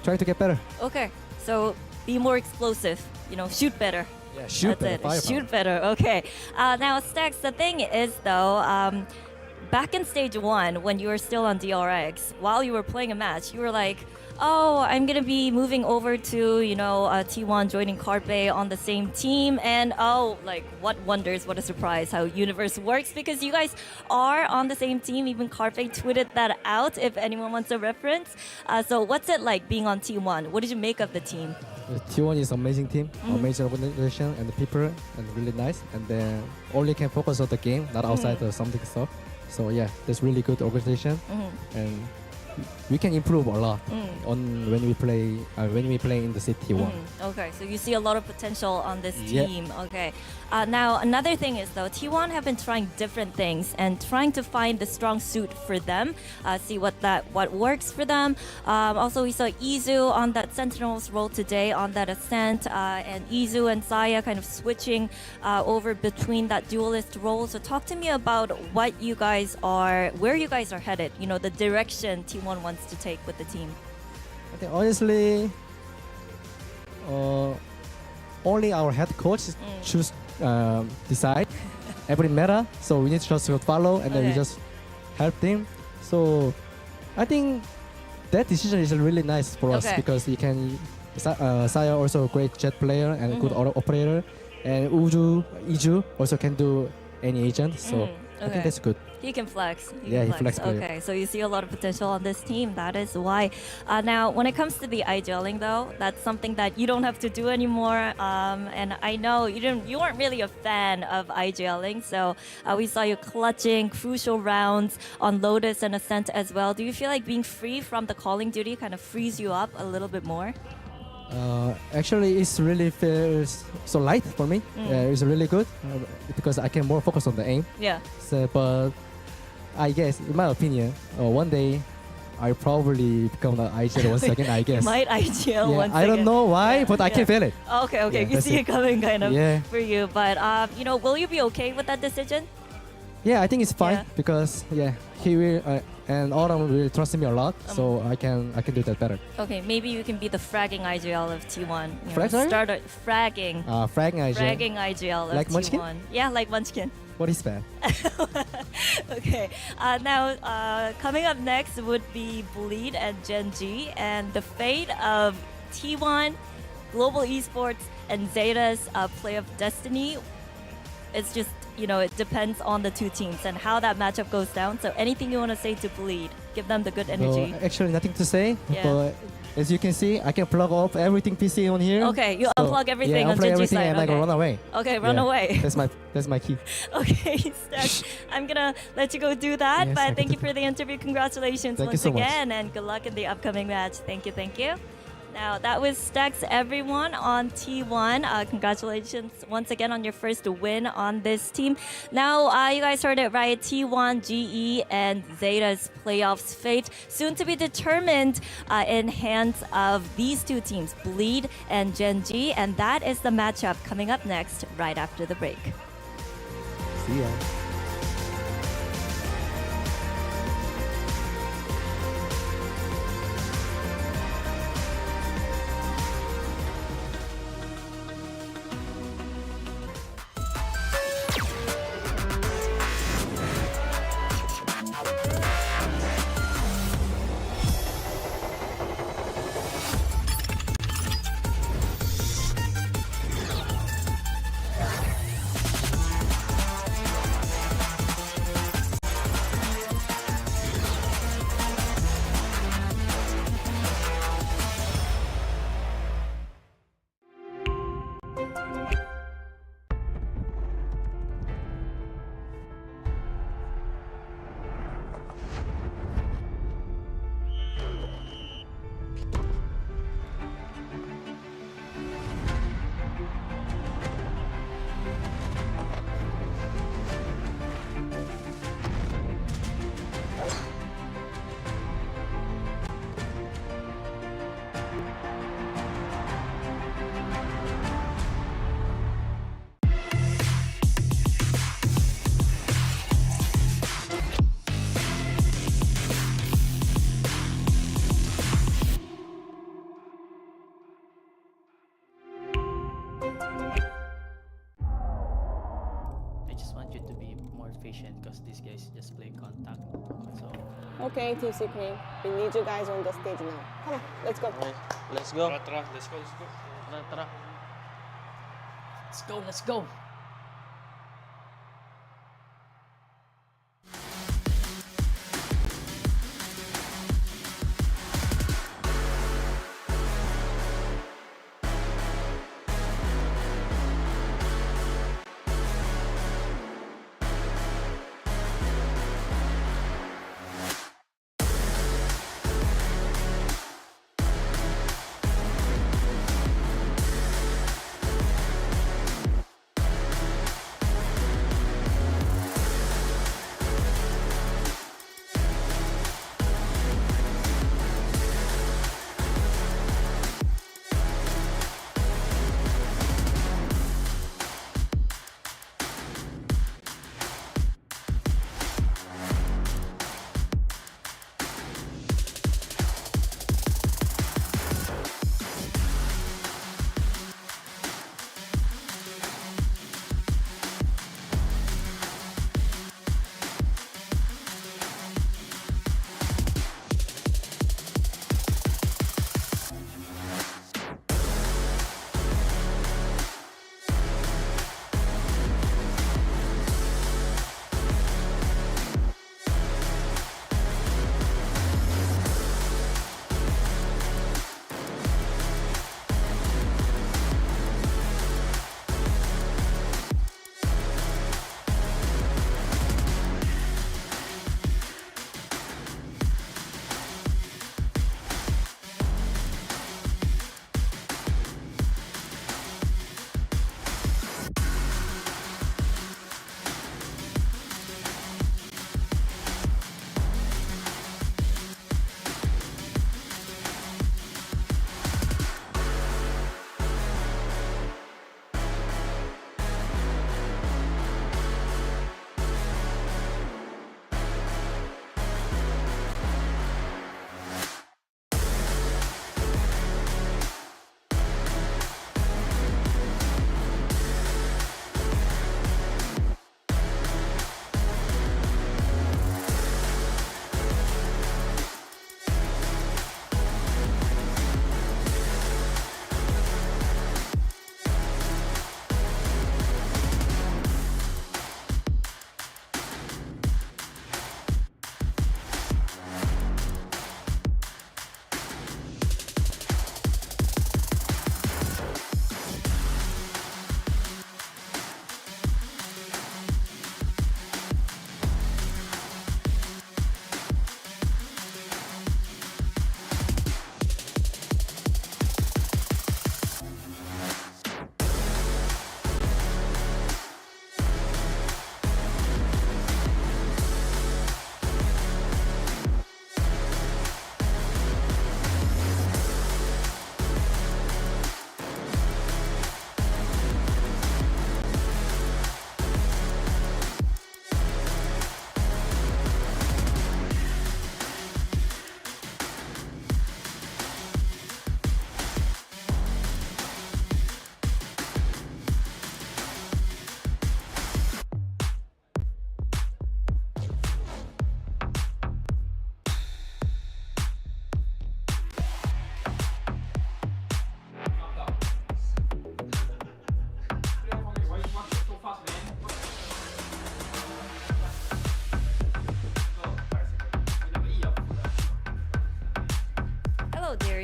try to get better. Okay, so be more explosive, shoot better. Yeah, shoot better. Firepower. Shoot better. Okay. Now, Stax, the thing is though, back in stage 1, when you were still on DRX, while you were playing a match, you were like, oh, I'm going to be moving over to, T1, joining Carpe on the same team. And what wonders, what a surprise how Universe works, because you guys are on the same team. Even Carpe tweeted that out, if anyone wants a reference. So what's it like being on T1? What did you make of the team? T1 is an amazing team, amazing organization, and the people, and really nice. And then only can focus on the game, not outside of something stuff. So yeah, that's really good organization, and we can improve a lot on when we play in the city one. Okay, so you see a lot of potential on this team. Okay, now another thing is though, T1 have been trying different things and trying to find the strong suit for them. See what works for them. Also, we saw Izu on that Sentinels role today on that Ascent, and Izu and Saya kind of switching over between that duelist role. So talk to me about where you guys are headed. The direction T1 wants to take with the team. I think honestly, only our head coach choose decide every meta. So we need to just follow, and then we just help them. So I think that decision is really nice for us, because you can. Saya also a great jet player and good operator, and Iju also can do any agent. So I think that's good. He can flex. He flex. Okay, so you see a lot of potential on this team. That is why. Now, when it comes to the iGelling, though, that's something that you don't have to do anymore. And I know you weren't really a fan of iGelling, so we saw you clutching crucial rounds on Lotus and Ascent as well. Do you feel like being free from the calling duty kind of frees you up a little bit more? Actually, it's really feels so light for me. It's really good because I can more focus on the aim. Yeah. So, but I guess, in my opinion, one day I'll probably become the IGL once again, I guess. Might IGL once again. I don't know why, but I can feel it. Okay. You see it coming kind of for you. But, will you be okay with that decision? Yeah, I think it's fine because, he will, and Autumn will trust me a lot, so I can do that better. Okay, maybe you can be the fragging IGL of T1. Fragging? Fragging. Fragging IGL. Fragging IGL of like T1. Munchkin? Yeah, like Munchkin. What is that? Okay, now coming up next would be Bleed and Gen.G, and the fate of T1, Global Esports, and Zeta's Play of Destiny. It's just, it depends on the two teams and how that matchup goes down. So anything you want to say to Bleed, give them the good energy. So, actually, nothing to say. But as you can see, I can plug off everything PC on here. Okay, you unplug everything on Gen.G everything side, and I can run away. Okay, run away. That's my key. Okay, Stax, I'm gonna let you go do that. Yes, but thank you for the interview. Congratulations Thank once you so again, much. and good luck in the upcoming match. Thank you. Now, that was Stacks, everyone, on T1. Congratulations once again on your first win on this team. Now, you guys heard it right. T1, GE, and Zeta's playoffs fate soon to be determined in hands of these two teams, Bleed and Gen.G. And that is the matchup coming up next, right after the break. See ya. I just want you to be more patient because these guys just play contact. So Okay, Team Secret, we need you guys on the stage now. Come on, let's go. let's go. Let's go. Tara. Let's go.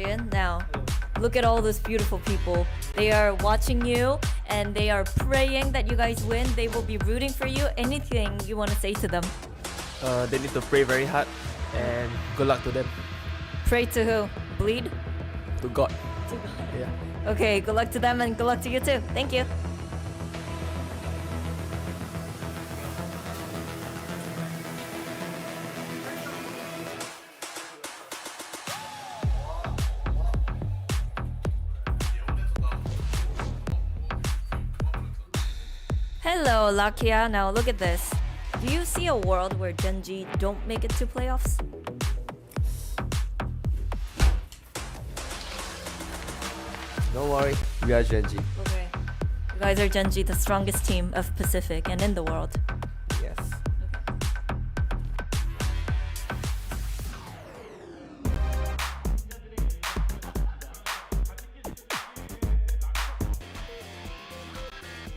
Dorian. Now, look at all those beautiful people. They are watching you and they are praying that you guys win. They will be rooting for you. Anything you want to say to them? They need to pray very hard and good luck to them. Pray to who? Bleed? To God. Yeah. Okay, good luck to them and good luck to you too. Thank you. Hello, Lakia. Now look at this. Do you see a world where Gen.G don't make it to playoffs? Don't worry, we are Gen.G. Okay. You guys are Gen.G, the strongest team of Pacific and in the world. Yes.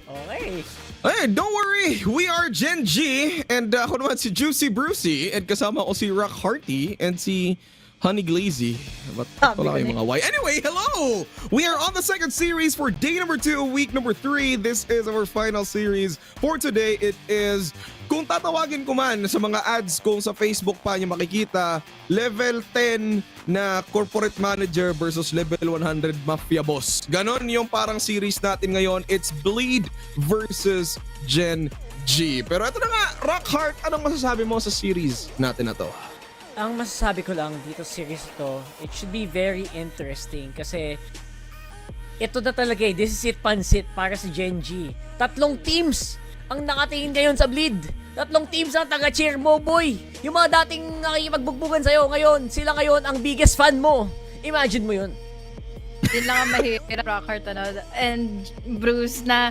Okay. Hey, don't worry, we are Gen.G and ako naman si Juicy Brucey and kasama ko si Rock Hearty and si Honey Glazy. Ba't wala kayong mga Y? Anyway, hello! We are on the second series for day number 2, week number 3. This is our final series for today. It is, kung tatawagin ko man sa mga ads kung sa Facebook pa niyo makikita, level 10 na corporate manager versus level 100 mafia boss. Ganon yung parang series natin ngayon. It's Bleed versus Gen.G. Pero ito na nga, Rockheart, anong masasabi mo sa series natin na to? Ang masasabi ko lang dito sa series to, it should be very interesting kasi ito na talaga eh, this is it pansit para sa Gen.G. 3 teams ang nakatingin ngayon sa Bleed. 3 teams ang taga-cheer mo, boy. Yung mga dating nakikipagbugbugan sa'yo ngayon, sila ngayon ang biggest fan mo. Imagine mo yun. Yun lang ang mahirap, Rockheart, ano? And Bruce, na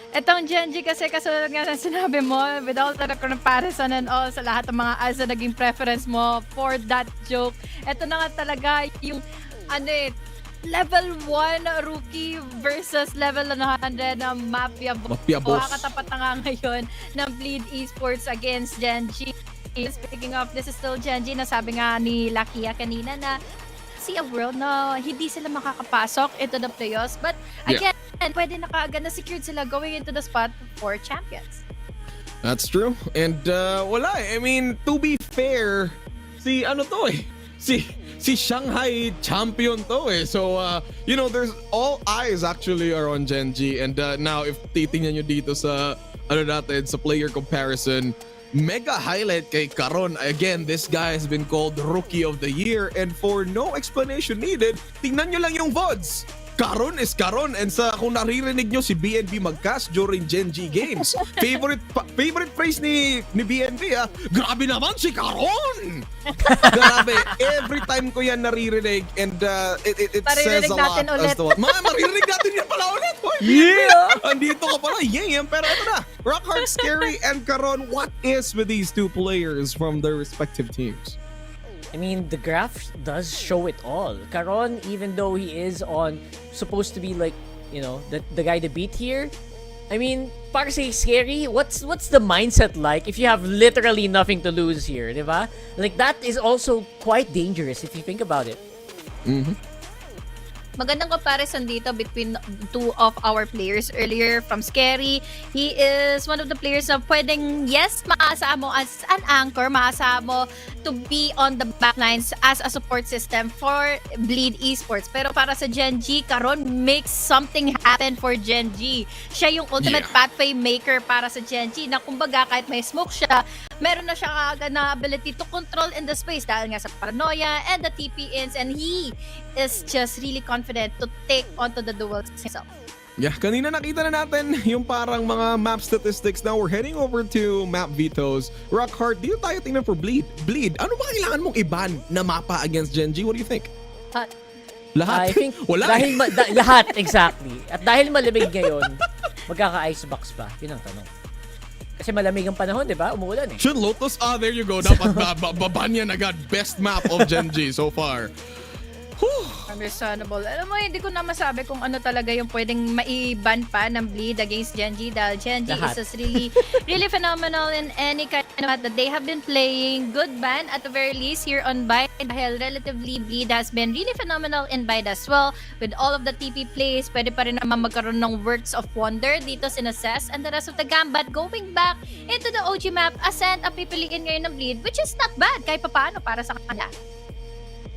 etong Gen.G kasi kasunod nga sa sinabi mo, with all the comparison and all sa lahat ng mga ads na naging preference mo for that joke, eto na nga talaga yung level 1 rookie versus level 100 na Mafia Boss. Katapat na nga ngayon ng Bleed Esports against Gen.G. Speaking of, this is still Gen.G, nasabi nga ni Lakia kanina na see a world na hindi sila makakapasok into the playoffs. But again, pwede na kaagad na secured sila going into the spot for champions. That's true. And wala eh. I mean, to be fair, si Shanghai champion to eh. So, there's all eyes actually are on Gen.G. And now, if titingnan nyo dito sa, sa player comparison, mega highlight kay Caron. Again, this guy has been called Rookie of the Year and for no explanation needed, tingnan nyo lang yung VODs. Caron is Caron and kung naririnig nyo si BNB mag-cast during Gen.G games, favorite phrase ni BNB grabe naman si Caron! Grabe, every time ko yan naririnig and it says a lot as to what. Maririnig natin yan pala ulit! Yeah! Andito ka pala, yeah! Pero ito na, Rockheart, Scary, and Caron, what is with these two players from their respective teams? I mean, the graph does show it all. Caron, even though he is supposed to be like, the guy to beat here, I mean, para say Scary, what's the mindset like if you have literally nothing to lose here, diba? Like, that is also quite dangerous if you think about it. Mm-hmm. Magandang comparison dito between two of our players earlier from Scary. He is one of the players na pwedeng, yes, maasahan mo as an anchor, maasahan mo to be on the backlines as a support system for Bleed Esports. Pero para sa Gen.G, Caron makes something happen for Gen.G. Siya yung ultimate pathway maker para sa Gen.G na kumbaga kahit may smoke siya, meron na siya kaagad na ability to control in the space dahil nga sa paranoia and the TP-ins, and he is just really confident to take onto the duels himself. Yeah, kanina nakita na natin yung parang mga map statistics. Now we're heading over to map vetoes. Rockheart, dito tayo tingnan for Bleed. Bleed, ano ba kailangan mong iban na mapa against Gen.G? What do you think? Lahat? I think wala. Dahil lahat, exactly. At dahil malamig ngayon, magkaka-icebox ba? Yun ang tanong. Kasi malamig ang panahon, di ba? Umuulan eh. Should Lotus? There you go. Dapat baban yan agad. Best map of Gen.G so far. Understandable. Alam mo, hindi ko na masabi kung ano talaga yung pwedeng maiban pa ng Bleed against Gen.G dahil Gen.G is just really, really phenomenal in any kind of that they have been playing good ban at the very least here on Bide dahil relatively Bleed has been really phenomenal in Bide as well. With all of the TP plays, pwede pa rin naman magkaroon ng Works of Wonder dito sin Assess and the rest of the game. But going back into the OG map, Ascent ang pipiliin ngayon ng Bleed, which is not bad kahit papaano para sa kanila.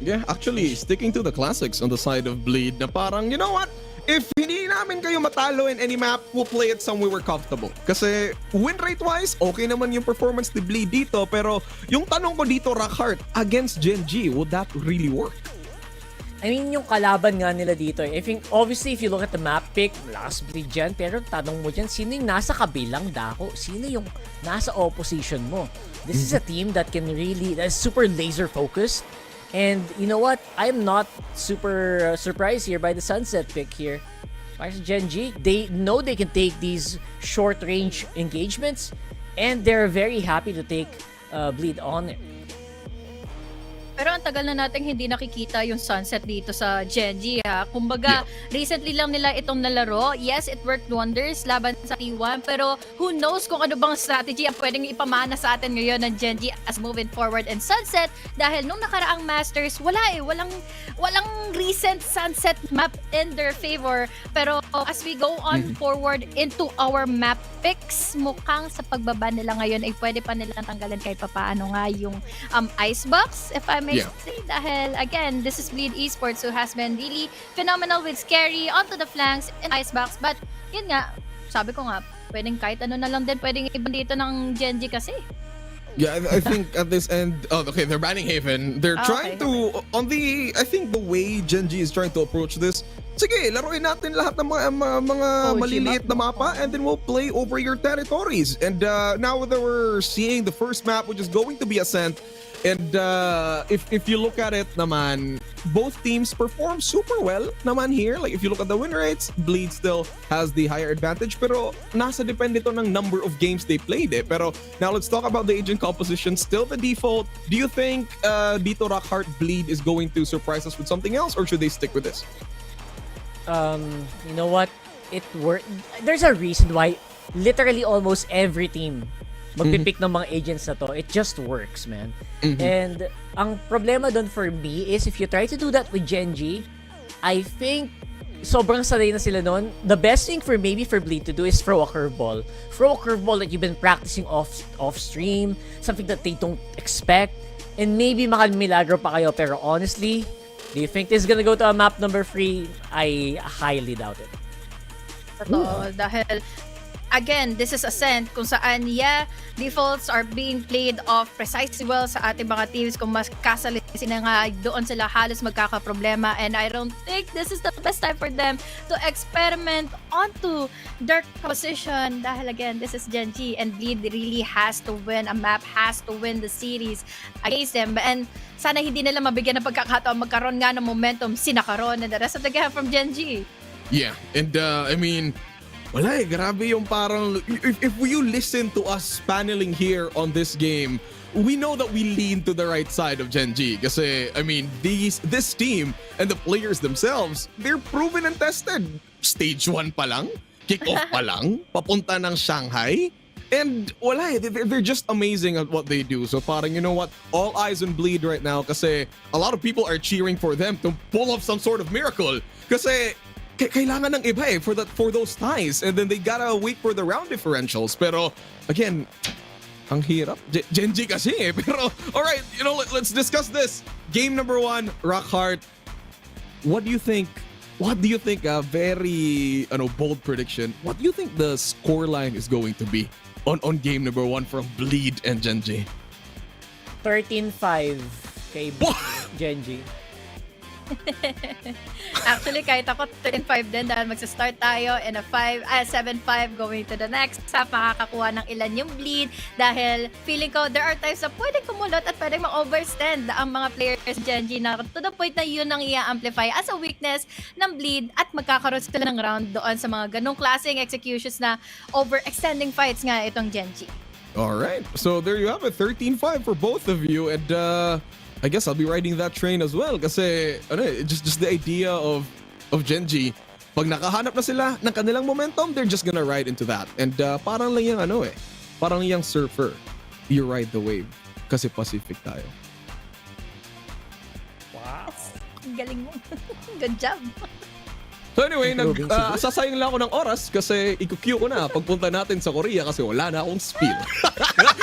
Yeah, actually, sticking to the classics on the side of Bleed na parang, you know what? If hindi namin kayo matalo in any map, we'll play it somewhere we're comfortable. Kasi win rate-wise, okay naman yung performance ni Bleed dito. Pero yung tanong ko dito, Rockhart, against Gen.G, would that really work? I mean, yung kalaban nga nila dito, I think, obviously, if you look at the map pick, last Bleed dyan, pero tanong mo dyan, sino yung nasa kabilang dako? Sino yung nasa opposition mo? This is a team that can really, that's super laser-focused. And you know what? I'm not super surprised here by the Sunset pick here. Para sa Gen.G, they know they can take these short-range engagements and they're very happy to take Bleed on it. Pero ang tagal na nating hindi nakikita yung Sunset dito sa Gen.G ha. Kumbaga, recently lang nila itong nalaro. Yes, it worked wonders laban sa T1. Pero who knows kung ano bang strategy ang pwedeng ipamana sa atin ngayon ng Gen.G as moving forward. And Sunset, dahil nung nakaraang Masters, walang recent Sunset map in their favor. Pero as we go on forward into our map picks, mukhang sa pagbaba nila ngayon ay pwede pa nilang tanggalin kahit papaano nga yung Icebox, if I may say. Dahil, again, this is Bleed Esports who has been really phenomenal with Scary onto the flanks and Icebox. But, yun nga, sabi ko nga, pwedeng kahit ano na lang din pwedeng iban dito ng Gen.G kasi. Yeah, I think at this end, okay, they're banning Haven. They're trying to, I think the way Gen.G is trying to approach this, sige, laruin natin lahat ng mga maliliit na mapa and then we'll play over your territories. And now that we're seeing the first map, which is going to be Ascent, and if you look at it naman, both teams perform super well naman here. Like if you look at the win rates, Bleed still has the higher advantage, pero nasa depende to ng number of games they played eh. Pero now let's talk about the agent composition. Still the default. Do you think dito Rockhart Bleed is going to surprise us with something else, or should they stick with this? You know what? It worked. There's a reason why literally almost every team magpipick ng mga agents na to. It just works, man. And ang problema dun for me is if you try to do that with Gen.G, I think sobrang sanay na sila nun. The best thing for Bleed to do is throw a curveball. Throw a curveball that you've been practicing off stream, something that they don't expect, and maybe makamilagro pa kayo. Pero honestly, do you think this is gonna go to a map number 3? I highly doubt it. Totoo, dahil again, this is Ascent kung saan, defaults are being played off precisely well sa ating mga teams. Kung mas kasali sila nga, doon sila halos magkakaproblema. And I don't think this is the best time for them to experiment onto their position. Dahil again, this is Gen.G and Bleed really has to win a map, has to win the series against them. And sana hindi nila mabigyan ng pagkakataon magkaroon nga ng momentum sinakaroon and the rest of the game from Gen.G. Yeah, and I mean, wala eh, grabe yung parang, if you listen to us paneling here on this game, we know that we lean to the right side of Gen.G. Kasi, I mean, this team and the players themselves, they're proven and tested. Stage 1 pa lang, kick-off pa lang, papunta ng Shanghai, and wala eh, they're just amazing at what they do. So parang, you know what, all eyes on Bleed right now kasi a lot of people are cheering for them to pull off some sort of miracle. Kasi, kailangan ng iba eh for those ties, and then they gotta wait for the round differentials. Pero again, ang hirap. Gen.G kasi eh. Pero alright, you know, let's discuss this. Game number 1, Rockhart. What do you think? A very bold prediction. What do you think the scoreline is going to be on game number 1 from Bleed and Gen.G? 13-5 kay Gen.G. Actually, kahit ako 10-5 din dahil magsa-start tayo in a 7-5 going to the next half. Makakakuha ng ilan yung Bleed dahil feeling ko there are times na pwedeng kumulot at pwedeng ma-overstand ang mga players Gen.G na to the point na yun ang i-amplify as a weakness ng Bleed at magkakaroon sila ng round doon sa mga ganong klaseng executions na overextending fights nga itong Gen.G. Alright, so there you have it, 13-5 for both of you. And I guess I'll be riding that train as well kasi just the idea of Gen.G, pag nakahanap na sila ng kanilang momentum, they're just gonna ride into that. And parang lang yung parang yung surfer, you ride the wave kasi Pacific tayo. Wow. Galing mo. Good job. So anyway, sasayang lang ako ng oras kasi i-queue ko na pagpunta natin sa Korea kasi wala na akong spiel.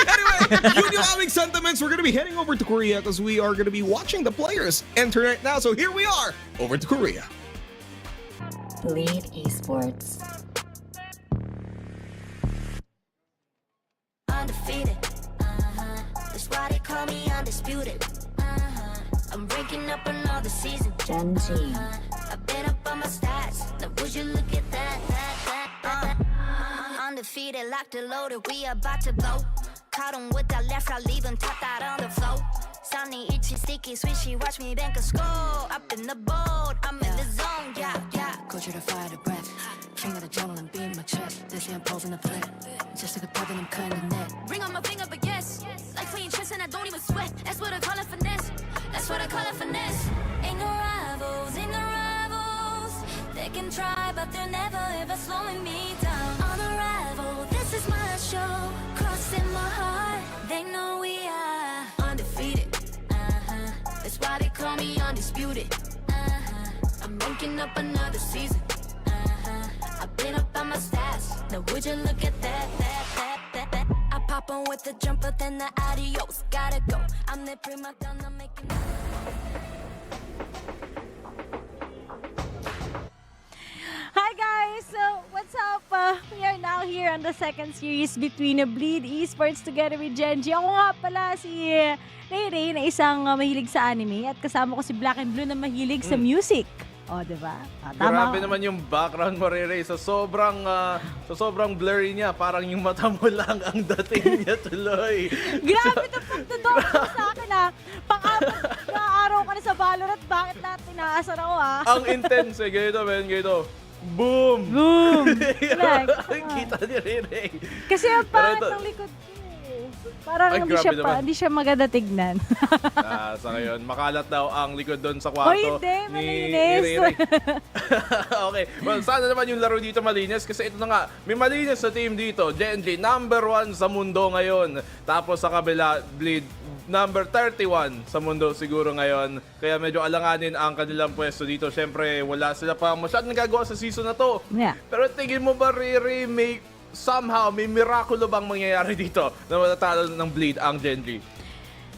Anyway, yun yung aming sentiments. We're gonna be heading over to Korea because we are gonna be watching the players enter right now. So here we are, over to Korea. Bleed Esports. Undefeated. That's why they call me undisputed. I'm breaking up another season. Gen.G. I've been up on my stats. Now would you look at that? Undefeated, locked and loaded. We about to go. Caught him with that left, I leave him tapped out on the floor. Sounding itchy, sticky, swishy. Watch me bank a score. Up in the boat, I'm in the zone. Yeah. Culture to fire the breath. King of the jungle and beat my chest. This year I'm posing the threat. Just like a pebble, I'm cutting the net. Bring on my finger, but yes. Like playing chess and I don't even sweat. That's what I call it finesse. That's what I call it finesse. Ain't no rivals, ain't no rivals. They can try, but they're never ever slowing me down. On arrival, this is my show. Crossing my heart, they know we are undefeated. That's why they call me undisputed. I'm ranking up another season. I've been up on my stats. Now would you look at that? I pop on with the jumper, then the adios. Gotta go. I'm the prima donna making. Hi guys! So, what's up? We are now here on the second series between Bleed Esports together with Gen.G. Ako nga pala si Ray na isang mahilig sa anime at kasama ko si Black and Blue na mahilig sa music. O, diba? Tama. Grabe naman yung background mo, Ray. Sa sobrang blurry niya, parang yung mata mo lang ang dating niya tuloy. Grabe itong pagdodok mo sa akin Pang-apat na araw ka na sa Valorant, bakit natin inaasar ako Ang intense ganito, men, ganito. Boom! Boom! Kita ni Ray. Kasi ang pangit ng likod ko. Parang hindi siya maganda tignan. Sa ngayon, makalat daw ang likod doon sa kwarto ni Ray. Okay, well, sana naman yung laro dito malinis kasi ito na nga, may malinis sa team dito. Gen.G, number 1 sa mundo ngayon. Tapos sa kabila, Bleed, number 31 sa mundo siguro ngayon. Kaya medyo alanganin ang kanilang pwesto dito. Siyempre, wala sila pa masyadong nagagawa sa season na to. Yeah. Pero tingin mo ba, Ray, may mirakulo bang mangyayari dito na matatalo ng Bleed ang Gen.G?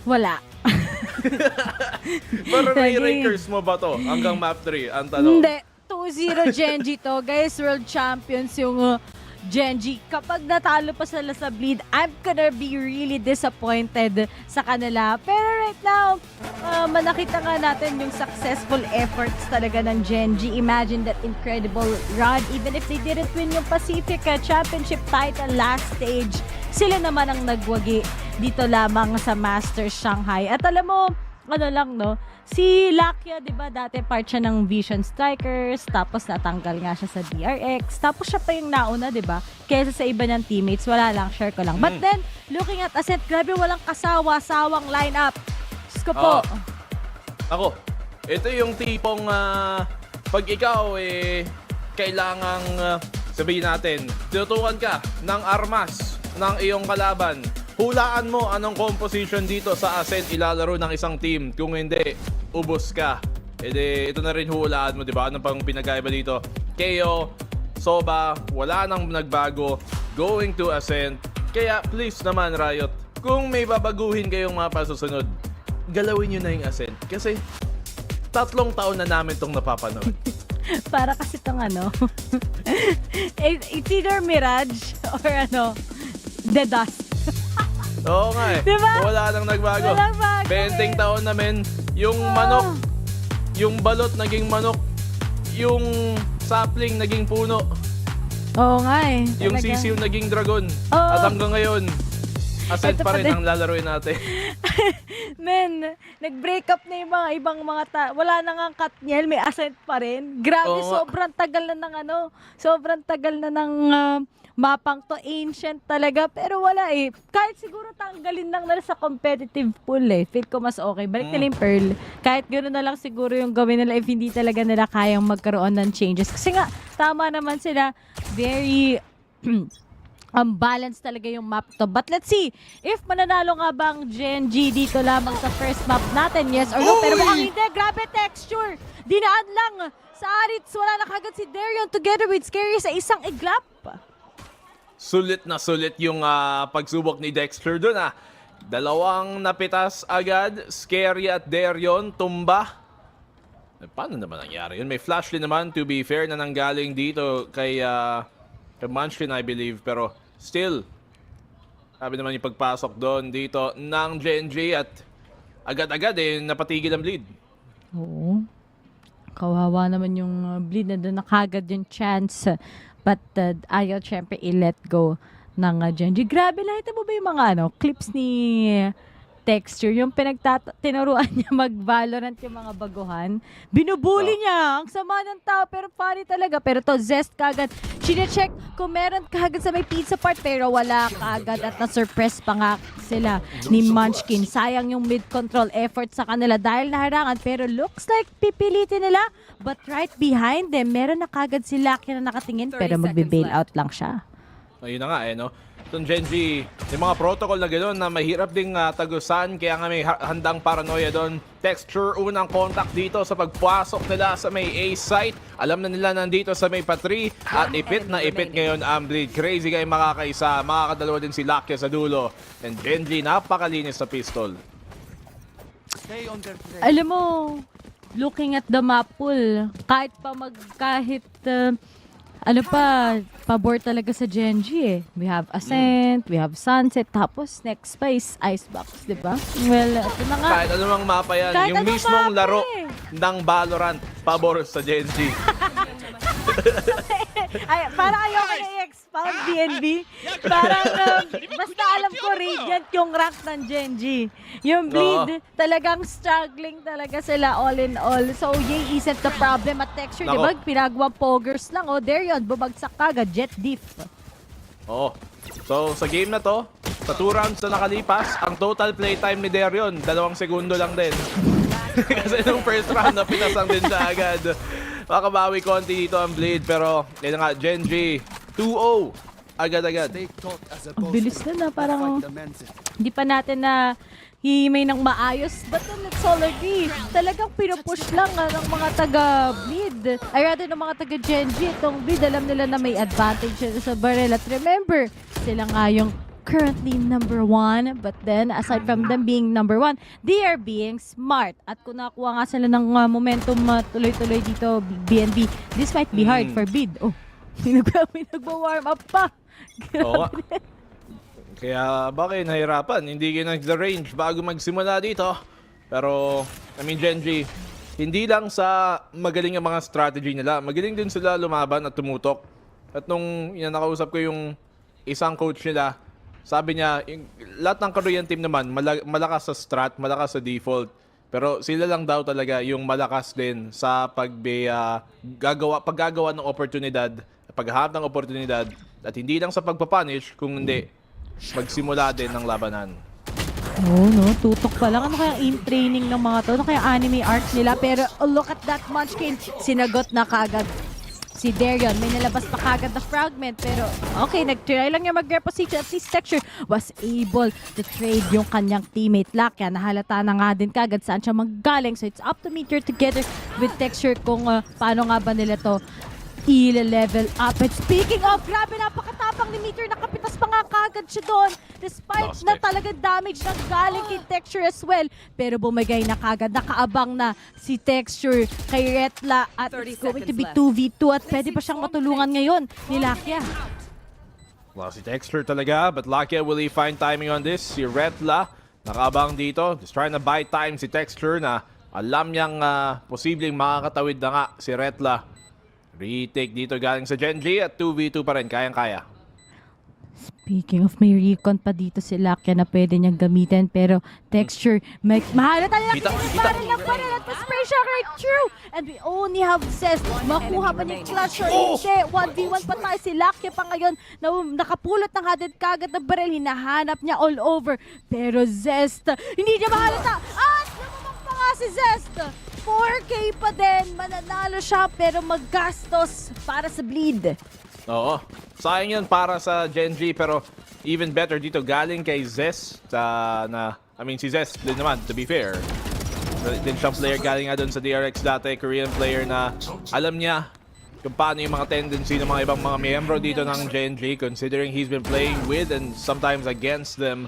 Wala. Pero Ray-Rakers mo ba to hanggang map 3 ang tanong? Hindi. 2-0 Gen.G to. Guys, world champions yung Gen.G. Kapag natalo pa sila sa Bleed, I'm gonna be really disappointed sa kanila. Pero right now, nakita nga natin yung successful efforts talaga ng Gen.G. Imagine that incredible run. Even if they didn't win yung Pacific Championship title last stage, sila naman ang nagwagi dito lamang sa Masters Shanghai. At alam mo, si Lakia, di ba, dati part siya ng Vision Strikers, tapos natanggal nga siya sa DRX, tapos siya pa yung nauna, di ba, kaysa sa iba ng teammates, wala lang, share ko lang. But then, looking at Ascent, grabe walang kasawa-sawang lineup. Diyos ko po. Ako, ito yung tipong pag ikaw kailangang sabihin natin, tinutukan ka ng armas ng iyong kalaban. Hulaan mo anong composition dito sa Ascent ilalaro ng isang team. Kung hindi, ubos ka. Ito na rin hulaan mo, di ba? Anong pang pinagkaiba dito? KO, Soba, wala nang nagbago. Going to Ascent. Kaya please naman, Riot, kung may babaguhin kayong mga pasusunod, galawin nyo na yung Ascent. Kasi 3 taon na namin itong napapanood. Para kasi itong it's either Mirage or The Dust. Oo nga Diba? Wala nang nagbago. 20 taon na men. Yung manok, yung balot naging manok, yung sapling naging puno. Oo nga Yung sisiw naging dragon. At hanggang ngayon, Ascent pa rin ang lalaroin natin. Men, nag-break up na yung mga ibang mga wala na nga Katniel, may Ascent pa rin. Grabe, sobrang tagal na ng sobrang tagal na ng mapang to, ancient talaga, pero wala eh. Kahit siguro tanggalin lang nila sa competitive pool eh. Feel ko mas okay. Balik nila yung Pearl. Kahit gano'n na lang siguro yung gawin nila if hindi talaga nila kayang magkaroon ng changes. Kasi nga, tama naman sila. Very balance talaga yung map to. But let's see, if mananalo nga bang Gen.G dito lamang sa first map natin, yes or no? Pero mukhang hindi, grabe texture. Dinaan lang sa Aritz, wala na kagad si Darion together with Scary sa isang iglap. Sulit na sulit yung pagsubok ni Dexter dun Dalawang napitas agad, Scary at Darion, tumba. Paano naman nangyari yun? May flash din naman, to be fair, na nanggaling dito kay Munchkin, I believe. Pero still, sabi naman yung pagpasok doon dito ng Gen.G at agad-agad napatigil ang bleed. Oo. Kawawa naman yung bleed na doon na kagad yung chance. But ayaw syempre i-let go ng Gen.G. Grabe, nakita mo ba yung mga clips ni Texture? Yung tinuruan niya mag-Valorant yung mga baguhan. Binubuli niya. Ang sama ng tao, pero funny talaga. Pero to, Zest kagad. Chine-check kung meron kagad sa may pizza part, pero wala kagad at na-surpress pa nga sila ni Munchkin. Sayang yung mid-control effort sa kanila dahil naharangan. Pero looks like pipilitin nila. But right behind them, meron na kagad si Lucky na nakatingin, pero magbe-bail out lang siya. Ayun na nga no? Itong Gen.G, yung mga protocol na gano'n na mahirap ding tagusan, kaya nga may handang paranoia doon. Texture, unang contact dito sa pagpasok nila sa may A site. Alam na nila nandito sa may patri at ipit na ipit ngayon ang bleed. Crazy guy makakaisa, makakadalawa din si Lucky sa dulo. And Gen.G, napakalinis sa pistol. Alam mo, looking at the map pool, kahit pabor talaga sa Gen.G eh. We have Ascent, we have Sunset, tapos next pa is Icebox, di ba? Well, ito na nga. Kahit anumang mapa yan, Kahit yung mismong laro ng Valorant, pabor sa Gen.G. Ay, parang ayoko na i-expound BNB. Parang, basta alam ko Radiant yung rank ng Gen.G. Yung bleed, talagang struggling talaga sila all in all. So, Ye isn't the problem at Texture, di ba? Pinagawang poggers lang. O, there yun, bumagsak kagad, Jet Diff. Oo. So, sa game na to, sa 2 rounds na nakalipas, ang total playtime ni Darion, 2 segundo lang din. Kasi nung first round, napinasang din siya agad. Makabawi konti dito ang bleed, pero yun nga, Gen.G 2-0 agad-agad. Ang bilis na parang hindi pa natin na hihimay ng maayos. But then let's all agree, talagang pinupush lang ng mga taga-bleed. Ay rather ng mga taga-Gen.G. Itong bleed, alam nila na may advantage sa barrel. At remember, sila nga yung currently number 1, but then aside from them being number 1, they are being smart. At kung nakuha nga sila ng momentum tuloy-tuloy dito, BNB, this might be hard for bid. Oh, nagwa-warm up pa. Oo. Kaya bakit nahirapan? Hindi kayo nag-range bago magsimula dito. Pero, I mean, Gen.G, hindi lang sa magaling ang mga strategy nila, magaling din sila lumaban at tumutok. At nung nakausap ko yung isang coach nila, sabi niya, lahat ng Korean team naman, malakas sa strat, malakas sa default. Pero sila lang daw talaga yung malakas din sa paggagawa ng oportunidad, paghahanap ng oportunidad, at hindi lang sa pagpapunish, kung hindi, magsimula din ng labanan. Oh no, tutok pa lang. Ano kaya aim training ng mga to? Ano kaya anime arts nila? Pero look at that Munchkin, sinagot na kaagad si Darion. May nalabas pa kagad na fragment, pero okay, nag-try lang niya mag-reposition at least Texture was able to trade yung kanyang teammate Lakya. Nahalata na nga din kagad saan siya maggaling. So it's up to Meteor together with Texture kung paano nga ba nila to i-level up. And speaking of, grabe, napakatapang ni Meteor. Nakapitas pa nga kagad siya doon. Despite na talaga damage na galing kay Texture as well. Pero bumagay na kagad. Nakaabang na si Texture kay Retla. At it's going to be 2v2. At pwede pa siyang matulungan ngayon ni Lakya. Well, si Texture talaga. But Lakya, will he find timing on this? Si Retla, nakaabang dito. Just trying to buy time si Texture na alam niyang posibleng makakatawid na nga si Retla. Retake dito galing sa Gen.G at 2v2 pa rin. Kayang-kaya. Speaking of, may recon pa dito si Lakia na pwede niyang gamitin, pero Texture, mahala tayo lang at spray siya right through. And we only have Zest. Makuha pa niya clutch or hindi. 1v1 pa tayo si Lakia pa ngayon na nakapulot ng hadid kagad na baril. Hinahanap niya all over. Pero Zest, hindi niya mahalata. At lumabang pa nga si Zest. 4K pa din. Mananalo siya pero maggastos para sa bleed. Oo. Sayang yun para sa Gen.G, pero even better dito galing kay Zest si Zest din naman, to be fair. Din siyang player galing nga doon sa DRX dati, Korean player na alam niya kung paano yung mga tendency ng mga ibang mga miyembro dito ng Gen.G, considering he's been playing with and sometimes against them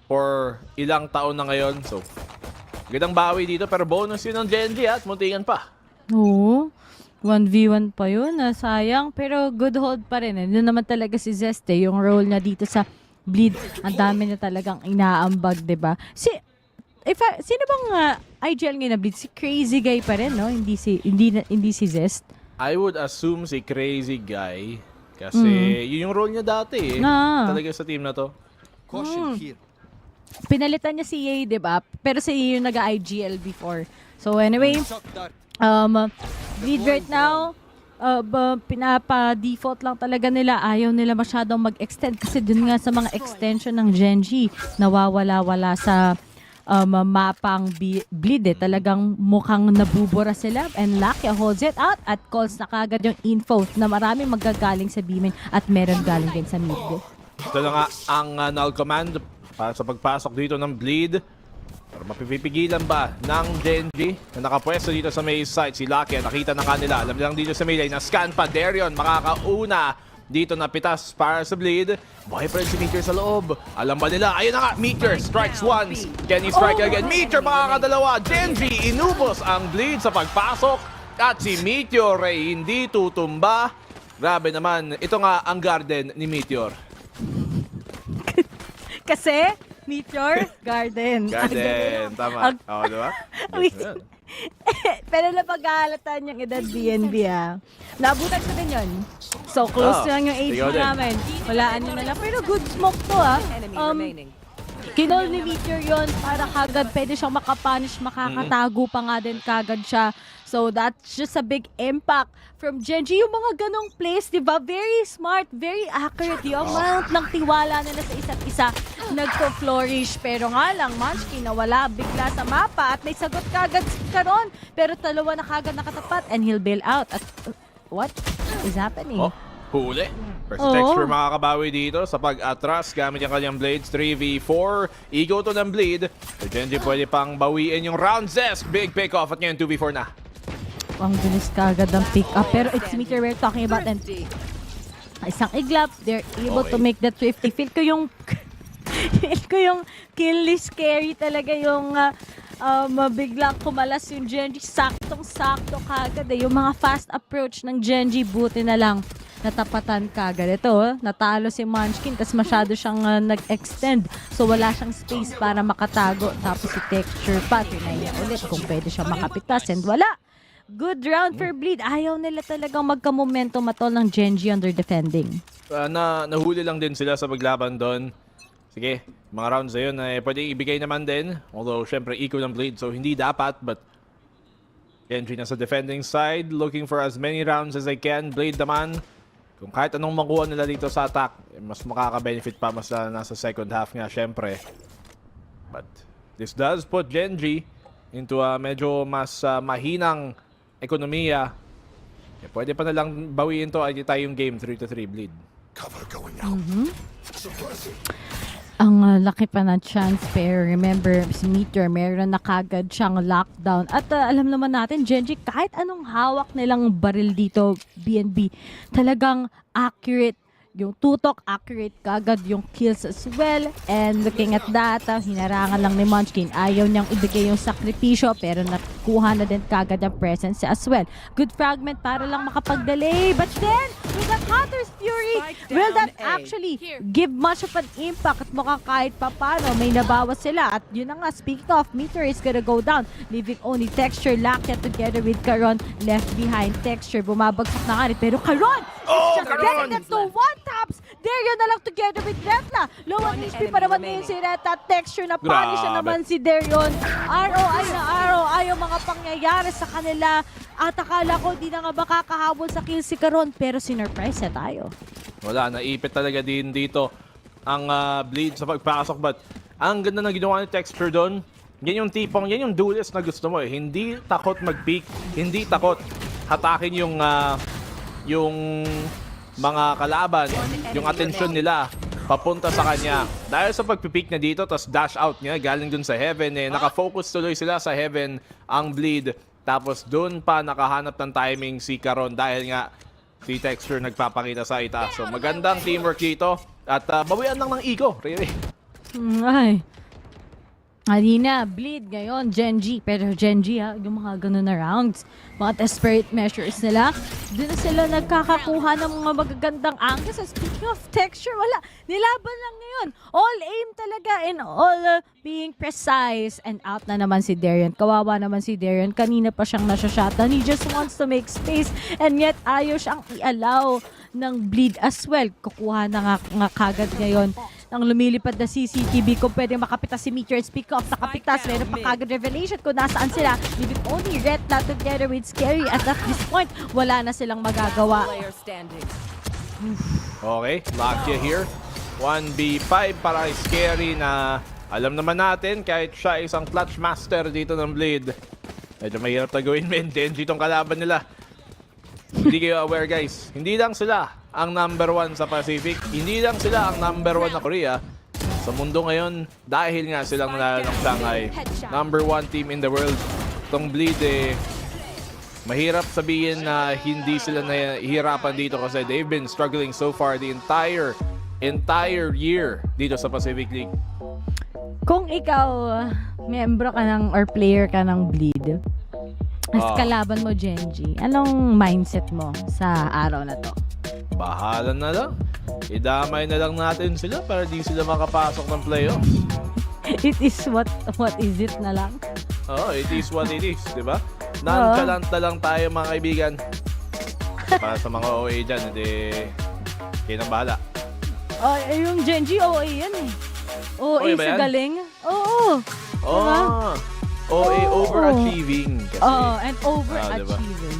for ilang taon na ngayon. So, gandang bawi dito, pero bonus yun ng Gen.G at muntingan pa. Oo. 1v1 pa yun, sayang. Pero good hold pa rin. Yun naman talaga si Zest yung role niya dito sa bleed. Ang dami na talagang inaambag, diba? Sino bang IGL ngayon na bleed? Si Crazy Guy pa rin, no? Hindi si Zest. I would assume si Crazy Guy kasi yun yung role niya dati talaga sa team na to. Caution here. Pinalitan niya si Ye, diba? Pero si Ye yung nag-IGL before. So anyway, bleed right now, pinapa-default lang talaga nila. Ayaw nila masyadong mag-extend kasi dun nga sa mga extension ng Gen.G, nawawala-wala sa mapang bleed Talagang mukhang nabubura sila and Lakia holds it out at calls na kagad yung info na maraming magagaling sa B-main at meron galing din sa mid. Ito na nga ang null command para sa pagpasok dito ng bleed. Pero mapipigilan ba ng Gen.G na nakapwesto dito sa may site? Si Lakia, nakita na kanila. Alam nilang dito sa melee na scan pa. Darion, makakauna dito na pitas para sa bleed. Buhay pa rin si Meteor sa loob. Alam ba nila? Ayun na nga, Meteor strikes once. Can he strike again? Meteor makakadalawa. Gen.G inubos ang bleed sa pagpasok. At si Meteor ay hindi tutumba. Grabe naman. Ito nga ang garden ni Meteor. Kasi Meteor Garden. Tama. Oo, diba? Pero napag-aalatan yung edad BNB Naabutan ko din yun. So close lang yung age namin. Walaan nyo na lang. Pero good smoke to Kinol ni Meteor yun para kagad pwede siyang makapunish, makakatago pa nga din kagad siya. So that's just a big impact from Gen.G. Yung mga ganong plays, diba? Very smart, very accurate. Yung amount ng tiwala nila sa isa't isa nagko-flourish. Pero nga lang, Munchkin nawala bigla sa mapa at may sagot kagad karon. Pero dalawa na kagad nakatapat and he'll bail out. At what is happening? Huli. First Texture makakabawi dito sa pag-atras gamit yung kanyang blades. 3v4. Ego to ng bleed. So Gen.G pwede pang bawiin yung round Zest. Big pick-off at ngayon 2v4 na. Ang bilis kagad ng pick-up. Pero it's Meteor we're talking about. And isang iglap. They're able to make that 50. Feel ko yung kill is scary talaga yung biglang kumalas yung Gen.G. Saktong-sakto kagad. Yung mga fast approach ng Gen.G. buti na lang natapatan kagad. Ito, natalo si Munchkin kasi masyado siyang nag-extend. So wala siyang space para makatago. Tapos si Texture pa, tinaya ulit kung pwede siya makapitas. And wala! Good round for bleed. Ayaw nila talagang magka-momentum atol ng Gen.G under defending. Nahuli lang din sila sa paglaban doon. Sige, mga rounds na yun pwede ibigay naman din. Although, syempre, eco ng bleed. So, hindi dapat. But, Gen.G na sa defending side. Looking for as many rounds as they can. Blade naman. Kung kahit anong makuha nila dito sa attack, mas makaka-benefit pa mas nasa second half nga, syempre. But, this does put Gen.G into a medyo mas mahinang ekonomiya. Pwede pa nalang bawiin to ay tayong game 3-3 bleed. Cover going out. Ang laki pa na chance, pero remember, si Meteor, meron na kagad siyang lockdown. At alam naman natin, Gen.G, kahit anong hawak nilang baril dito, BNB, talagang accurate. Yung tutok, accurate kagad yung kills as well. And looking at that, hinarangan lang ni Munchkin. Ayaw niyang ibigay yung sakripisyo, pero nakuha na din kagad ang presence as well. Good fragment para lang makapag-delay. But then, with the Hunter's Fury, will that actually give much of an impact? At mukhang kahit papano, may nabawas sila. At yun na nga, speaking of, Meteor is gonna go down, leaving only Texture, Lakia together with Karon left behind. Texture, bumabagsak na nga rin. Pero Karon is just getting them to 1 taps. Dario na lang together with Retla. Low on HP pa naman ngayon si Retla. Texture na punish na naman si Darion. ROI na ROI yung mga pangyayari sa kanila. At akala ko di na nga makakahabol sa kill si Caron. Pero sinurprise na tayo. Wala, naipit talaga din dito ang Bleed sa pagpasok. But ang ganda ng ginawa ni Texture doon, yan yung tipong, yan yung duelist na gusto mo eh. Hindi takot mag-peek, hindi takot hatakin yung mga kalaban, yung atensyon nila papunta sa kanya. Dahil sa pagpipeek na dito, tapos dash out niya, galing dun sa Heaven eh. Nakafocus tuloy sila sa Heaven ang Bleed. Tapos doon pa nakahanap ng timing si Caron dahil nga si Texture nagpapakita sa itaas. So magandang teamwork dito at bawian lang ng ego, really. Ay. Halina, Bleed ngayon, Gen.G. Pero Gen.G yung mga ganun na rounds, mga desperate measures nila, doon na sila nagkakakuha ng mga magagandang angles. So speaking of Texture, wala. Nilaban lang ngayon. All aim talaga and all being precise. And out na naman si Darion. Kawawa naman si Darion. Kanina pa siyang nasa-shotdown. He just wants to make space and yet ayaw siyang i-allow ng Bleed as well. Kukuha na nga kagad ngayon ang lumilipad na CCTV kung pwedeng makapitas si Meteor. Speak of nakapitas, meron pa kagad revelation kung nasaan sila. Leaving only Retla together with Scary. At this point, wala na silang magagawa. Okay, Lakia here. 1v5 para kay Scary na alam naman natin kahit siya isang clutch master dito ng Blade. Medyo mahirap na gawin men. Gen.G tong kalaban nila. Hindi kayo aware guys. Hindi lang sila ang number 1 sa Pacific. Hindi lang sila ang number 1 na Korea. Sa mundo ngayon, dahil nga silang nanalo ng Shanghai, number 1 team in the world. Itong Bleed eh, mahirap sabihin na hindi sila nahihirapan dito kasi they've been struggling so far the entire year dito sa Pacific League. Kung ikaw, membro ka ng or player ka ng Bleed, as kalaban mo Gen.G, anong mindset mo sa araw na to? Bahala na lang. Idamay na lang natin sila para di sila makapasok ng playoffs. It is what is it na lang? It is what it is, di ba? Nonchalant na lang tayo mga kaibigan. Para sa mga OA dyan, hindi kayo nang bahala. Yung Gen.G, OA yan eh. OA sa galing? Oo. OA overachieving. And overachieving.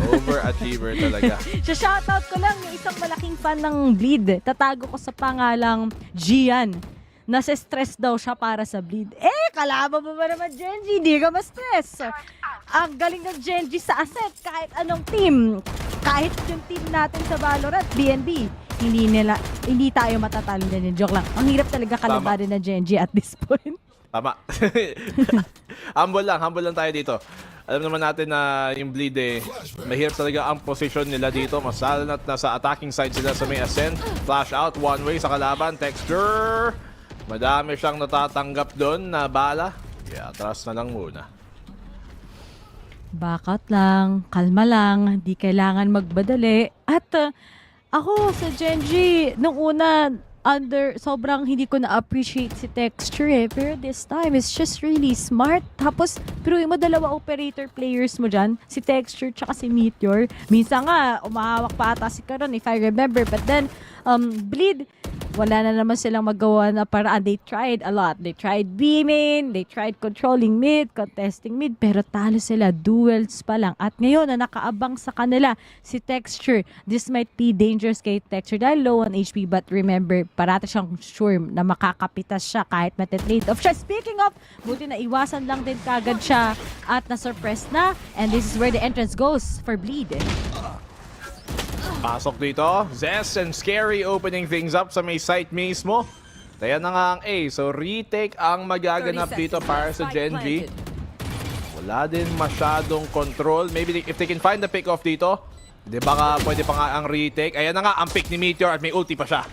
Overachiever talaga. Sa shoutout ko lang yung isang malaking fan ng Bleed. Tatago ko sa pangalang Gian. Nasa stress daw siya para sa Bleed. Kalaban mo ba naman Gen.G? Di ka ma-stress. Ang galing ng Gen.G sa asset kahit anong team. Kahit yung team natin sa Valorant, BNB. Hindi tayo matatalo din. Joke lang. Ang hirap talaga kalabanin ng Gen.G at this point. Tama. humble lang tayo dito. Alam naman natin na yung Bleed eh, mahirap talaga ang position nila dito. Masala na nasa attacking side sila sa may ascent. Flash out, one way sa kalaban. Texture. Madami siyang natatanggap doon na bala. Kaya atras na lang muna. Bakit lang, kalma lang, di kailangan magbadali. At ako sa Gen.G, nung una, sobrang hindi ko na-appreciate si Texture eh. Pero this time, it's just really smart. Tapos, pero yung dalawa operator players mo dyan, si Texture tsaka si Meteor. Minsan nga, umahawak pa ata si Caron, if I remember. But then, Bleed, wala na naman silang magawa na paraan. They tried a lot. They tried beaming, they tried controlling mid, contesting mid, pero talo sila. Duels pa lang. At ngayon, na nakaabang sa kanila, si Texture. This might be dangerous kay Texture dahil low on HP, but remember, parati siyang sure na makakapitas siya kahit matitrade off siya. Speaking of, buti na iwasan lang din kagad siya at na-surpress na. And this is where the entrance goes for Bleed. Pasok dito. Zest and Scary opening things up sa may site mismo. Kaya na nga ang A. So retake ang magaganap dito para sa Gen.G. Wala din masyadong control. Maybe if they can find the pick-off dito, di baka pwede pa nga ang retake. Ayan na nga ang pick ni Meteor at may ulti pa siya.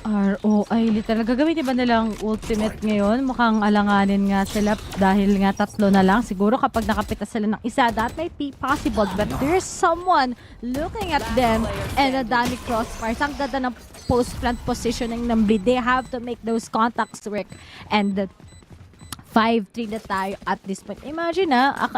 ROI, literal. Gagamitin ba nilang ultimate ngayon? Mukhang alanganin nga sila dahil nga 3 na lang. Siguro kapag nakapitas sila ng isa, that might be possible. But there's someone looking at them and a dami crossfires. Ang ganda ng post-plant positioning ng Bleed. They have to make those contacts work. And 5-3 na tayo at this point. Imagine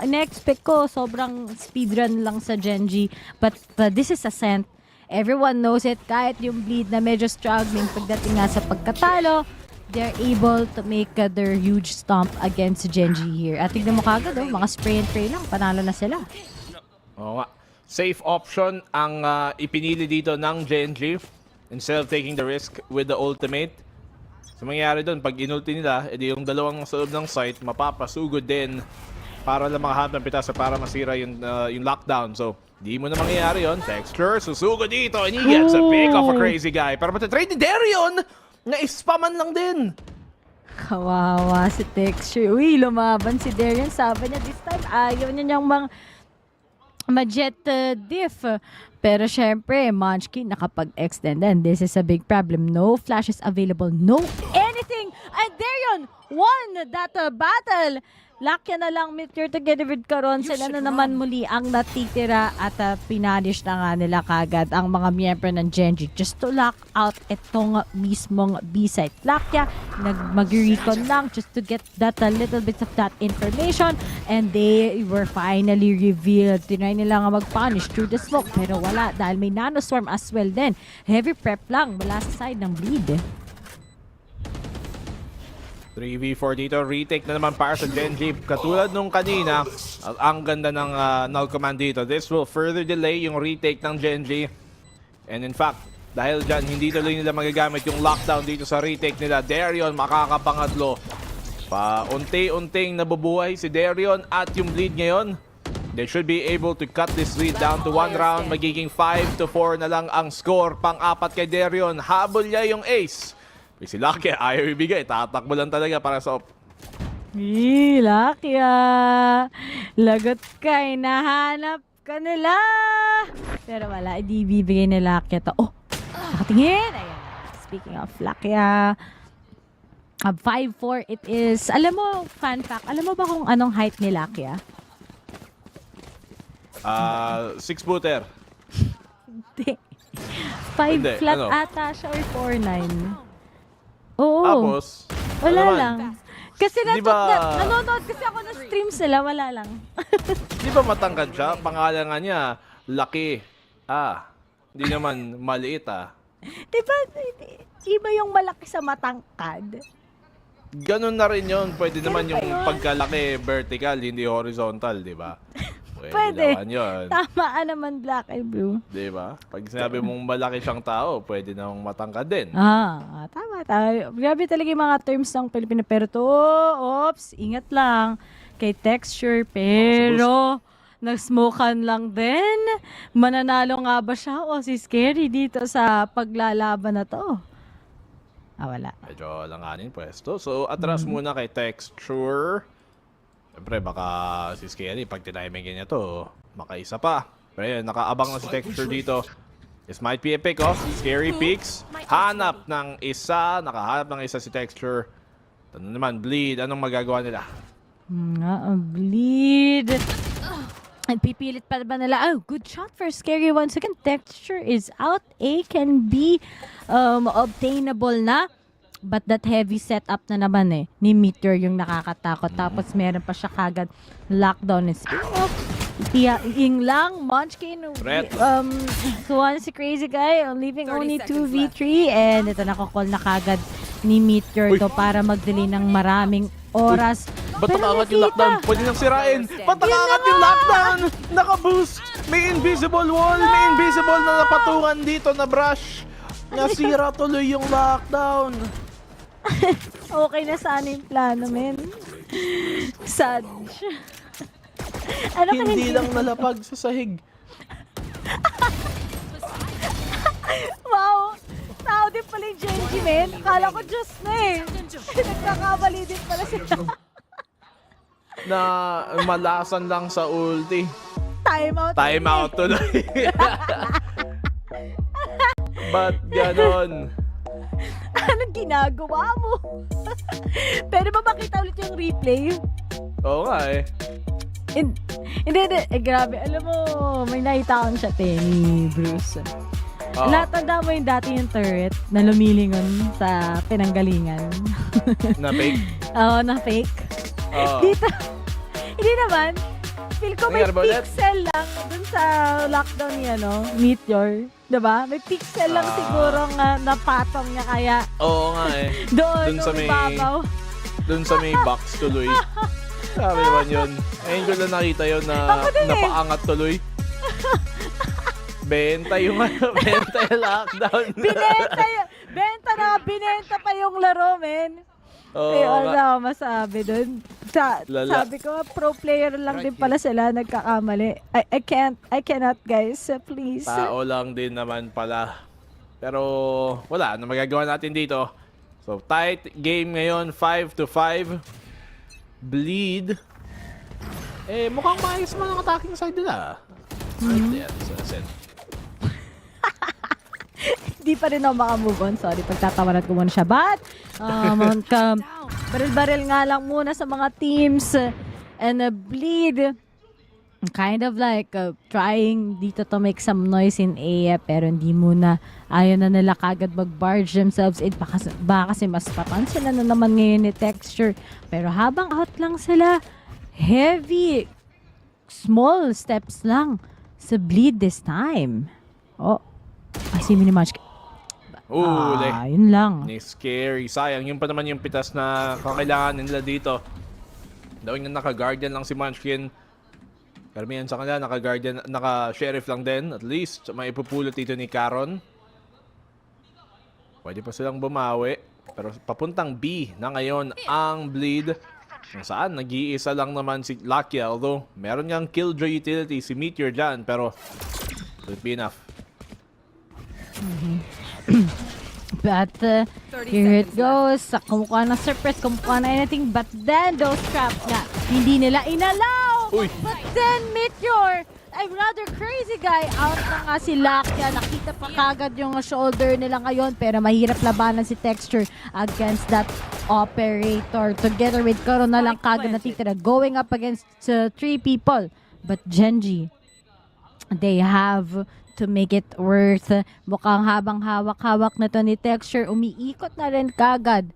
na-expect ko sobrang speedrun lang sa Gen.G. But this is Ascent. Everyone knows it. Kahit yung Bleed na medyo struggling pagdating nga sa pagkatalo, they're able to make their huge stomp against Gen.G here. At tignan mo kagad, mga spray and pray lang, panalo na sila. Oo nga. Safe option ang ipinili dito ng Gen.G instead of taking the risk with the ultimate. So mangyayari doon, pag inulti nila, edi yung dalawang sa loob ng site, mapapasugod din para lang makahanap ng pitasa para masira yung lockdown. So, di mo na mangyayari yun. Texture, susugod dito, and he gets a pick off a crazy guy. Pero matatrade ni Darion, na ispaman lang din. Kawawa si Texture. Uy, lumaban si Darion. Sabi niya this time, ayaw niya niyang ma-jet diff. Pero syempre, Munchkin nakapag-extend and this is a big problem. No flashes available, no anything. And Darion won that battle. Lakya na lang Meteor together with Caron. Sila na naman muli ang natitira at pinanish na nga nila kagad ang mga miyembro ng Gen.G just to lock out itong mismong B-site. Lakya, mag-recon lang just to get that little bit of that information and they were finally revealed. Tinry nila nga mag-punish through the smoke pero wala dahil may nanostorm as well din. Heavy prep lang mula sa side ng Bleed. 3v4 dito, retake na naman para sa Gen.G. Katulad nung kanina, ang ganda ng null command dito. This will further delay yung retake ng Gen.G. And in fact, dahil dyan, hindi tuloy nila magagamit yung lockdown dito sa retake nila. Darion makakapangatlo. Paunti-unting nabubuhay si Darion at yung Bleed ngayon. They should be able to cut this lead down to 1 round. Magiging 5-4 na lang ang score. Pang-apat kay Darion. Habol niya yung ace. Si Lucky, ayaw ibigay. Tatakbo lang talaga para sa op. Lucky lagot ka, hinahanap ka nila. Pero wala, hindi bibigay ni Lucky to. Oh, nakatingin. Ayan. Speaking of Lucky, 5'4" it is. Alam mo, fun fact, alam mo ba kung anong height ni Lucky? 6-footer. Hindi. 5 flat ano? ata siya or 4'9". Oo. Tapos, wala lang. Kasi diba, nanonood kasi ako ng streams nila, wala lang. Di ba matangkad siya? Pangalan nga niya, Lucky. Hindi naman maliit Diba, iba yung malaki sa matangkad. Ganun na rin yun. Pwede naman yung pagkalaki vertical, hindi horizontal, di ba? Pwede. Yun. Tamaan naman black and blue. Di ba? Pag sinabi mong malaki siyang tao, pwede namang matangkad din. Tama. Grabe talaga yung mga terms ng Pilipino. Pero ingat lang kay Texture. Pero, nag-smokean lang din. Mananalo nga ba siya o si Scary dito sa paglalaban na to? Wala. Medyo langanin pwesto. So, atras muna kay Texture. Siyempre, baka si Scary, pag tinimingin niya to, makaisa pa. Pero yun, nakaabang na si Texture dito. This might be a pick-off. Scary picks. Hanap ng isa. Nakahanap ng isa si Texture. Ano naman, Bleed. Anong magagawa nila? Bleed. At pipilit pa ba nila? Oh, good shot for Scary once again. Texture is out. A can be obtainable na. But that heavy setup na naman ni Meteor yung nakakatakot. Tapos meron pa siya kagad lockdown and speaking of Ying lang, Munchkin kuha si Crazy Guy leaving only 2v3 and ito nakakall na kagad ni Meteor to para mag-delay ng maraming oras. Ba't nakaangat yung lockdown? Pwede nang sirain. Ba't nakaangat yung lockdown? Naka-boost. May invisible wall. May invisible na napatungan dito na brush. Nasira tuloy yung lockdown. Okay na sana yung plano, men. Sad. Hindi lang nalapag sa sahig. Wow! Tao din pala yung Gen.G, men. Akala ko Diyos na Nagkakabali din pala sila. Na malasan lang sa ulti. Time out tuloy. Ba't ganon? Anong ginagawa mo? Pwede ba makita ulit yung replay? Oo nga Hindi. Grabe. Alam mo, may nakita akong chat ni Bruce. Natanda mo yung dati yung turret na lumilingon sa pinanggalingan. Na fake? Oo, na fake. Dito. Hindi naman. Feel ko may pixel lang dun sa lockdown ni Meteor. Diba? May pixel lang siguro nga napatong niya kaya. Oo nga eh. Doon sa may ibabaw. Doon sa may box tuloy. Sabi naman yun. Ngayon ko lang nakita yun na napaangat tuloy. Benta yung benta yung lockdown. Binenta pa yung laro, men. Oo, Ano masabi doon? Sabi ko, pro player lang din pala sila nagkakamali. I cannot guys, please. Tao lang din naman pala. Pero wala na magagawa natin dito. So tight game ngayon, 5-5. Bleed. Mukhang maayos man ang attacking side nila. Hindi pa rin ako makamove on. Sorry, pagtatawanan ko muna siya. But, baril-baril nga lang muna sa mga teams. And Bleed, kind of like trying dito to make some noise in A, pero hindi muna. Ayaw na nila kagad mag-barge themselves in. Baka kasi mas patan sila na naman ngayon ni Texture. Pero habang out lang sila, heavy, small steps lang sa Bleed this time. Si Minimatch. Yun lang. Ni scary. Sayang, yun pa naman yung pitas na kakailangan nila dito. Dawing na naka-guardian lang si Munchkin. Karamihan sa kanila, naka-guardian, naka-sheriff lang din. At least, may ipupulot dito ni Caron. Pwede pa silang bumawi. Pero papuntang B na ngayon ang Bleed. Kung saan, nag-iisa lang naman si Lucky. Although, meron niyang killjoy utility si Meteor dyan. Pero, would be enough. But here it goes. Kumukuha ng surprise, kumukuha na anything. But then those traps nga, hindi nila inalaw. But then Meteor, I'm rather crazy guy. Out na nga si Lakia. Nakita pa kagad yung shoulder nila ngayon. Pero mahirap labanan si Texture against that operator. Together with Karo na lang kagad natitira. Going up against 3 people. But Gen.G, they have to make it worth. Mukhang habang hawak-hawak na to ni Texture, umiikot na rin kagad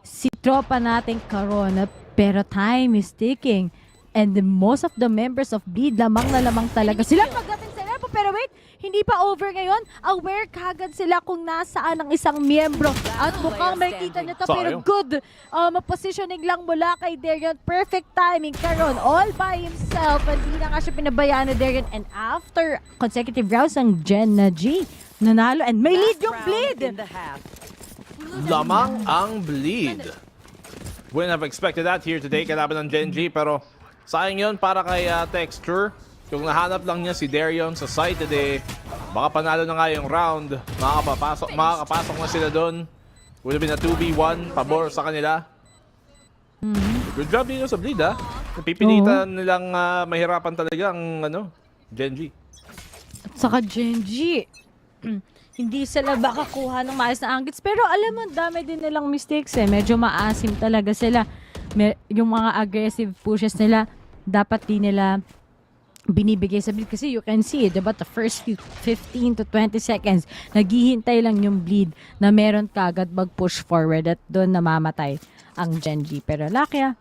si tropa nating Corona. Pero time is ticking. And most of the members of Bleed, lamang na lamang talaga sila pagdating sa level. Pero wait, hindi pa over ngayon. Aware kagad sila kung nasaan ang isang miyembro. At mukhang may kita nito, pero good positioning lang mula kay Darian. Perfect timing. Karon, all by himself. Hindi na nga siya pinabayaan ni Darian. And after consecutive rounds ang Gen.G, nanalo. And may lead yung Bleed. Lamang ang Bleed. Wouldn't have expected that here today kalaban ng Gen.G, pero sayang yun para kay Texture. Kung nahanap lang niya si Darion sa side today, baka panalo na nga yung round. Makakapasok na sila doon. Would have been a 2v1, pabor sa kanila. Good job dito sa Bleed, ha? Napipilitan nilang mahirapan talaga ang Gen.G. At saka Gen.G, hindi sila baka kuha ng maayos na angles. Pero alam mo, dami din nilang mistakes eh. Medyo maasim talaga sila. Yung mga aggressive pushes nila, dapat din nila binibigay sa Bleed. Kasi you can see, diba, the first 15 to 20 seconds, naghihintay lang yung Bleed na meron kagad mag-push forward at doon namamatay ang Gen.G. Pero Lakia,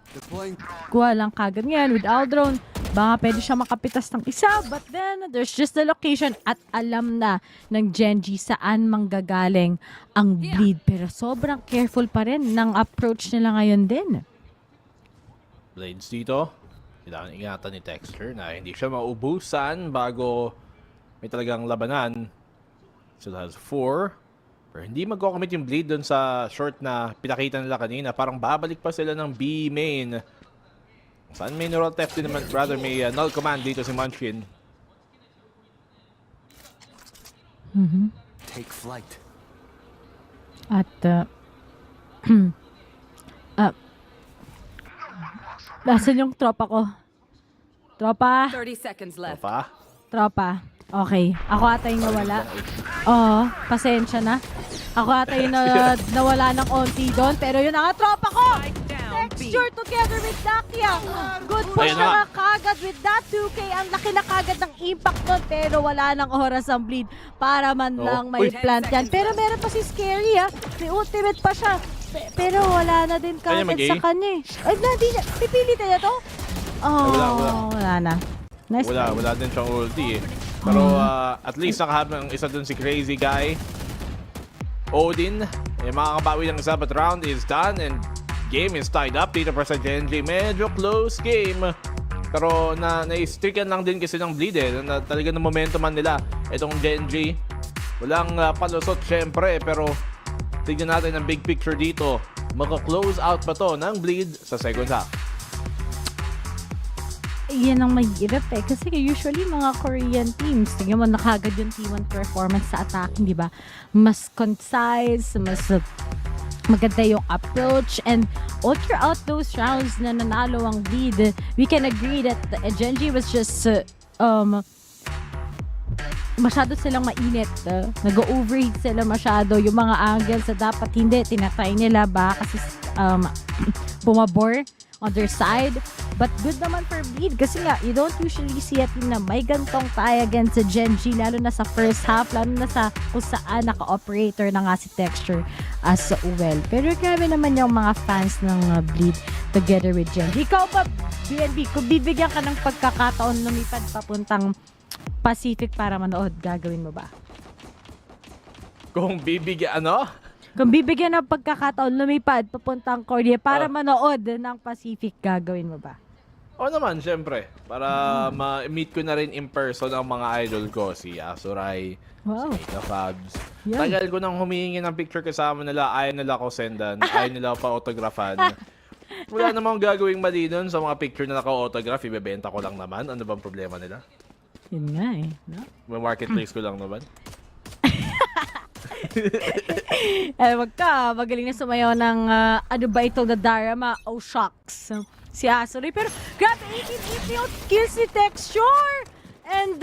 kuha lang kagad ngayon with Aldrone. Baka pwede siya makapitas ng isa, but then there's just the location at alam na ng Gen.G saan manggagaling ang Bleed. Pero sobrang careful pa rin ng approach nila ngayon din. Blades dito. Kailangan ingatan ni Texture na hindi siya maubusan bago may talagang labanan. Still has 4. Pero hindi mag-commit yung Bleed dun sa short na pinakita nila kanina. Parang babalik pa sila ng B main. Saan may neural theft din naman, rather may null command dito si Munchkin. Take flight. At nasan yung tropa ko? Tropa? 30 seconds left. Tropa. Okay. Ako ata yung nawala. Oo. Pasensya na. Ako ata yung nawala ng onti doon. Pero yun ang tropa ko! Texture together with Dakia. Good push na kagad with that 2K. Ang laki na kagad ng impact doon. Pero wala ng oras ang Bleed para man lang may plant yan. Pero meron pa si Scary ha. May ultimate pa siya. Pero wala na din kagad sa kanya eh. Ay, hindi niya. Pipilit niya to? Oh, wala na. Nice. Wala din siyang ulti eh. Pero at least nakahabang isa dun si Crazy Guy. Odin, makakabawi ng isa but round is done and game is tied up dito para sa Gen.G. Medyo close game. Pero na-streakan lang din kasi ng bleed na talaga ng momentuman nila. Itong Gen.G. Walang palusot syempre pero tignan natin ang big picture dito. Maka-close out pa to ng bleed sa second half. Yan ang mahirap kasi usually mga Korean teams, tingnan mo nakagad yung T1 performance sa attacking, di ba? Mas concise, mas maganda yung approach, and all throughout those rounds na nanalo ang lead, we can agree that Gen.G was just masyado silang mainit. Nag-overheat sila masyado. Yung mga angles na dapat hindi, tinatry nila ba kasi bumabor on their side. But good naman for bleed kasi nga, you don't usually see a team na may gantong tie against sa Gen.G, lalo na sa first half, lalo na sa kung saan naka-operator na nga si Texture as well. Pero grabe naman yung mga fans ng bleed together with Gen.G. Ikaw ba, BNB, kung bibigyan ka ng pagkakataon lumipad papuntang Pacific para manood, gagawin mo ba? Kung bibigyan, Kung bibigyan ng pagkakataon lumipad papuntang Korea para manood ng Pacific, gagawin mo ba? Oo naman, syempre. Para ma-meet ko na rin in person ang mga idol ko. Si Asurai, si Mika Fabs. Tagal ko nang humihingi ng picture kasama nila. Ayaw nila ako sendan. Ayaw nila pa autographan. Wala namang gagawing mali dun sa mga picture na naka-autograph. Ibebenta ko lang naman. Ano bang problema nila? Yun nga no? May marketplace ko lang naman. Wag ka, magaling na sumayaw ng ano ba ito na drama? Oh, shucks. Si Asuri. Pero grabe, 18 out kills si Texture. And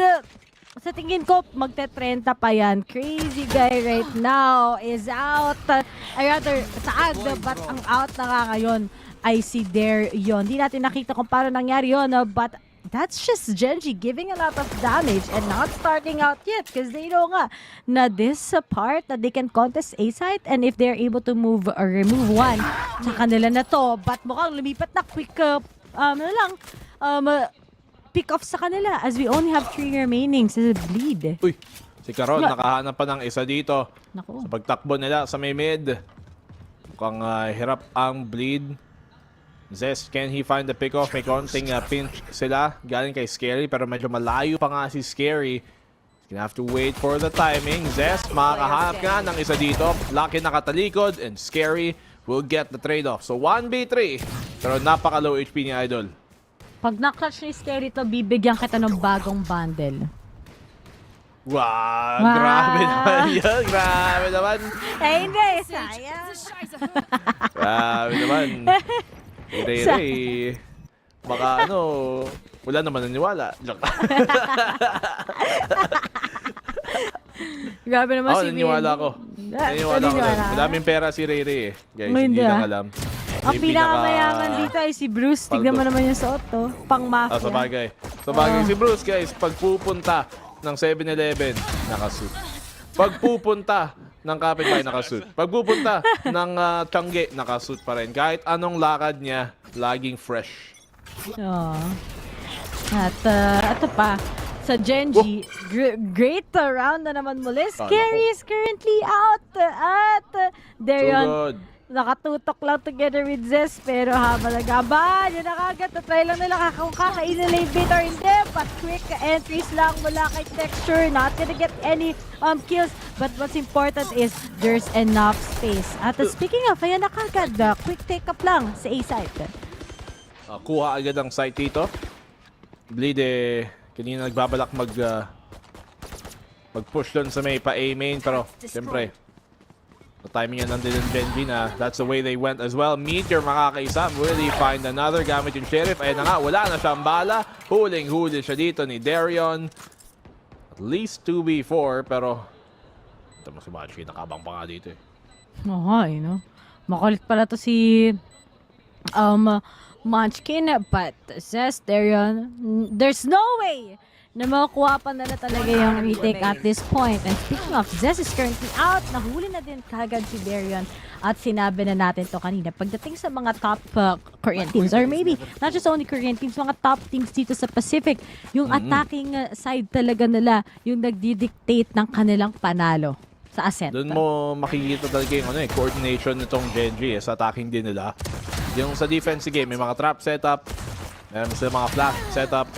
sa tingin ko, magte-30 pa yan. Crazy Guy right now is out. I rather, taag, but ang out na nga ngayon ay si Dare yon. Di natin nakita kung paano nangyari yon, but that's just Gen.G giving a lot of damage and not starting out yet because they know nga na this part that they can contest A site, and if they're able to move or remove one sa kanila na to, but mukhang lumipat na quick pick off sa kanila as we only have 3 remaining sa bleed. Uy, si Carol nakahanap pa ng isa dito. Sa pagtakbo nila sa may mid. Mukhang hirap ang bleed. Zest, can he find the pick-off? May konting pinch sila galing kay Scary pero medyo malayo pa nga si Scary. He's gonna have to wait for the timing. Zest, makakahanap nga ng isa dito. Lucky nakatalikod and Scary will get the trade-off. So 1v3 pero napaka-low HP ni Idol. Pag na-clutch ni Scary to, bibigyan kita ng bagong bundle. Wow, grabe naman yun. Grabe naman. Hindi, sayang. Grabe naman. Ray, baka wala naman naniwala. Grabe naman si naniwala ako. Naniwala ako. Madaming pera si Ray guys, hindi lang alam. Ang pinakamayaman dito ay si Bruce. Tignan mo naman yung suot to. Pang mafia. Sa bagay. Si Bruce guys, pagpupunta ng 7-Eleven, nakasuit. Pagpupunta ng kapitbahay, nakasuit. Pagpupunta ng Changi, nakasuit pa rin. Kahit anong lakad niya, laging fresh. At ito pa, sa Gen.G, great round na naman muli. Scary is currently out. At there yun. Nakatutok lang together with Zest, pero habang nagaban, yun na kagad, natry lang nila kung kakainin na yung bit or hindi, but quick entries lang mula kay Texture, not gonna get any kills, but what's important is there's enough space. At speaking of, ayan na kagad, quick take up lang sa A site. Kuha agad ang site dito. Bleed kanina nagbabalak mag-push doon sa may pa-A main, pero siyempre, the timing yan nandun ng Gen.G na that's the way they went as well. Meteor makakaisa. Will he find another gamit yung Sheriff? Ayun na nga, wala na siyang bala. Huling-huli siya dito ni Darion. At least 2v4 pero ito mo si Machi, nakabang pa nga dito eh. Makulit pala to si Munchkin, but says Darion, there's no way na makukuha pa nila talaga yung retake at this point. And speaking of, Zez is currently out. Nahuli na din kagad si Darion. At sinabi na natin to kanina. Pagdating sa mga top Korean teams, or maybe not just only Korean teams, mga top teams dito sa Pacific, yung attacking side talaga nila yung nagdi-dictate ng kanilang panalo sa asset. Doon mo makikita talaga yung coordination nitong Gen.G sa attacking din nila. Yung sa defense game, may mga trap setup, meron sila mga flash setup.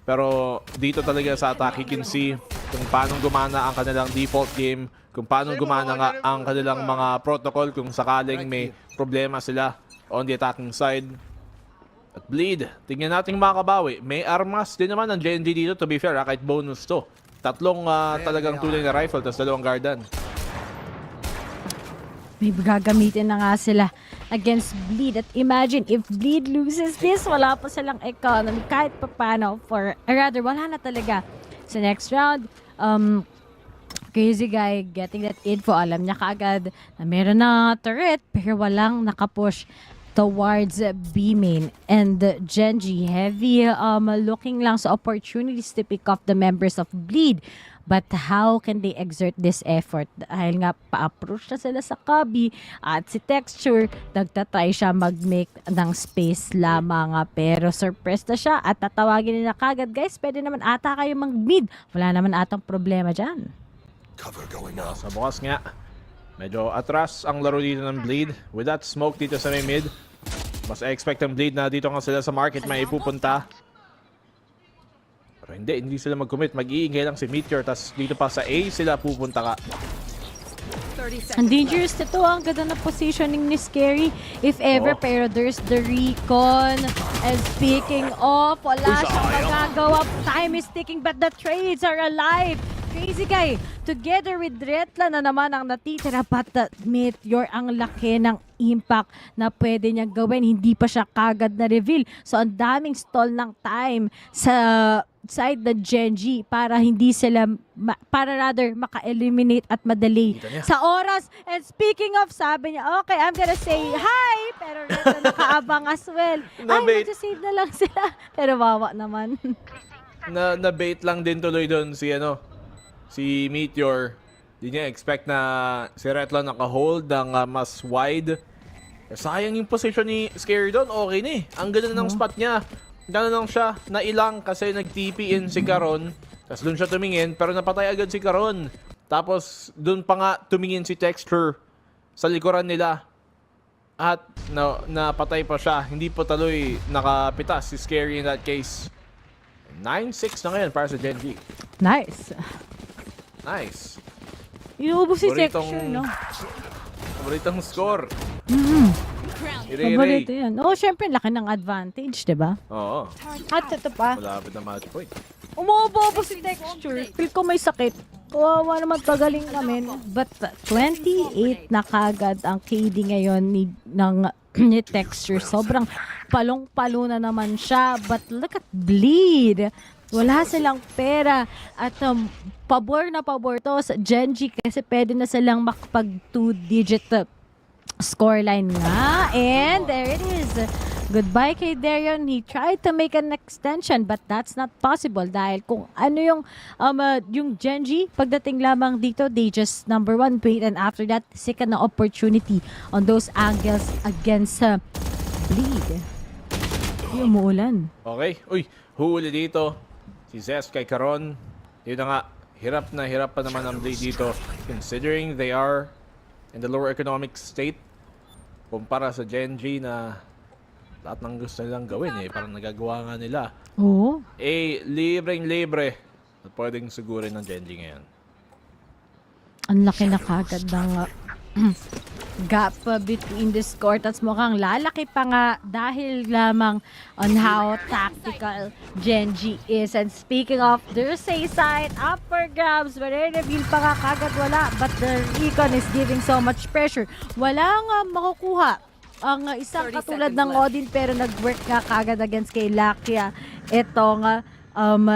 Pero dito talaga sa attack, you can see kung paano gumana ang kanilang default game, kung paano gumana nga ang kanilang mga protocol kung sakaling may problema sila on the attacking side. At Bleed, tingnan natin makabawi. May armas din naman ng Gen.G dito, to be fair, kahit bonus to. Tatlong talagang tunay na rifle, tapos 2 guardan. May gagamitin na nga sila against Bleed. At imagine, if Bleed loses this, wala pa silang economy kahit pa paano. Rather, wala na talaga sa next round. Crazy Guy getting that info. Alam niya kaagad na meron na turret pero walang nakapush towards B main. And Gen.G heavy looking lang sa opportunities to pick off the members of Bleed. But how can they exert this effort? Dahil nga pa-approach na sila sa Cubby at si Texture, nagtatry siya mag-make ng space lamang. Pero surprise na siya at tatawagin nila kagad, guys, pwede naman ata kayo mag-mid. Wala naman atang problema dyan. Cover going up. Sa bukas nga, medyo atras ang laro dito ng Bleed. With that smoke dito sa may mid, mas expect ang Bleed na dito nga sila sa market may ipupunta. Pero hindi sila mag-commit. Mag-iingay lang si Meteor, tas dito pa sa A sila pupunta ka. Ang dangerous nito, ang ganda na positioning ni Scary, if ever, pero there's the recon. And speaking of, wala siyang magagawa. Time is ticking, but the trades are alive. Crazy Guy, together with Retla na naman ang natitira, but Meteor, ang laki ng impact na pwede niyang gawin. Hindi pa siya kagad na reveal. So, ang daming stall ng time sa side ng Gen.G para hindi sila, para rather maka-eliminate at madali sa oras. And speaking of, sabi niya, okay, I'm gonna say hi, pero Retla nakaabang as well. Ay, mag-save na lang sila. Pero wawa naman. Na-bait lang din tuloy doon si Meteor. Hindi niya expect na si Retla naka-hold ng mas wide. Sayang yung position ni Scary doon. Okay na eh. Ang ganda ng spot niya. Gano'n lang siya. Nailang kasi nag-TP in si Caron. Tapos doon siya tumingin. Pero napatay agad si Caron. Tapos doon pa nga tumingin si Texture sa likuran nila. At napatay pa siya. Hindi pa taloy nakapitas si Scary in that case. 9-6 na ngayon para sa Gen.G. Nice. Nice. Inuubos si Texture, no? Paboritong score. Paborito yan. Oo, syempre, laki ng advantage, diba? Oo. At ito pa. Malapit na match point. Umuubo si Texture. Feel ko may sakit. Kawawa naman, pagaling namin. But 28 na kagad ang KD ngayon ni Texture. Sobrang palong-palo na naman siya. But look at Bleed. Wala silang pera at pabor na pabor to sa Gen.G kasi pwede na silang makapag 2-digit scoreline nga. And there it is. Goodbye kay Darion. He tried to make an extension but that's not possible dahil kung ano yung Gen.G pagdating lamang dito, they just number one wait and after that, second na opportunity on those angles against Bleed. Yung umuulan. Okay. Uy, huli dito. Si Zez kay Caron. Yun na nga, hirap pa naman ang Bleed dito. Considering they are in the lower economic state. Kumpara sa Gen.G na lahat ng gusto nilang gawin parang nagagawa nga nila. Oo. Libreng-libre. At pwedeng sigurin ng Gen.G ngayon. Ang laki na kagad ng gap between the score. Tapos mukhang lalaki pa nga dahil lamang on how tactical Gen.G is. And speaking of, there's a side upper grabs. Reveal pa nga kagad wala. But the recon is giving so much pressure. Walang makukuha ang isang katulad ng Odin pero nag-work nga kagad against kay Lakia. Itong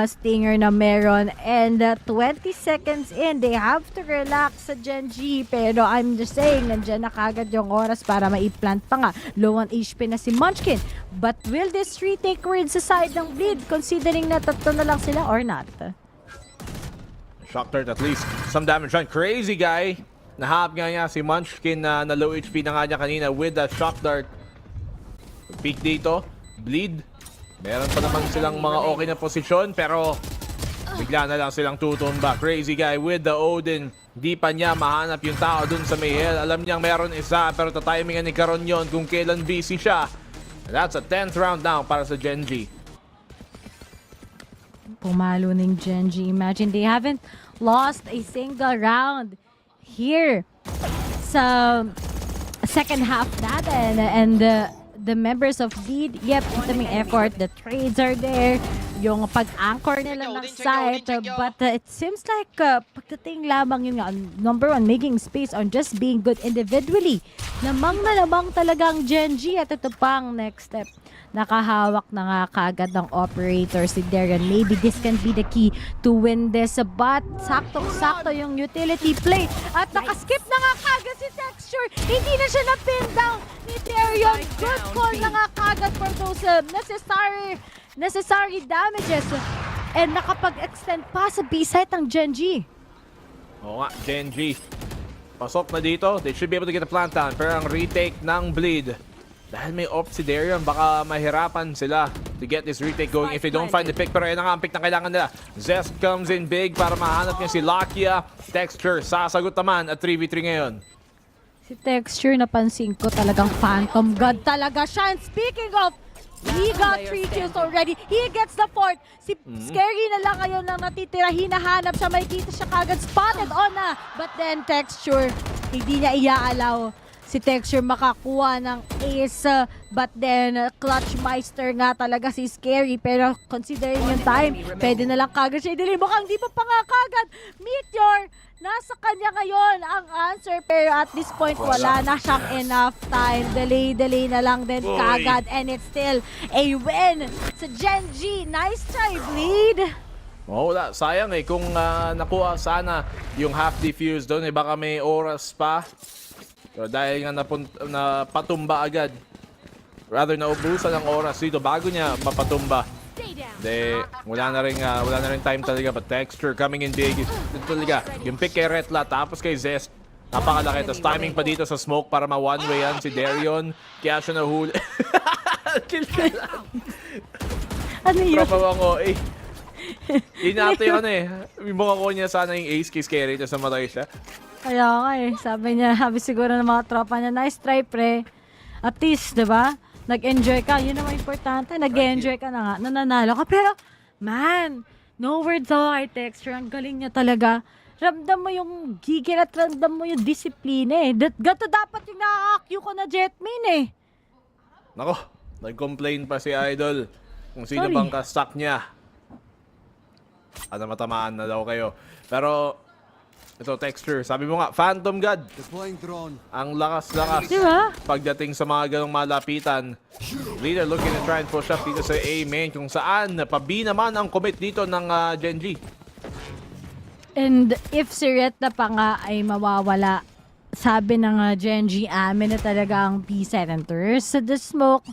stinger na meron. And 20 seconds in, they have to relax sa Gen.G. Pero I'm just saying, nandiyan na kagad yung oras para maiplant pa nga. Low on HP na si Munchkin. But will this retake word sa side ng Bleed considering na tatlo na lang sila or not? Shock Dart at least some damage on Crazy Guy. Nahap nga niya si Munchkin na low HP na nga niya kanina with that Shock Dart. Peak dito. Bleed. Meron pa naman silang mga okay na posisyon pero bigla na lang silang tutumba. Crazy Guy with the Odin. Di pa niya mahanap yung tao dun sa may hell. Alam niyang meron isa pero tatimingan ni Karon yon kung kailan busy siya. And that's a 10th round now para sa Gen.G. Pumalo ng Gen.G. Imagine they haven't lost a single round here sa second half natin. And the members of Bleed, yep, daming effort. The trades are there. Yung pag-anchor nila ng site. But it seems like pagdating lamang yun nga, number one, making space on just being good individually. Namang na lamang talagang Gen.G. At ito pang next step. Nakahawak na nga kagad ng operator si Darren. Maybe this can be the key to win this. But saktong-sakto yung utility play. At nakaskip na nga kagad si Texture. Hindi na siya na-pin down ni Darren. Good call na nga kagad for those necessary damages. And nakapag-extend pa sa B-site ng Gen.G. Oo nga, Gen.G. Pasok na dito. They should be able to get a plant down. Pero ang retake ng Bleed, dahil may off si Darian, baka mahirapan sila to get this retake going if they don't find the pick. Pero yan ang pick na kailangan nila. Zest comes in big para mahanap niya si Lakia. Texture, sasagot naman at 3v3 ngayon. Si Texture, napansin ko talagang Phantom God talaga siya. And speaking of, he got 3 kills already. He gets the 4th. Si Scary na lang ngayon lang natitira. Hinahanap siya, may kita siya kagad. Spotted on na. But then Texture, hindi niya iaalaw si Texture makakuha ng ace. But then Clutch Meister nga talaga si Scary. Pero considering yung time, pwede na lang kagad siya i-delay. Mukhang di pa nga kagad. Meteor, nasa kanya ngayon ang answer. Pero at this point, wala na siyang enough time. Delay na lang din kagad. And it's still a win sa Gen.G. Nice try, Bleed. Oh, wala. Sayang kung nakuha sana yung half defuse doon, baka may oras pa. Pero dahil nga napatumba agad. Rather naubusan ang oras dito bago niya mapatumba. De, wala na rin time talaga. But Texture coming in big. Ito talaga. Yung pick kay Retla tapos kay Zest. Napakalaki. Tapos timing pa dito sa smoke para ma-one-way yan si Darion. Kaya siya nahuli. Kill ka lang. Ano yun? Tropa ko yun natin yung yung mukha ko niya sana yung ace kay Scary. Tapos namatay siya. Kaya nga sabi siguro ng mga tropa niya, nice try pre. At least, diba? Nag-enjoy ka. Yun naman importante. Nag-enjoy ka na nga. Nananalo ka. Pero, man, no words ako kay Texture. Ang galing niya talaga. Ramdam mo yung gigil at ramdam mo yung disiplina Gato dapat yung nakaka-cue ko na Jetmain Nako, nag-complain pa si Idol kung sino bang ka-stack niya. Matamaan na daw kayo. Pero, ito, Texture. Sabi mo nga, Phantom God. Ang lakas-lakas. Diba? Pagdating sa mga ganong malapitan. Leader looking to try and push up dito sa A main. Kung saan, pa-B naman ang commit dito ng Gen.G. And if si Retna pa nga ay mawawala, sabi ng Gen.G, amin na talaga ang B-side enters sa the smoke.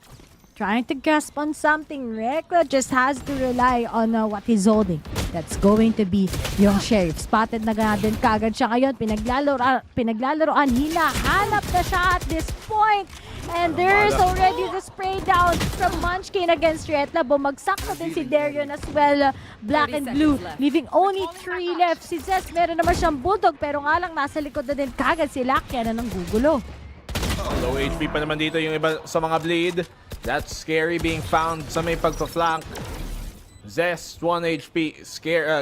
Trying to grasp on something. Rekla just has to rely on what he's holding. That's going to be yung Sheriff. Spotted na nga din kagad siya ngayon. Pinaglalaroan. Hinahanap na siya at this point. And there's already the spray down from Munchkin against Retla. Bumagsak na din si Darion as well. Black and blue. Leaving only 3 left. Si Zest meron naman siyang bulldog. Pero nga lang nasa likod na din kagad si Lakia na ng gugulo. Low HP pa naman dito yung iba sa mga Bleed. That's Scary being found sa may pagpa-flank. Zest, 1 HP.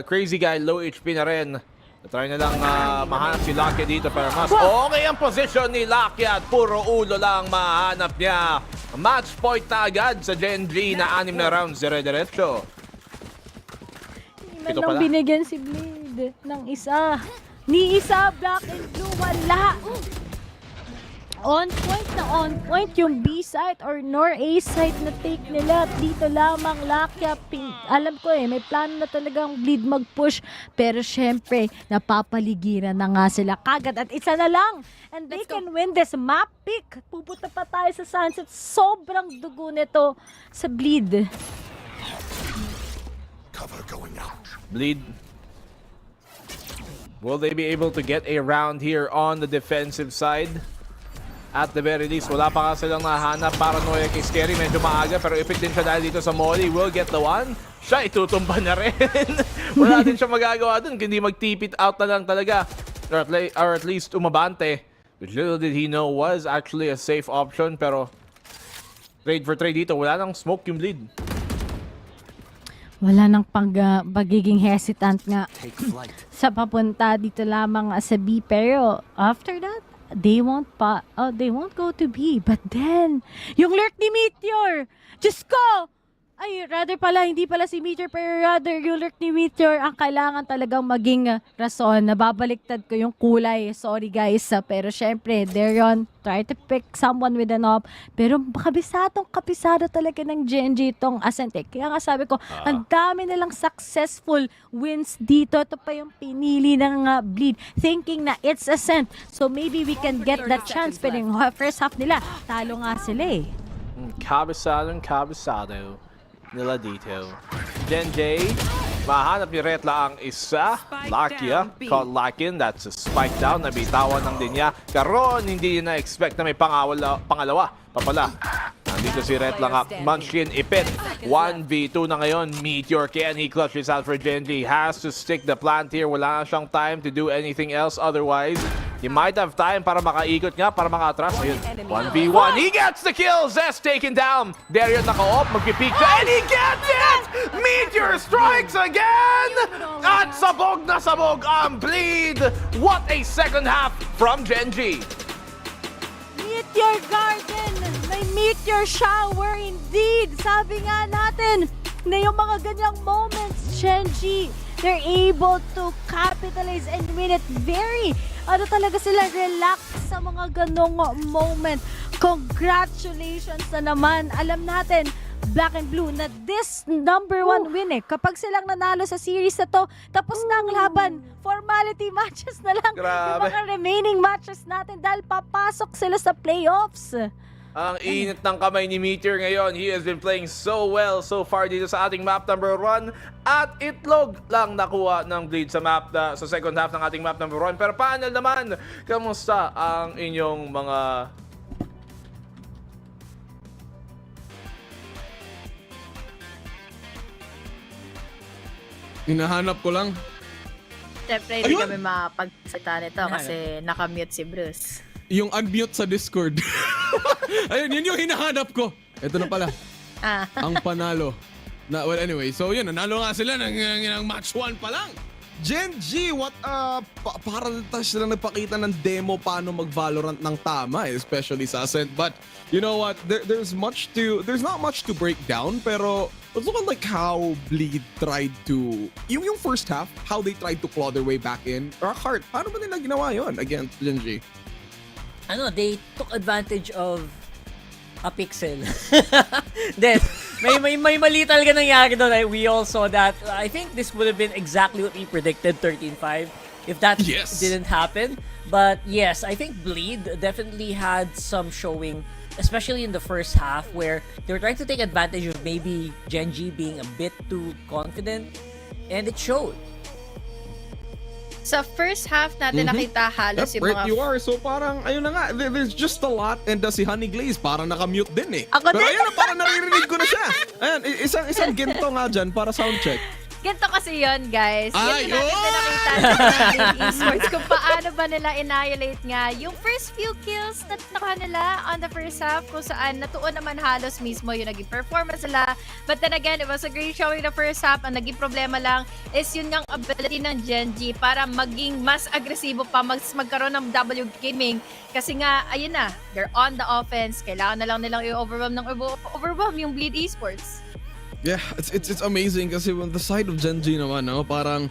Crazy Guy, low HP na rin. Try na lang mahanap si Lakia dito para mas okay ang position ni Lakia at puro ulo lang mahanap niya. Match point na agad sa Gen.G na 6 na rounds dire-diretso. Hindi man lang binigyan si Bleed ng isa. Ni isa, Black and Blue, wala. On point yung B site or nor A site na take nila. At dito lamang Lakya, alam ko may plano na talagang Bleed mag-push. Pero syempre, napapaligiran na nga sila kagad. At isa na lang, and they can win this map pick. Pupunta pa tayo sa Sunset. Sobrang dugo nito sa Bleed. Cover going out. Bleed. Will they be able to get a round here on the defensive side? At the very least, wala pa nga silang nahanap. Paranoia kay Scary, medyo maaga, pero ipit din siya dahil dito sa Molly. Will get the one. Siya, itutumba na rin. Wala din siya magagawa dun, kundi mag-tip it out na lang talaga. Or at least umabante. Which little did he know was actually a safe option, pero trade for trade dito, wala nang smoke yung Bleed. Wala nang pagiging hesitant nga sa papunta dito lamang sa B. Pero after that, they won't go to B. But then, yung lurk ni Meteor! Diyos ko! Ay, rather pala, hindi pala si Meteor, pero rather yung lurk ni Meteor ang kailangan talagang maging rason. Nababaliktad ko yung kulay. Sorry guys. Pero syempre, Darion, try to pick someone with an op. Pero kabisado talaga ng GEN.G itong Ascent. Kaya nga sabi ko, ang dami nilang successful wins dito. Ito pa yung pinili ng Bleed. Thinking na it's Ascent. So maybe we can get that chance. Pero yung first half nila, talo nga sila eh. Kabisado nila dito. GEN.G, mahanap ni Retla ang isa. Lakia, caught Lakin. That's a spike down. Nabitawan ng dinya. Karon, hindi na-expect na may pangalawa. Papala. Nandito si Retla nga. Munchkin, ipit. 1v2 na ngayon. Meteor, can he clutch this out for GEN.G? Has to stick the plant here. Wala na siyang time to do anything else. Otherwise, he might have time para makaikot nga, para maka-atras. Ayun, 1v1. He gets the kill! Zest taken down. Darion naka-op, magpipeak siya, and he gets it! Meteor strikes again! At sabog na sabog ang Bleed! What a second half from GEN.G. Meteor Garden! May meteor shower indeed! Sabi nga natin na yung mga ganyang moments, GEN.G, they're able to capitalize and win it very talaga sila, relax sa mga ganong moment. Congratulations na naman. Alam natin, Black and Blue, na this number 1 win Kapag silang nanalo sa series na to, tapos na ang laban. Formality matches na lang. Yung mga remaining matches natin dahil papasok sila sa playoffs. Ang init ng kamay ni Meteor ngayon. He has been playing so well so far dito sa ating map number 1. At itlog lang nakuha ng Bleed sa sa second half ng ating map number 1. Pero panel naman, kamusta ang inyong mga... Hinahanap ko lang. Siyempre, hindi kami mapagsalita nito kasi nakamute si Bruce. Yung unmute sa Discord. Ayun, yun yung hinahanap ko. Ito na pala. Ang panalo. Well, anyway, so yun, nanalo nga sila ng match 1 pa lang. GEN.G, what parang sila nagpakita ng demo paano mag-Valorant ng tama, especially sa Ascent. But you know what? There's not much to break down, pero let's look at like how Bleed tried to yung first half, how they tried to claw their way back in. Heart, paano ba nila ginawa yun against GEN.G? They took advantage of a pixel. Then, may mali talaga nangyari doon. We all saw that. I think this would have been exactly what we predicted, 13-5, if that didn't happen. But yes, I think Bleed definitely had some showing, especially in the first half, where they were trying to take advantage of maybe GEN.G being a bit too confident, and it showed. Sa first half natin nakita halos yung mga... you are. So parang, ayun na nga, there's just a lot. And si Honey Glaze, parang nakamute din Ako Pero din. ayun na, parang naririnig ko na siya. Ayan, isang ginto nga dyan para sound check. Ganito kasi yon guys. Ay, Yan natin nakita ng esports kung paano ba nila annihilate nga yung first few kills na nakuha nila on the first half kung saan natuon naman halos mismo yung naging performance nila. But then again, it was a great showing the first half. Ang naging problema lang is yun ngang ability ng GEN.G para maging mas agresibo pa, magkaroon ng W gaming. Kasi nga, ayun na, they're on the offense. Kailangan na lang nilang i-overwhelm yung Bleed Esports. Yeah, it's amazing kasi on the side of GEN.G naman, parang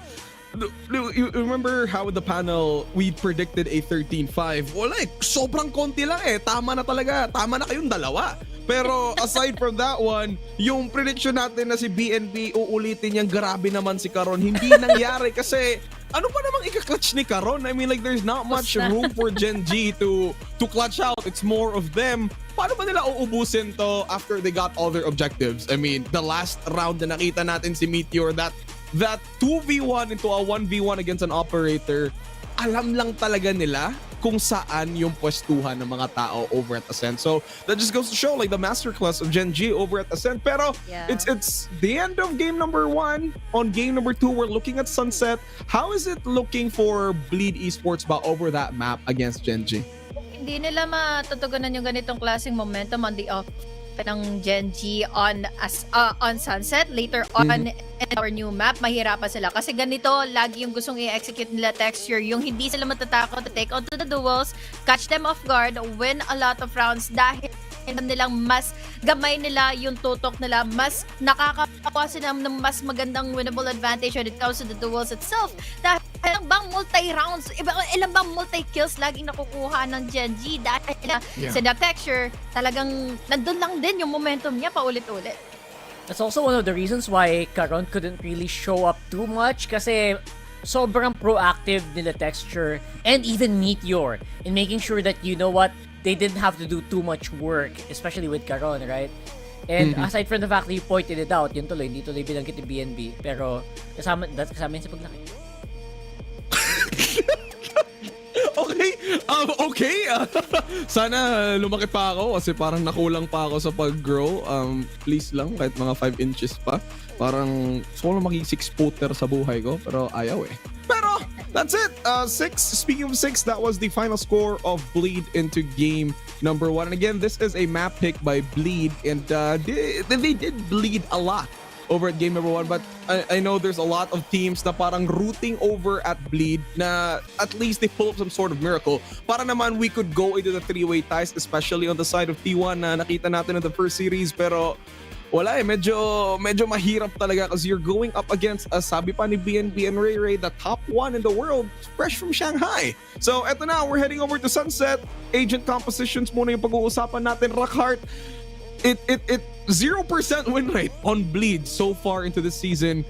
you remember how the panel we predicted a 13-5? Wala eh, sobrang konti lang eh. Tama na talaga. Tama na kayong dalawa. Pero aside from that one, yung prediction natin na si BNB uulitin niyang grabe naman si Caron, hindi nangyari kasi ano pa namang ika-clutch ni Caron? I mean, like, there's not much room for Gen.G to clutch out. It's more of them. Paano ba nila uubusin to after they got all their objectives? I mean, the last round na nakita natin si Meteor, that 2v1 into a 1v1 against an operator, alam lang talaga nila kung saan yung pwestuhan ng mga tao over at Ascent. So that just goes to show like the masterclass of Gen.G over at Ascent. Pero it's the end of game number 1. On game number 2, we're looking at Sunset. How is it looking for Bleed Esports ba over that map against Gen.G? Hindi nila matutugunan yung ganitong klaseng momentum on the off ng Gen.G on Sunset. Later on in our new map, mahirapan sila. Kasi ganito, lagi yung gustong i-execute nila texture. Yung hindi sila matatakot to take on to the duels, catch them off guard, win a lot of rounds dahil nilang mas gamay nila yung tutok nila, mas nakakakuha sila ng mas magandang winnable advantage when it comes to the duels itself. Dahil ilang bang multi-rounds, ilang bang multi-kills laging nakukuha ng Gen.G dahil sa the texture, talagang nandun lang din yung momentum niya paulit-ulit. That's also one of the reasons why Caron couldn't really show up too much kasi sobrang proactive nila Texture and even Meteor in making sure that, you know what, they didn't have to do too much work, especially with Caron, right? And aside from the fact that you pointed it out, yun tuloy, hindi tuloy binanggit ni BNB, pero kasama yun sa paglaki. Okay. Sana lumaki pa ako kasi parang nakulang pa ako sa pag-grow. Please lang, kahit mga 5 inches pa. Parang gusto ko lang maging 6-footer sa buhay ko, pero ayaw eh. Pero that's it. 6. Speaking of 6, that was the final score of Bleed into game number 1. And again, this is a map pick by Bleed, and they did bleed a lot over at game number 1, but I know there's a lot of teams na parang rooting over at Bleed na at least they pull up some sort of miracle. Para naman we could go into the 3-way ties, especially on the side of T1 na nakita natin in the first series, pero wala eh, medyo mahirap talaga kasi you're going up against, sabi pa ni BNB and Ray, the top 1 in the world, fresh from Shanghai. So eto na, we're heading over to Sunset. Agent compositions muna yung pag-uusapan natin. Rockhart, it 0% win rate on Bleed so far into this season.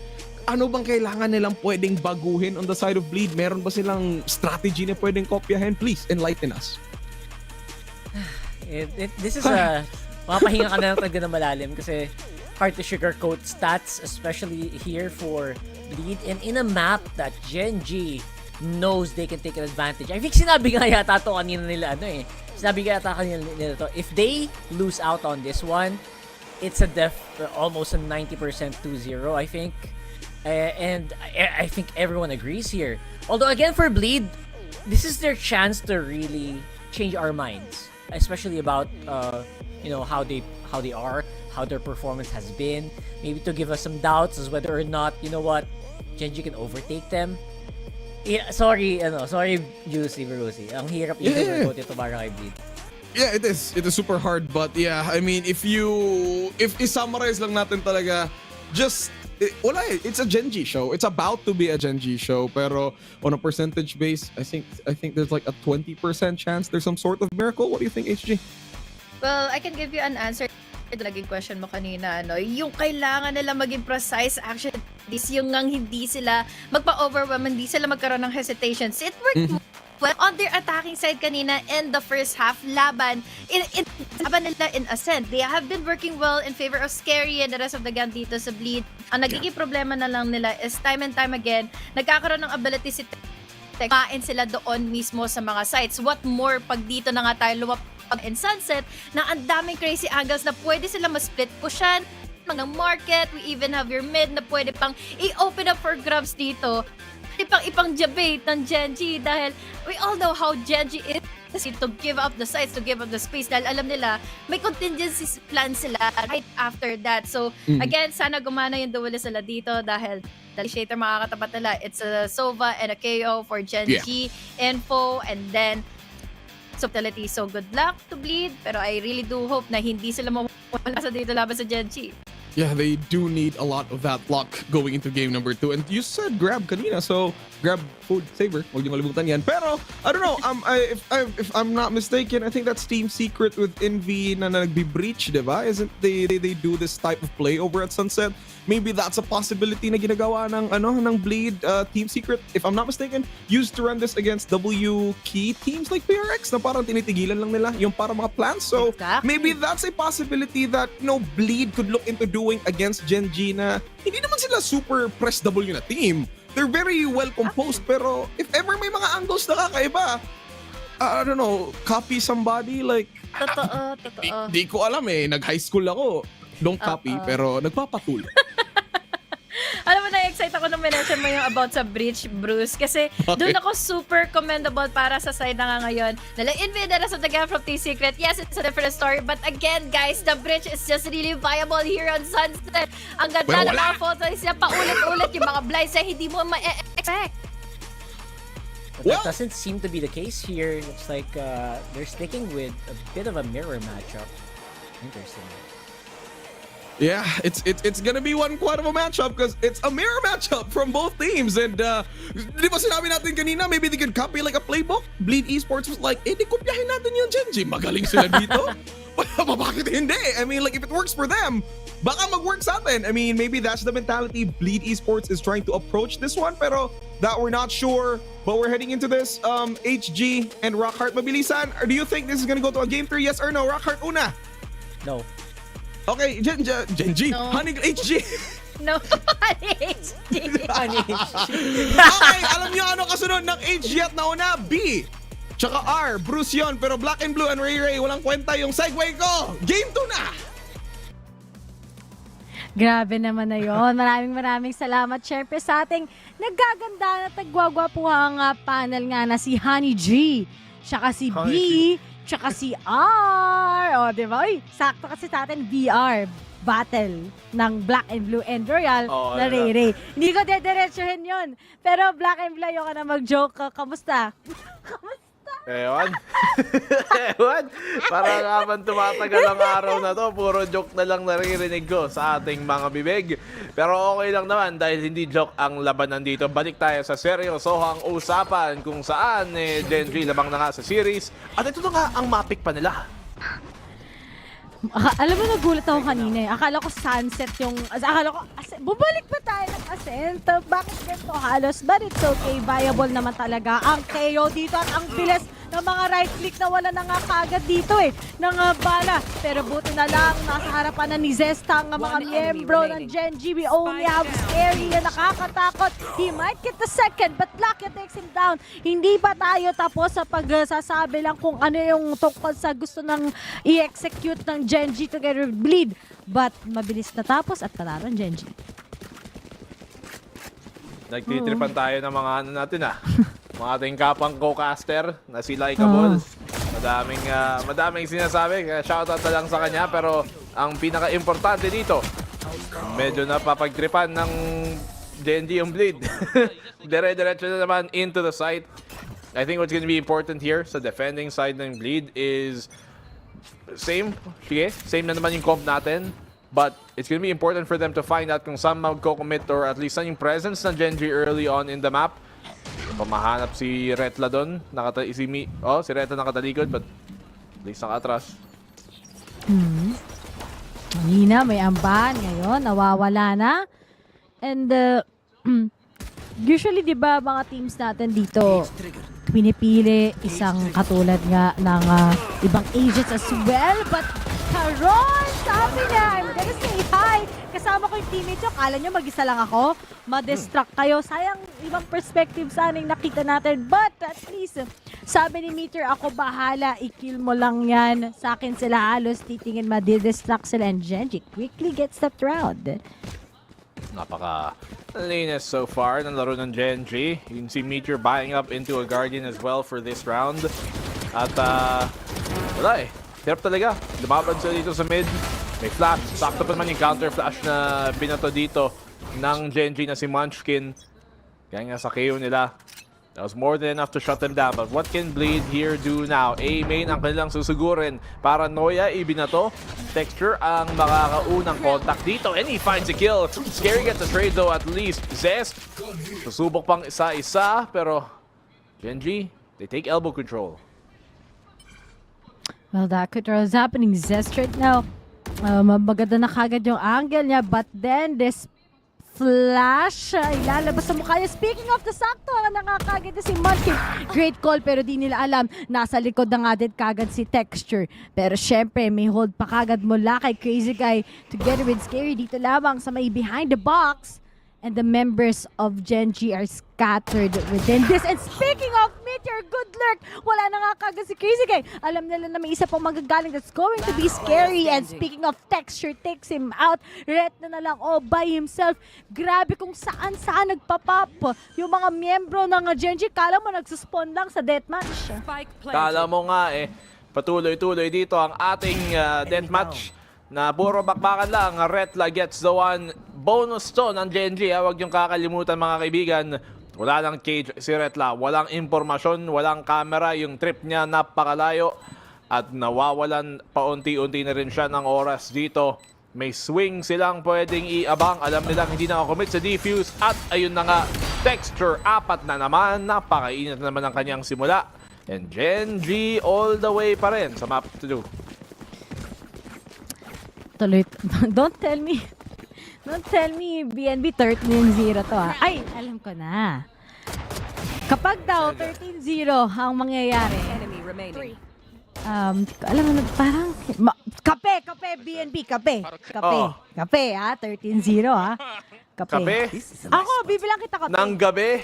Ano bang kailangan nilang pwedeng baguhin on the side of Bleed? Meron ba silang strategy na pwedeng kopyahin? Please, enlighten us. This is mapahinga ka na ng tagda na malalim kasi hard to sugarcoat stats, especially here for Bleed and in a map that Gen.G knows they can take an advantage. I think sinabi nga yata to kanina nila Sinabi nga yata kanina nila to, if they lose out on this one, it's almost a 90% 2-0, I think. And I think everyone agrees here. Although again for Bleed, this is their chance to really change our minds, especially about how they are, how their performance has been. Maybe to give us some doubts as whether or not, you know what, Gen.G can overtake them. Yeah, sorry Juicy Brucey. Ang hirap i-sugarcoat ito para kay Bleed. Yeah, it is. It is super hard, but yeah, I mean, if i-summarize lang natin talaga, it's a Gen.G show. It's about to be a Gen.G show, pero on a percentage base, I think there's like a 20% chance there's some sort of miracle. What do you think, HG? Well, I can give you an answer. Naging question mo kanina, yung kailangan nila maging precise action, yung hindi sila magpa-overwhelm, hindi sila magkaroon ng hesitations. It worked well on their attacking side kanina in the first half. Laban nila in Ascent. They have been working well in favor of Scary and the rest of the gang dito sa Bleed. Ang nagiging problema na lang nila is time and time again, nagkakaroon ng ability si kain sila doon mismo sa mga sites. What more pag dito na nga tayo in Sunset na ang daming crazy angles na pwede sila ma-split pushan mga market. We even have your mid na pwede pang i-open up for grabs dito. Ipang debate ng Gen.G dahil we all know how Gen.G is to give up the sites, to give up the space dahil alam nila may contingency plan sila right after that. So again, sana gumana yung duel sila dito dahil initiator makakatapat nila. It's a Sova and a KO for Gen.G info, and then subtlety. So good luck to Bleed, pero I really do hope na hindi sila mawala sa dito laban sa Gen.G. Yeah, they do need a lot of that luck going into game number 2. And you said grab kanina, so grab food saver. Huwag niyo kalimutan yan. Pero, I don't know, if I'm not mistaken, I think that's Team Secret with Envy na nagbe-breach, diba? Isn't they do this type of play over at Sunset? Maybe that's a possibility na ginagawa ng Bleed. Team Secret, if I'm not mistaken, used to run this against W key teams like PRX na parang tinitigilan lang nila yung para mga plans. So, maybe that's a possibility that, Bleed could look into doing against Gen.G na hindi naman sila super press W na team. They're very well composed, pero if ever may mga angles na kakaiba, I don't know, copy somebody like... Totoo. Di ko alam nag-high school ako. Don't copy, pero nagpapatul. Alam mo, na-excite ako nung mention mo yung about sa breach, Bruce. Kasi doon ako super commendable para sa side na nga ngayon. Nalang invaders of the game from T-Secret. Yes, it's a different story. But again, guys, the bridge is just really viable here on Sunset. Ang ganda ng mga photos niya, paulit-ulit yung mga blinds na hindi mo ma-expect. That doesn't seem to be the case here. Looks like they're sticking with a bit of a mirror matchup. Interesting. Yeah, it's gonna be one quad of a matchup because it's a mirror matchup from both teams. And di ba sinabi natin kanina, maybe they could copy like a playbook? Bleed Esports was like, di kopyahin natin yung Gen.G. Magaling sila dito. Bakit hindi? I mean, like if it works for them, baka mag-work sa atin. I mean, maybe that's the mentality Bleed Esports is trying to approach this one. Pero that we're not sure. But we're heading into this. HG and Rockhart, mabilisan. Or do you think this is gonna go to a game 3? Yes or no? Rockhart, una. No. Okay, Gen.G. No. Honey HG. No, Honey HG. Okay, alam niyo ano kasunod ng HG at nauna? B. Tsaka R. Bruce yon. Pero Black and Blue and Ray walang kwenta yung segue ko. Game 2 na! Grabe naman na yun. Maraming salamat, syempre, sa ating naggaganda na tagwagwapuhang panel nga na si Honey G, tsaka si B, tsaka si R. O, diba? Uy, sakto kasi sa atin VR battle ng Black and Blue and Royal na Ray. Hindi ko dediretsuhin yun. Pero Black and Blue, ayoko na mag-joke. Kamusta? Ewan. Parang habang tumatagal ang araw na to, puro joke na lang naririnig ko sa ating mga bibig. Pero okay lang naman dahil hindi joke ang labanan dito. Balik tayo sa seryosohang usapan kung saan Gen.G labang na nga sa series. At ito na nga ang mapick pa nila. Alam mo, nagulat ako kanina. Akala ko Sunset yung... Akala ko, bubalik ba tayo ng Ascent? Bakit ganito halos? But it's okay. Viable naman talaga ang KO dito at ang bilis ng mga right click na wala na nga kagad dito ng bala. Pero buti na lang, nasa harapan na ni Zesta ang mga miyembro ng Gen.G. We only have scary na nakakatakot. He might get the second, but Lucky takes him down. Hindi pa tayo tapos sa pagsasabi lang kung ano yung tungkol sa gusto ng i-execute ng Gen.G together with Bleed. But mabilis natapos at panalo ng Gen.G. Nagtitripan tayo ng mga ano natin mga ating kapang co-caster na si Likeable. Madaming sinasabi, kaya shoutout na lang sa kanya. Pero ang pinaka-importante dito, medyo napapagtripan ng Gen.G yung Bleed. Dire-diretso na naman into the site. I think what's gonna be important here sa defending side ng Bleed is same na naman yung comp natin. But it's gonna be important for them to find out kung saan magko-commit or at least saan yung presence ng Gen.G early on in the map. Pamahanap si Retla doon. Si Retla nakatalikod but at least nakatras. Kanina may amban, ngayon nawawala na. And usually, di ba, mga teams natin dito pinipili isang katulad nga ng ibang agents as well. But Karon, sabi niya, I'm gonna say hi. Kasama ko yung teammate nyo. Kala nyo mag-isa lang ako? Ma-distract kayo. Sayang ibang perspective sana yung nakita natin. But at least, sabi ni Meter, ako bahala. I-kill mo lang yan. Sa akin sila halos titingin, ma-distract sila. And Gen.G quickly gets that round. Napaka-linis so far ng laro ng Gen.G. You can see Meteor buying up into a Guardian as well for this round. At wala hirap talaga. Lumaban sila dito sa mid. May flash. Sakto pa naman yung counter flash na binato dito ng Gen.G na si Munchkin. Kaya nga sa KO nila. That was more than enough to shut them down. But what can Bleed here do now? A-main ang kanilang susugurin. Paranoia, ibinato. Texture ang makakaunang contact dito. And he finds a kill. Scary gets a trade though at least. Zest, susubok pang isa-isa. Pero Gen.G, they take elbow control. Well, that control is happening. Zest right now. Maganda na kagad yung angle niya. But then, this flash, ilalabas sa mukha niya. Speaking of the sakto, nakakagad na si Monkey. Great call, pero di nila alam. Nasa likod na nga din kagad si Texture. Pero syempre, may hold pa kagad mula kay Crazy Guy. Together with Scary, dito lamang sa may behind the box. And the members of Gen.G are scattered within this. And speaking of Meteor, good luck! Wala na nga kagad si Crazy Guy. Alam nila na may isa pang magagaling that's going to be Scary. And speaking of Texture, takes him out. Ret na lang all by himself. Grabe kung saan-saan nagpapap. Yung mga miyembro ng Gen.G, kala mo nagsuspawn lang sa deathmatch. Kala mo nga patuloy-tuloy dito ang ating deathmatch. Na puro bakbakan lang. Retla gets the one. Bonus to ng Gen.G. Huwag yung kakalimutan mga kaibigan. Wala lang cage si Retla. Walang impormasyon, walang camera. Yung trip niya napakalayo. At nawawalan paunti-unti na rin siya ng oras dito. May swing silang pwedeng iabang. Alam nilang hindi nakakommit sa defuse. At ayun na nga, Texture. 4 na naman. Napakainit na naman ang kanyang simula. And Gen.G all the way pa rin sa map to do. Don't tell me BNB 13-0 to Ay, alam ko na. Kapag daw 13-0 ang mangyayari. Alam mo na parang kape BNB, kape 13-0 Kape. Ako, bibilang kita kape. Nang gabi?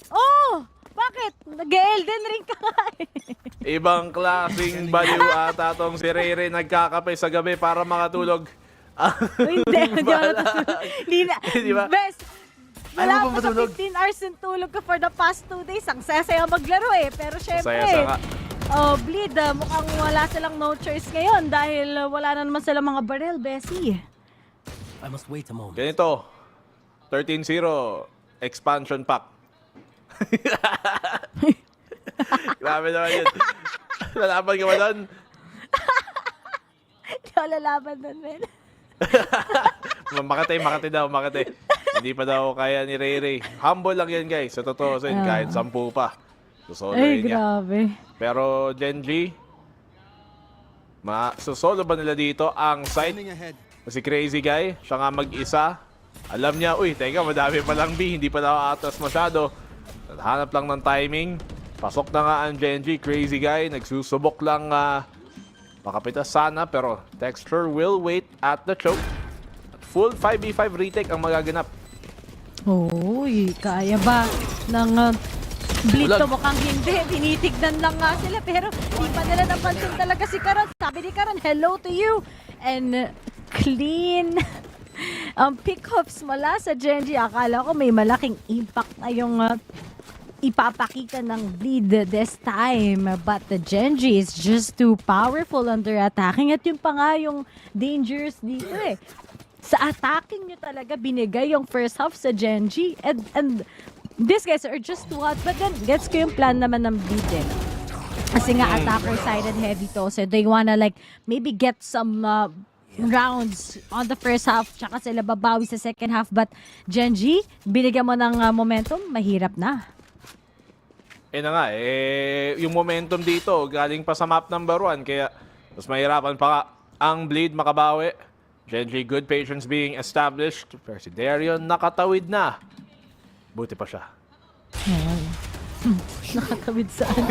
Oh! Bakit? Nag-Elden Ring ka nga Ibang klaseng baliw ata tong si Rere nagkakape sa gabi para makatulog. Hindi ako natutulog. Hindi ba? Best, Ayaw wala mo pa sa matulog? 15 hours yung tulog ko for the past 2 days. Ang saya-saya maglaro Pero syempre, Bleed, mukhang wala silang no choice ngayon dahil wala na naman silang mga barrel, Bessie. I must wait a moment. Ganito, 13-0, expansion pack. Grabe naman yun. Lalaban ka ba doon? Hindi ako lalaban doon, men. Makati daw. Hindi pa daw kaya ni Ray. Humble lang yan, guys. Sa totoo, kahit 10 pa. Susoloin niya. Grabe. Pero Gen.G, susolo ba nila dito ang site? Si Crazy Guy, siya nga mag-isa. Alam niya, teka, madami pa lang B. Hindi pa daw atas masyado. Hanap lang ng timing. Pasok na nga ang Gen.G. Crazy Guy. Nagsusubok lang makapitas sana. Pero Texture will wait at the choke. Full 5v5 retake ang magaganap. Kaya ba ng Bleed to? Mukhang hindi. Tinitignan lang nga sila. Pero di pa nila napansin talaga si Karan. Sabi ni Karan, hello to you. And clean pick-ups mula sa Gen.G. Akala ko may malaking impact na yung ipapakita ng Bleed this time. But the Gen.G is just too powerful under attacking. At yun pa nga yung dangers dito Sa attacking nyo talaga binigay yung first half sa Gen.G. And these guys are just too hot. But then, gets ko yung plan naman ng Bleed Kasi nga attacker-sided heavy to. So they wanna maybe get some rounds on the first half, tsaka sila babawi sa second half. But Gen.G, binigyan mo ng momentum, mahirap na. Yung momentum dito, galing pa sa map number 1, kaya mas mahirapan pa ang Bleed makabawi. Gen.G, good patience being established. Pero si Darion nakatawid na. Buti pa siya. Nakatawid saan?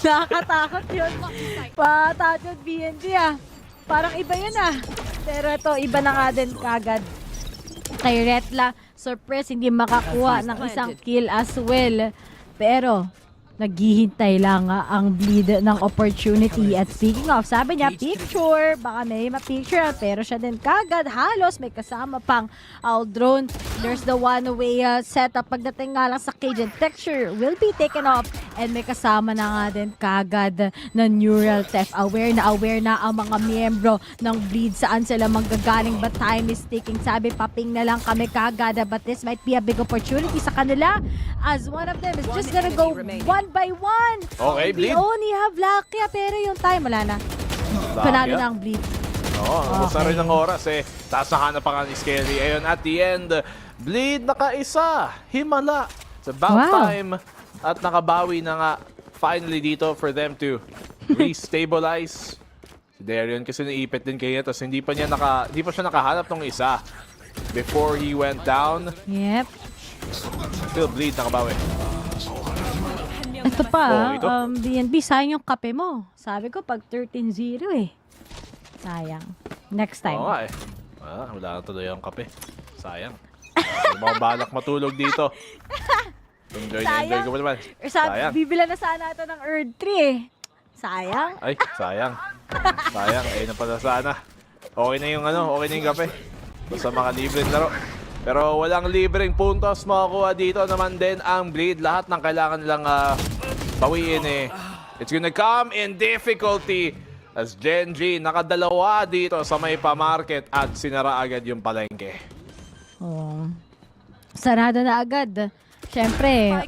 Nakakatakot yun. Patakot BNG Parang iba yun Pero ito, iba na nga din kagad. Kay Retla, surprise, hindi makakuha ng isang kill as well. Pero, naghihintay lang ang Bleed ng opportunity. At speaking of, sabi niya, picture. Baka may ma-picture. Pero siya din kagad, halos may kasama pang Aldrone. there's the one-way setup. Pagdating nga lang sa cage, and texture will be taken off. And may kasama na nga din kagad na neural theft. Aware na ang mga miyembro ng Bleed saan sila manggagaling. But time is ticking. Sabi, paping na lang kami kagad. But this might be a big opportunity sa kanila. As one of them is just gonna go one by one. Okay, They Bleed. only have Lucky, pero yung time, wala na. Panalo na ang Bleed. Oo, gusto rin ng oras eh. Taas na hanap pa nga ni Skelly. Ayun, at the end, Bleed nakaisa. Himala. It's about time. At nakabawi na nga finally dito for them to restabilize. Si Darion kasi naipit din kaya tapos hindi pa siya nakahanap ng isa before he went down. Yep. Still Bleed nakabawi. Ito pa, ito. DNB, sayang yung kape mo. Sabi ko pag 13-0 eh. Sayang. Next time. Oo nga eh. Wala na tuloy ang kape. Sayang. Hindi mo balak matulog dito. Enjoy ko pa naman. Sayang. Bibila na sana ito ng Earth 3 eh. Sayang. Ay, sayang. Sayang. Ayun na pala sana. Okay na yung okay na yung kape. Basta makalibreng laro. Pero walang libreng puntos makukuha dito naman din ang Bleed. Lahat ng kailangan nilang bawiin eh. It's gonna come in difficulty as Gen.G nakadalawa dito sa may pa-market at sinara agad yung palengke. Oh. Sarado na agad. Siyempre,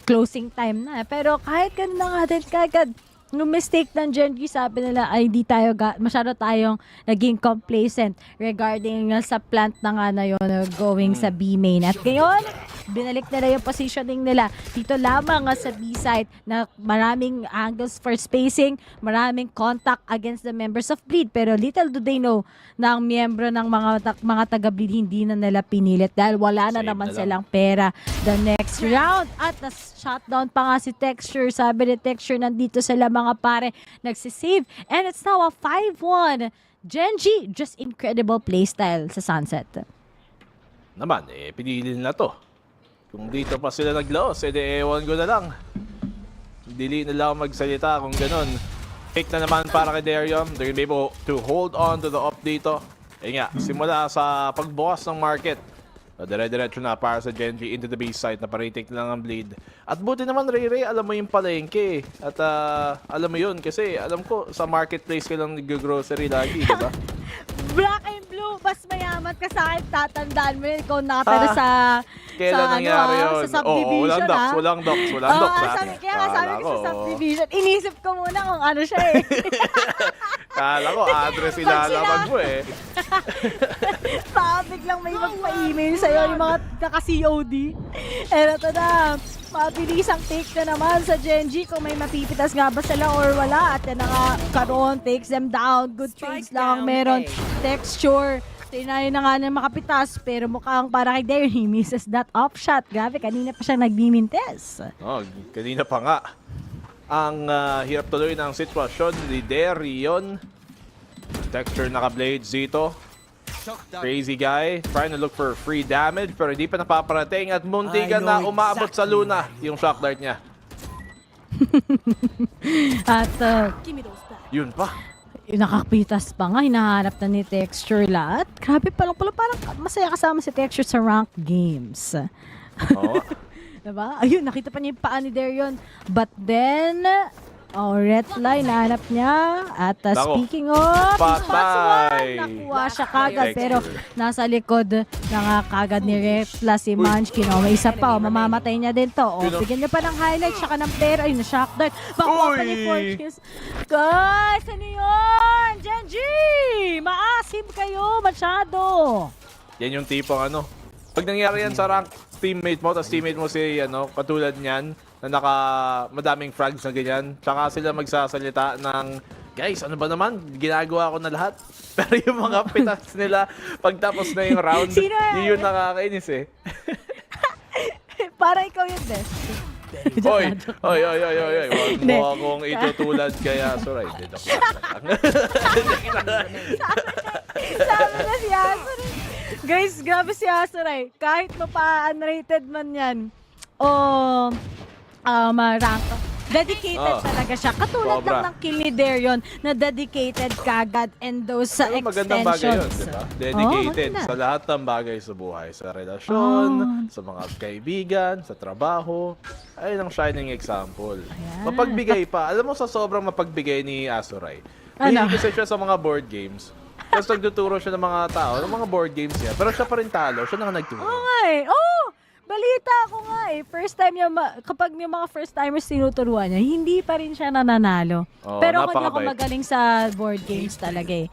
closing time na. Pero kahit ganun na nga din kagad, yung mistake ng Gen.G, sabi nila ay di tayo masyado tayong naging complacent regarding sa plant na nga na yun going sa B main. At ngayon, binalik nila yung positioning nila dito lamang sa B side na maraming angles for spacing, maraming contact against the members of Bleed. Pero little do they know na ang miyembro ng mga taga-Bleed hindi na nila pinilit dahil wala na naman silang pera the next round. At na-shutdown pa nga si Texture. Sabi ni Texture, nandito sila mga pare, nagsisave. And it's now a 5-1. Gen.G, just incredible playstyle sa Sunset. Naman, pinili nila to. Kung dito pa sila nag-loss, ewan ko na lang. Dili na lang magsalita kung ganun. Pick na naman para kay Darion. They're gonna be able to hold on to the up dito. Nga, simula sa pagbukas ng market. Dire-diretso na para sa Gen.G into the base site na paritik na lang ang Bleed. At buti naman, Ray, alam mo yung palengke. At alam mo yun kasi alam ko sa marketplace ka lang nag-grocery lagi, di ba? Black and blue, mas mayaman ka sa akin, tatandaan mo yun. Ikaw nakatara sa Kailan nangyari yun? Sa subdivision, walang docs. Kaya nga sabi ko sa subdivision, inisip ko muna kung ano siya eh. Kala ko, address ilalaman mo eh. Baka biglang may magpa-email sa'yo yung mga naka-COD. Pero ito na, mabilisang take na naman sa Gen.G kung may mapipitas nga ba sila or wala. At yan na nga, Caron takes them down. Good trades lang meron. Texture. Tinay na nga na makapitas pero mukhang para kay Darion, he misses that off shot. Grabe, kanina pa siya nagbimintes. Kanina pa nga. Ang hirap tuloy ng sitwasyon ni Darion. Texture naka-blades dito. Crazy guy, trying to look for free damage pero hindi pa napaparating at muntikan na umaabot sa Luna yung shock dart niya. At yun pa. Nakakapitas pa nga, hinahanap na ni Texture lahat. Grabe parang masaya kasama si Texture sa ranked games. Oo. Diba? Ayun, nakita pa niya yung paa ni Darion. But then, red line, nahanap niya. At speaking of, patay! Nakuha siya kagad. Pero nasa likod na nga kagad ni Refla si Munchkin. May isa pa, mamamatay niya din to. Bigyan niya pa ng highlight, siya ka ng pera. Ayun, na-shock dart. Bakuha pa ni Fortress. Guys, ano yun? Gen.G! Maasim kayo, masyado. Yan yung tipong pag nangyari yan sa rank teammate mo, tapos teammate mo si katulad niyan, na madaming frags na ganyan, tsaka sila magsasalita ng, guys, ano ba naman? Ginagawa ko na lahat. Pero yung mga pitas nila, pagtapos na yung round, yun nakakainis eh. Para ikaw yun, Bes. Oy. Huwag mo akong itutulad kaya, sorry. Sabi na si Asaray. Guys, grabe si Asaray. Kahit pa-unrated man yan, rank, Dedicated talaga siya. Katulad Sobra. lang ng kill ni Darion na dedicated kagad and those sa Pero magandang bagay yun, extensions. di ba? Dedicated maganda. sa lahat ng bagay sa buhay. Sa relasyon, sa mga kaibigan, sa trabaho. Ayun ang shining example. Mapagbigay pa. Alam mo sa sobrang mapagbigay ni Azuray. Ano? Kasi siya sa mga board games. Tapos nagtuturo siya ng mga tao, ng mga board games niya. Pero siya pa rin talo. Siya na nga nagturo. Oo nga eh. Balita ko nga eh. First time niya, kapag yung mga first timers tinuturuan niya, hindi pa rin siya nananalo. Oo, Pero kung napakabait. ako magaling sa board games talaga eh.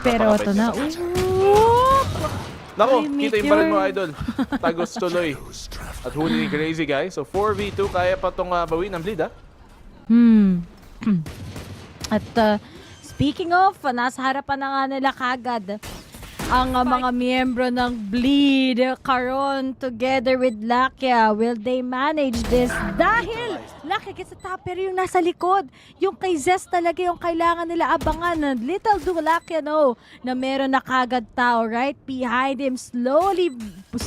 Pero ito na. Nako, Ay, kita yung pa rin mo, Meteor. idol. Tagos tuloy. At huli ni Crazy Guy. So 4v2, kaya pa itong bawin ng bleed, ha? At speaking of, nasa harapan na nga nila kagad ang mga miyembro ng Bleed. Caron together with Lakia. Will they manage this? Dahil Lakia gets a topper yung nasa likod. Yung kay Zest talaga yung kailangan nila abangan. Little do Lakia know na meron na kagad tao right behind him. Slowly but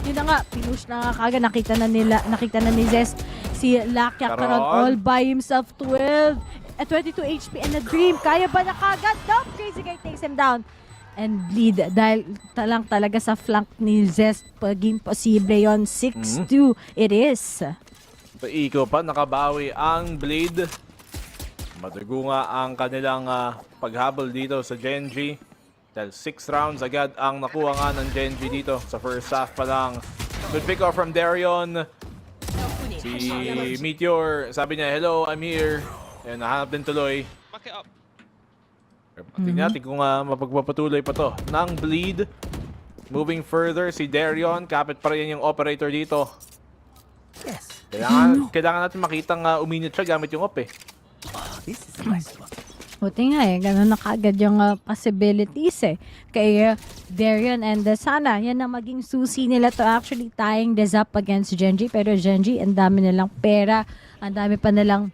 yun na nga, pinush na nga kagad. Nakita na ni Zest si Lakia Caron all by himself. 12 at 22 HP and a dream. Kaya ba na kagad? Nope, Crazy Guy takes him down. And Bleed, dahil talaga sa flank ni Zest, paging posible yon 6-2 it is. Paiko pa, nakabawi ang Blade. Madugo nga ang kanilang paghabol dito sa GEN.G. Dahil 6 rounds agad ang nakuha nga ng GEN.G dito sa first half pa lang. Good pick off from Darion. Si Meteor, sabi niya, hello, I'm here. Ayan, nahanap din tuloy. Tingnan natin kung mapagpapatuloy pa to. Nang Bleed. Moving further, si Darion. Kapit pa rin yung operator dito. Kailangan natin makitang uminit siya gamit yung op eh. Buti nga eh, ganun na kagad yung possibilities eh. Kay Darion and sana, yan ang maging susi nila to actually tying this up against GEN.G. Pero GEN.G, ang dami nilang pera, ang dami pa nilang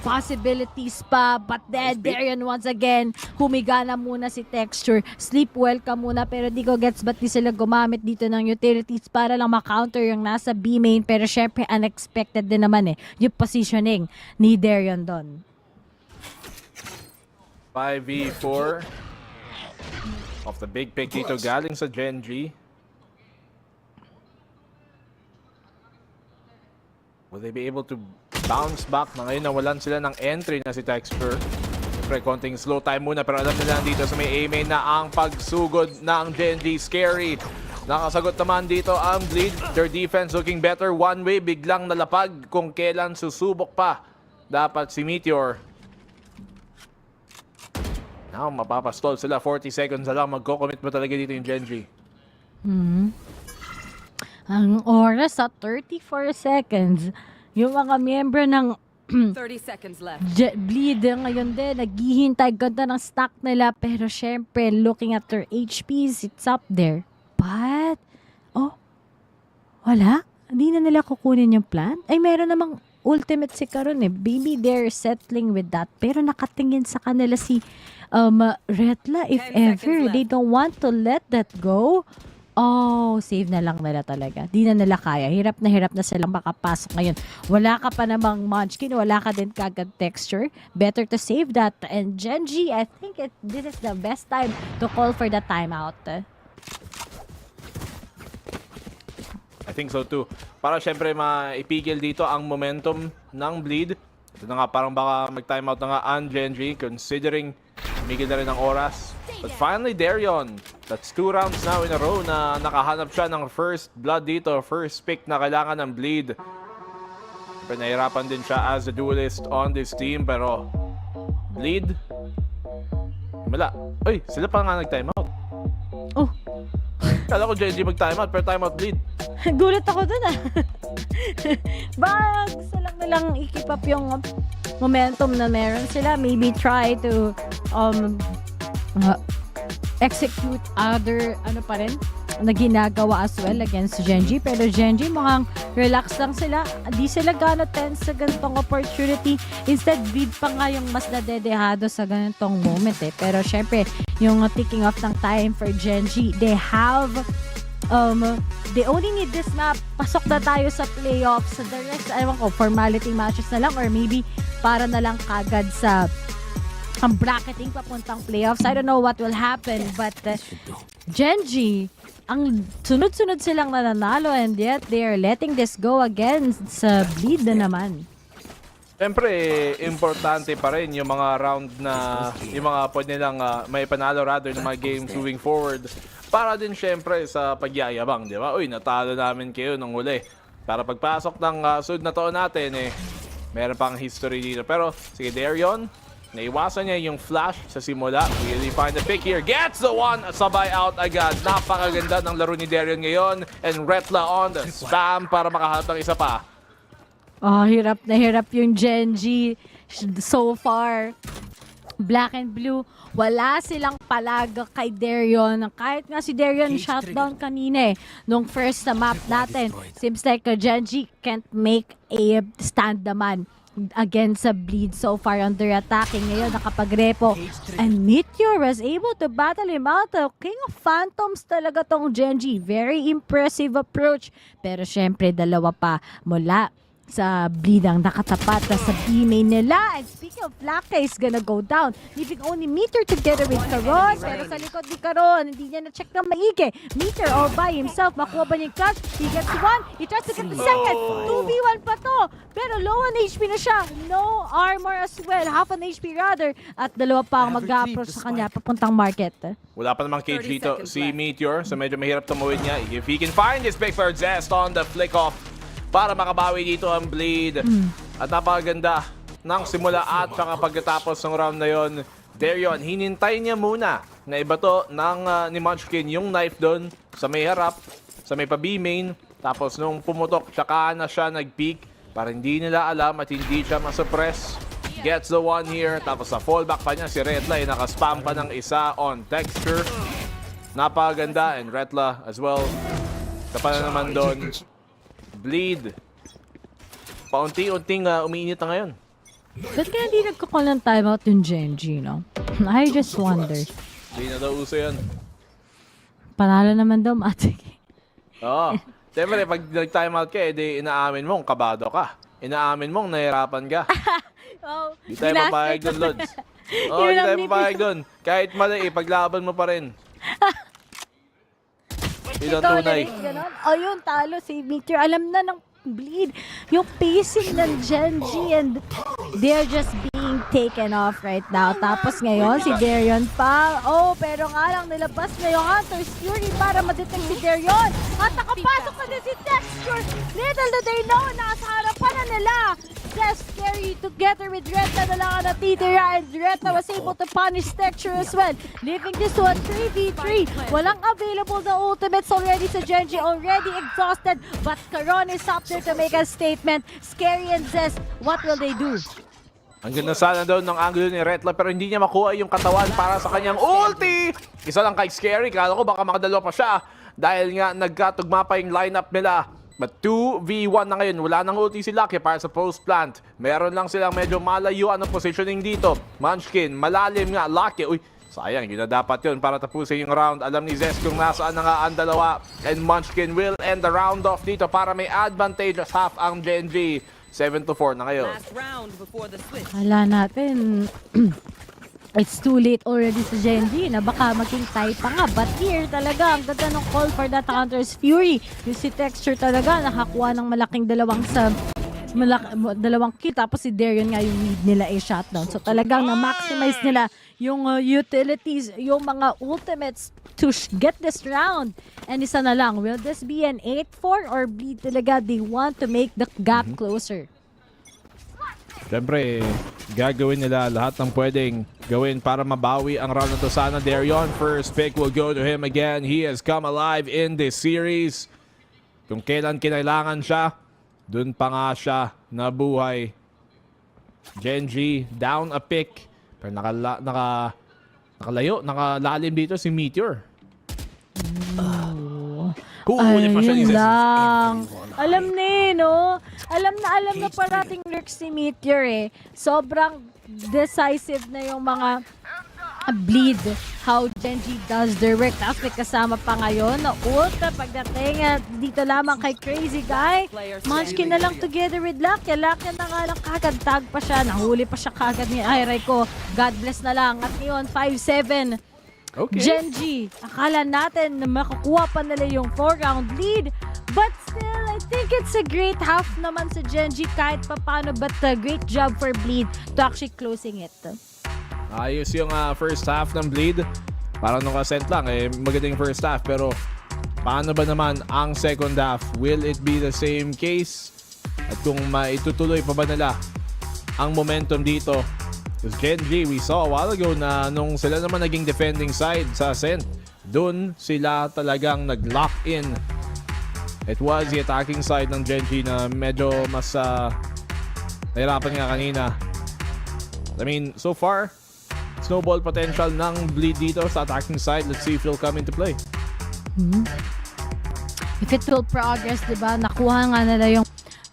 possibilities pa. But then, Darion once again, humiga na muna si Texture. Sleep well ka muna, pero di ko gets ba't di sila gumamit dito ng utilities para lang ma-counter yung nasa B main. Pero syempre, unexpected din naman eh, yung positioning ni Darion doon. 5v4 of the big pick dito galing sa GEN.G. Will they be able to bounce back na ngayon nawalan sila ng entry na si Texture? Siyempre, konting slow time muna pero alam nila dito sa may A-main na ang pagsugod ng GEN.G. Scary. Nakasagot naman dito ang Bleed. Their defense looking better. One way, biglang nalapag kung kailan susubok pa. Dapat si Meteor. Now, mapapastall sila. 40 seconds na lang. Magko-commit mo talaga dito yung GEN.G. Ang oras sa 34 seconds. Yung mga miyembro ng 30 seconds left. Bleed ngayon din, naghihintay ganda ng stock nila. Pero syempre, looking at their HPs, it's up there. But, wala. Hindi na nila kukunin yung plan. Ay, meron namang ultimate si Caron eh. Maybe they're settling with that. Pero nakatingin sa kanila si Retla, if ever. They don't want to let that go. Save na lang nila talaga. Di na nila kaya. Hirap na silang makapasok ngayon. Wala ka pa namang Munchkin. Wala ka din kagad Texture. Better to save that. And GEN.G, I think this is the best time to call for the timeout. I think so too. Para syempre maipigil dito ang momentum ng Bleed. Ito na nga, parang baka mag-timeout na nga ang GEN.G considering migil na rin ang oras. But finally, Darion. That's 2 rounds now in a row na nakahanap siya ng first blood dito. First pick na kailangan ng Bleed. Pero nahirapan din siya as a duelist on this team. Pero Bleed, wala. Uy, sila pa nga nag-timeout. Kala ko GEN.G mag-timeout, pero timeout Bleed. Gulat ako dun Baka gusto lang nilang i-keep up yung momentum na meron sila. Maybe try to execute other na ginagawa as well against GEN.G. Pero GEN.G mukhang relax lang sila. Di sila gano'n tense sa ganitong opportunity. Instead, Bleed pa nga yung mas nadedehado sa ganitong moment eh. Pero syempre, yung ticking off ng time for GEN.G, they have they only need this map. Pasok na tayo sa playoffs. So the rest, ewan ko, formality matches na lang or maybe para na lang kagad sa ang bracketing papuntang playoffs. I don't know what will happen, but Gen.G, ang sunod-sunod silang nananalo and yet they are letting this go again sa bleed na naman. Siyempre, importante pa rin yung mga round na yung mga pwede nilang may panalo rather ng mga games moving forward para din siyempre sa pagyayabang, di ba? Uy, natalo namin kayo nung huli. Para pagpasok ng sunod na taon natin, meron pang history dito. Pero, sige, Darion, naiwasan niya yung flash sa simula. Really find the pick here. Gets the one! Sabay out agad. Napakaganda ng laro ni Darion ngayon. And Retla on the spam para makahanap ng isa pa. Oh, hirap na hirap yung Gen.G so far. Black and blue, wala silang palag kay Darion. Kahit nga si Darion shutdown kanina nung first na map natin. Seems like Gen.G can't make a stand naman against sa bleed so far under attacking. Ngayon nakapag-repo. And Meteor was able to battle him out. King of Phantoms talaga tong Gen.G. Very impressive approach. Pero syempre dalawa pa mula sa bleed ang nakatapat na sa B-main nila. And speaking of Laka is gonna go down, leaving only Meteor together with Karon. Pero sa likod ni Karon, hindi niya na-check ng maigi. Meteor all by himself. Makuha ba niya yung clutch? He gets one. He tries to get the second. 2v1 pa to. Pero low on HP na siya. No armor as well. Half on HP rather. At dalawa pa ang mag-approach sa kanya papuntang market. Wala pa namang cage dito si Meteor. So medyo mahirap tumuwid niya. If he can find his pick for Zest on the flick off para makabawi dito ang bleed. At napakaganda ng simula at saka pagkatapos ng round na yon. Darion, hinintay niya muna na ibato ng ni Munchkin yung knife doon sa may harap, sa may pa-B-main. Tapos nung pumutok, tsaka na siya nag-peek para hindi nila alam at hindi siya masuppress. Gets the one here. Tapos sa fallback pa niya si Retla, nakaspam pa ng isa on texture. Napakaganda. And Retla as well. Kapal na naman doon. Bleed. Paunti-unting umiinit na ngayon. Ba't kaya hindi nagkakall ng timeout yung Gen.G, no? I just wonder. Hindi na daw uso yan. Panalo naman daw, Matik. Oo. Siyempre, pag nag-timeout ka, edi inaamin mong kabado ka. Inaamin mong nahirapan ka. Di tayo papayag doon, Lods. Oo, di tayo papayag doon. Kahit mali, paglaban mo pa rin. Ito tunay. Ayun, talo si Meteor. Alam na ng bleed yung pacing ng Gen.G and they're just being taken off right now. Tapos ngayon, si Darion pa. Oh, pero nga lang nilabas na yung Hunter's Fury para ma-detect si Darion. At nakapasok pa din si Texture. Little do they know, nasa harapan na nila. Just Scary together with Reta na lang ang natitira, and Reta was able to punish Texture as well, leaving this to a 3v3. Walang available na ultimates already sa Gen.G, already exhausted, but Karon is up there to make a statement. Scary and Zest, what will they do? Ang ganda sana daw ng angulo ni Retla pero hindi niya makuha yung katawan para sa kanyang ulti. Isa lang kay Scary, kala ko baka makadalawa pa siya dahil nga nagkatugma pa yung lineup nila. But 2v1 na ngayon, wala nang ulti si Lucky para sa post plant. Meron lang silang medyo malayuan ang positioning dito. Munchkin, malalim nga, Lucky. Uy, sayang, yun na dapat yun para tapusin yung round. Alam ni Zest kung nasaan na nga ang dalawa. And Munchkin will end the round off dito para may advantageous half ang Gen.G. 7-4 na ngayon. Wala natin. It's too late already sa Gen.G na baka maging tie pa nga. But here talaga, ang ganda ng call for that Hunter's Fury. Yung si Texture talaga, nakakuha ng malaking dalawang kill. Tapos si Darion nga yung lead nila ay shutdown. So talagang na-maximize nila yung utilities, yung mga ultimates to get this round. And isa na lang, will this be an 8-4 or bleed talaga? They want to make the gap closer. Siyempre, gagawin nila lahat ng pwedeng gawin para mabawi ang round na to. Sana Darion, first pick will go to him again. He has come alive in this series. Kung kailan kinailangan siya, dun pa nga siya nabuhay. Gen.G down a pick. Pero nakalayo, nakalalim dito si Meteor. Ayun lang. Alam na no? Alam na parating lurks si Meteor eh. Sobrang decisive na yung mga Bleed, how Gen.G does their work. Tapos may kasama pa ngayon na ultra pagdating at dito lamang kay Crazy Guy. Munchkin na lang together with Lakya. Lakya na nga lang kagad. Tag pa siya. Nahuli pa siya kagad ni Iray ko. God bless na lang. At ngayon, 5-7. Okay. Gen.G, akala natin na makakuha pa nila yung 4-round lead. But still, I think it's a great half naman sa Gen.G kahit papano. But a great job for Bleed to actually closing it. Ayos yung first half ng Bleed. Parang nung ascent lang, magandang first half. Pero paano ba naman ang second half? Will it be the same case? At kung maitutuloy pa ba nila ang momentum dito? Because Gen.G, we saw a while ago na nung sila naman naging defending side sa ascent, dun sila talagang nag-lock in. It was the attacking side ng Gen.G na medyo mas nahirapan nga kanina. I mean, so far, snowball potential ng Bleed dito sa attacking side. Let's see if it'll come into play. If it will progress, diba? Nakuha nga nila yung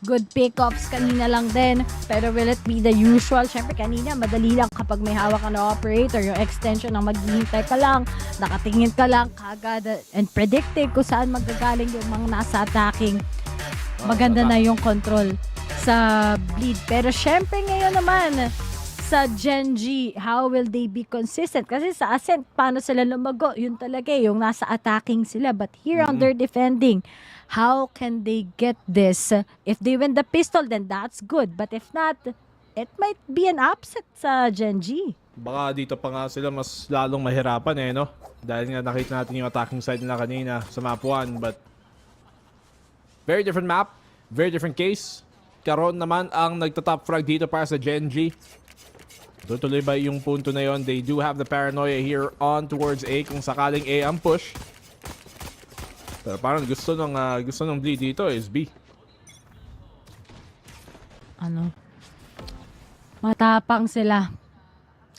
good pickups kanina lang din. Pero will it be the usual? Siyempre kanina, madali lang kapag may hawak ka na operator, yung extension ng maghihintay ka lang, nakatingin ka lang, kagad, and predictive kung saan magagaling yung mga nasa attacking. Maganda na yung control sa Bleed. Pero siyempre ngayon naman, sa Gen.G, how will they be consistent? Kasi sa Ascent, paano sila lumago? Yun talaga yung nasa attacking sila. But here on their defending, how can they get this? If they win the pistol, then that's good. But if not, it might be an upset sa Gen.G. Baka dito pa nga sila mas lalong mahirapan no? Dahil nga nakita natin yung attacking side nila kanina sa map 1. But very different map, very different case. Karon naman ang nagtatop frag dito para sa Gen.G. Tutuloy ba yung punto na yon? They do have the paranoia here on towards A kung sakaling A ang push. Pero parang gusto ng Bleed dito is B. Matapang sila.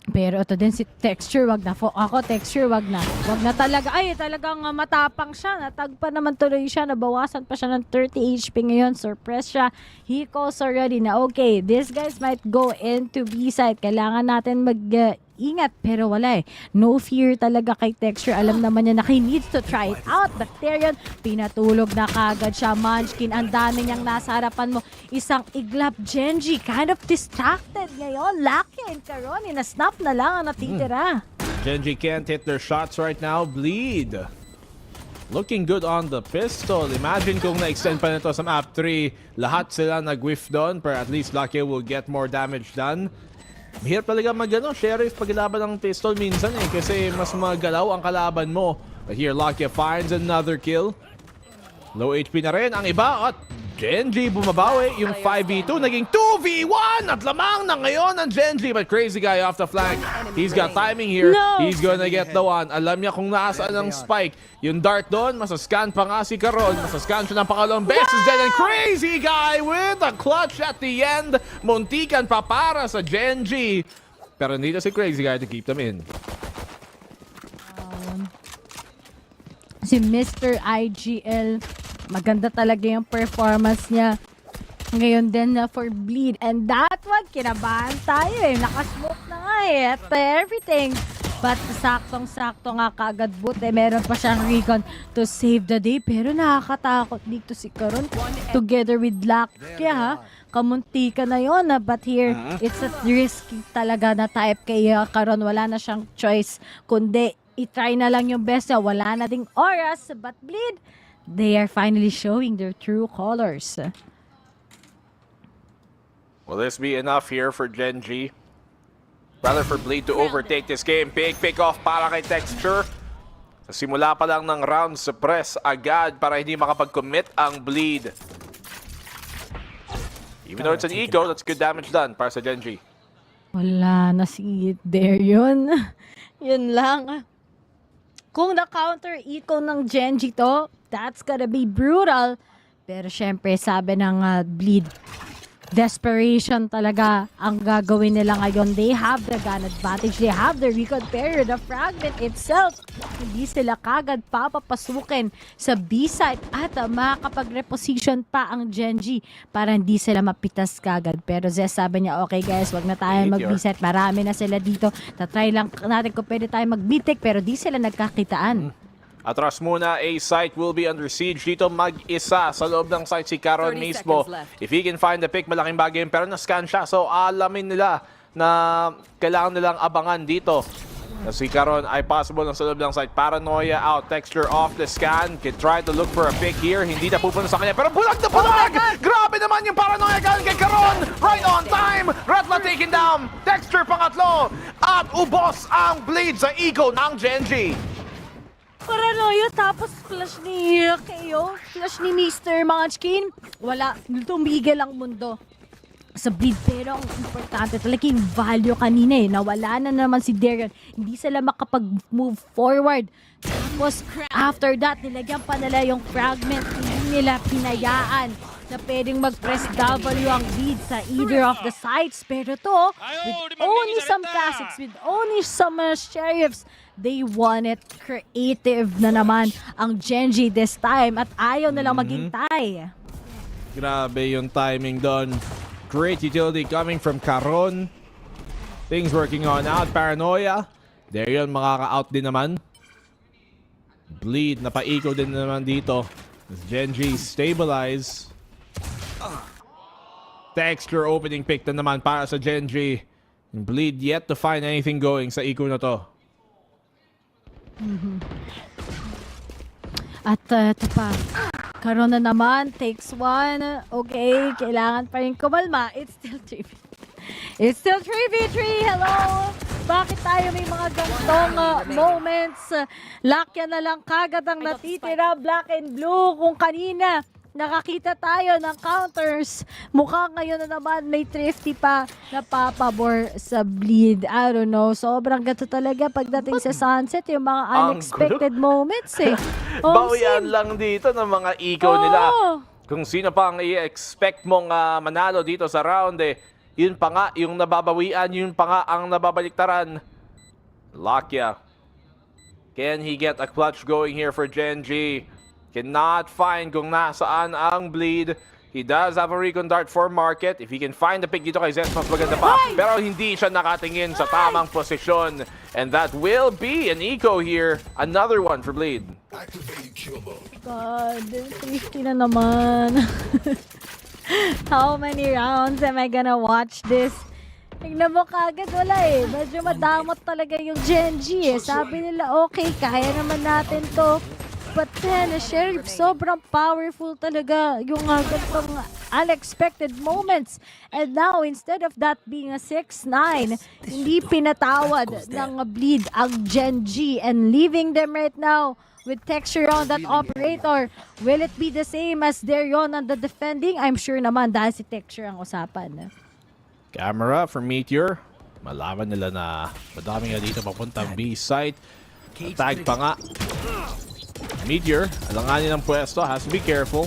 Pero ito din si Texture, wag na. Ako, Texture, wag na. Wag na talaga. Ay, talagang matapang siya. Natagpa naman tuloy siya. Nabawasan pa siya ng 30 HP ngayon. Surprise siya. He calls already na, okay, these guys might go into B side. Kailangan natin mag-ingat. Pero wala No fear talaga kay Texture. Alam naman niya na he needs to try it out. Bacterian, pinatulog na kagad siya. Munchkin, ang dami niyang nasa harapan mo. Isang iglap. Gen.G, kind of distracted ngayon. Lucky and Caron, snap na lang ang natitira. Gen.G can't hit their shots right now. Bleed looking good on the pistol. Imagine kung na-extend pa nito sa map 3. Lahat sila nag-whiff doon. Pero at least Lucky will get more damage done. Mahirap talaga sheriff paglaban ng pistol minsan kasi mas magalaw ang kalaban mo. But here Lucky finds another kill. Low HP na rin ang iba at Gen.G bumabawi. Yung 5v2 naging 2v1 at lamang na ngayon ang Gen.G. But Crazy Guy off the flank. He's got timing here. No! He's gonna get the one. Alam niya kung nasaan ang spike. Yung dart doon, masascan pa nga si Caron. Masascan siya ng pangalawang beses din. And Crazy Guy with a clutch at the end. Muntikan pa para sa Gen.G. Pero hindi na si Crazy Guy to keep them in. Si Mr. IGL, maganda talaga yung performance niya. Ngayon din na for Bleed. And that one, kinabahan tayo Nakasmoke na nga at everything. But saktong-sakto nga kagad buti. Meron pa siyang recon to save the day. Pero nakakatakot dito si Caron. Together with Luck. Kaya kamunti ka na yun. But here, it's a risky talaga na type kay Caron. Wala na siyang choice. Kundi, i-try na lang yung best niya. Wala na ding oras. But Bleed, they are finally showing their true colors. Will this be enough here for Gen.G? Rather for Bleed to overtake this game. Big pick-off para kay Texture. Sa simula pa lang ng round, suppress agad para hindi makapag-commit ang Bleed. Even though it's an eco, that's good damage done para sa Gen.G. Wala na si there yun. Yun lang. Kung na-counter eco ng Gen.G to, that's gonna be brutal. Pero syempre, sabi ng Bleed, desperation talaga ang gagawin nila ngayon. They have the gun advantage. They have the recon barrier. The fragment itself, hindi sila kagad papapasukin sa B-site at makakapag-reposition pa ang Gen.G para hindi sila mapitas kagad. Pero Zes sabi niya, okay guys, wag na tayo mag-B-site. Marami na sila dito. Tatry lang natin kung pwede tayo mag-B-tech pero di sila nagkakitaan. Atras muna, A site will be under siege. Dito mag-isa sa loob ng site si Caron mismo. If he can find the pick, malaking bagay. Pero na-scan siya. So alamin nila na kailangan nilang abangan dito. Si Caron ay possible sa loob ng site. Paranoia out. Texture off the scan. Can try to look for a pick here. Hindi na pupunta sa kanya. Pero bulag na bulag! Grabe naman yung Paranoia galing kay Caron. Right on time. Ratla taken down. Texture pangatlo. At ubos ang bleed sa ego ng Gen.G. Paranoia, tapos flash ni Kayo, flash ni Mr. Munchkin. Wala, tumigil ang mundo sa bleed. Pero ang importante talaga yung value kanina nawala na naman si Darion. Hindi sila makapag-move forward. Tapos, after that, nilagyan pa nila yung fragment. Hindi nila pinayaan na pwedeng mag-press W ang lead sa either of the sides. Pero to, with only some classics, with only some sheriffs, they want it creative na naman ang Gen.G this time at ayaw na lang maghintay. Grabe yung timing doon. Great utility coming from Caron. Things working on out. Paranoia. There yun, makaka-out din naman. Bleed, napaiko din naman dito. As Gen.G stabilize. Texture opening pick na naman para sa Gen.G. Bleed yet to find anything going sa iko na to. At ito pa, Caron na naman, takes one. Okay, kailangan pa rin kumalma. It's still 3v3. It's still 3v3. Hello! Bakit tayo may mga gantong moments? Lakya na lang kagad ang natitira. Black and blue. Kung kanina, nakakita tayo ng counters. Mukhang ngayon na naman may thrifty pa na papabor sa bleed. I don't know. Sobrang gato talaga pagdating sa sunset. Yung mga unexpected moments Bawian lang dito ng mga ikaw nila. Kung sino pa ang i-expect mong manalo dito sa round yun pa nga yung nababawian, yun pa nga ang nababaliktaran. Lakya. Can he get a clutch going here for Gen.G? Cannot find kung nasaan ang bleed. He does have a recon dart for market. If he can find the pick dito kay Zes, mas maganda pa. Pero hindi siya nakatingin sa tamang posisyon. And that will be an eco here. Another one for bleed. God, 50 na naman. How many rounds am I gonna watch this? Tignan mo kagad, wala Medyo madamot talaga yung Gen.G Sabi nila, okay, kaya naman natin to. But then, Sheriff, sobrang powerful talaga yung ganitong unexpected moments. And now, instead of that being a 6-9, hindi pinatawad ng bleed ang Gen.G and leaving them right now with texture on that operator. Will it be the same as Darion on the defending? I'm sure naman dahil si texture ang usapan. Camera for Meteor. Malaman nila na madami nga dito papuntang B-site. Tag pa nga. Meteor, alanganin ang pwesto, has to be careful.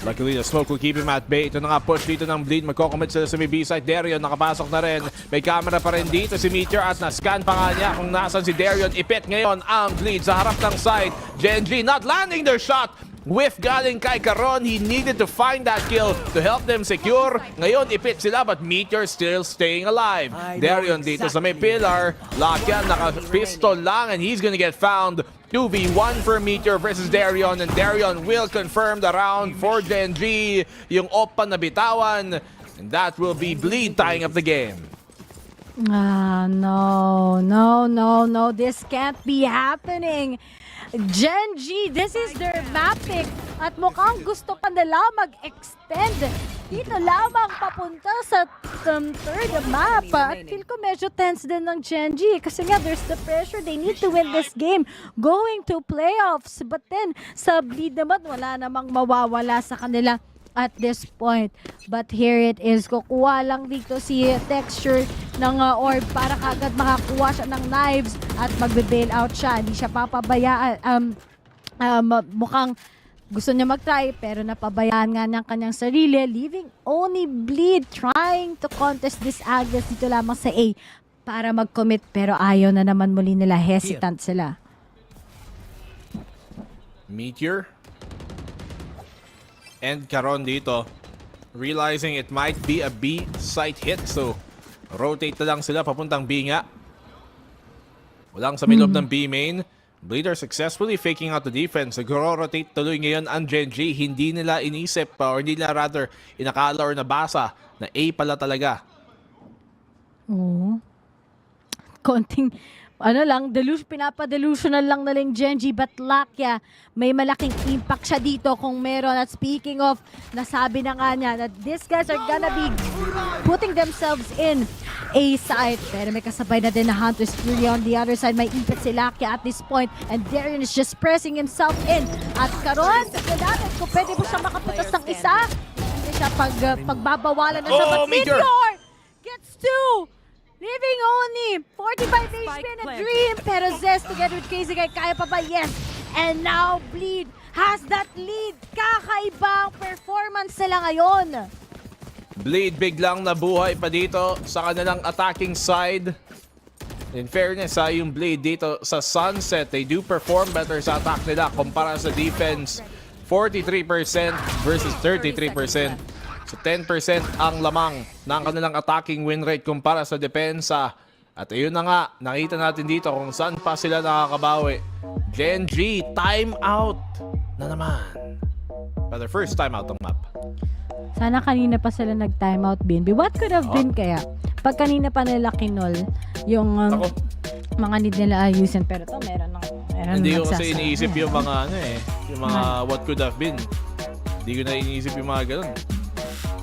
Luckily, the smoke will keep him at bay. Ito na nga push dito ng bleed. Magkocommit sila sa may B-site. Darion, nakapasok na rin. May camera pa rin dito si Meteor at na-scan pa nga niya kung nasan si Darion. Ipit ngayon ang bleed sa harap ng site. Gen.G not landing their shot. Whiff galing kay Caron. He needed to find that kill to help them secure. Ngayon, ipit sila but Meteor still staying alive. Darion dito sa may pillar. Lakyan, naka-pistol lang and he's gonna get found. 2v1 for Meteor versus Darion and Darion will confirm the round for Gen.G. Yung opa na bitawan and that will be bleed tying up the game. No. This can't be happening. Gen.G, this is their map pick at mukhang gusto pa nila mag-extend dito lamang papunta sa third map. At feel ko medyo tense din ng Gen.G kasi nga there's the pressure. They need to win this game going to playoffs. But then sa bleed naman wala namang mawawala sa kanila at this point. But here it is. Kukuha lang dito si texture ng orb para kagad makakuha siya ng knives at magbe-bail out siya. Hindi siya papabayaan. Mukhang Gusto niya mag-try, pero napabayaan nga ng kanyang sarili, leaving only Bleed trying to contest this Agnes dito lamang sa A para mag-commit, pero ayaw na naman muli nila, hesitant sila. Meteor and Caron dito, realizing it might be a B site hit, so rotate na lang sila papuntang B nga. Walang sa milob ng B main. Bleeder successfully faking out the defense. Nag-rotate tuloy ngayon ang Gen.G. Hindi nila inisip or hindi nila rather inakala or nabasa na A pala talaga. Oo. Konting, pinapa-delusional lang na lang Gen.G, but Lakya, may malaking impact siya dito kung meron. At speaking of, nasabi na nga niya that these guys are gonna be putting themselves in A side. Pero may kasabay na din na Hunter's Fury on the other side. May impact si Lakya at this point, and Darren is just pressing himself in. At Caron, natin kung pwede mo siya makaputas ng isa. Hindi siya pagbabawalan na siya. But Meteor gets 2! Leaving only 45 HP in a dream. Pero Zest together with Casey kaya pa ba? Yes. And now Bleed has that lead. Kakaibang performance nila ngayon. Bleed biglang nabuhay pa dito sa kanilang attacking side. In fairness, yung Bleed dito sa Sunset, they do perform better sa attack nila kumpara sa defense. 43% versus 33%. So 10% ang lamang ng kanilang attacking win rate kumpara sa depensa. At ayun na nga, nakita natin dito kung saan pa sila nakakabawi. Gen.G, time out na naman. For the first time out ng map. Sana kanina pa sila nag-timeout, BNB. What could have been kaya? Pag kanina pa nila kinol, yung mga need nila ayusin. Pero to meron hindi ko kasi iniisip yung mga yung mga what could have been. Hindi ko na iniisip yung mga ganun.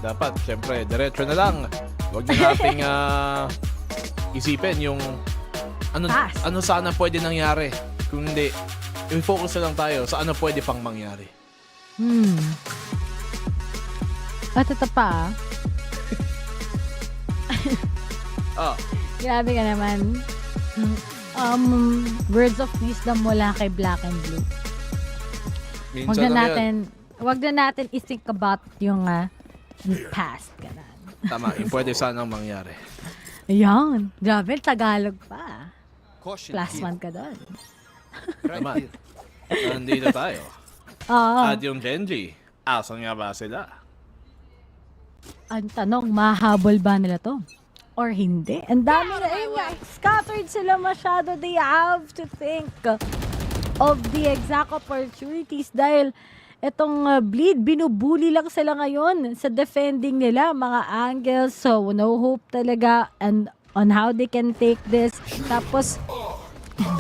Dapat, syempre, diretso na lang. Huwag na nating isipin yung ano sana pwede nangyari. Kung hindi, i-focus na lang tayo sa ano pwede pang mangyari. At ito pa. Grabe ka naman. Words of wisdom mula kay Black and Blue. Huwag na natin i-think about yung past. Ganun. Tama, yung pwede sanang mangyari. Ayan. Grabe, Tagalog pa. +1 ka doon. Tama. Nandito tayo. At yung Gen.G, asan nga ba sila? Ang tanong, mahabol ba nila to? Or hindi? Ang dami na scattered sila masyado. They have to think of the exact opportunities dahil etong Bleed, binubuli lang sila ngayon sa defending nila, mga angles. So, no hope talaga and on how they can take this. Tapos,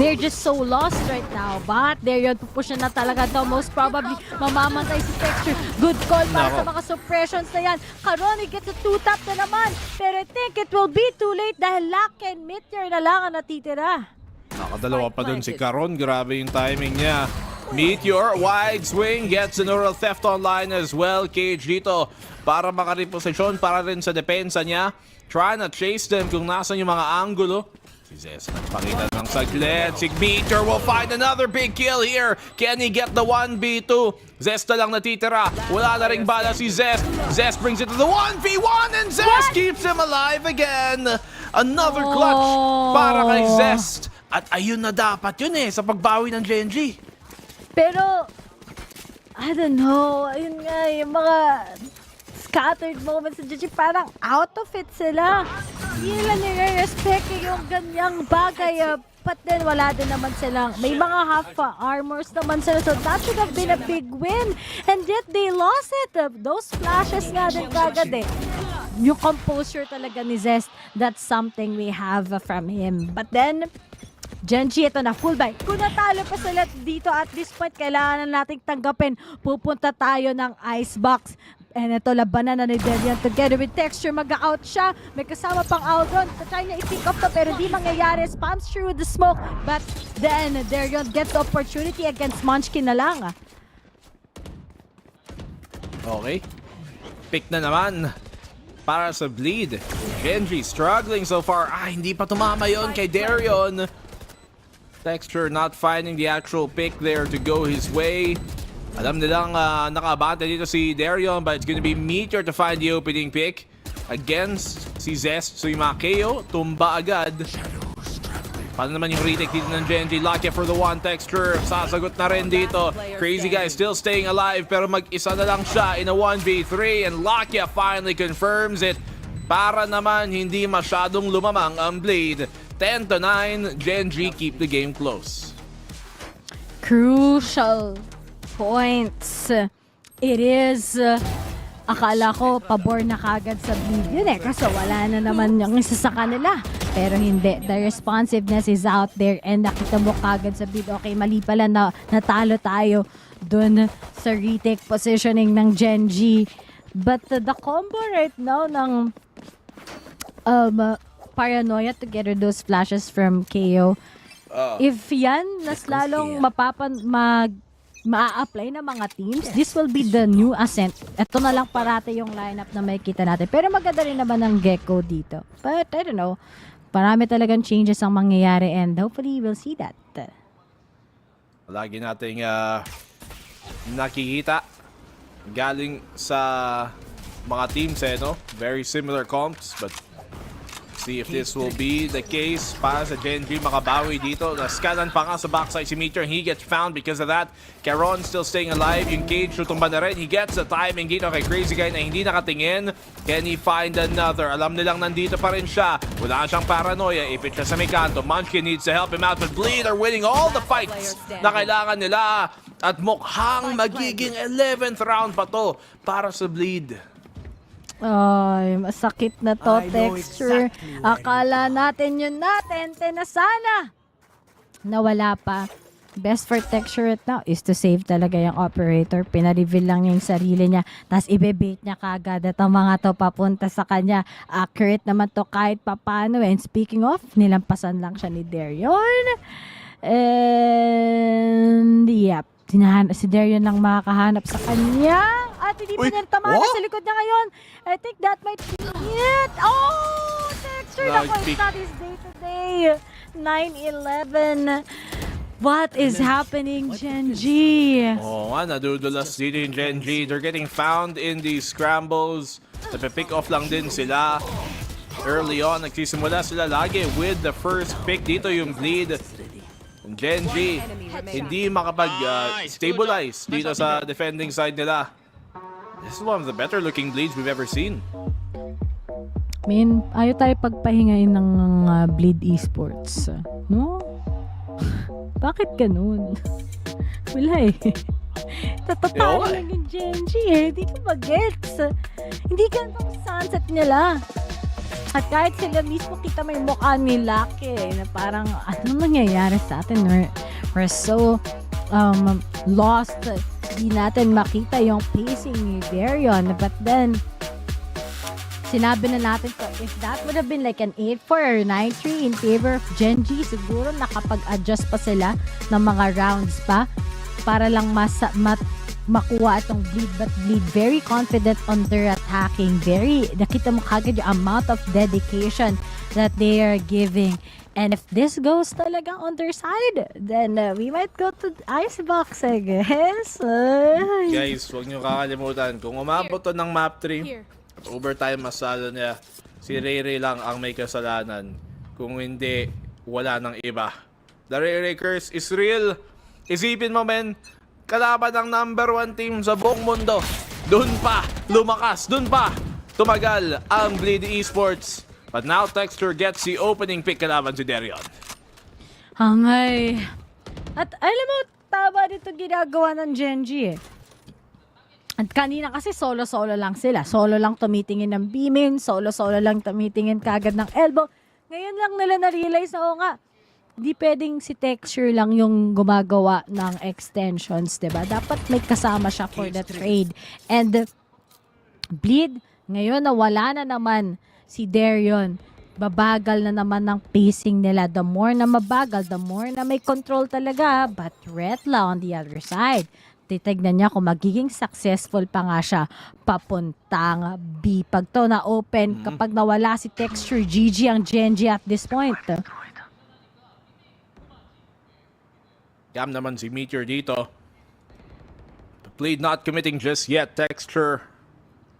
they're just so lost right now. But, there yun, pupush na talaga to. Most probably, mamamatay si Texture. Good call para sa mga suppressions na yan. Caron, gets a 2-tap na naman. Pero I think it will be too late dahil Lock and Meteor na lang ang natitira. Nakadalawa pa dun si Caron. Grabe yung timing niya. Meteor, wide swing, gets an oral theft online as well. Cage dito para makareposisyon para rin sa depensa niya. Try na chase them kung nasan yung mga angulo. Si Zest nagpakita ng saglit. Si Meteor will find another big kill here. Can he get the 1v2? Zest na lang natitira. Wala na ring bala si Zest. Zest brings it to the 1v1 and Zest keeps him alive again. Another clutch para kay Zest. At ayun na dapat yun sa pagbawi ng Gen.G. Pero, I don't know, ayun nga, yung mga scattered moments sa GG, parang out of it sila. Hindi nila nire-respect yung ganyang bagay. But then, wala din naman silang, may mga half armors naman sila. So, that should have been a big win. And yet, they lost it. Those flashes nga din kagad Yung composure talaga ni Zest, that's something we have from him. But then, Gen.G, ito na, full buy. Kung natalo pa sila dito at this point, kailangan na nating tanggapin. Pupunta tayo ng icebox. And ito, labanan na ni Delian together with Texture. Mag-out siya. May kasama pang Aldron. Try na i-pick up to pero di mangyayari. Spams through the smoke. But then, Delian gets the opportunity against Munchkin na lang. Okay. Pick na naman para sa Bleed. Gen.G struggling so far. Hindi pa tumama yon kay Darion. Texture not finding the actual pick there to go his way. Alam nilang nakaabante dito si Darion, but it's gonna be Meteor to find the opening pick against si Zest. So yung mga KO, tumba agad. Paano naman yung retake dito ng Gen.G? Lucky for the one texture. Sasagot na rin dito. Crazy guy still staying alive pero mag-isa na lang siya in a 1v3 and Lucky finally confirms it. Para naman hindi masyadong lumamang ang Blade. 10-9, Gen.G keep the game close. Crucial points. It is akala ko pabor na kagad sa Blade yun kasi wala na naman yung isa sa kanila. Pero hindi. The responsiveness is out there and nakita mo kagad sa Blade. Okay, mali pala na natalo tayo dun sa retake positioning ng Gen.G. But the combo right now ng Paranoia together those flashes from KO. If yan, mas lalong ma-apply ng mga teams, this will be the new Ascent. Ito na lang parate yung lineup na makikita natin. Pero maganda rin naman ng Gecko dito. But I don't know, marami talagang changes ang mangyayari and hopefully we'll see that. Lagi nating nakikita galing sa mga teams no? Very similar comps, but see if this will be the case para sa Gen.G makabawi dito. Naskalan pa nga sa backside si Meteor. He gets found because of that. Caron still staying alive. Yung cage tutumba na rin. He gets the timing dito kay Crazy Guy na hindi nakatingin. Can he find another? Alam nilang nandito pa rin siya. Wala siyang paranoia. Ipit siya sa may kanto. Munchkin needs to help him out. But Bleed are winning all the fights na kailangan nila. At mukhang magiging 11th round pa to para sa Bleed. Ay, masakit na to, texture. Akala natin yun natin, tinasana. Nawala pa. Best for texture right now is to save talaga yung operator. Pina-reveal lang yung sarili niya. Tapos ibebait niya kagad at ang mga to papunta sa kanya. Accurate naman to kahit papano. And speaking of, nilampasan lang siya ni Darion. And yep. Si Darion lang makakahanap sa kanya. At hindi pa niya tamana sa likod niya ngayon. I think that might be it. Oh! Texture na po. It's not his day-to-day. 9-11. What is happening, Gen.G? Oo nga, nadudulas dito yung Gen.G. They're getting found in these scrambles. Napipick off lang din sila. Early on, nagsisimula sila lagi with the first pick. Dito yung Bleed. Gen.G hindi makapag-stabilize dito sa defending side nila. This is one of the better looking Bleeds we've ever seen. Ayaw tayo pagpahingayin ng Bleed Esports. No? Bakit ganun? Wala eh. Tatatalo lang yung Gen.G Hindi ko mag-gets. Hindi ganun ang sunset nila. At kahit sila mismo kita may mukha ni Lucky na parang ano nangyayari sa atin? We're so lost. Di natin makita yung pacing ni Darion. But then, sinabi na natin ko, if that would have been like an 8-4 or 9-3 in favor of Gen.G, siguro nakapag-adjust pa sila ng mga rounds pa para lang makuha itong Bleed. But Bleed very confident on their attacking. Nakita mo kagad yung amount of dedication that they are giving. And if this goes talagang on their side, then we might go to Icebox, I guess. Guys, huwag niyo kakalimutan. Kung umabot to ng map 3 at overtime masalo niya, si Ray lang ang may kasalanan. Kung hindi, wala nang iba. The Ray curse is real. Isipin mo, men, kalaban ng #1 team sa buong mundo. Doon pa lumakas, doon pa tumagal ang Bleed Esports. But now Texture gets the opening pick kalaban si Darion. Hangay. At alam mo, tama dito ginagawa ng Gen.G At kanina kasi solo-solo lang sila. Solo lang tumitingin ng beaming, solo-solo lang tumitingin kagad ng elbow. Ngayon lang nila na-realize na nga, di pwedeng si Texture lang yung gumagawa ng extensions, diba? Dapat may kasama siya for the trade. And Bleed, ngayon na wala na naman si Darion, babagal na naman ng pacing nila. The more na mabagal, the more na may control talaga. But Retla on the other side, titignan niya kung magiging successful pa nga siya papuntang B. Pag to na open, kapag nawala si Texture, GG ang Gen.G at this point. Yam naman si Meteor dito. Blade not committing just yet. Texture.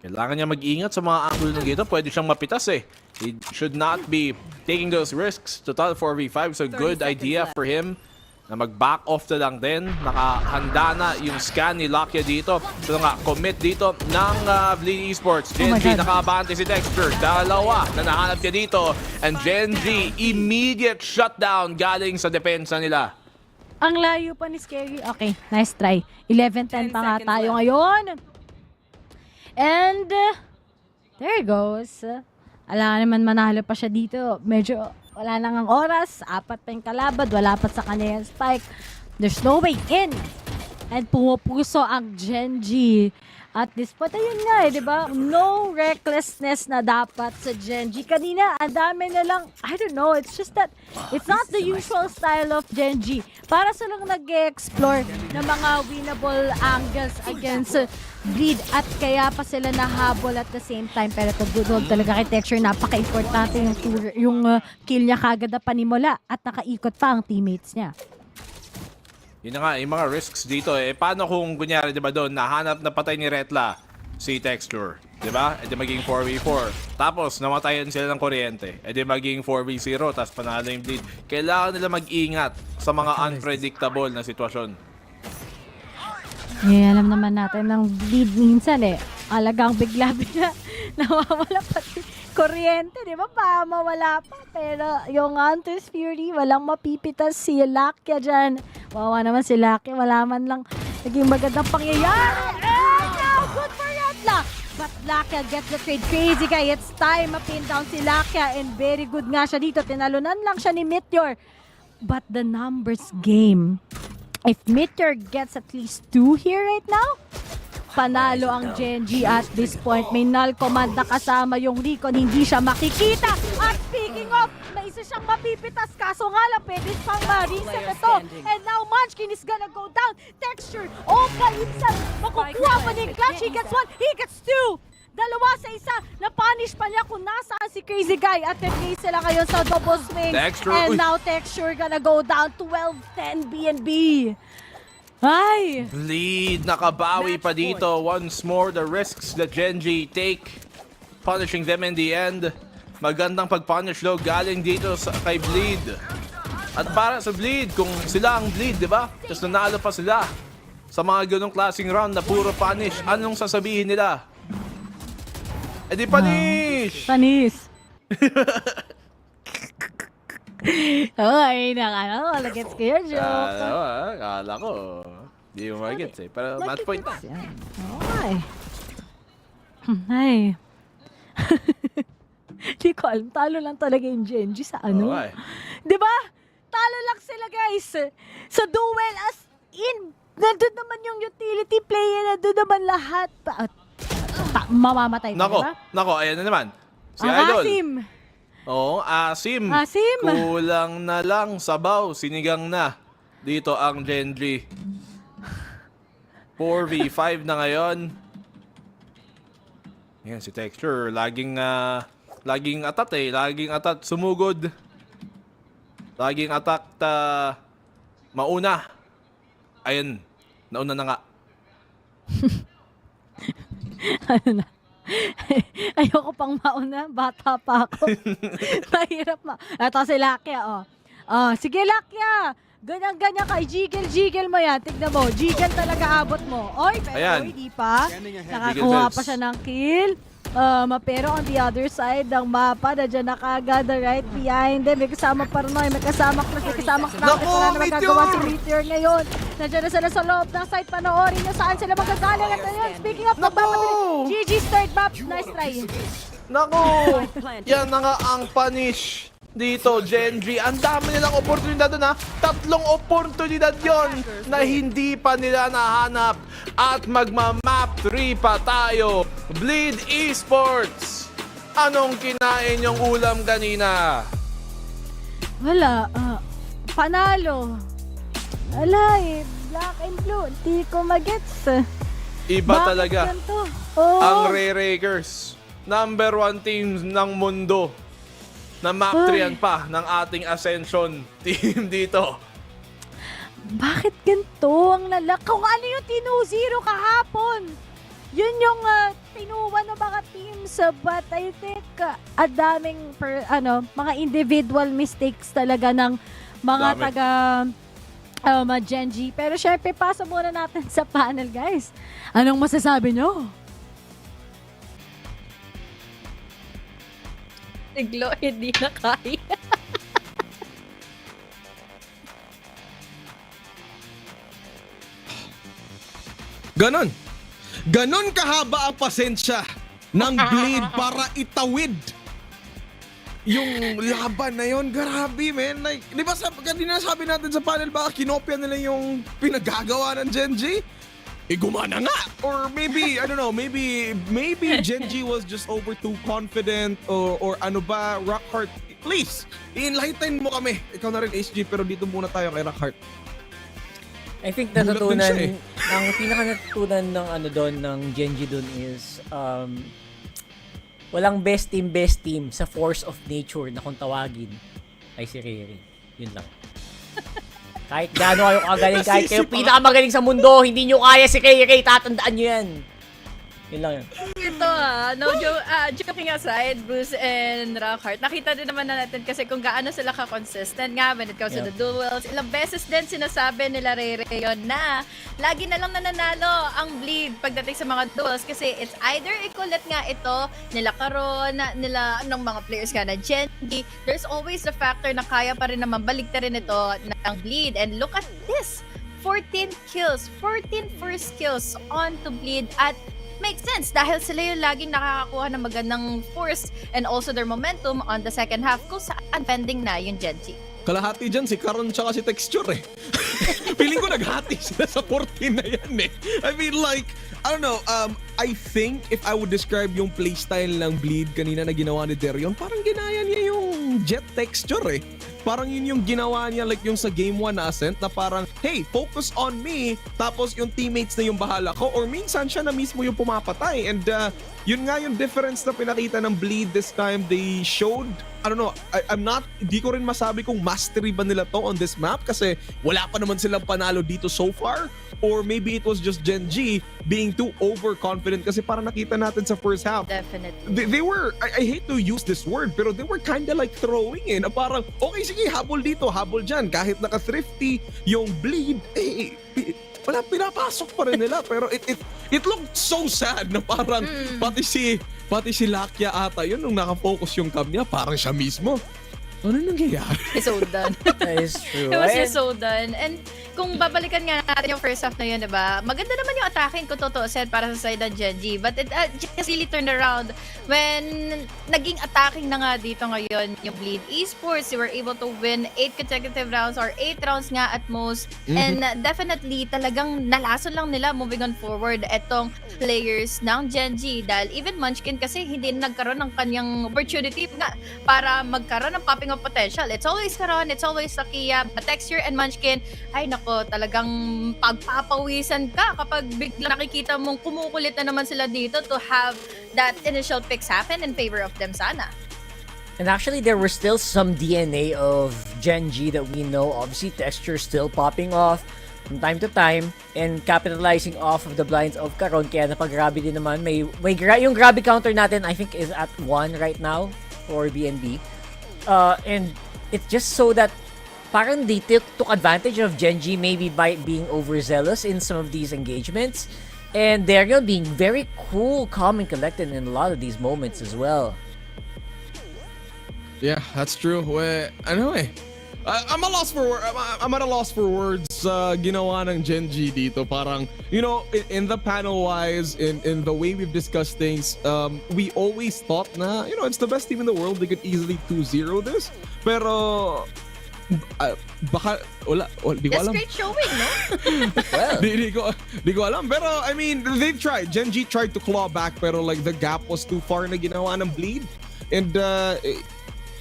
Kailangan niya mag-ingat sa mga angulo ng dito. Pwede siyang mapitas eh. He should not be taking those risks. Total 4v5. So good idea for him na mag-back off na lang din. Nakahanda na yung scan ni Lakia dito. So nga, commit dito ng Bleed Esports. Gen.G, nakabante si Texture. Dalawa na nahanap niya dito. And Gen.G, immediate shutdown galing sa depensa nila. Ang layo pa ni Scary. Okay, nice try. 11-10 pa nga tayo ngayon. And there goes. Ala naman manalo pa siya dito. Medyo wala nang ang oras. 4 pa yung kalabad. Wala pa sa kanya yung spike. There's no way in. And pumupuso ang Gen.G. At this point, ayun nga eh, di ba? No recklessness na dapat sa Gen.G. Kanina, ang dami na lang, I don't know, it's just that it's not the usual style of Gen.G. Para silang nag-explore ng mga winnable angles against Bleed at kaya pa sila nahabol at the same time. Pero ito, good hold talaga kay Texture. Napaka-importante yung kill niya kagad na panimula at nakaikot pa ang teammates niya. Yun na nga, yung mga risks dito eh. Paano kung kunyari, di ba doon, nahanap na patay ni Retla si Texture, di ba? E di maging 4v4. Tapos, namatayan sila ng kuryente. E di maging 4v0, tapos panalo yung Bleed. Kailangan nila mag-ingat sa mga unpredictable na sitwasyon. Yeah, alam naman natin ng Bleed minsan eh. Alagang bigla-bigla nawawala pati kuryente, di ba? Pa, mawala pa. Pero yung Hunter's Fury, walang mapipitas si Lakia dyan. Wawa naman si Lakia, wala man lang naging magandang pangyayari. And now, good for Retla. But Lakia gets the trade. Crazy guy, it's time mapin down si Lakia. And very good nga siya dito. Tinalunan lang siya ni Meteor. But the numbers game. If Meteor gets at least 2 here right now, panalo ang Gen.G at this point. May null command na kasama yung Recon, hindi siya makikita. At speaking of, may isa siyang mapipitas. Kaso nga lang, pwede pang ma-reset ito. And now Munchkin is gonna go down. Texture, oh kainsan, makukuha pa ni Clutch. He gets 1, he gets 2. Dalawa sa isa, na-punish pa niya kung nasaan si Crazy Guy. At nag-play sila ngayon sa double swing. Texture, and now Texture gonna go down 12-10 BNB. Ay! Bleed, nakabawi pa dito. Once more, the risks that Gen.G take, punishing them in the end. Magandang pag-punish daw galing dito kay Bleed. At para sa Bleed, kung sila ang Bleed, di ba? Tapos nanalo pa sila sa mga ganong klaseng round na puro punish. Anong sasabihin nila? Eh di punish! Panis! Ay, ano, lagets ko yung joke. Kala ko. Hindi mo magets eh. Pero match point na. Ay. Ay. Di ko alam. Talo lang talaga yung Gen.G sa ano. Diba? Talo lang sila guys. Sa duel as in. Nandun naman yung utility player. Nandun naman lahat. Mamamatay ka, diba? Nako, ayan na naman. Si Idol. Asim. Oo, Asim. Asim. Kulang na lang sabaw. Sinigang na. Dito ang Gen.G. 4v5 na ngayon. Ayan, si Texture. Laging atat eh. Laging atat. Sumugod. Laging atak mauna. Ayan. Nauna na nga. Ano na? Ayoko pang mauna. Bata pa ako. Mahirap ma. Ito si Lakia, oh. Sige, Lakia. Ganyan-ganyan ka. Jiggle mo yan. Tignan mo. Jiggle talaga abot mo. Oy, pero hindi pa. Nakakuha pa siya ng kill. Pero on the other side ng mapa, nandiyan na kagad right behind them. May kasama Paranoy, may kasama Clash, may kasama Crack. Wala na magagawa si Meteor ngayon. Nandiyan na sila sa loob ng site. Panoorin nyo saan sila magagaling. At ngayon, speaking of magpapatili, GG's third map. Nice try. Nako! Yan na nga ang punish dito, Gen.G. Ang dami nilang oportunidad doon ha. 3 oportunidad yon na hindi pa nila nahanap. At magma-map 3 pa tayo. Bleed Esports. Anong kinain yung ulam kanina? Wala. Panalo. Wala eh. Black and blue. Hindi ko magets. Iba talaga. Ang Oh. Ray-Rakers. Number 1 team ng mundo. Na map 3 pa ng ating Ascension team dito. bakit ganito ang kung ano yung 2-0 kahapon? Yun yung tinuwan ng mga teams, but I think daming mga individual mistakes talaga ng mga Dami. taga GEN.G. Pero syempre, pasa muna natin sa panel, guys. Anong masasabi nyo? Siglo, hindi na kaya. Ganon kahaba ang pasensya ng Bleed para itawid yung laban na yon. Grabe, man. Like, di ba kanina sabi natin sa panel, baka kinopya nila yung pinagagawa ng GEN.G? Gumana nga. Or maybe, I don't know, maybe GEN.G was just over too confident or ano ba, Rockhart, please, enlighten mo kami. Ikaw na rin, HG, pero dito muna tayo kay Rockhart. I think Bulat din siya ang pinaka natutunan ng GEN.G dun is walang best team sa force of nature na kung tawagin ay si Riri. Yun lang. Kahit gaano kayo kagaling, kahit kayo pinakamagaling sa mundo, hindi nyo kaya si Riri, tatandaan nyo yan. Yun lang yun. Ito joking aside, Bruce and Rockhart, nakita din naman na natin kasi kung gaano sila ka-consistent nga when it comes to the duels. Ilang beses din sinasabi nila Rere yun na lagi na lang nananalo ang Bleed pagdating sa mga duels kasi it's either ikulit nga ito nila Karon, nila ng mga players nga na GEN.G. There's always the factor na kaya pa rin naman baliktarin ito ng Bleed. And look at this! 14 kills, 14 first kills on to Bleed at makes sense dahil sila yung laging nakakakuha ng magandang force and also their momentum on the second half kung saan pending na yung GEN.G. Kalahati dyan si Karon tsaka si Texture eh. Feeling ko naghati sila sa 14 na yan eh. I mean like, I don't know, I think if I would describe yung playstyle ng Bleed kanina na ginawa ni Derion, parang ginaya niya yung Jet Texture eh. Parang yun yung ginawa niya like yung sa Game 1 na Ascent na parang, hey, focus on me, tapos yung teammates na yung bahala ko, or minsan siya na mismo yung pumapatay. And yun nga yung difference na pinakita ng Bleed this time. They showed, I don't know, di ko rin masabi kung mastery ba nila to on this map kasi wala pa naman silang panalo dito so far. Or maybe it was just GEN.G being too overconfident kasi parang nakita natin sa first half. Definitely. They were, I hate to use this word, pero they were kinda like throwing in. Parang, okay, sige, habol dito, habol dyan. Kahit naka-thrifty yung Bleed, wala, pinapasok pa rin nila. Pero it looked so sad na parang pati si Lakia ata yun nung nakafocus yung cam niya, parang siya mismo. Ano nangyayari? It's so done. That is true. It was just so done. And kung babalikan nga natin yung first half na yun, diba? Maganda naman yung attacking kung totoo said para sa side ng GEN.G. But it just really turned around when naging attacking na nga dito ngayon yung Bleed Esports. They were able to win 8 consecutive rounds or 8 rounds nga at most. And definitely talagang nalason lang nila moving on forward etong players ng GEN.G. Dahil even Munchkin kasi hindi nagkaroon ng kanyang opportunity nga para magkaroon ng popping of potential. It's always Karon, it's always Sakia, but Texture and Munchkin, ay nako, talagang pagpapawisan ka kapag bigla nakikita mong kumukulit na naman sila dito to have that initial picks happen in favor of them sana. And actually, there were still some DNA of GEN.G that we know. Obviously, Texture still popping off from time to time and capitalizing off of the blinds of Karon. Kaya napag-grabe din naman. Yung grabby counter natin, I think, is at 1 right now for BNB. And it's just so that parang they took advantage of GEN.G maybe by being overzealous in some of these engagements. And they're being very cool, calm, and collected in a lot of these moments as well. Yeah, that's true. Ano eh. I'm at a loss for words. Ginawa ng GEN.G dito. Parang, you know, in the panel-wise, in the way we've discussed things, we always thought na, you know, it's the best team in the world. They could easily 2-0 this. Pero, baka, wala, di ko alam. That's great showing, no? Well, di ko alam. Pero, I mean, they've tried. GEN.G tried to claw back, pero like the gap was too far na ginawa ng Bleed. And,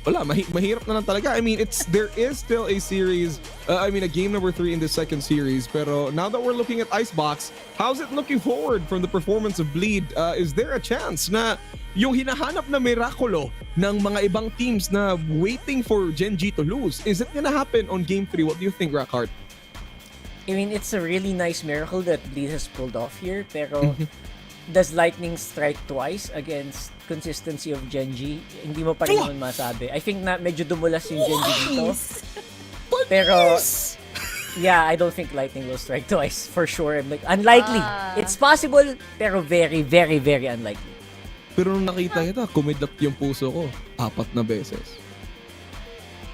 wala, mahirap na lang talaga. I mean, there is still a series, a game number 3 in the second series. Pero now that we're looking at Icebox, how's it looking forward from the performance of Bleed? Is there a chance na yung hinahanap na mirakulo ng mga ibang teams na waiting for GEN.G to lose, is it gonna happen on Game 3? What do you think, Rockhart? I mean, it's a really nice miracle that Bleed has pulled off here, pero does Lightning strike twice against consistency of Gen.G? Hindi mo pa rin naman masabi. I think na medyo dumulas yung Gen.G dito. Pero, yeah, I don't think Lightning will strike twice, for sure. Like, unlikely. It's possible, pero very, very, very unlikely. Pero nung nakita kita, kumidlat yung puso ko 4 na beses.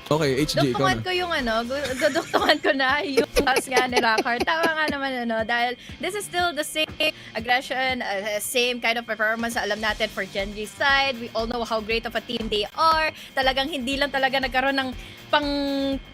Okay, HG, ikaw Duktungan na. ko yung duduktungan ko na yung pass nga ni Rockhart. Tama nga naman dahil this is still the same aggression, same kind of performance alam natin for Gen.G side. We all know how great of a team they are. Talagang hindi lang talaga nagkaroon ng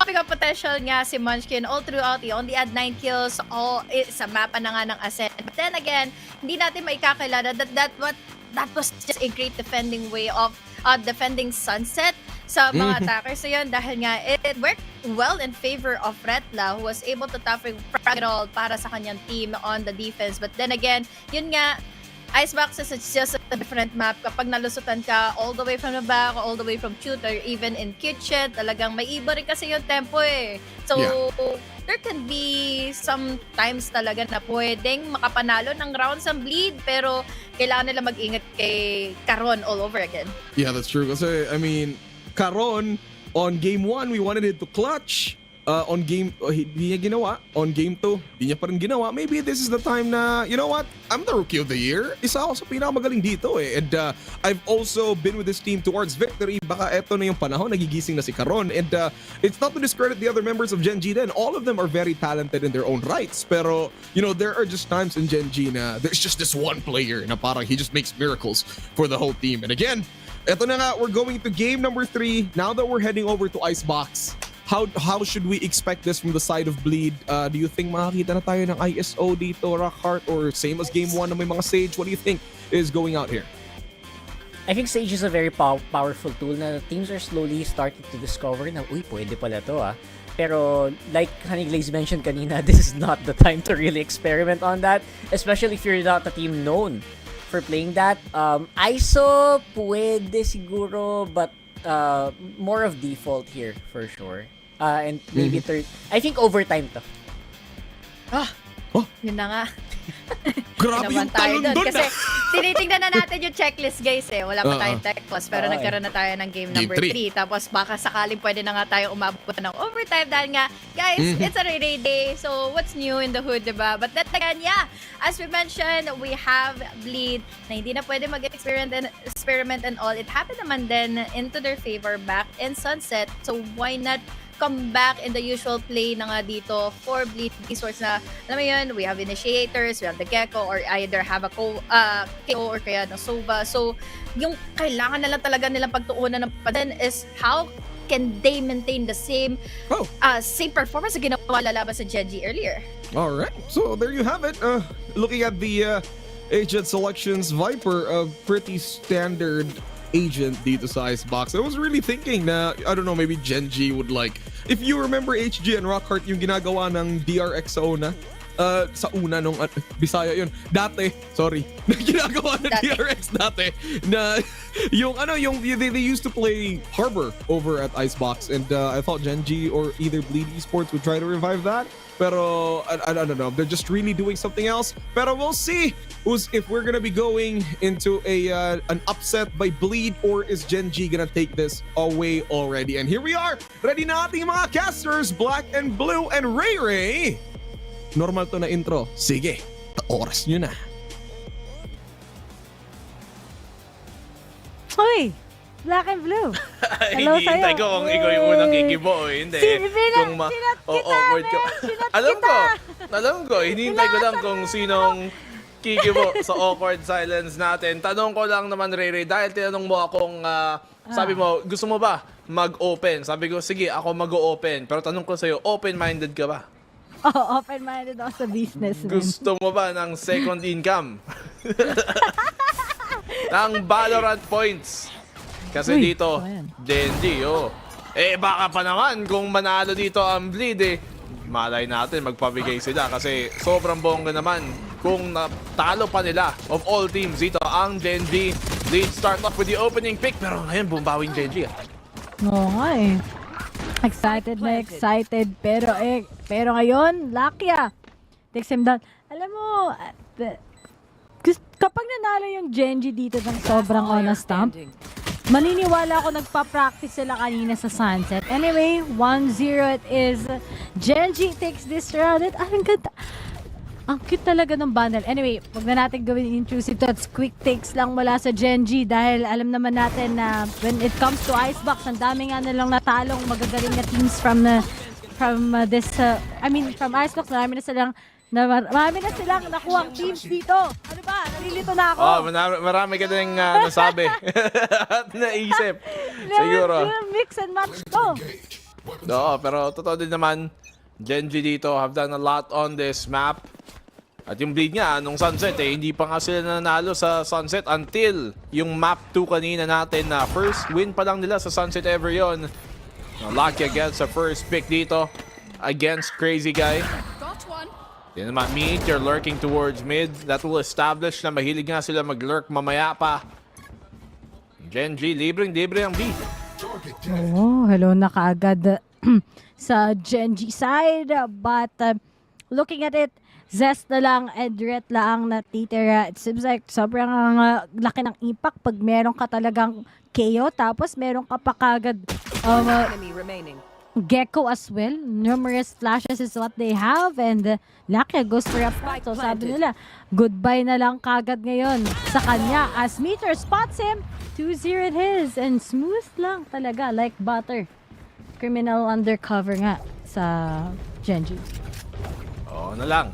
pick up potential nga si Munchkin all throughout. He only had 9 kills all sa mapa na nga ng Ascent. But then again, hindi natin maikakilala that was just a great defending way of defending Sunset sa mga attackers na yun dahil nga it worked well in favor of Retla who was able to frag it all para sa kanyang team on the defense. But then again, yun nga, Iceboxes, it's just a different map. Kapag nalusutan ka all the way from the back, all the way from shoot, or even in kitchen, talagang may iba rin kasi yung tempo eh. So, there can be some times talaga na pwedeng makapanalo ng rounds ang Bleed, pero kailangan nila mag-ingat kay Caron all over again. Yeah, that's true. Kasi, I mean, Caron, on game 1, we wanted it to clutch. On game, hindi niya ginawa. On game 2, hindi niya pa rin ginawa. Maybe this is the time na, you know what? I'm the rookie of the year. Isa ako sa pinakamagaling dito eh. And I've also been with this team towards victory. Baka eto na yung panahon, nagigising na si Caron. And it's not to discredit the other members of Gen.G then. All of them are very talented in their own rights. Pero, you know, there are just times in Gen.G na there's just this one player na parang he just makes miracles for the whole team. And again, eto na nga, we're going to game number 3. Now that we're heading over to Icebox, how should we expect this from the side of Bleed? Do you think makakita na tayo ng ISO dito, Rockheart, or same as game 1 na may mga Sage? What do you think is going out here? I think Sage is a very powerful tool na teams are slowly starting to discover na, uy, pwede pala to Pero like Honeyglaze mentioned kanina, this is not the time to really experiment on that, especially if you're not a team known for playing that. ISO, pwede siguro, but more of default here for sure. And maybe third. I think overtime to. Yun na nga. Grabe yung talon doon. Kasi tinitingnan na natin yung checklist guys eh. Wala pa tayong tech pause pero nagkaroon na tayo ng game number 3. Tapos baka sakaling pwede na nga tayo umabot ng overtime dahil nga guys, it's a rainy day. So what's new in the hood, diba? But then again, yeah, as we mentioned, we have Bleed na hindi na pwede mag-experiment and all. It happened naman then into their favor back in Sunset. So why not come back in the usual play na nga dito for Bleed Esports na, alam mo yun, we have initiators, we have the Gecko, or either have a KO or kaya ng Soba. So, yung kailangan na lang talaga nilang pagtuunan ng padan is how can they maintain the same performance na ginawa lalaban sa Gen.G earlier. Alright, so there you have it. Looking at the agent selections, Viper, a pretty standard agent dito sa Icebox. I was really thinking na, I don't know, maybe Gen.G would like, if you remember HG and Rockheart, yung ginagawa ng DRX sa una, sa una nung Bisaya yun. Dati, sorry. Ginagawa ng DRX dati na yung they used to play Harbor over at Icebox, and I thought Gen.G or either Bleed Esports would try to revive that. Pero I don't know, they're just really doing something else. Pero we'll see if we're gonna be going into an upset by Bleed, or is Gen.G gonna take this away already. And here we are, ready na ating mga casters, Black and Blue and Ray Ray. Normal to na intro. Sige, oras nyo na. Hoy! Black and Blue. Hello sa'yo. Hintay ko kung ikaw yung unang kikibo. Hindi. Kung awkward ka. Alam ko. Hinihintay ko lang kung sinong kikibo sa awkward silence natin. Tanong ko lang naman, Ray, dahil tinanong mo akong, sabi mo, gusto mo ba mag-open? Sabi ko, sige, ako mag-open. Pero tanong ko sa'yo, open-minded ka ba? Oo, open-minded ako sa business. Gusto mo ba ng second income? ng Valorant points? Kasi dito, Gen.G, baka pa naman kung manalo dito ang Bleed malay natin magpabigay sila kasi sobrang bongga naman kung natalo pa nila of all teams dito ang Gen.G. Lead start off with the opening pick, pero ngayon bumbawing Gen.G. Oo nga Excited na excited pero Pero ngayon, Lakia takes him down. Alam mo, kapag nanalo yung Gen.G dito ng sobrang honest stamp, maniniwala ako nagpa-practice sila kanina sa Sunset. Anyway, 1-0 it is. Gen.G takes this round. At ang ganda. Ang cute talaga ng bundle. Anyway, wag na natin gawin intrusive thoughts. Quick takes lang mula sa Gen.G dahil alam naman natin na when it comes to Icebox, ang dami nga nilang natalong magagaling na teams from Icebox. Marami na silang nakuha teams dito. Ano ba? Nalilito na ako. Oh, marami ka din nasabi. At naisip. Siguro. Mix and match to. Oo, pero totoo din naman, Gen.G dito have done a lot on this map. At yung bleed nga, nung Sunset hindi pa nga sila nanalo sa Sunset until yung map 2 kanina natin na first win pa lang nila sa Sunset ever yon. Lucky against sa first pick dito against Crazy Guy. Then naman Meteor lurking towards mid. That will establish na mahilig nga sila mag-lurk mamaya pa. Gen.G, libreng-libre ang B. Oh, hello na kaagad sa Gen.G side. But looking at it, Zest na lang and Ret lang natitira. It seems like sobrang laki ng impact pag meron ka talagang KO tapos meron ka pa kagad Gecko as well. Numerous flashes is what they have and Lakia goes for a fight. So sabi nila, goodbye na lang kagad ngayon sa kanya as Meteor spots him. 2-0 it is and smooth lang talaga like butter. Criminal undercover nga sa Gen.G. Oo na lang.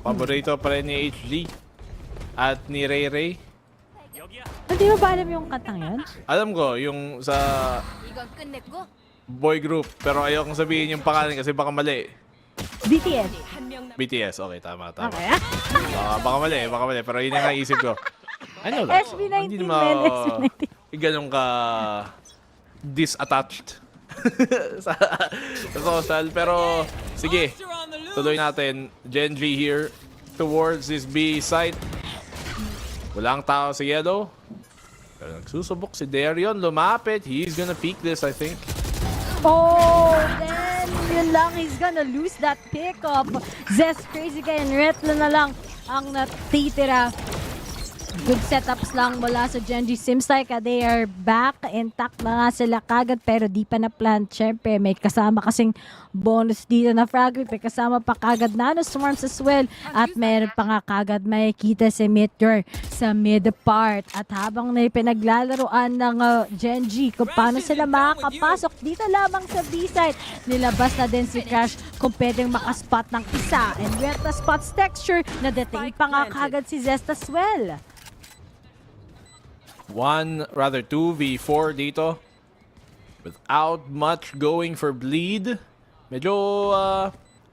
Paborito pa rin ni HG at ni Ray Ray. Hindi mo ba alam yung kantang yun? Alam ko, yung sa boy group. Pero ayokong sabihin yung pangalan kasi baka mali. BTS. BTS, okay, tama. Okay. Baka mali. Pero yun yung naisip ko. Ano lang? SB19, hindi naman ganun ka disattached sa social. Pero sige, tuloy natin. Gen.G here towards this B site. Walang tao sa yellow. Pero nagsusubok si Darion. Lumapit. He's gonna peek this, I think. Oh, then yun lang. He's gonna lose that pick up. Zest, Crazy Guy, and Retla na lang ang natitira. Good setups lang mula sa Gen.G. Seems like they are back. Intact na nga sila kagad pero di pa na plan. Siyempre, may kasama kasing bonus dito na fragment. May kasama pa kagad Nano Swarms as well. At meron pa nga kagad makikita si Meteor sa mid part. At habang na pinaglalaroan ng Gen.G kung paano sila makakapasok dito lamang sa B-side. Nilabas na din si Crash kung pwedeng makaspot ng isa. And with the spots texture, na-detain pa nga kagad si Zest as well. 2v4 dito. Without much going for bleed. Medyo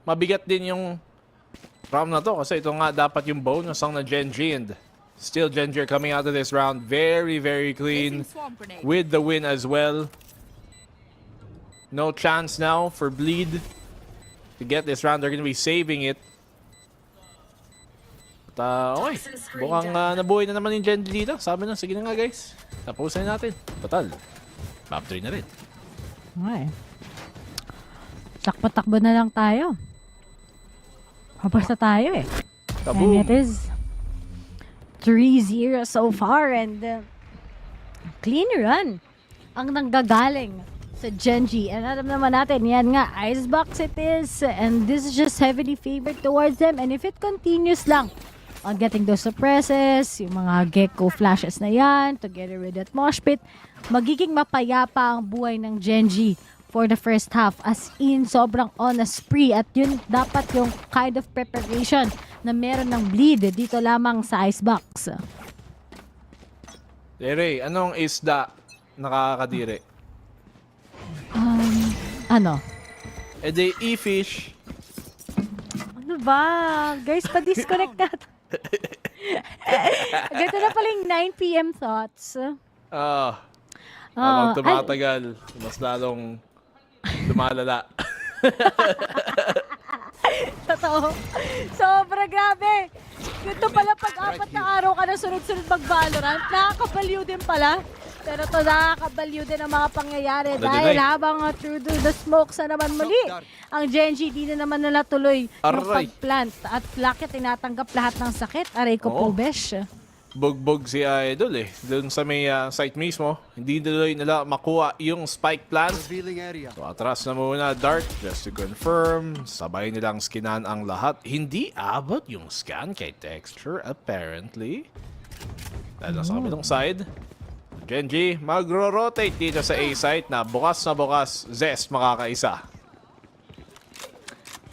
mabigat din yung round na to kasi ito nga dapat yung bonus ang na Gen.G and still Gen.G are coming out of this round very, very clean with the win as well. No chance now for bleed to get this round. They're gonna be saving it. Okay, mukhang nabuhay na naman yung Gen.G dito. Sabi na, sige na nga guys. Tapusin natin. Total, map 3 na rin. Okay. Takbo-takbo na lang tayo. Habas na tayo eh. Kaboom. And it is 3-0 so far and clean run ang nanggagaling sa Gen.G. And alam naman natin, yan nga, Icebox it is. And this is just heavily favored towards them. And if it continues lang, on getting those suppresses, yung mga Gecko flashes na yan, together with that mosh pit, magiging mapayapa ang buhay ng Gen.G for the first half. As in, sobrang on a spree. At yun dapat yung kind of preparation na meron ng bleed dito lamang sa Icebox. Ray, anong isda nakakadiri? Ano? The e-fish. Ano ba? Guys, pa-disconnect natin. Ganito na pala yung 9 PM thoughts. Habang tumatagal, mas lalong lumalala. Totoo. Sobra grabe. Ganito pala pag 4 na araw ka na sunod-sunod mag-Valorant, nakakapaliw din pala. Pero to nakakabaliw din ang mga pangyayari Ano dahil din, habang through the smokes na naman muli, ang Gen.G di na naman nila tuloy yung Aray. pagplant at Lucky tinatanggap lahat ng sakit. Aray ko po, Oo. besh. Bugbog si Idol eh. Doon sa may site mismo, hindi tuloy nila makuha yung spike plant. So atras na muna Dark just to confirm. Sabay nilang skinan ang lahat. Hindi abot yung scan kay Texture apparently. Dahil nasa kabilang side. Gen.G magro-rotate dito sa A site na bukas Zest makakaisa.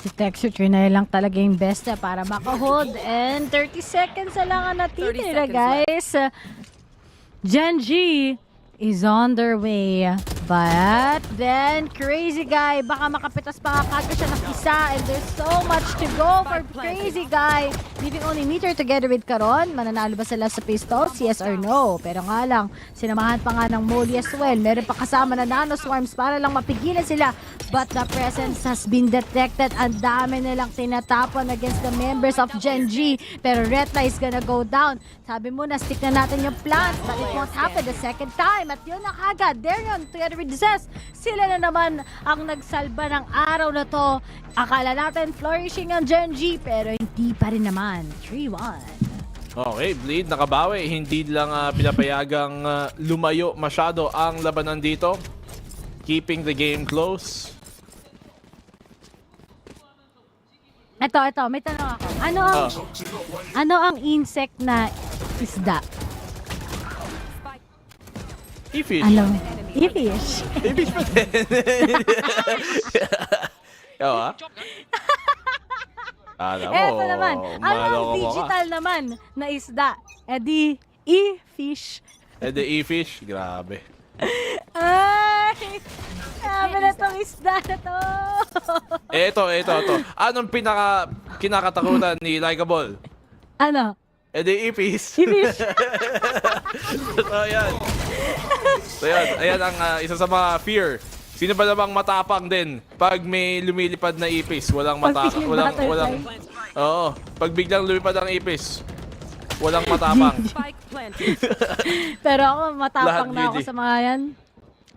Si Texture trinay lang talaga yung best niya para makahold. And 30 seconds na lang ang natitira, guys. Gen.G is on their way. But then, Crazy Guy, baka makapitas pa kagad siya ng isa. And there's so much to go for Crazy Guy. Leaving only Meter together with Caron. Mananalo ba sila sa pistols? Yes or no? Pero nga lang, sinamahan pa nga ng Molly as well. Meron pa kasama na Nano Swarms para lang mapigilan sila. But the presence has been detected. Ang dami nilang tinatapon against the members of Gen.G. Pero Retla is gonna go down. Sabi mo na, stick na natin yung plant. But it won't happen the second time. At yun na kagad. Darion together with Zest. Sila na naman ang nagsalba ng araw na to. Akala natin flourishing ang Gen.G. Pero hindi pa rin naman. 3-1. Okay, Bleed nakabawi. Hindi lang pinapayagang lumayo masyado ang labanan dito. Keeping the game close. Ito, may tanong ako. Ano ang insect na isda? E-fish. E-fish. E-fish pa din. Ikaw Alam mo, Eto naman. Ano ang digital naman na isda? Di e-fish. E-fish? Grabe. Ay! Sabi na tong isda na to. Ito. Anong kinakatakutan ni Likeable? Ano? E-fish. E-fish. So yan. Ayan ang isa sa mga fear. Sino ba namang matapang din pag may lumilipad na ipis? Walang matapang. Oo. Pag biglang lumipad ang ipis, walang matapang. Pero ako matapang Lahat na ako GG. sa mga yan.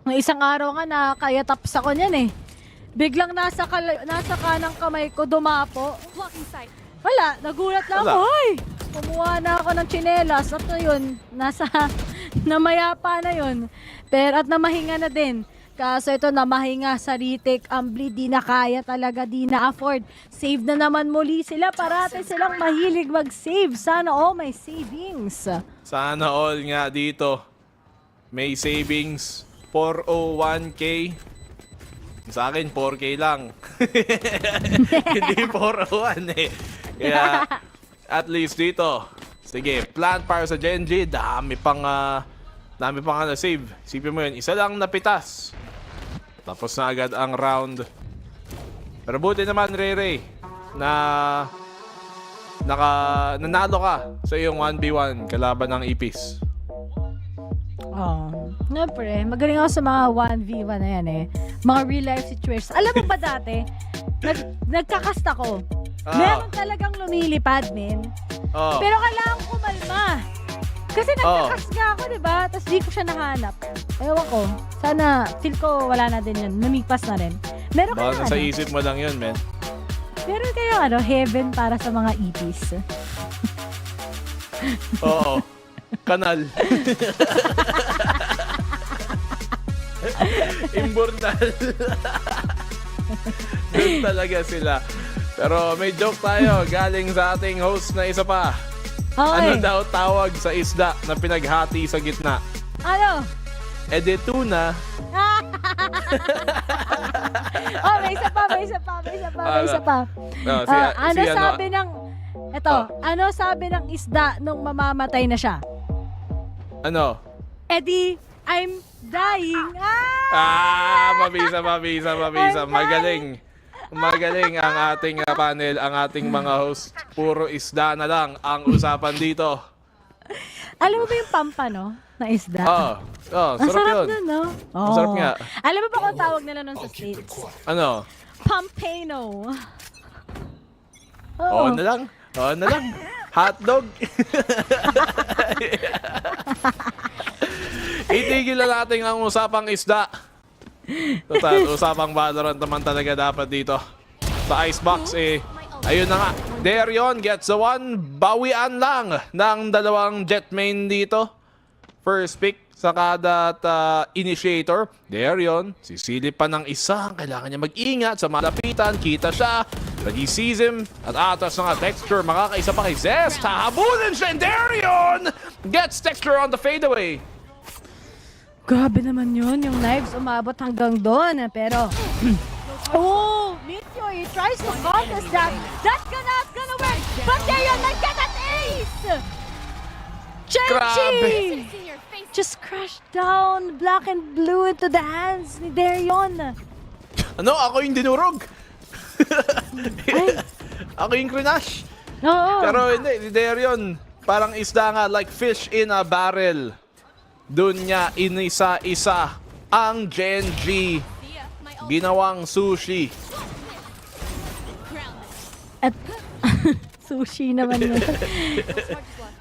Nung isang araw nga na kaya taps ako niyan eh. Biglang nasa kanang kamay ko dumapo. Wala, nagulat lang ako. Hoy! Kumuha na ako ng tsinelas at yun, namayapa na yun. Pero at namahinga na din. Kaso ito namahinga sa retake, ang Bleed di na kaya talaga, di na afford. Save na naman muli sila, parate silang mahilig mag-save. Sana all may savings. Sana all nga dito. May savings. 401k. Sa akin, 4k lang. Hindi 401 eh. Kaya, at least dito. Sige, plan para sa Gen.G. Dami pang na-save. Isipin mo yun, isa lang napitas. Tapos na agad ang round. Pero buti naman, Rere, na nanalo ka sa iyong 1v1 kalaban ng Ipis. Siyempre, magaling ako sa mga 1v1 na yan eh. Mga real life situations. Alam mo ba dati, nagkakast ako. Meron talagang lumilipad, men. Pero kailangan ko kumalma. Kasi nagkakast nga ako, diba? Tapos di ko siya nahanap. Ewan ko. Sana, feel ko wala na din yun. Lumipas na rin. Meron Baka sa isip mo lang yun, men. Meron kayong heaven para sa mga ipis. Oo. Kanal. Immortal. Doon talaga sila. Pero may joke tayo galing sa ating host na isa pa. Okay. Ano daw tawag sa isda na pinaghati sa gitna? Ano? Tuna. May isa pa. Ano sabi ng... Ito, ano sabi ng isda nung mamamatay na siya? Ano? I'm dying. Mabisa. Magaling ang ating panel, ang ating mga host. Puro isda na lang ang usapan dito. Alam mo ba yung pampa, no? Na isda? Sarap yun. Nun, no? Ang sarap nga. Alam mo ba kung tawag nila nun sa States? Ano? Pampano. Oo na lang. Itigil na natin ang usapang isda. Total, usapang Valorant naman talaga dapat dito. Sa icebox ayun na nga. Darion gets the one. Bawian lang ng dalawang jet main dito. First pick sa kada initiator. Darion, sisilip pa ng isa. Kailangan niya mag-ingat sa malapitan. Kita siya. Nag-seize him. At atas na nga Texture. Makakaisa pa kay Zest. Hahabulin siya. And Darion gets Texture on the fadeaway. Grabe naman yun. Yung knives umabot hanggang doon. Pero, oh, Meteor, he tries to contest that. That's gonna work. But there yun, get that ace! Gen.G! Just crashed down black and blue into the hands ni Darion. Ano? Ako yung dinurog. Ako yung crinash. Oo. Pero hindi, si Darion, parang isda nga, like fish in a barrel. Doon niya inisa-isa ang Gen.G. Ginawang sushi. At sushi naman yun.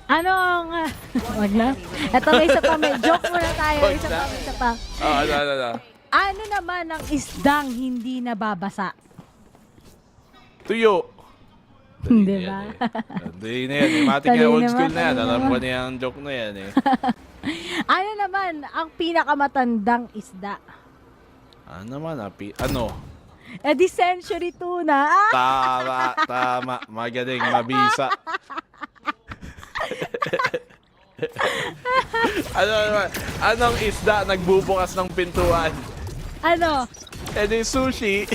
Anong... wag na. Ito may isa pa. May joke muna tayo. Isa pa. Ano naman ang isdang hindi nababasa? Tuyo. Di ba? Hindi na yan. Matik na old school na yan. Alam ko na yung joke na yan eh. Ano naman ang pinakamatandang isda? Ano naman? Ano? Di century tuna. Tama. Magaling, mabisa. Ano naman? Anong isda nagbubukas ng pintuan? Ano? Di sushi.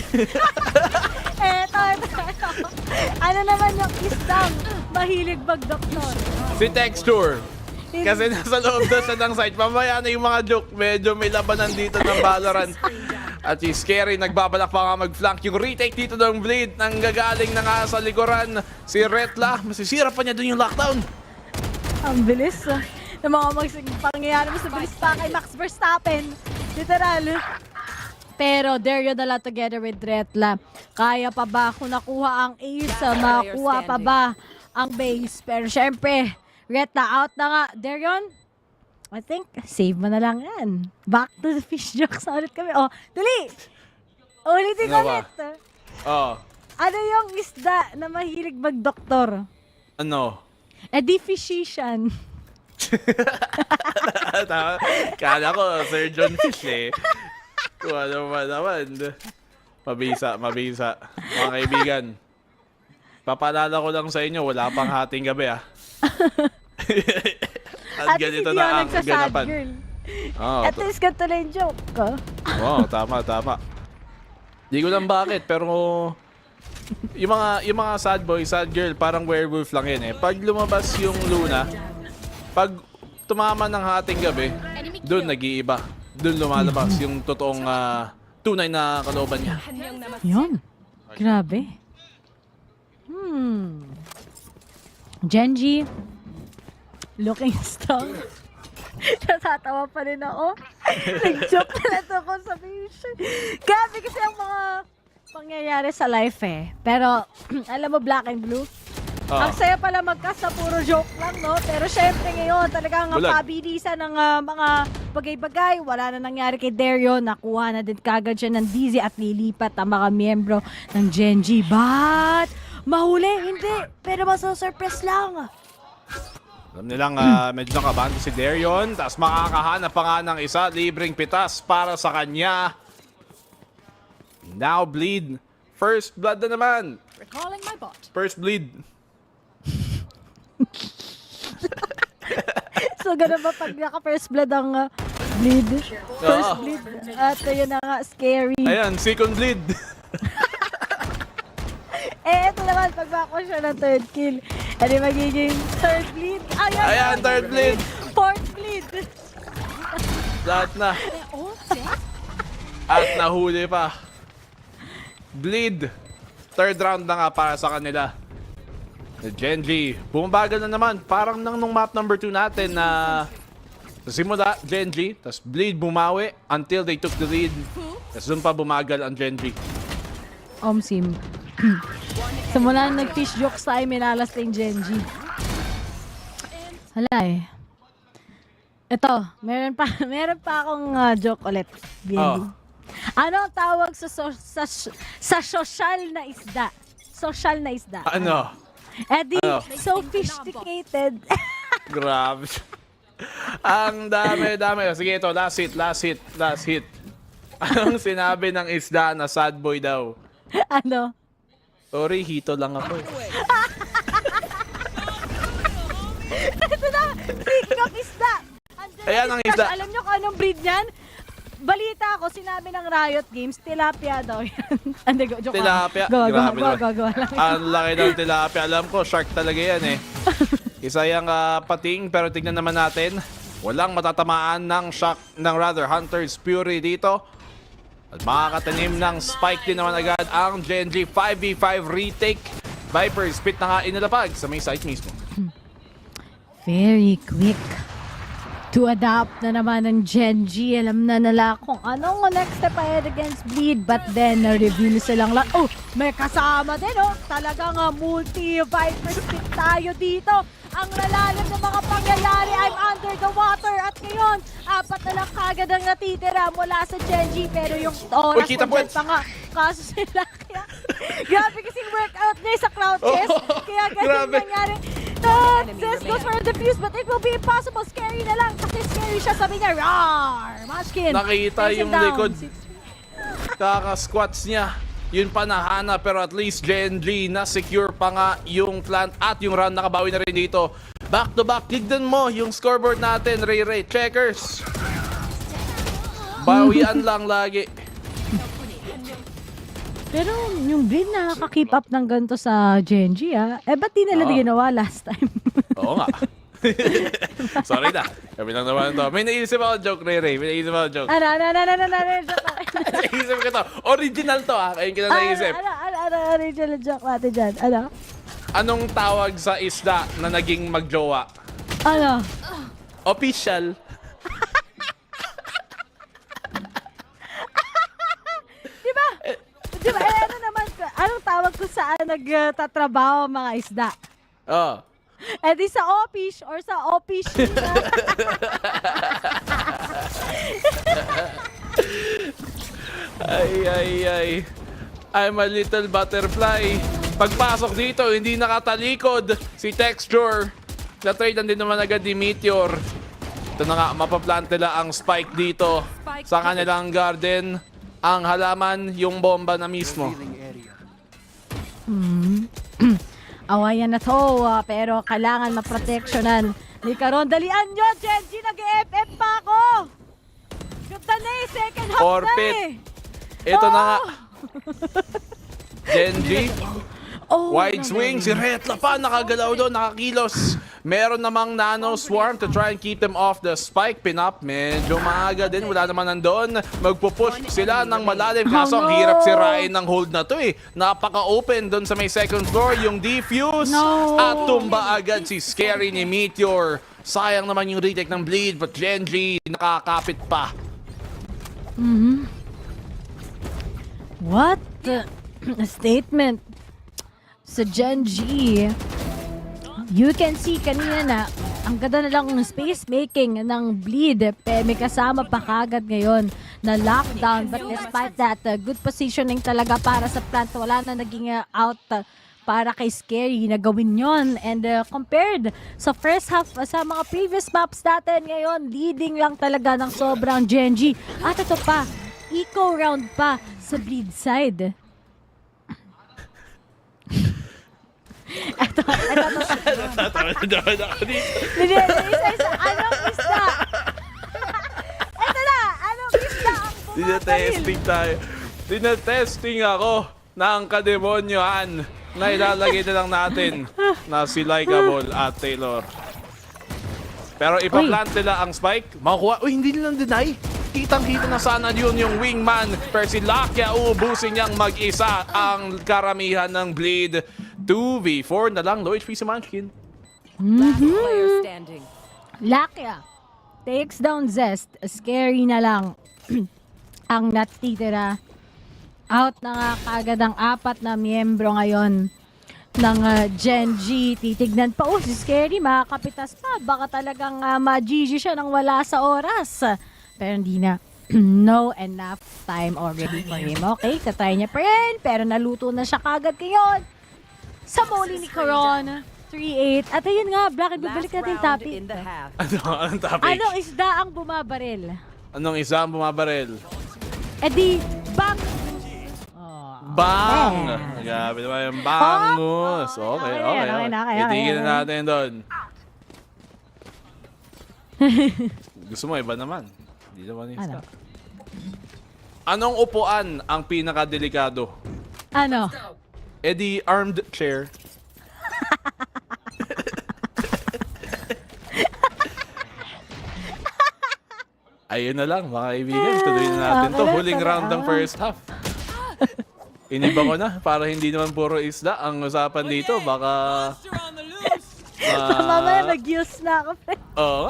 Eto. Ano naman yung isdang mahilig mag-doktor? Si Texture. Kasi nasa loob na siya ng site. Mamaya na yung mga joke. Medyo may labanan dito ng Valorant. At si Scary nagbabalak pa nga mag-flank. Yung retake dito ng Bleed nang gagaling na nga sa likuran. Si Retla, masisira pa niya dun yung lockdown. Ang bilis. Ng mga pangyayari mo sa bilis pa kay Max Verstappen. Literal. Pero there you dala together with Retla. Kaya pa ba kung nakuha ang ace? Makuha pa ba ang base? Pero syempre, Retla out na nga. Darion, I think, save mo na lang yan. Back to the fish jokes ulit kami. Oh, dali! Ulitin ko ulit. Ano yung isda na mahilig mag-doktor? Ano? Di physician. Kala ko, Surgeon Fish eh. Kung ano ba naman. Mabisa. Mga kaibigan, papalala ko lang sa inyo, wala pang hating gabi At ganito na ang ganapan. At least ganito na yung joke ko. Tama. Di ko lang bakit, pero yung mga sad boy, sad girl, parang werewolf lang yan eh. Pag lumabas yung Luna, pag tumama ng hating gabi, doon nag-iiba. Doon lumalabas yung totoong tunay na kalooban niya. Yun. Grabe. Gen.G, looking strong. Natatawa pa rin ako. Nag-joke na lang ako sa mission. Grabe kasi ang mga pangyayari sa life eh. Pero, alam mo, black and blue, ang saya pala magkast na puro joke lang, no? Pero syempre ngayon, talagang pabilisan ng mga bagay-bagay. Wala na nangyari kay Darion. Nakuha na din kagad siya ng DZ at lilipat ang mga miyembro ng Gen.G. But, mahuli, hindi. Pero masasurpress lang. Alam nilang medyo nakabahan si Darion. Tapos makakahanap pa nga ng isa. Libreng pitas para sa kanya. Now Bleed. First blood na naman. Recalling my bot. First Bleed. So, ganun ba pag naka-first blood ang Bleed? First Bleed. At yun na nga, scary. Ayan, second Bleed. Ito naman, pag mako siya ng third kill. Ano magiging third bleed? Ayan, third bleed. Fourth bleed. Lahat na. At nahuli pa. Bleed. Third round na nga para sa kanila. Gen.G. Bumabagal na naman. Parang nung map number 2 natin na sa simula, Gen.G. Tapos Bleed bumawi until they took the lead. Tapos doon pa bumagal ang Gen.G. Sim. Simula na nag-fish jokes tayo, minalas na yung Gen.G. Hala eh. Ito, meron pa akong joke ulit. Oh. Ano ang tawag sa social na isda? Social na isda. Ano? Eddie, Ano? sophisticated. Grabe. Ang dami. Sige, ito. Last hit. Anong sinabi ng isda na sad boy daw? Ano? Sorry, hito lang ako. Ito na, speaking of isda. Ayan ang isda. Alam nyo kung anong breed niyan? Balita ko, sinabi ng Riot Games, tilapia daw yan. Hindi, joke lang. Tilapia? Go lang. Ang laki ng tilapia. Alam ko, shark talaga yan eh. Isa yung pating, pero tignan naman natin. Walang matatamaan ng Hunter's Fury dito. At makakatanim ng spike din naman agad ang GEN.G 5v5 retake. Viper spit na nga inilapag sa may site mismo. Very quick to adapt na naman ng GEN.G. Alam na nila kung anong next step ahead against Bleed. But then, na-reveal silang lang. Oh, may kasama din, oh. Talagang multi-Viper spit tayo dito. Ang lalalim ng mga pangyayari. I'm under the water. At ngayon, 4 na lang kagad ang natitira mula sa GEN.G. Pero yung oras kita na dyan pa nga. Kaso sila kaya. Grabe kasing workout niya sa crouches. Kaya ganun nangyari. This goes for a defuse, but it will be impossible. Scary na lang. Kasi scary siya. Sabi niya, roar! Munchkin. Nakita yung likod. Kaka-squats niya. Yun pa nahana, pero at least GEN.G na secure pa nga yung plant at yung round nakabawi na rin dito. Back to back, tignan mo yung scoreboard natin, Ray. Checkers. Bawian lang lagi. Pero yung Bleed nakaka-keep up ng ganito sa GEN.G, ba't di nila ginawa last time? Oo nga. Sorry na. Kami lang naman ito. May naisip ako joke, Ray. May naisip ako joke. Naisip ko ito. Original to, Kaya kita naisip. Original joke natin dyan. Ano? Anong tawag sa isda na naging magjowa? Ano? Official. Di ba, ano naman, anong tawag ko saan nagtatrabaho mga isda? Di sa office or sa office. Ay. I'm a little butterfly. Pagpasok dito, hindi nakatalikod si Texture. Na-trade din naman agad ni Meteor. Ito na nga, mapaplant nila ang spike dito sa kanilang garden. Ang halaman, yung bomba na mismo. Awayan na to, pero kailangan maproteksyonan. Ni Karon, dalian nyo, GEN.G, nag-FF pa ako! Ganda na second half Forfeit. na Ito na nga. GEN.G. Wide naman. swing, si Retla pa nakagalaw doon, nakakilos. Meron namang nano swarm to try and keep them off the spike pin-up. Medyo maaga din, wala naman nandun. Magpupush sila ng malalim. Kaso ang hirap sirain ng hold na to eh. Napaka-open doon sa may second floor. Yung defuse at tumba agad si Scary ni Meteor. Sayang naman yung retake ng Bleed, but GEN.G nakakapit pa. What a statement sa GEN.G. You can see kanina na ang ganda na lang ng space making ng Bleed. May kasama pa kagad ngayon na lockdown. But despite that, good positioning talaga para sa plant. Wala na naging out para kay Scary na gawin yon. And compared sa first half sa mga previous maps natin ngayon, leading lang talaga ng sobrang GEN.G. At ito pa, eco round pa sa Bleed side. Ito. Anong isda? Ito na, anong isda ang Tinetesting tayo. Tinetesting ako ng kademonyohan na ilalagay na lang natin na si Likeable at Taylor. Pero ipaplant nila ang spike, makukuha. Uy, hindi nilang deny. Kitang-kita na sana yun yung wingman. Pero si Lakia, uubusin niyang mag-isa ang karamihan ng Bleed. 2v4 na lang, low HP si Munchkin. Lakia takes down Zest. Scary na lang ang natitira. Out na nga kagad ang 4 na miyembro ngayon ng Gen.G. Titignan pa, si Scary, makakapitas pa. Baka talagang ma-GG siya nang wala sa oras. Pero hindi na. No enough time already for him. Okay, tatry niya pa rin. Pero naluto na siya kagad ngayon. Sa muli ni Coron. 3-8. At ayun nga, Black, balik natin topic. Anong topic? Anong isda ang bumabaril? Anong isa ang bumabaril? Di, bang! Bang! Grabe naman yung bangus. Okay. Itigil na natin doon. Gusto mo, iba naman. Hindi naman isa. Anong upuan ang pinakadelikado? Ano? Di armed chair. Ayun na lang, mga kaibigan. Tuloy na natin to. Huling round ng first half. Iniba ko na para hindi naman puro isda ang usapan dito. Baka... mamaya nag-use na ako. Oo.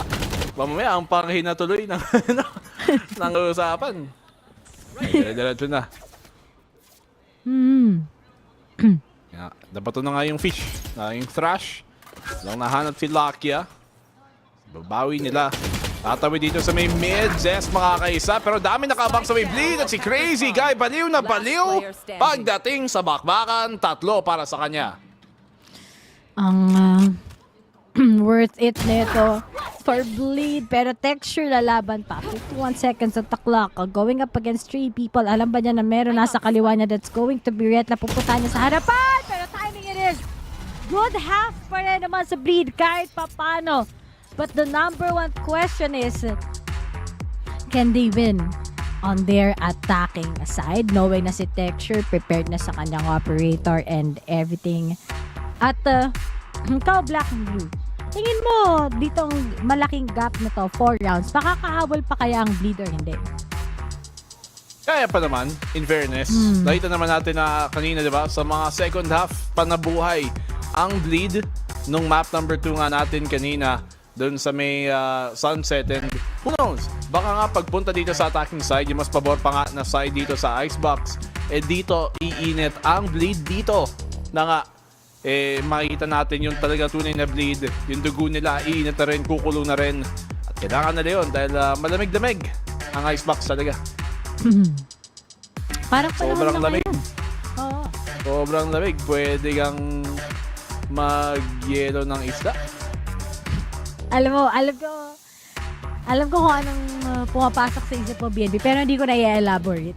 Mamaya ang panghina tuloy ng, ng usapan. Diretso na. Dapat na nga yung fish. Yung thrash. Lang nahanap si Lakia. Babawi nila. Tatawid dito sa may mid. Zest makakaisa. Pero dami nakabang sa may bleed. At si Crazy Guy baliw na baliw. Pagdating sa bakbakan, 3 para sa kanya. Ang worth it nito for bleed. Pero texture lalaban pa. 51 seconds at the clock. Going up against 3 people. Alam ba niya na meron nasa kaliwa niya that's going to be red. Napupunta niya sa harapan. Pero timing it is. Good half pa rin naman sa bleed kahit papano. But the number one question is, can they win on their attacking side? Knowing na si Texture, prepared na sa kanyang operator and everything. At ikaw, Black and Blue, tingin mo ditong malaking gap na to, 4 rounds, makakahabol pa kaya ang bleed or hindi? Kaya pa naman, in fairness. Nakita naman natin na kanina, di ba? Sa mga second half, panabuhay ang bleed nung map number 2 nga natin kanina. Doon sa may sunset and who knows, baka nga pagpunta dito sa attacking side, yung mas pabor pa nga na side dito sa icebox, dito iinit ang bleed dito na nga makikita natin yung talaga tunay na bleed, yung dugo nila iinit na rin, kukulo na rin at kailangan nila yun dahil malamig-lamig ang icebox talaga. Parang sobrang lamig. Oo. Sobrang lamig, pwede kang mag-yelo ng isda. Alam ko kung anong pumapasok sa isip mo, BNB, pero hindi ko na i-elaborate.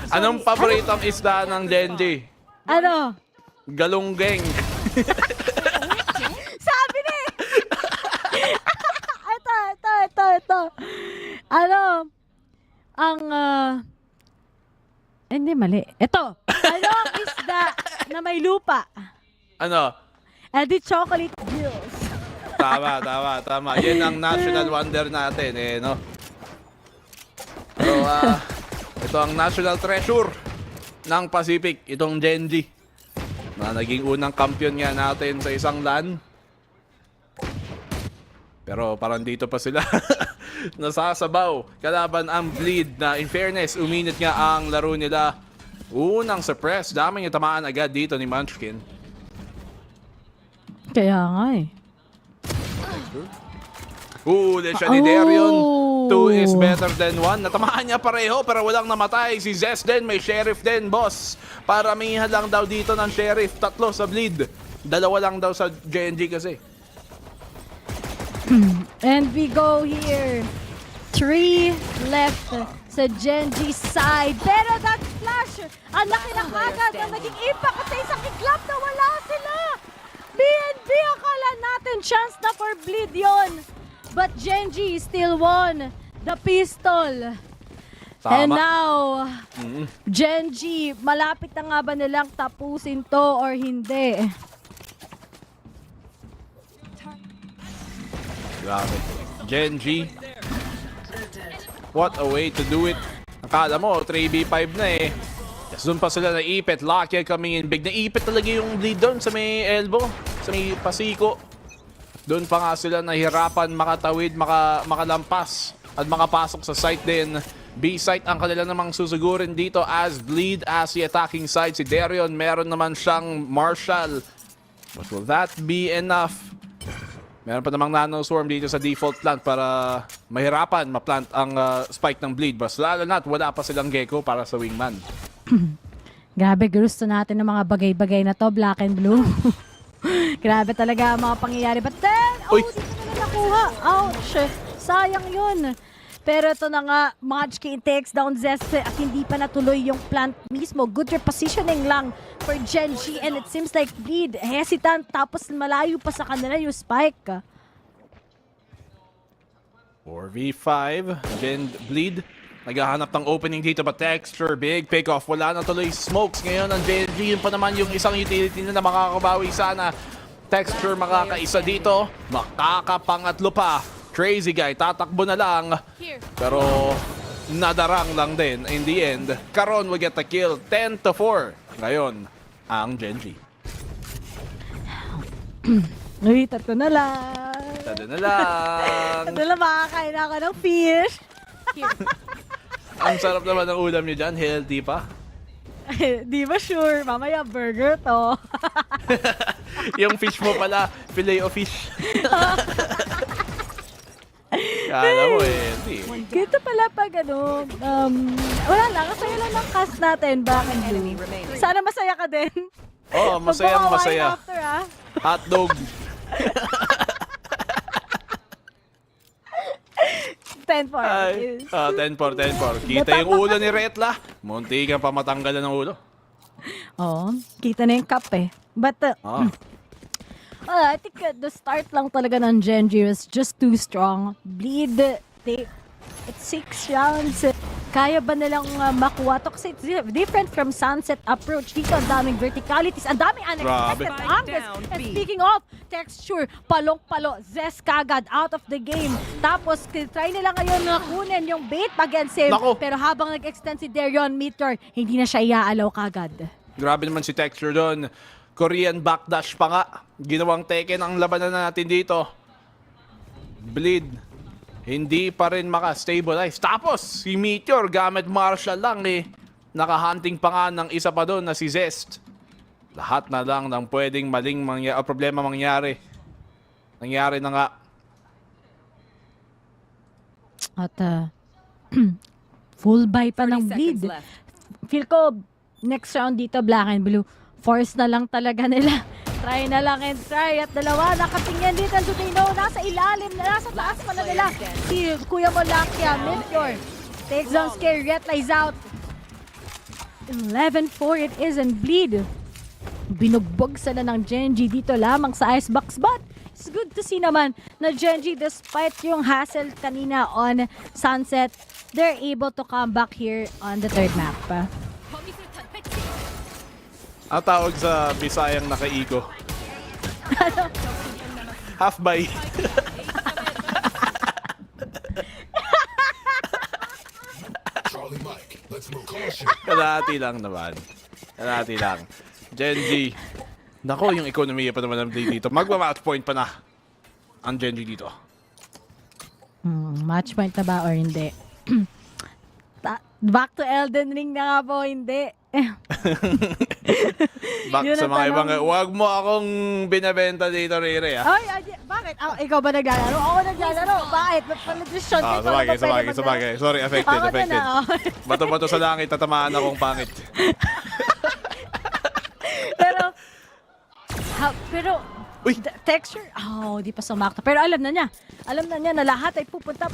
Anong paboritong isda ng Gen.G? Ano? Galunggeng. Sabi na eh! Ito. Ano? Ang, hindi, mali. Ito. Anong isda na may lupa? Ano? Di chocolate gills. Tama. Yan ang national wonder natin, no? So, ito ang national treasure ng Pacific, itong Gen.G. Na naging unang kampiyon nga natin sa isang LAN. Pero parang dito pa sila nasasabaw. Kalaban ang bleed na in fairness, uminit nga ang laro nila. Unang suppress, daming tamaan agad dito ni Munchkin. Kaya nga eh. Huli siya ni Darion. 2 is better than 1. Natamaan niya pareho pero walang namatay. Si Zest din, may sheriff din, boss. Paramihan lang daw dito ng sheriff. 3 sa bleed. 2 lang daw sa GEN.G kasi. And we go here. 3 left sa Gen.G side. Pero that flash, ang laki ng agad na naging impact sa isang iglap na wala sila. BNB, akala natin chance na for bleed yon. But Gen.G still won the pistol. Tama. And now, Gen.G, malapit na nga ba nilang tapusin to or hindi? Grabe. Gen.G. What a way to do it. Akala mo, 3v5 na eh. Doon pa sila naipit. Lucky coming in big. Naipit talaga yung bleed doon sa may elbow. Sa may pasiko. Doon pa nga sila nahirapan makatawid, makalampas. At makapasok sa site din B-site ang kanila namang susugurin dito as Bleed as the attacking side. Si Darion, meron naman siyang Marshall. But will that be enough? Meron pa namang Nano Swarm dito sa default plant para mahirapan ma-plant ang spike ng Bleed. But lalo na't wala pa silang Gecko para sa wingman. Grabe, gusto natin ng mga bagay-bagay na to, black and blue. Grabe talaga ang mga pangyayari. But then, dito na nakuha. Ouch! Sayang yun. Pero ito na nga, Majki takes down Zest at hindi pa natuloy yung plant mismo. Good repositioning lang for Gen.G and it seems like Bleed hesitant tapos malayo pa sa kanila yung spike. 4v5, Bleed naghahanap ng opening dito ba Texture, big pick off, wala na tuloy smokes ngayon ng Gen.G. Yun pa naman yung isang utility na makakabawi sana. Texture makakaisa dito, makakapangatlo pa. Crazy Guy, tatakbo na lang. Pero nadarang lang din in the end. Karon will get the kill, 10-4. Ngayon, ang Gen.G. Uy, tatlo na lang. Tatlo na lang. Tatlo na makakain ako ng fish. Ang sarap naman ng ulam niyo dyan, healthy pa. Di ba sure? Mamaya burger to. Yung fish mo pala, filet o fish. Kala mo hindi. Ganito pala pag wala lang, kasaya lang ng cast natin, back and blue. Sana masaya ka din. Oo, masayang masaya. After, Hotdog. 10-4. 10-4. Kita yung ulo ni Retla. Munti kang pamatanggalan ng ulo. Oo, kita na yung cup eh. But, I think the start lang talaga ng Gen.G was just too strong. Bleed, it's 6 rounds. Kaya ba nilang makuha to? Kasi it's different from Sunset approach. Dito ang daming verticalities, ang daming unexpected angles. And speaking of Texture, palong-palo, Zest kagad out of the game. Tapos, try nila ngayon na kunin yung bait against him. Pero habang nag-extend si Darion Meteor, hindi na siya iaalaw kagad. Grabe naman si Texture doon. Korean backdash pa nga. Ginawang Tekken ang labanan natin dito. Bleed. Hindi pa rin maka-stabilize. Tapos, si Meteor gamit Marshall lang eh. Nakahunting pa nga ng isa pa doon na si Zest. Lahat na lang ng pwedeng maling problema mangyari. Nangyari na nga. At full buy pa ng Bleed. Feel ko, next round dito, black and blue. Force na lang talaga nila. Try na lang and try. At dalawa, nakatingin dito ang Sutino. Nasa ilalim, nasa taas pala nila. Si Kuya Molakya, Meteor. Takes down Scare, Retla's out. 11-4 it is and Bleed. Binugbog sila ng Gen.G dito lamang sa Icebox. But it's good to see naman na Gen.G, despite yung hassle kanina on Sunset, they're able to come back here on the third map. Ang tawag sa Bisayang nakaigo. Half by. Kalahati lang naman. Kalahati lang. Gen.G. Nako, yung ekonomiya pa naman dito. Magma-match point pa na ang Gen.G dito. Match point na ba or hindi? Back to Elden Ring na nga po, hindi. Back sa mga ibang, wag mo akong binabenta dito, Rere. Ay, bakit? Ikaw ba naglalaro? Ako naglalaro. Bakit? Pala-desisyon. Sabagay. Sorry, affected. Bato-bato sa langit, tatamaan akong pangit. Pero, Texture, di pa sumakto. Pero alam na niya na lahat ay pupuntang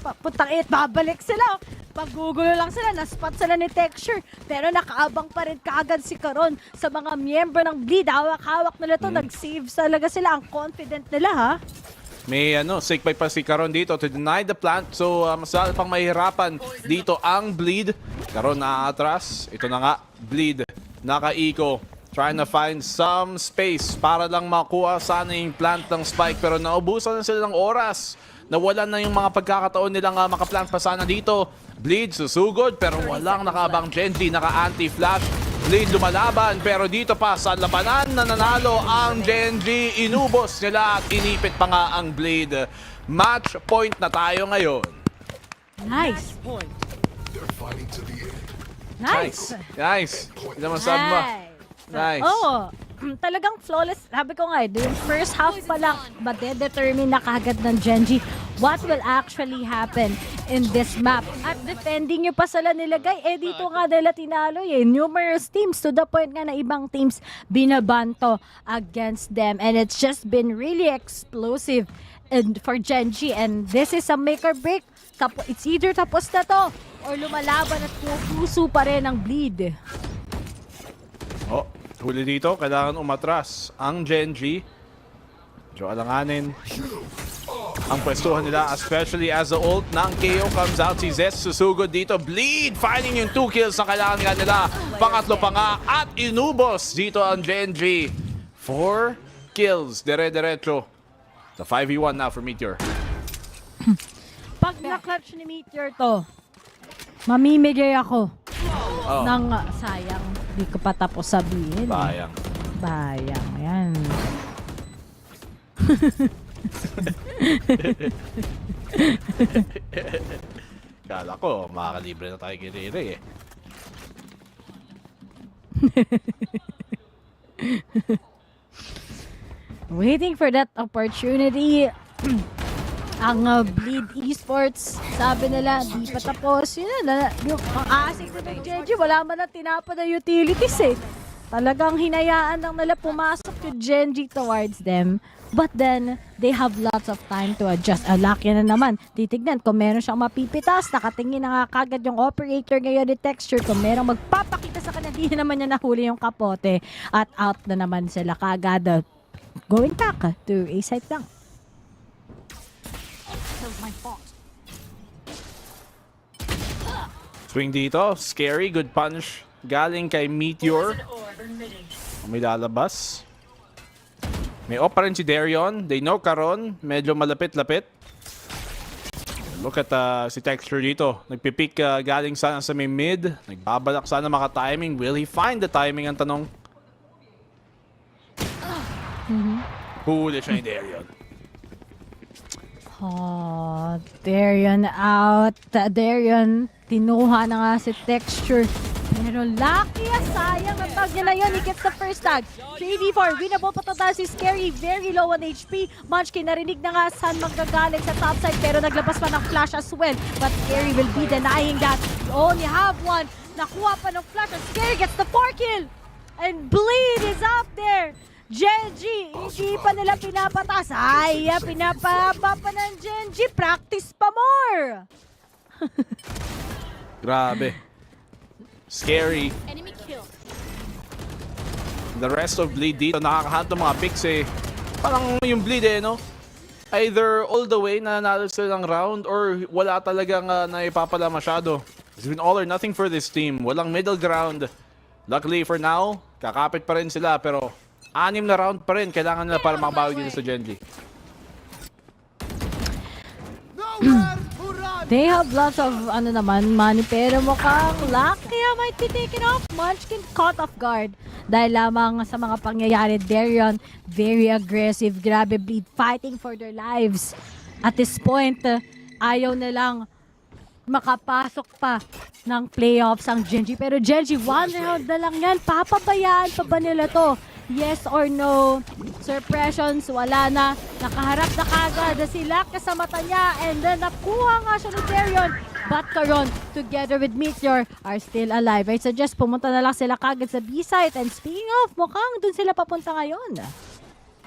babalik sila. Paggugulo lang sila, na-spot sila ni Texture. Pero nakaabang pa rin kaagad si Karon sa mga miyembro ng Bleed. Hawak-hawak nila to, nag-save talaga sila. Ang confident nila, ha? May sick pa si Karon dito to deny the plant. So, mas pang mahirapan dito ang Bleed. Karon naatras. Ito na nga, Bleed. Naka-eco. Trying to find some space para lang makuha sana yung plant ng Spike. Pero naubusan na sila ng oras. Nawalan na yung mga pagkakataon nilang makaplant pa sana dito. Bleed susugod pero walang nakabang Gen.G. Naka-anti-flash. Bleed lumalaban pero dito pa sa labanan na nanalo ang Gen.G. Inubos nila at inipit pa nga ang Bleed. Match point na tayo ngayon. Nice. Nice. Nice. Hindi naman sab ba? Nice. Oo. Talagang flawless. Sabi ko nga, yung first half pa lang, madedetermine na kagad ng Gen.G what will actually happen in this map. At defending nyo pa sila nilagay, dito nga nila tinalo numerous teams to the point nga na ibang teams binabanto against them. And it's just been really explosive and for Gen.G. And this is a make or break. It's either tapos na to or lumalaban at pupuso pa rin ang bleed. Oh, huli dito, kailangan umatras ang Gen.G. Medyo alanganin ang pwestuhan nila, especially as the ult ng KO comes out. Si Zest susugod dito. Bleed! Finding yung 2 kills na kailangan nga nila. Pangatlo pa nga at inubos dito ang Gen.G. 4 kills. Dire-diretso. The 5v1 now for Meteor. Pag na-clutch ni Meteor to, mamimigay ako ng sayang. Di ko pa tapos sabihin. Bayang. Bayang. Yan. Kala ko, makakalibre na tayo kay Rere eh. Waiting for that opportunity. Ang Bleed Esports, sabi nila, di pa tapos. Yun na, yung asik na ng Gen.G, wala man na tinapa na utilities eh. Talagang hinayaan lang nila pumasok yung Gen.G towards them. But then, they have lots of time to adjust. Lucky na naman. Titignan kung meron siyang mapipitas. Nakatingin na nga kagad yung operator ngayon ni Texture. Kung merong magpapakita sa kanya, di naman niya nahuli yung kapote. At out na naman sila kagad. Going back to A site lang. Swing dito. Scary. Good punch. Galing kay Meteor. May lalabas. May off pa rin si Darion. They know Caron. Medyo malapit-lapit. Look at si Texture dito. Nagpipick galing sana sa may mid. Nagbabalak sana maka-timing. Will he find the timing? Ang tanong. Huli siya ni Darion. Oh, Darion out. Darion, tinuha na nga si Texture. Pero lucky, sayang ang tag niya na yun. He gets the first tag. 3v4, winnable pa to si Scary. Very low on HP. Munchkin, narinig na nga saan magagaling sa top side. Pero naglabas pa ng flash as well. But Scary will be denying that. You only have one. Nakuha pa ng flash. And Scary gets the 4 kill. And Bleed is up there. Gen.G, hindi pa nila pinapatas. Ay, pinapahaba pa ng Gen.G. Practice pa more. Grabe. Scary. Enemy kill. The rest of Bleed dito, nakakahanto mga picks eh. Parang yung Bleed eh, no? Either all the way na nanalo sila ng round or wala talagang naipapala masyado. It's been all or nothing for this team. Walang middle ground. Luckily for now, kakapit pa rin sila pero 6 na round pa rin kailangan nila para makabawi dito sa Gen.G. They have lots of money pero mukhang lucky might be taken off. Munchkin caught off guard dahil lamang sa mga pangyayari. Darion very aggressive, grabe, Bleed fighting for their lives. At this point, ayaw na lang makapasok pa ng playoffs ang Gen.G. Pero Gen.G, 1 round na lang yan. Papabayaan pa ba nila to? Yes or no? Suppressions, wala na. Nakaharap na kagad sila sa mata niya. And then nakuha nga siya ni Darion. But Caron, together with Meteor, are still alive. I suggest pumunta na lang sila kagad sa B-site. And speaking of, mukhang dun sila papunta ngayon.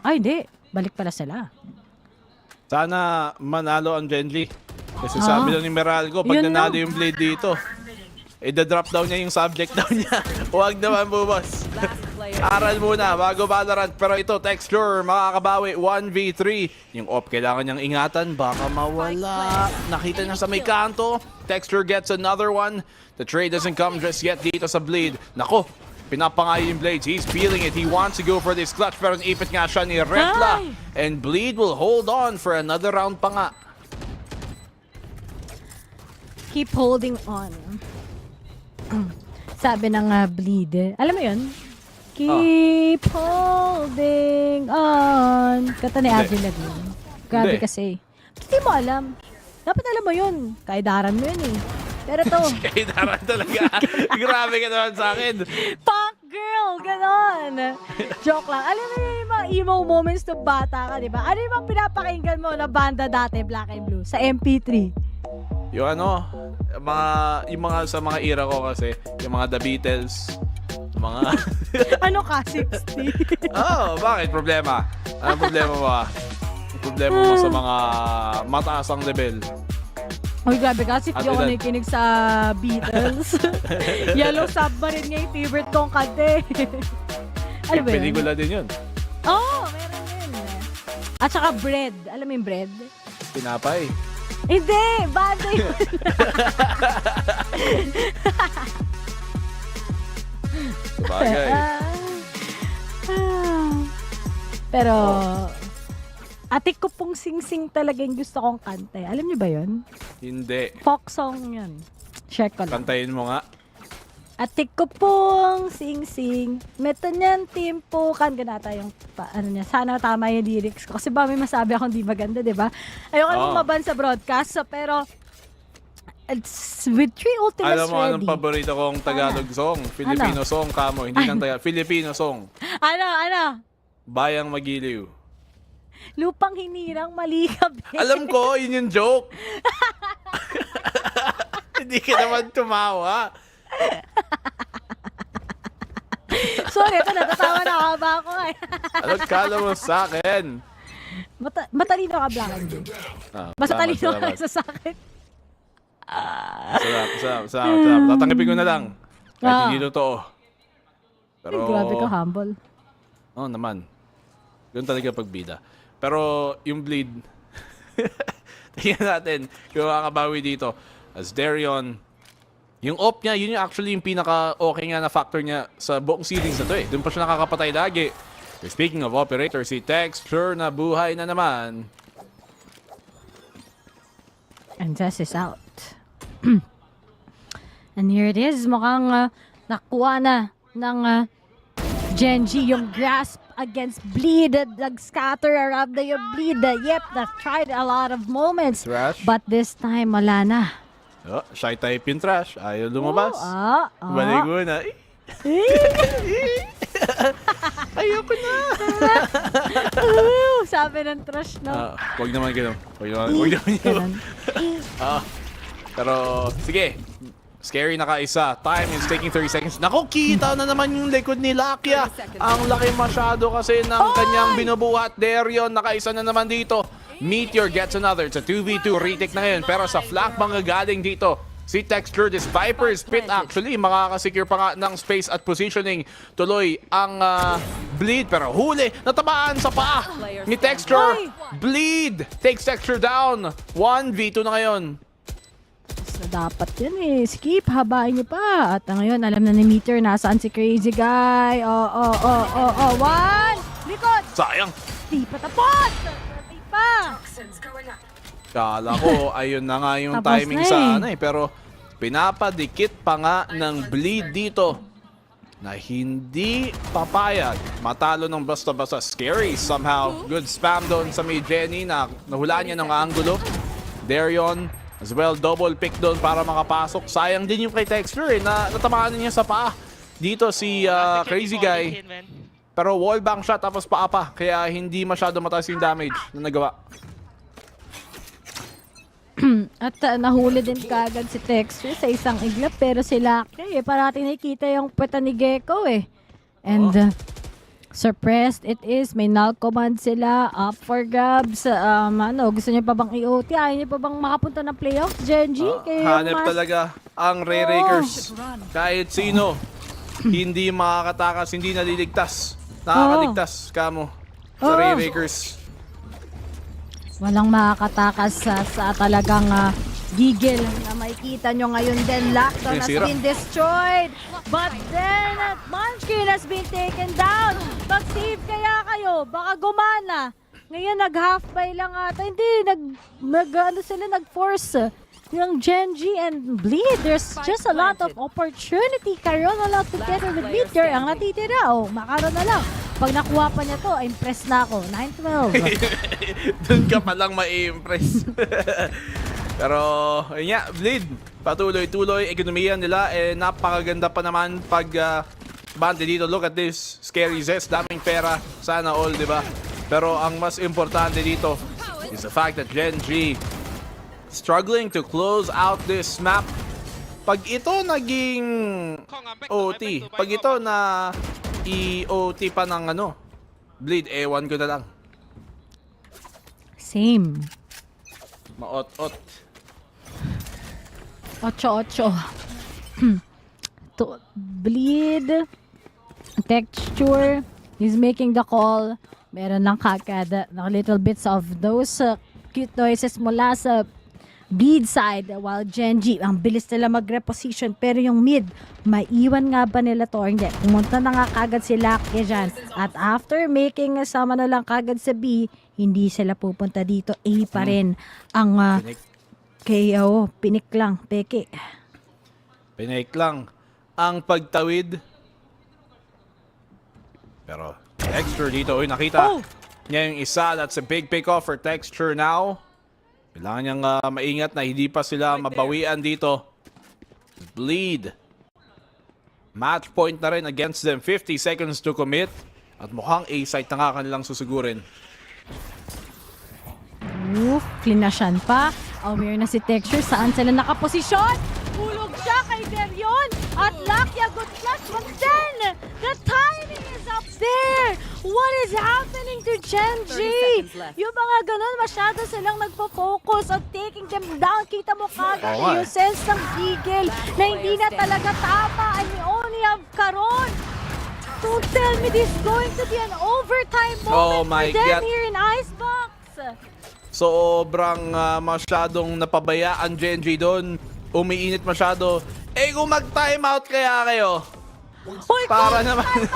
Ay, hindi. Balik pala sila. Sana manalo ang Gen.G. Kasi sabi lang ni Meralco, pag nanalo yung Blade dito, i-drop down niya yung subject down niya. Huwag naman po, boss. Aral muna bago Valorant. Pero ito, Texture, makakabawi 1v3. Yung off, kailangan niyang ingatan. Baka mawala. Nakita niya sa may kanto. Texture gets another one. The trade doesn't come just yet dito sa Bleed. Nako, pinapangayo yung Blades. He's feeling it. He wants to go for this clutch. Pero ipit nga siya ni Retla. And Bleed will hold on for another round pa nga. Keep holding on. Sabi ng Bleed. Alam mo yun? Keep holding on. Kata ni Avril Lavigne. Grabe kasi. Hindi mo alam. Dapat alam mo yun. Kaidaran mo yun eh. Pero to, Kay Daran talaga. Grabe ka naman sa akin. punk girl, ganon. Joke lang. Alam mo yung mga emo moments to bata ka, di ba? Ano yung mga pinapakinggan mo na banda dati, Black and Blue, sa MP3? Yung ano, yung mga sa mga era ko kasi, yung mga The Beatles, mga... Ano ka, 60? Oh, bakit? Problema. Anong problema mo ba? Ang problema mo sa mga mataasang level. Uy, grabe kasi di ako Ate Dad. nakikinig sa Beatles. Yellow Submarine nga yung favorite kong kante. Ano ba yun? Pelikula din yun. Oo, oh, meron din. At saka bread. Alam mo yung bread? Tinapay. Hindi! Banda yun. Sabagay. Pero, atik ko pong sing-sing talaga yung gusto kong kanta. Alam niyo ba yun? Hindi. Folk song yun. Share ko lang. Kantayin mo nga. Atik ko pong sing-sing. Meto niyan, timpukan. Ganata yung, ano niya. Sana tama yung lyrics ko. Kasi ba may masabi akong di maganda, di ba? Ayoko namang maban sa broadcast. So, pero, it's with 3 ultimates Alam mo ready. anong paborito kong Tagalog song? Filipino song, kamo. Hindi ng Tagalog. Filipino song. Ano? Bayang Magiliw. Lupang hinirang malikab. Alam ko, yun yung joke. Hindi ka naman tumawa. Sorry, ito natatawa na haba ako eh. Anong kala mo sa akin? Matalino ka, Black and Blue. Mas matalino ka salamat. sa akin. Salamat. Tatanggapin ko na lang. Kahit hindi totoo. Pero... Ay, grabe ka, humble. Oo naman. Doon talaga pagbida. Pero yung bleed, tingnan natin kung makakabawi dito. As Darion, yung op niya, yun yung actually yung pinaka-okay nga na factor niya sa buong series na to eh. Doon pa siya nakakapatay lagi. So speaking of operator, si Texture na buhay na naman. And Jess is out. And here it is. Mukhang nakuha na ng Gen.G yung grasp against Bleed. Nag-scatter around the Bleed. Yep, they've tried a lot of moments. Trash. But this time, wala na. Oh, shy type yung Trash. Ayaw lumabas. Baligo na. Ayoko na. Sabi ng Trash, no? Huwag naman ganun. Huwag naman ganun. Pero, sige. Scary na kaisa. Time is taking 30 seconds. Naku, kita na naman yung likod ni Lakia. Ang laki masyado kasi ng kanyang binubuhat. Darion, nakaisa na naman dito. Meteor gets another. It's a 2v2 retake na ngayon. Pero sa flank manggagaling dito. Si Texture, this Viper's Pit actually, makakasecure pa nga ng space at positioning. Tuloy ang Bleed, pero huli, natamaan sa paa ni Texture. Bleed takes Texture down. 1v2 na ngayon. So, dapat yan eh. Skip, habain niyo pa. At ngayon, alam na ni Meteor nasaan si Crazy Guy. One! Likod! Sayang. Di pa tapos! Di pa! Kala ko, ayun na nga yung Tapos timing na eh. sa ano eh. Pero pinapadikit pa nga ng Bleed dito na hindi papayag matalo ng basta-basta. Scary somehow. Good spam doon sa may Jenny na nahulaan niya ng angulo. Darion as well, double pick doon para makapasok. Sayang din yung kay Texture eh, na natamaan niya sa paa. Dito si Crazy Guy. Pero wallbang shot tapos paa pa. Kaya hindi masyado mataas yung damage na nagawa. At nahuli din kagad si Texture sa isang iglap. Pero si Lucky parating nakikita yung peta ni Gecko eh. And suppressed it is. May null command sila. Up for grabs. Gusto niya pa bang i-OT? Ayaw niya pa bang makapunta ng playoffs? Gen.G? Hanep talaga ang Ray-Rakers. Kahit sino, hindi makakatakas, hindi naliligtas. Nakakaligtas, kamo, sa Ray-Rakers. Walang makakatakas sa talagang gigil na makikita nyo ngayon din. Lockdown has been destroyed. But then, Munchkin has been taken down. Mag-save kaya kayo. Baka gumana. Ngayon, nag-half buy lang ata. Hindi, nag-force. Yung Gen.G and Bleed, there's just a lot of opportunity. Karon na lang together with Meteor. Ang natitira, makaroon na lang. Pag nakuha pa niya to, impressed na ako. 9-12. Doon ka palang ma-impress. Pero, yun nga, Bleed. patuloy-tuloy, ekonomiya nila, napakaganda pa naman pag bante dito. Look at this, scary Zest, daming pera, sana all, di ba? Pero ang mas importante dito is the fact that Gen.G struggling to close out this map. Pag ito naging OT, pag ito na i-OT pa ng Bleed, ewan ko na lang. Same. Maot-ot. 8-8. To Bleed. Texture. He's making the call. Meron lang kagad na little bits of those cute noises mula sa Bleed side, while Gen.G, ang bilis nila mag-reposition, pero yung mid, maiwan nga ba nila to? Hindi. Pumunta na nga kagad sila dyan. At after making sama na lang kagad sa B, hindi sila pupunta dito. A pa rin ang KO. Pinik lang, peke. Pinik lang ang pagtawid. Pero Texture dito, nakita niya yung isa. That's a big pick off for Texture now. Kailangan niyang maingat na hindi pa sila mabawian dito. Bleed. Match point na rin against them. 50 seconds to commit. At mukhang A-site na nga kanilang susugurin. Klinasyan pa. Aware na si Texture. Saan sila nakaposisyon? Hulog siya kay Derion. At lucky, a good flash. But then, the timing is up there. What is happening to Gen.G? Yung mga ganun, masyado silang nagpo-focus on taking them down. Kita mo kagad yung sense ng Eagle na hindi na talaga tama. And we only have Caron. Don't tell me this is going to be an overtime moment for them here in Icebox. Sobrang masyadong napabayaan Gen.G doon. Umiinit masyado. Kung mag-timeout kaya kayo. Para naman.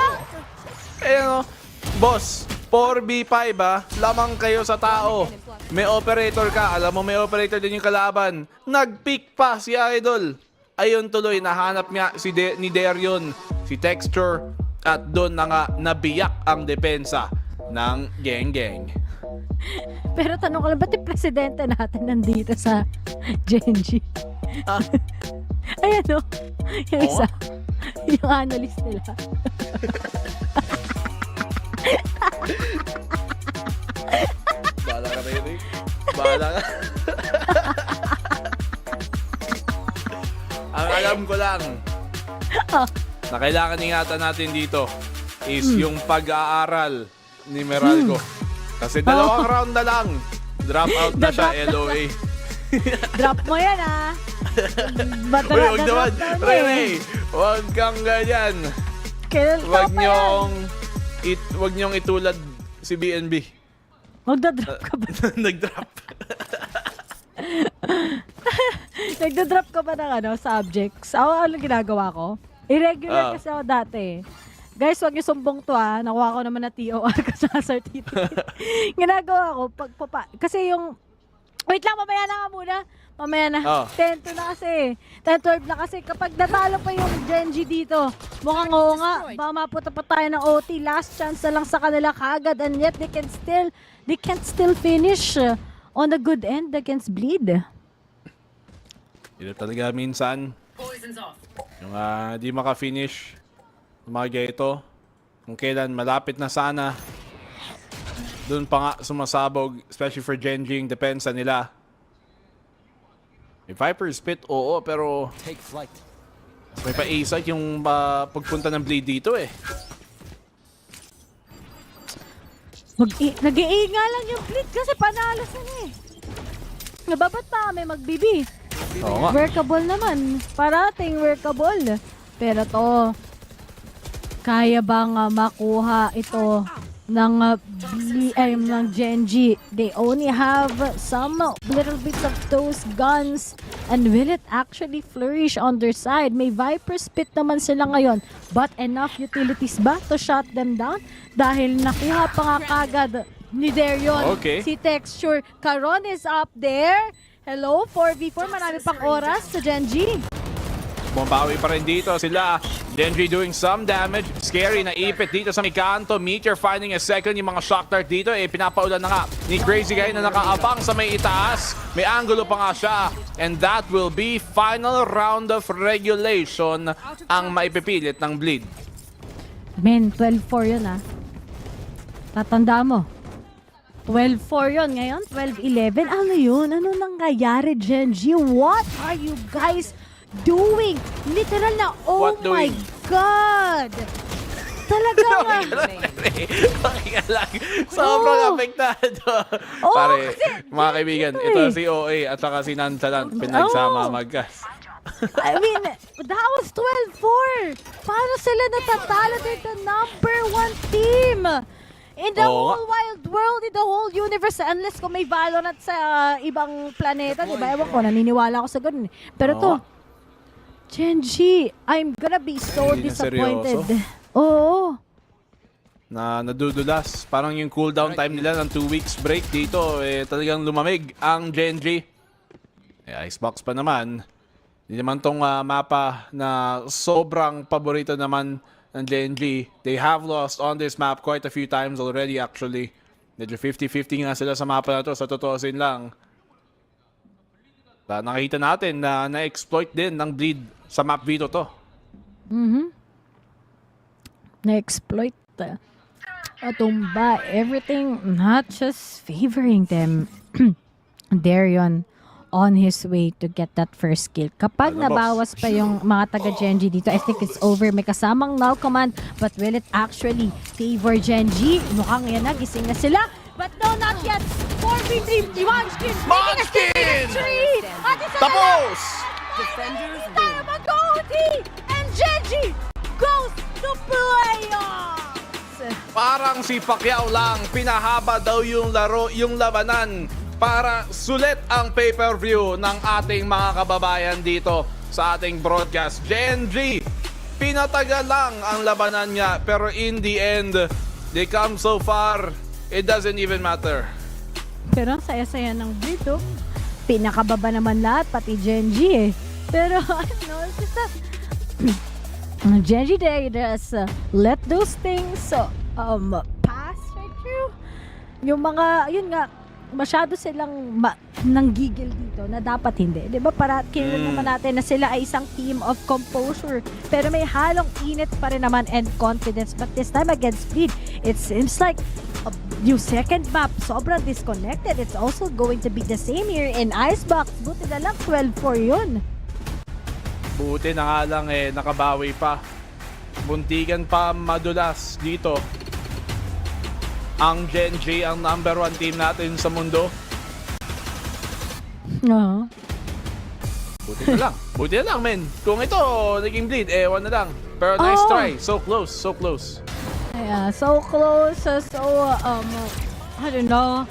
Boss, 4v5 lamang kayo sa tao. May operator ka. Alam mo may operator din yung kalaban. Nag-pick pa si Idol. Ayun tuloy, nahanap niya ni Derion, si Texture. At doon na nga nabiyak ang depensa ng Gen.G. Pero tanong ko lang, ba't yung presidente natin nandito sa Gen.G? Ayan o, yung isa, yung analyst nila. Bahala ka na yun Bahala ka. Ang alam ko lang na kailangan ingatan natin dito is yung pag-aaral ni Meralco. Kasi dalawang round na lang. Drop out na siya, LOA. Drop mo yan Uy, huwag naman. Ray, huwag kang ganyan. Huwag niyong itulad si BNB. Magda-drop ka ba? Nag-drop. Nagda-drop ka ba ng subjects? Ano ginagawa ko? Irregular kasi ako dati. Guys, wag niyo sumbong to Nakuha ko naman na TOR ko sa certificate. Ginagawa ko, kasi yung, wait lang, mamaya na nga muna. Mamaya na. 10-2 na kasi. 10-12 na kasi. Kapag natalo pa yung Gen.G dito, mukhang nga, baka mapunta pa tayo ng OT. Last chance na lang sa kanila kagad. And yet, they can still finish on a good end against Bleed. Ito talaga minsan. Yung di maka-finish. Mga ito. Kung kailan malapit na sana. Doon pa nga sumasabog. Especially for Gen.G yung depensa nila. May Viper Spit, oo, pero may pa-A-site yung pagpunta ng Bleed dito Nag-i-nga lang yung Bleed kasi panalo sila Nababat pa kami mag-BB. Workable naman. Parating workable. Pero to, kaya bang makuha ito ng Gen.G? They only have some little bits of those guns. And will it actually flourish on their side? May Viper Spit naman sila ngayon. But enough utilities ba to shut them down? Dahil nakuha pa nga kagad ni Derion. Si Texture. Caron is up there. Hello, 4v4. Marami pang oras sa Gen.G. Bumabawi pa rin dito sila. Gen.G doing some damage. Scary na ipit dito sa may kanto. Meteor finding a second. Yung mga shock dart dito pinapaulan na nga ni Crazy Guy na nakaabang sa may itaas. May angulo pa nga siya. And that will be final round of regulation ang maipipilit ng Bleed. Men, 12-4 yun Tatandaan mo. 12-4 yun. Ngayon, 12-11. Ano yun? Ano nangyayari, Gen.G? What are you guys doing? Literal na, oh my God! Talaga Sobrang apektado. Pare, mga kaibigan, ito si OA at saka si Nonchalant pinagsama magkas. I mean, that was 12-4. Paano sila natatalo? They're the #1 team in the whole wild world, in the whole universe. Unless kung may VALORANT sa ibang planeta, di ba? Ewan ko, naniniwala ako sa ganun. Pero to, Gen.G, I'm gonna be so disappointed. Oo. Nadudulas. Parang yung cooldown time nila ng 2 weeks break dito, talagang lumamig ang Gen.G. Icebox pa naman. Hindi naman tong mapa na sobrang paborito naman ng Gen.G. They have lost on this map quite a few times already actually. Medyo 50-50 nga sila sa mapa na to, sa totoosin lang. Nakita natin na na-exploit din ng Bleed sa map Vito to. Na-exploit. Tumba. Everything not just favoring them. Darion on his way to get that first kill. Kapag nabawas pa yung mga taga Gen.G dito, I think it's over. May kasamang null command, but will it actually favor Gen.G? Mukhang yan na, gising na sila. But no, not yet. 4v3, Munchkin! Munchkin! Tapos! Mag-OT! And Gen.G goes to playoffs! Parang si Pacquiao lang, pinahaba daw yung laro, yung labanan para sulit ang pay-per-view ng ating mga kababayan dito sa ating broadcast. Gen.G, pinatagal lang ang labanan niya, pero in the end, they come so far, it doesn't even matter. Pero ang saya-saya ng Brito, pinakababa naman lahat, pati Gen.G Pero ano, it's just that Gen.G they just let those things pass right through. Yung mga, yun nga, masyado silang nanggigil dito na dapat hindi. Diba para kinunod naman natin na sila ay isang team of composure. Pero may halong init pa rin naman and confidence. But this time against Bleed, it seems like yung second map, sobrang disconnected. It's also going to be the same here in Icebox. Buti na lang 12-4 yun. Buti na nga lang nakabawi pa. Buntigan pa madulas dito. Ang Gen.G ang #1 team natin sa mundo. No. Buti na lang. Buti na lang, men. Kung ito naging Bleed, ewan na lang. Pero nice try. So close, so close. Yeah, so close. So, I don't know.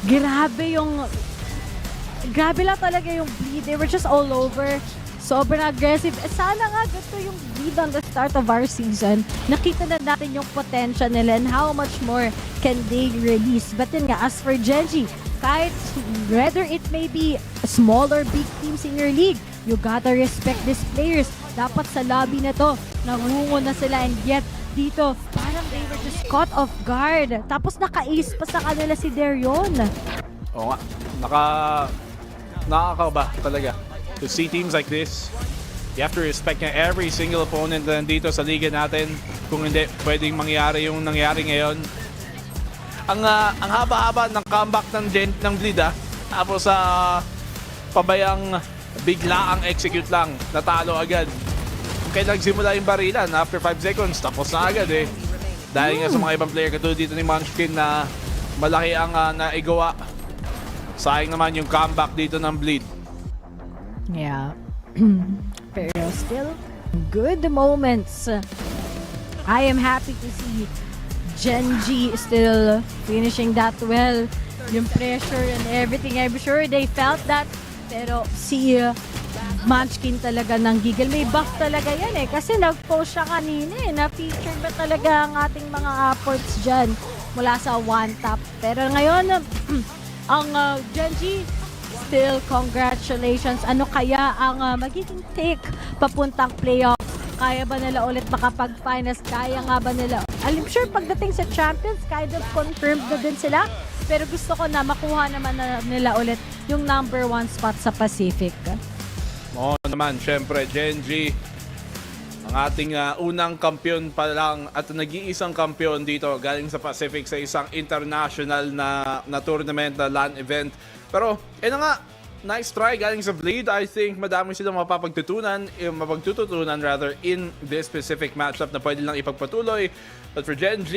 Grabe lang talaga yung Bleed. They were just all over. Sobrang aggressive. Sana nga gusto yung Bleed on the start of our season. Nakita na natin yung potential nila and how much more can they release. But then nga, as for Gen.G, kahit whether it may be small or big teams in your league, you gotta respect these players. Dapat sa lobby na to, nangungo na sila and yet dito, parang they were just caught off guard. Tapos naka-ace pa sa kanila si Darion. Oo nga. Nakakaba talaga. To see teams like this, you have to respect every single opponent na nandito sa liga natin. Kung hindi, pwedeng mangyari yung nangyari ngayon. Ang haba-haba ng comeback ng Bleed Tapos pabayang bigla ang execute lang. Natalo agad. Kaya nagsimula yung barilan, after 5 seconds, tapos na agad Dahil nga sa mga ibang player katulad dito ni Munchkin na malaki ang naigawa. Sayang naman yung comeback dito ng Bleed. Yeah. Pero still, good moments. I am happy to see Gen.G still finishing that well. Yung pressure and everything, I'm sure they felt that. Pero si Munchkin talaga nanggigil. May buff talaga yan kasi nag-post siya kanina na-feature ba talaga ang ating mga efforts dyan mula sa one tap. Pero ngayon, ang Gen.G still, congratulations. Ano kaya ang magiging take papuntang playoff? Kaya ba nila ulit makapag-finals? Kaya nga ba nila? I'm sure pagdating sa Champions, kind of confirmed na din sila. Pero gusto ko na makuha naman na nila ulit yung number 1 spot sa Pacific. Oo naman, syempre, Gen.G. Ang ating unang kampiyon pa lang at nag-iisang kampiyon dito galing sa Pacific sa isang international na tournament, na LAN event. Pero, na nga, nice try galing sa Bleed. I think madami silang mapagtutunan rather in this specific matchup na pwede lang ipagpatuloy. But for Gen.G,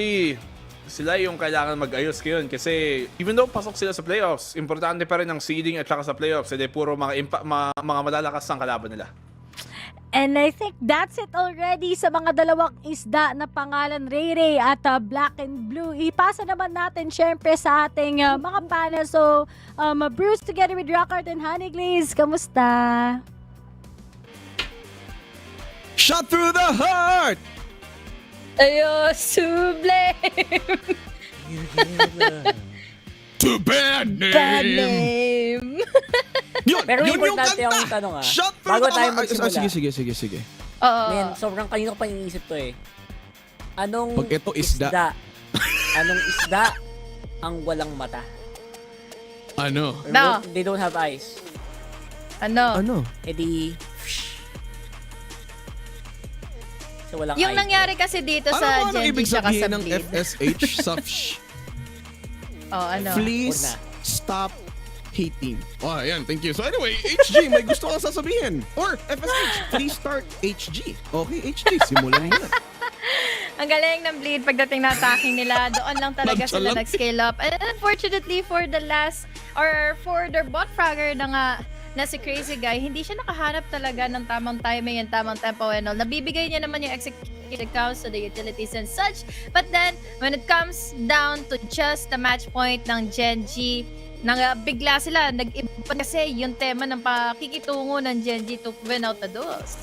sila yung kailangan mag-ayos ngayon kasi even though pasok sila sa playoffs, importante pa rin ang seeding at saka sa playoffs. Hindi puro mga malalakas ang kalaban nila. And I think that's it already sa mga dalawang isda na pangalan Ray at Black and Blue. Ipasa naman natin syempre sa ating mga panel. So, Bruce together with Rockart and Honey Glaze, kamusta? Shot through the heart! Ayo, sublime! To bad name! Bad name! Yun, Pero yun yung importante kanta! ang tanong Shot through bago the tayo heart! magsimula. Sige. Man, sobrang kanino ko pa iniisip to eh. Anong Pag ito isda. Anong isda ang walang mata? Ano? No. They don't have eyes. Ano? Eh di... So walang Yung eye. nangyari kasi dito Ano sa ang Gen.G ibig tsaka sa sabihin ng Bleed. FSH sa Ano? Please stop hating. Oh, ayan. Thank you. So anyway, HG, may gusto kang sasabihin. Or FSH, please start HG. Okay, HG, simulan mo na. Ang galing ng Bleed pagdating na attacking nila. Doon lang talaga sila nag-scale up. And unfortunately for the last, or for their bot fragger na si Crazy Guy, hindi siya nakahanap talaga ng tamang timing and tamang tempo and all. Nabibigay niya naman yung executed counts to the utilities and such. But then, when it comes down to just the match point ng Gen.G, bigla sila, nag-iba kasi yung tema ng pakikitungo ng Gen.G to win out the duels.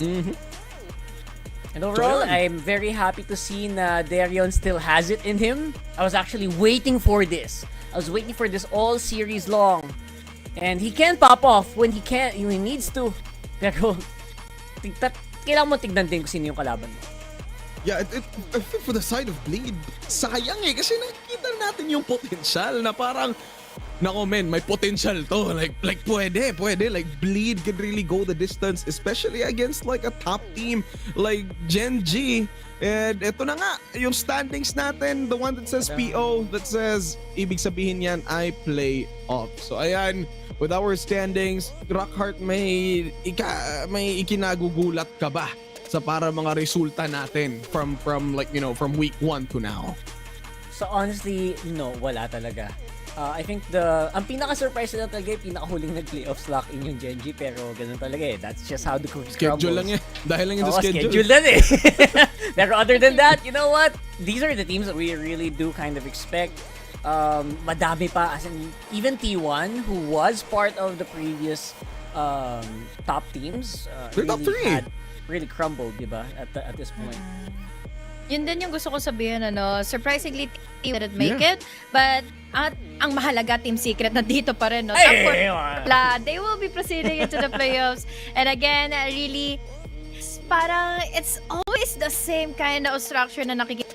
And overall, I'm very happy to see na Darion still has it in him. I was actually waiting for this. I was waiting for this all series long. And he can pop off when he needs to. Pero, kailangan mo tignan din kung sino yung kalaban mo. Yeah, I think for the side of Bleed, sayang eh. Kasi nakikita natin yung potential na parang, nako men, may potential to. Like pwede. Like Bleed can really go the distance, especially against like a top team like Gen.G. And ito na nga, yung standings natin, the one that says PO, that says, ibig sabihin yan, I play off. So ayan, with our standings, Rockheart, may ikinagugulat ka ba sa para mga resulta natin from like, you know, from week 1 to now? So honestly, no, wala talaga. I think ang pinaka-surprise na talaga yung pinaka-huling nag-playoffs lock in yung Gen.G, pero ganun talaga eh. That's just how the cookie crumbles. Schedule lang eh. Dahil lang yung schedule. Schedule lang eh. Pero other than that, you know what? These are the teams that we really do kind of expect. Madami pa, as in, even T1, who was part of the previous top teams, really crumbled, diba, at this point. Yun din yung gusto ko sabihin, surprisingly, Team didn't make it, but ang mahalaga, Team Secret, nandito pa rin, no? They will be proceeding into the playoffs. And again, really, parang it's always the same kind of structure na nakikita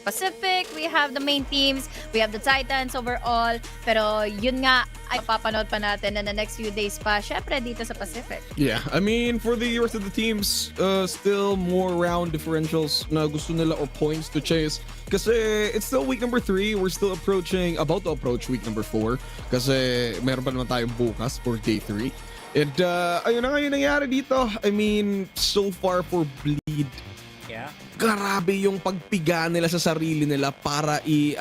Pacific. We have the main teams, we have the Titans overall, pero yun nga ay papanood pa natin in the next few days pa, syempre dito sa Pacific. Yeah, I mean, for the rest of the teams, still more round differentials na gusto nila or points to chase. Kasi it's still week number 3, we're still about to approach week number 4. Kasi meron pa naman tayong bukas for day 3. And ayun na nga yung nangyari dito. I mean, so far for Bleed, grabe yung pagpiga nila sa sarili nila para you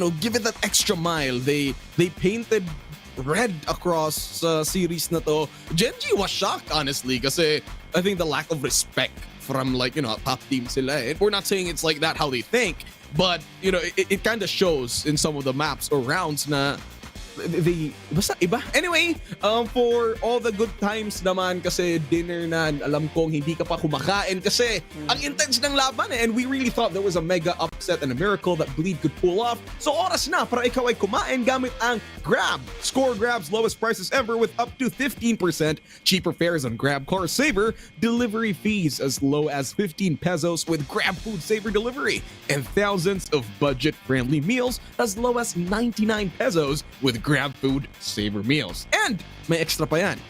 know, give it that extra mile. They painted red across sa series na to. Gen.G was shocked, honestly, kasi I think the lack of respect from, like, you know, top team sila. And we're not saying it's like that how they think, but you know, it kind of shows in some of the maps or rounds na basta iba. Anyway, for all the good times naman kasi dinner na alam kong hindi ka pa kumakain kasi ang intense ng laban and we really thought there was a mega upset and a miracle that Bleed could pull off. So oras na para ikaw ay kumain gamit ang Grab. Score Grab's lowest prices ever with up to 15% cheaper fares on Grab Car Saver, delivery fees as low as 15 pesos with Grab Food Saver delivery, and thousands of budget-friendly meals as low as 99 pesos with Grab Food Saver meals. And may extra pa yan.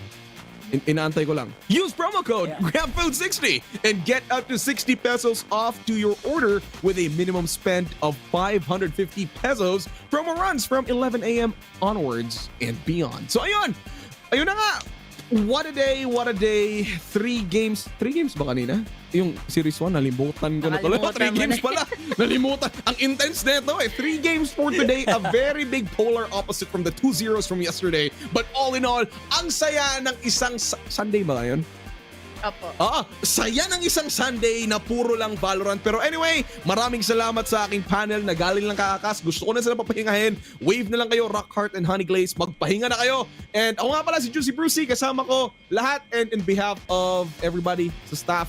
Inaantay ko lang. Use promo code GrabFood60 and get up to 60 pesos off to your order with a minimum spend of 550 pesos. Promo runs from 11 a.m. onwards and beyond. So ayun na nga. What a day, what a day. 3 games ba kanina? Yung Series 1, nalimutan ko na tuloy. 3 games pala. Nalimutan. Ang intense na ito eh. 3 games for today. A very big polar opposite from the 2-0s from yesterday. But all in all, ang saya ng isang Sunday ba ngayon? Opo. Saya ng isang Sunday na puro lang Valorant. Pero anyway, maraming salamat sa aking panel na galing lang kakakas. Gusto ko na sila papahingahin. Wave na lang kayo, Rockheart and Honeyglaze. Magpahinga na kayo. And ako nga pala si Juicy Brucey. Kasama ko lahat. And in behalf of everybody sa staff,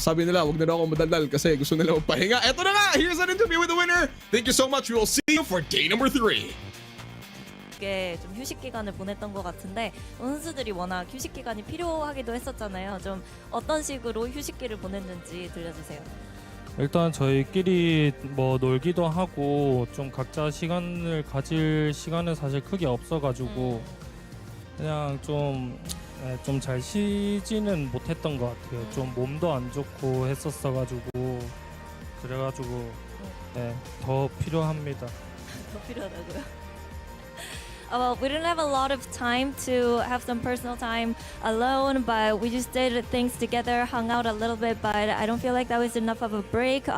sabi nila, wag na daw ako madaldal kasi gusto nila magpahinga. Eto na nga, here's an interview with the winner. Thank you so much. We will see you for day number 3. 좀 휴식 기간을 보냈던 것 같은데 선수들이 워낙 휴식 기간이 필요하기도 했었잖아요. 좀 어떤 식으로 휴식기를 보냈는지 들려주세요. 일단 저희끼리 뭐 놀기도 하고 좀 각자 시간을 가질 시간은 사실 크게 없어가지고 그냥 좀 잘 쉬지는 못했던 것 같아요. 좀 몸도 안 좋고 했었어가지고 그래가지고 더 필요합니다. 더 필요하다고요? Well, we didn't have a lot of time to have some personal time alone, but we just did things together, hung out a little bit, but I don't feel like that was enough of a break,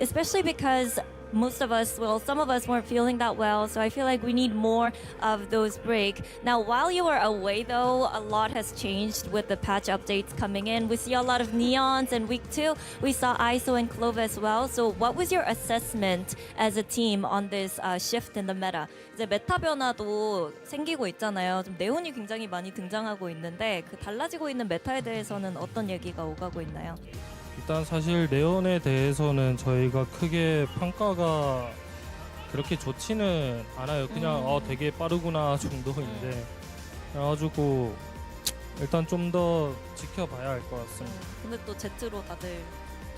especially because some of us weren't feeling that well, so I feel like we need more of those break. Now, while you were away though, a lot has changed with the patch updates coming in. We see a lot of neons in week 2. We saw ISO and Clove as well. So what was your assessment as a team on this shift in the meta? 이제 메타 변화도 생기고 있잖아요. 좀 네온이 굉장히 많이 등장하고 있는데 그 달라지고 있는 메타에 대해서는 어떤 얘기가 오가고 있나요? 일단 사실 네온에 대해서는 저희가 크게 평가가 그렇게 좋지는 않아요. 그냥 되게 빠르구나 정도인데 그래가지고 일단 좀 더 지켜봐야 할 것 같습니다. 근데 또 Z로 다들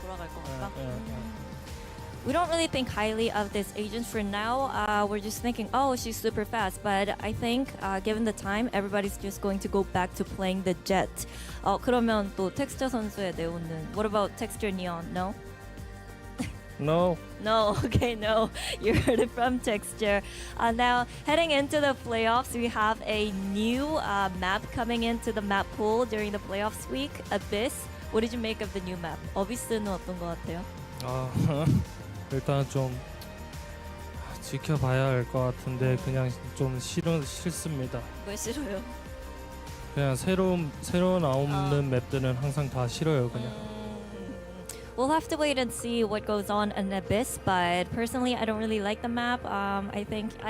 돌아갈 것 같다? We don't really think highly of this agent for now. We're just thinking, oh, she's super fast. But I think, given the time, everybody's just going to go back to playing the Jet. 그러면 또 텍스처 선수의 네온은 What about Texture Neon? No? No. No, okay, no. You heard it from Texture. Now, heading into the playoffs, we have a new map coming into the map pool during the playoffs week, Abyss. What did you make of the new map? Abyss는 어떤 것 같아요? 일단 좀 지켜봐야 할 것 같은데 그냥 좀 싫습니다. 왜 싫어요? 그냥 새로 나오는 맵들은 항상 다 싫어요. 그냥. We'll have to wait and see what goes on in Abyss, but personally, I don't really like the map. I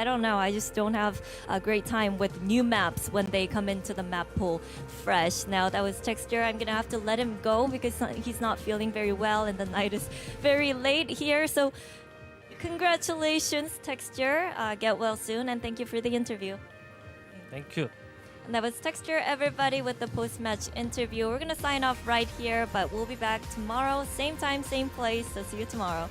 don't know, I just don't have a great time with new maps when they come into the map pool fresh. Now, that was Texture. I'm gonna have to let him go because he's not feeling very well and the night is very late here. So, congratulations, Texture. Get well soon and thank you for the interview. Thank you. And that was Texture, everybody, with the post-match interview. We're going to sign off right here, but we'll be back tomorrow, same time, same place. So see you tomorrow.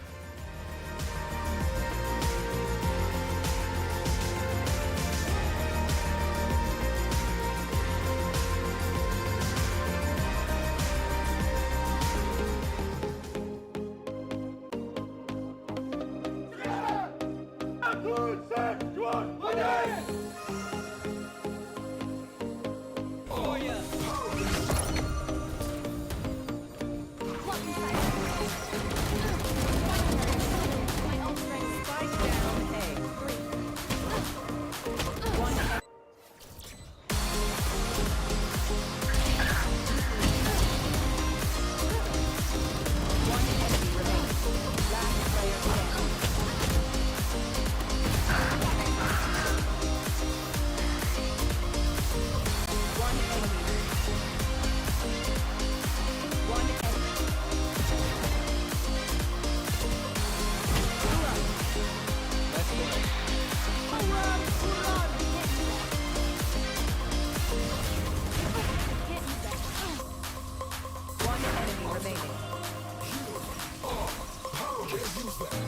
Pacific.